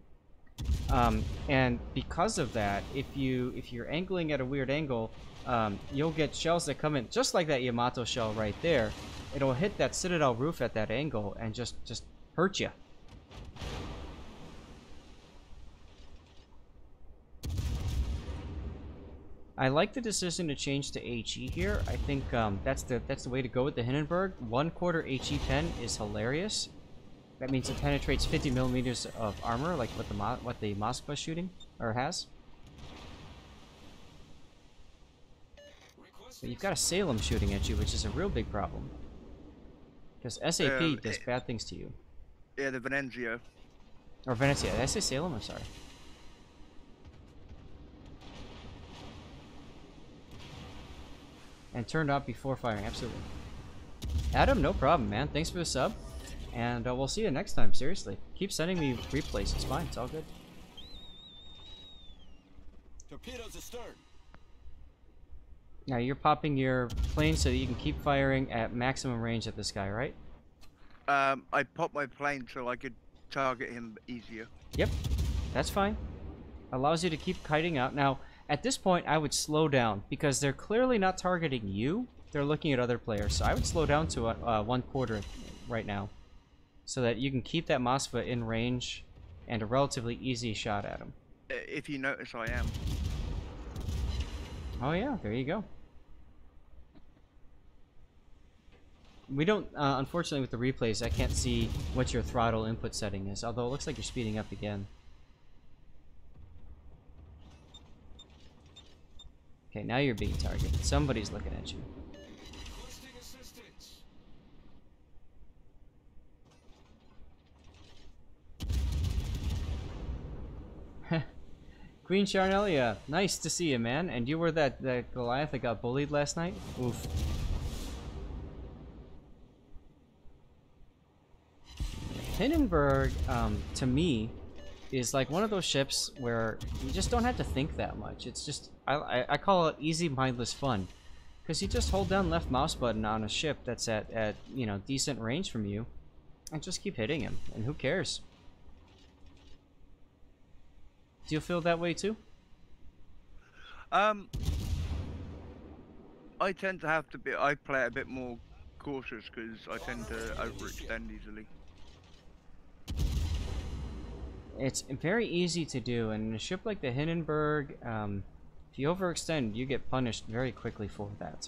[SPEAKER 1] And because of that, if you're angling at a weird angle, you'll get shells that come in just like that Yamato shell right there. It'll hit that citadel roof at that angle and just hurt you. I like the decision to change to HE here. I think that's the way to go with the Hindenburg. 1/4 HE pen is hilarious. That means it penetrates 50 millimeters of armor, like what the Moskva shooting or has. But you've got a Salem shooting at you, which is a real big problem. Because SAP does bad things to you.
[SPEAKER 7] Yeah, the Venezia.
[SPEAKER 1] Or Venezia. Did I say Salem? I'm sorry. And turned off before firing, absolutely. Adam, no problem, man. Thanks for the sub. And we'll see you next time, seriously. Keep sending me replays, it's fine, it's all good.
[SPEAKER 3] Torpedoes astern.
[SPEAKER 1] Now you're popping your plane so that you can keep firing at maximum range at this guy, right?
[SPEAKER 7] I popped my plane so I could target him easier.
[SPEAKER 1] Yep, that's fine. Allows you to keep kiting out. Now, at this point, I would slow down because they're clearly not targeting you. They're looking at other players. So I would slow down to 1/4 right now so that you can keep that Moskva in range and a relatively easy shot at him.
[SPEAKER 7] If you notice, I am.
[SPEAKER 1] Oh yeah, there you go. We don't, unfortunately with the replays, I can't see what your throttle input setting is, although it looks like you're speeding up again. Okay, now you're being targeted. Somebody's looking at you. Queen Charnelia, nice to see you, man. And you were that Goliath that got bullied last night? Oof. Hindenburg, to me, is like one of those ships where you just don't have to think that much. It's just, I call it easy, mindless fun. Because you just hold down left mouse button on a ship that's at you know, decent range from you, and just keep hitting him, and who cares? Do you feel that way too?
[SPEAKER 7] I tend to have to be, I play a bit more cautious because I tend to overextend easily.
[SPEAKER 1] It's very easy to do, and in a ship like the Hindenburg, if you overextend, you get punished very quickly for that.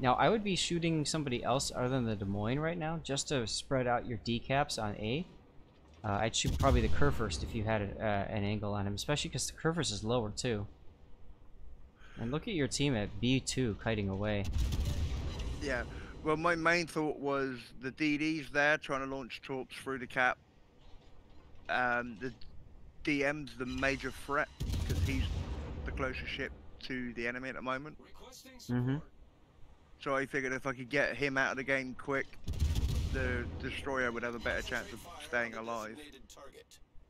[SPEAKER 1] Now, I would be shooting somebody else other than the Des Moines right now, just to spread out your decaps on A. I'd shoot probably the Kurfürst if you had an angle on him, especially because the Kurfürst is lower too. And look at your team at B2 kiting away.
[SPEAKER 7] Yeah, well my main thought was the DD's there trying to launch torps through the cap. The DM's the major threat because he's the closest ship to the enemy at the moment.
[SPEAKER 1] Mm-hmm.
[SPEAKER 7] So I figured if I could get him out of the game quick, the destroyer would have a better chance of staying alive.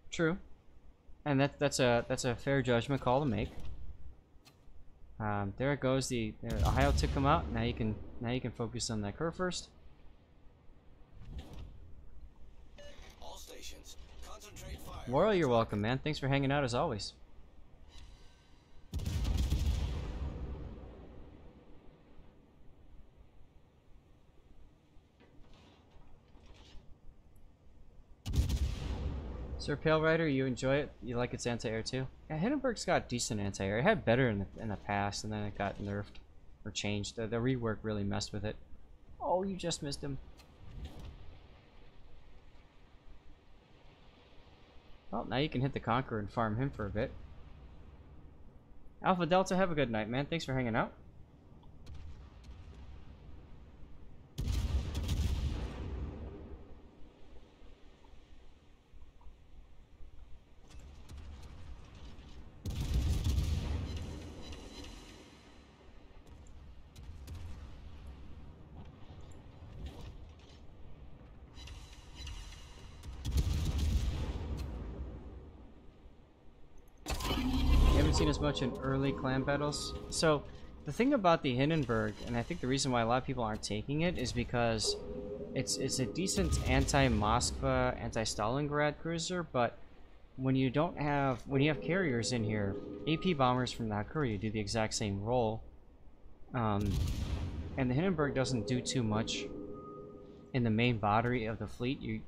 [SPEAKER 1] True, and that's a fair judgment call to make. There it goes. The Ohio took him out. Now you can focus on that Kurfürst.
[SPEAKER 3] All stations, concentrate fire.
[SPEAKER 1] Laurel, you're welcome, man. Thanks for hanging out as always. Sir Pale Rider, you enjoy it? You like its anti-air too? Yeah, Hindenburg's got decent anti-air. It had better in the past, and then it got nerfed or changed. The rework really messed with it. Oh, you just missed him. Well, now you can hit the Conqueror and farm him for a bit. Alpha Delta, have a good night, man. Thanks for hanging out. Seen as much in early clan battles. So the thing about the Hindenburg, and I think the reason why a lot of people aren't taking it, is because it's a decent anti-Moskva, anti-Stalingrad cruiser, but when you have carriers in here, AP bombers from that Korea do the exact same role, and the Hindenburg doesn't do too much in the main body of the fleet.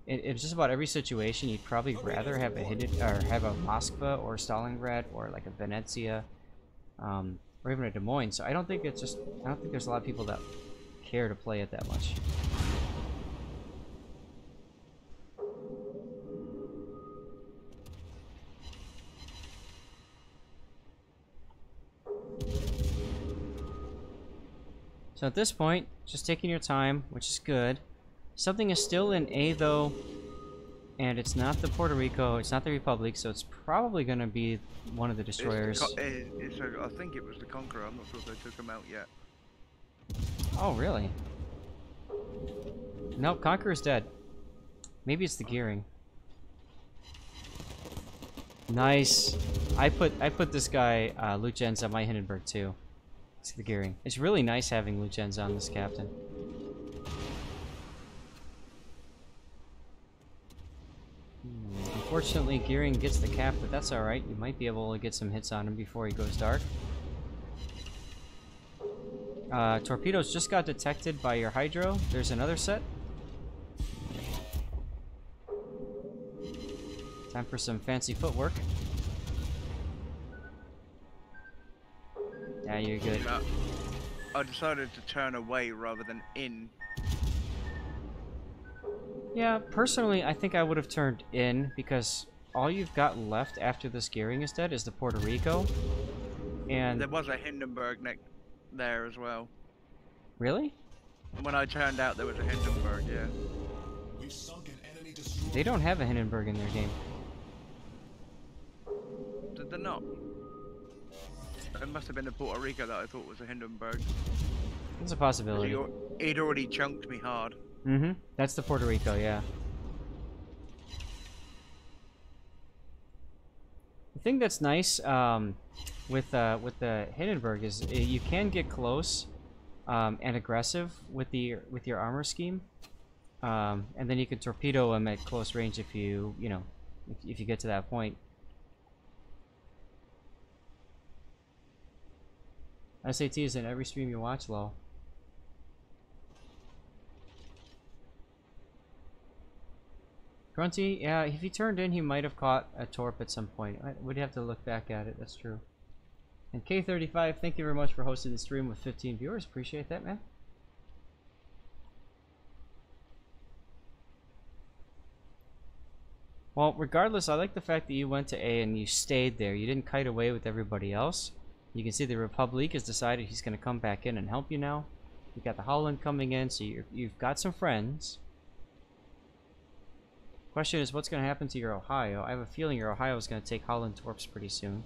[SPEAKER 1] In just about every situation, you'd probably rather have a Moskva or Stalingrad or like a Venezia, or even a Des Moines. So I don't think there's a lot of people that care to play it that much. So at this point, just taking your time, which is good. Something is still in A though, and it's not the Puerto Rico, it's not the Republic, so it's probably going to be one of the destroyers.
[SPEAKER 7] I think it was the Conqueror. I'm not sure if they took him out yet.
[SPEAKER 1] Oh, really? Nope, Conqueror's dead. Maybe it's the Gearing. Nice. I put this guy, Luchtgens, on my Hindenburg too. It's the Gearing. It's really nice having Luchtgens on this captain. Unfortunately, Gearing gets the cap, but that's alright. You might be able to get some hits on him before he goes dark. Torpedoes just got detected by your Hydro. There's another set. Time for some fancy footwork. Yeah, you're good.
[SPEAKER 7] I decided to turn away rather than in.
[SPEAKER 1] Yeah, personally, I think I would have turned in, because all you've got left after this Gearing is dead is the Puerto Rico. And
[SPEAKER 7] there was a Hindenburg there as well.
[SPEAKER 1] Really?
[SPEAKER 7] When I turned out, there was a Hindenburg, yeah.
[SPEAKER 3] We've sunk an enemy destroyer.
[SPEAKER 1] They don't have a Hindenburg in their game.
[SPEAKER 7] Did they not? It must have been the Puerto Rico that I thought was a Hindenburg.
[SPEAKER 1] It's a possibility.
[SPEAKER 7] He'd already chunked me hard.
[SPEAKER 1] Mm-hmm. That's the Puerto Rico, yeah. The thing that's nice with the Hindenburg is you can get close and aggressive with your armor scheme, and then you can torpedo them at close range if you get to that point. SAT is in every stream you watch, lol. Grunty, yeah, if he turned in, he might have caught a torp at some point. We'd have to look back at it, that's true. And K35, thank you very much for hosting the stream with 15 viewers. Appreciate that, man. Well, regardless, I like the fact that you went to A and you stayed there. You didn't kite away with everybody else. You can see the Republic has decided he's going to come back in and help you now. You've got the Holland coming in, so you've got some friends. Question is, what's going to happen to your Ohio? I have a feeling your Ohio is going to take Holland torps pretty soon.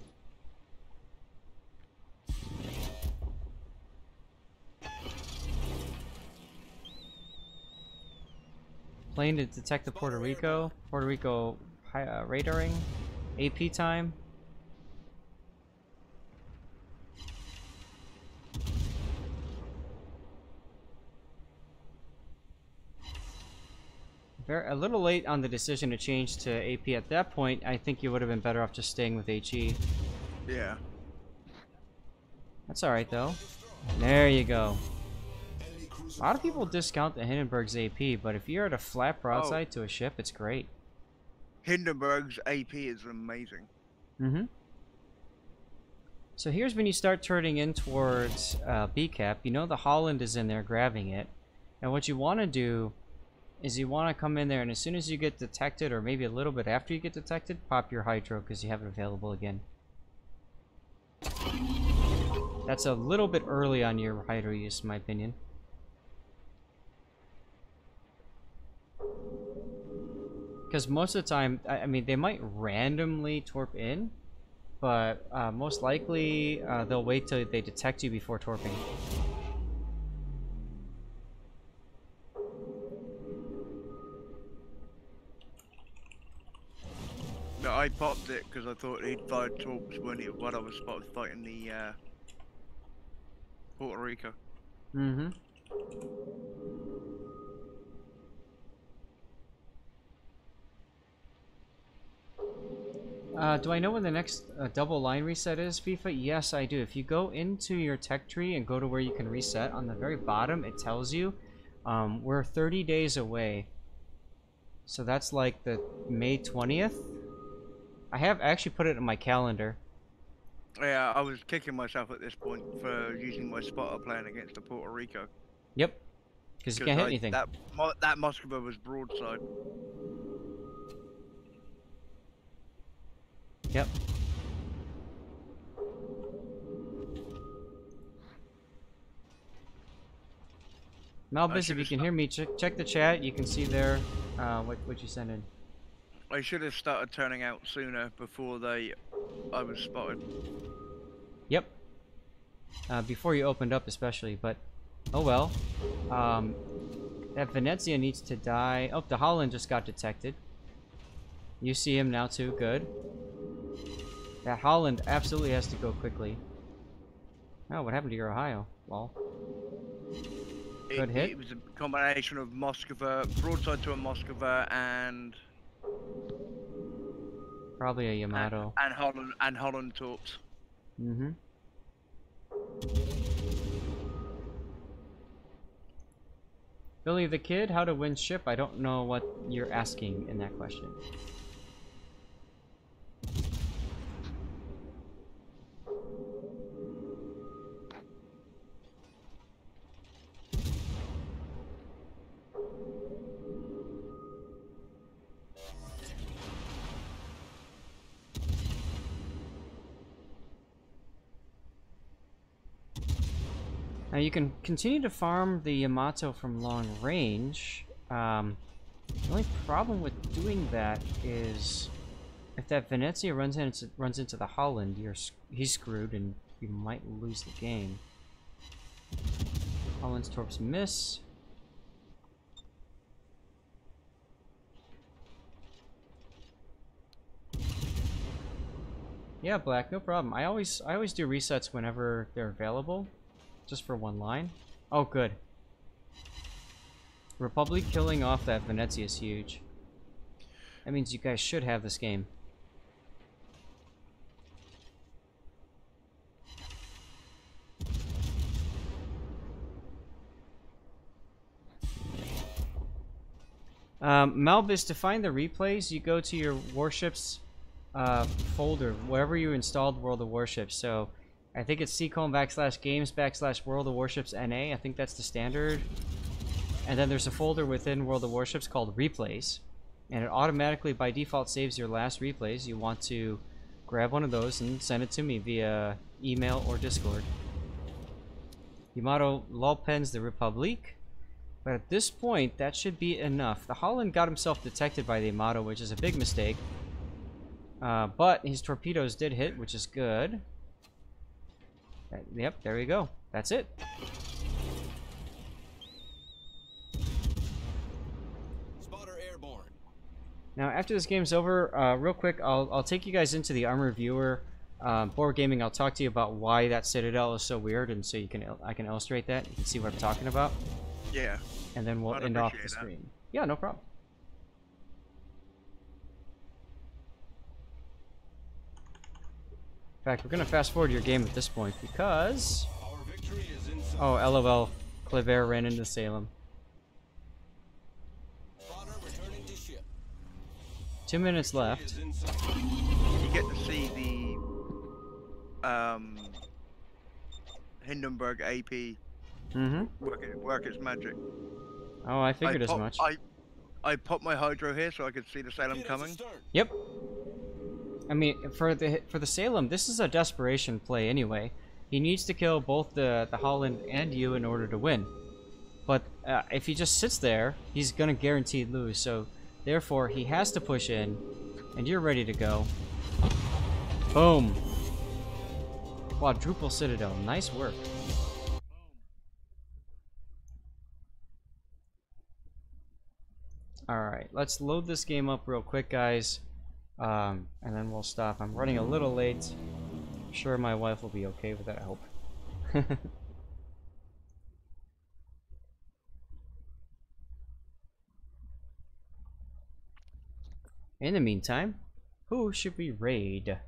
[SPEAKER 1] Plane to detect the Puerto Rico. Puerto Rico radaring. AP time. A little late on the decision to change to AP at that point. I think you would have been better off just staying with HE.
[SPEAKER 7] Yeah.
[SPEAKER 1] That's alright though. There you go. A lot of people discount the Hindenburg's AP, but if you're at a flat broadside to a ship, it's great.
[SPEAKER 7] Hindenburg's AP is amazing.
[SPEAKER 1] Mm-hmm. So here's when you start turning in towards B-Cap. You know the Holland is in there grabbing it. And what you want to do is you want to come in there, and as soon as you get detected, or maybe a little bit after you get detected, pop your Hydro because you have it available again. That's a little bit early on your Hydro use, in my opinion. Because most of the time, I mean, they might randomly torp in, but most likely they'll wait till they detect you before torping.
[SPEAKER 7] No, I popped it because I thought he'd fired torps when I was fighting the Puerto Rico.
[SPEAKER 1] Mm-hmm. Do I know when the next double line reset is, FIFA? Yes, I do. If you go into your tech tree and go to where you can reset, on the very bottom it tells you we're 30 days away. So that's like the May 20th. I have actually put it in my calendar.
[SPEAKER 7] Yeah, I was kicking myself at this point for using my spotter plan against the Puerto Rico.
[SPEAKER 1] Yep. Because you can't hit anything.
[SPEAKER 7] That Moskva was broadside.
[SPEAKER 1] Yep. Malbus, if you can hear me, check the chat. You can see there what you sent in.
[SPEAKER 7] I should have started turning out sooner before I was spotted.
[SPEAKER 1] Yep. Before you opened up especially, but oh well. That Venezia needs to die. Oh, the Holland just got detected. You see him now too, good. That Holland absolutely has to go quickly. Oh, what happened to your Ohio? Well, good hit.
[SPEAKER 7] It was a combination of Moskva, broadside to a Moskva, and
[SPEAKER 1] probably a Yamato.
[SPEAKER 7] And Holland torps.
[SPEAKER 1] Mm-hmm. Billy the Kid, how to win ship? I don't know what you're asking in that question. Now you can continue to farm the Yamato from long range. The only problem with doing that is if that Venezia runs into the Holland, he's screwed and you might lose the game. Holland's torps miss. Yeah, Black, no problem. I always do resets whenever they're available. Just for one line. Oh, good. Republic killing off that Venezia is huge. That means you guys should have this game. Malbus, to find the replays, you go to your warships folder, wherever you installed World of Warships. So I think it's /games/World of Warships NA. I think that's the standard. And then there's a folder within World of Warships called Replays. And it automatically, by default, saves your last replays. You want to grab one of those and send it to me via email or Discord. Yamato lolpens the Republic. But at this point, that should be enough. The Holland got himself detected by the Yamato, which is a big mistake. But his torpedoes did hit, which is good. Yep, there we go. That's it.
[SPEAKER 3] Spotter airborne.
[SPEAKER 1] Now, after this game's over, real quick, I'll take you guys into the Armor Viewer. Board Gaming, I'll talk to you about why that Citadel is so weird, and so I can illustrate that. You can see what I'm talking about.
[SPEAKER 7] Yeah.
[SPEAKER 1] And then we'll end off the screen. Yeah, no problem. In fact, we're gonna fast forward your game at this point because oh, LOL, Kleber ran into Salem. 2 minutes left.
[SPEAKER 7] You get to see the Hindenburg AP work its magic.
[SPEAKER 1] Oh, I figured as much.
[SPEAKER 7] I popped my hydro here so I could see the Salem coming.
[SPEAKER 1] Yep. I mean, for the Salem, this is a desperation play anyway. He needs to kill both the Holland and you in order to win. But if he just sits there, he's gonna guaranteed lose. So therefore, he has to push in, and you're ready to go. Boom. Quadruple Citadel. Nice work. Alright, let's load this game up real quick, guys. And then we'll stop. I'm running a little late. I'm sure my wife will be okay with that, I hope. In the meantime, who should we raid? Let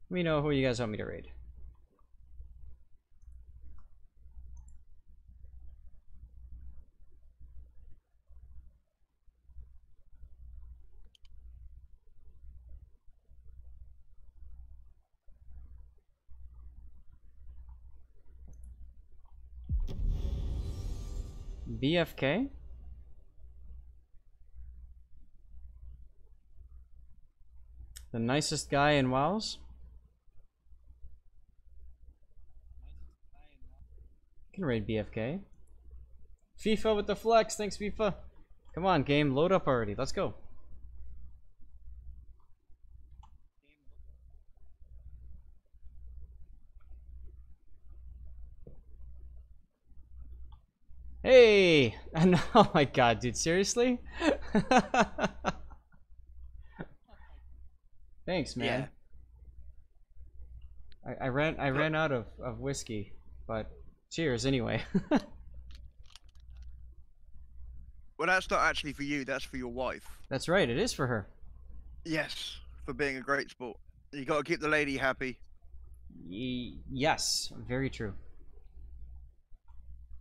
[SPEAKER 1] me know who you guys want me to raid. BFK? The nicest guy in WoWs? Can raid BFK. FIFA with the flex, thanks FIFA. Come on game, load up already, let's go. Hey! Oh my god, dude, seriously? Thanks, man. Yeah. I ran out of whiskey, but cheers anyway.
[SPEAKER 7] Well, that's not actually for you, that's for your wife.
[SPEAKER 1] That's right, it is for her.
[SPEAKER 7] Yes, for being a great sport. You gotta keep the lady happy.
[SPEAKER 1] Yes, very true.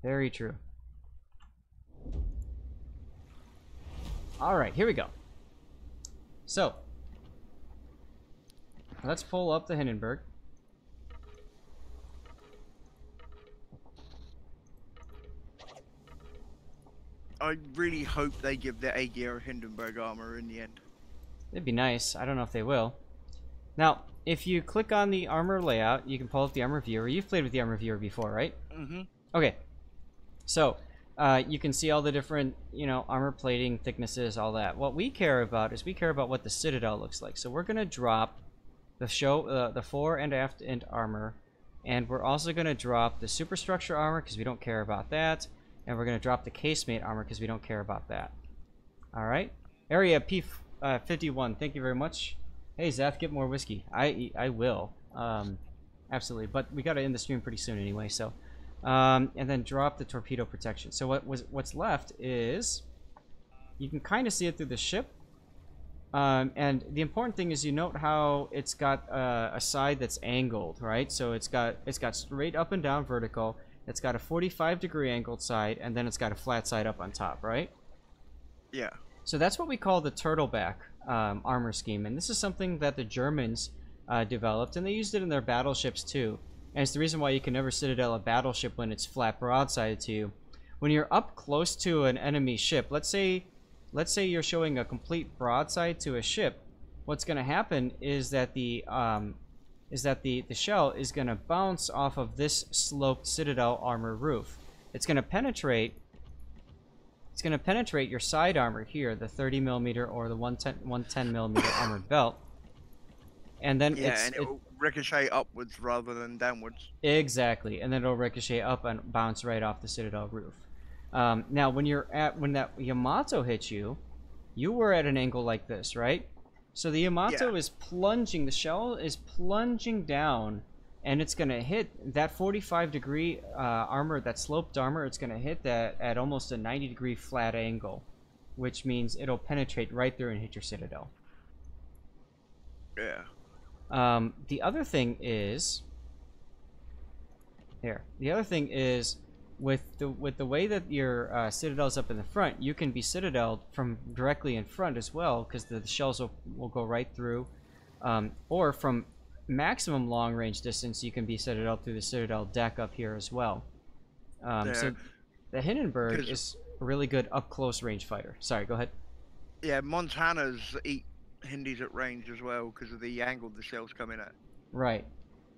[SPEAKER 1] Very true. Alright, here we go. So, let's pull up the Hindenburg.
[SPEAKER 7] I really hope they give the Aegir Hindenburg armor in the end.
[SPEAKER 1] It'd be nice. I don't know if they will. Now, if you click on the armor layout, you can pull up the armor viewer. You've played with the armor viewer before, right?
[SPEAKER 7] Mm-hmm.
[SPEAKER 1] Okay. So, you can see all the different, you know, armor plating thicknesses, all that. What we care about is we care about what the Citadel looks like. So we're going to drop the fore and aft end armor, and we're also going to drop the superstructure armor because we don't care about that, and we're going to drop the casemate armor because we don't care about that. All right. Area P51, thank you very much. Hey Zeth, get more whiskey. I will, absolutely. But we got to end the stream pretty soon anyway. So, and then drop the torpedo protection. So what's left is you can kind of see it through the ship. And the important thing is you note how it's got a side that's angled, right? So it's got straight up and down vertical. It's got a 45-degree angled side, and then it's got a flat side up on top, right?
[SPEAKER 7] Yeah.
[SPEAKER 1] So that's what we call the turtleback armor scheme, and this is something that the Germans developed, and they used it in their battleships too. And it's the reason why you can never citadel a battleship when it's flat broadside to you. When you're up close to an enemy ship, let's say you're showing a complete broadside to a ship, what's going to happen is that the shell is going to bounce off of this sloped citadel armor roof. It's going to penetrate your side armor here, the 30mm or the 110mm armored belt. And then
[SPEAKER 7] it will ricochet upwards rather than downwards.
[SPEAKER 1] Exactly, and then it'll ricochet up and bounce right off the citadel roof. Now, when that Yamato hits you, you were at an angle like this, right? So the Yamato is plunging, the shell is plunging down, and it's going to hit that 45-degree armor, that sloped armor. It's going to hit that at almost a 90-degree flat angle, which means it'll penetrate right through and hit your citadel.
[SPEAKER 7] Yeah. The
[SPEAKER 1] other thing is with the way that your citadel's up in the front, you can be citadeled from directly in front as well, because the shells will go right through. Or from maximum long range distance, you can be citadeled through the citadel deck up here as well. So the Hindenburg is a really good up close range fighter. Sorry, go ahead.
[SPEAKER 7] Yeah, Montana's eat Hindis at range as well because of the angle the shells come in at.
[SPEAKER 1] Right.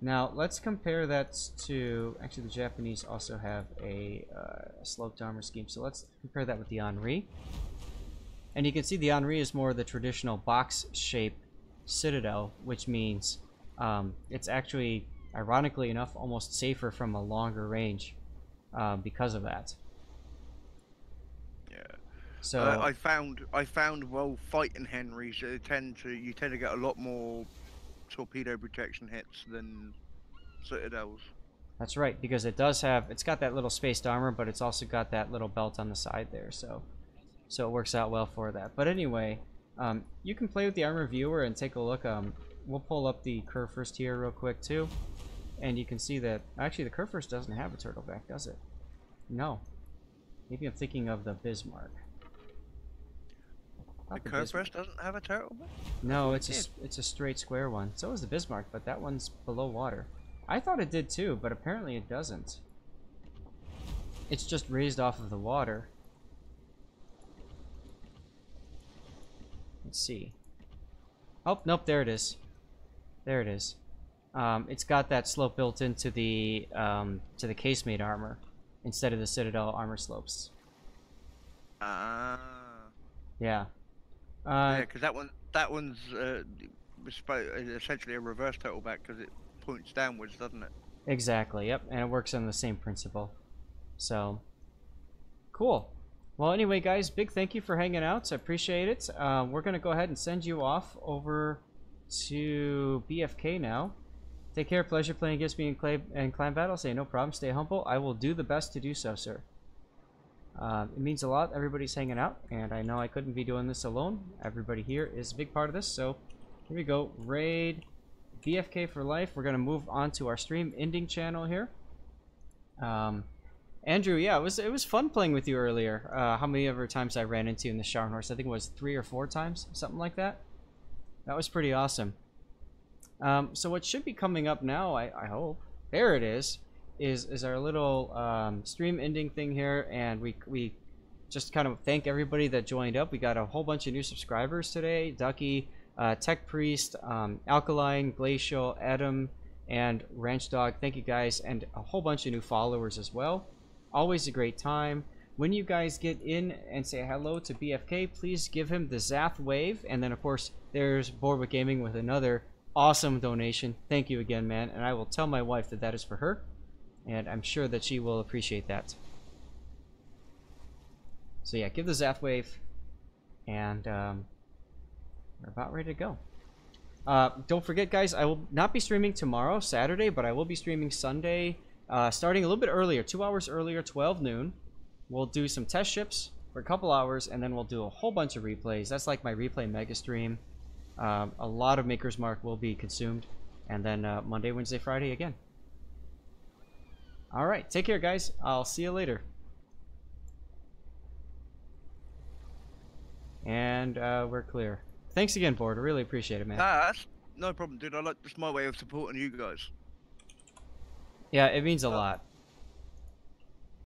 [SPEAKER 1] Now, let's compare that to... Actually, the Japanese also have a sloped armor scheme, so let's compare that with the Henri. And you can see the Henri is more the traditional box-shaped citadel, which means it's actually, ironically enough, almost safer from a longer range because of that.
[SPEAKER 7] Yeah.
[SPEAKER 1] So
[SPEAKER 7] I found while fighting Henrys, you tend to get a lot more torpedo protection hits than citadels.
[SPEAKER 1] that's right, because it's got that little spaced armor, but it's also got that little belt on the side there, so it works out well for that. But anyway, you can play with the armor viewer and take a look. We'll pull up the Kurfürst here real quick too, and you can see that actually the Kurfürst doesn't have a turtleback, does it? No. Maybe I'm thinking of the Bismarck.
[SPEAKER 7] The Kurfürst doesn't have a turtleback?
[SPEAKER 1] No, it's a straight square one. So is the Bismarck, but that one's below water. I thought it did too, but apparently it doesn't. It's just raised off of the water. Let's see. Oh, nope, there it is. There it is. It's got that slope built into the casemate armor instead of the Citadel armor slopes.
[SPEAKER 7] Ah.
[SPEAKER 1] Yeah.
[SPEAKER 7] Yeah, because that one's essentially a reverse turtleback because it points downwards, doesn't it?
[SPEAKER 1] Exactly. Yep, and it works on the same principle. So, cool. Well, anyway, guys, big thank you for hanging out. I appreciate it. We're gonna go ahead and send you off over to BFK now. Take care. Pleasure playing against me in clan battle. Say no problem. Stay humble. I will do the best to do so, sir. It means a lot. Everybody's hanging out, and I know I couldn't be doing this alone. Everybody here is a big part of this, so here we go. Raid BFK for life. We're going to move on to our stream ending channel here. Andrew, yeah, it was fun playing with you earlier. How many ever times I ran into you in the Scharnhorst? I think it was 3 or 4 times, something like that. That was pretty awesome. So what should be coming up now, I hope, there it is our little stream ending thing here, and we just kind of thank everybody that joined up. We got a whole bunch of new subscribers today. Ducky, Tech Priest, Alkaline, Glacial, Adam, and Ranch Dog. Thank you guys, and a whole bunch of new followers as well. Always a great time. When you guys get in and say hello to BFK, please give him the Zath wave, and then of course there's Boardwick Gaming with another awesome donation. Thank you again, man, and I will tell my wife that is for her. And I'm sure that she will appreciate that. So yeah, give the Zath wave. And we're about ready to go. Don't forget, guys, I will not be streaming tomorrow, Saturday, but I will be streaming Sunday, starting a little bit earlier, 2 hours earlier, 12 noon. We'll do some test ships for a couple hours, and then we'll do a whole bunch of replays. That's like my replay mega stream. A lot of Maker's Mark will be consumed. And then Monday, Wednesday, Friday again. Alright, take care, guys. I'll see you later. And we're clear. Thanks again, Board. I really appreciate it, man.
[SPEAKER 7] That's no problem, dude. That's my way of supporting you guys.
[SPEAKER 1] Yeah, it means a lot.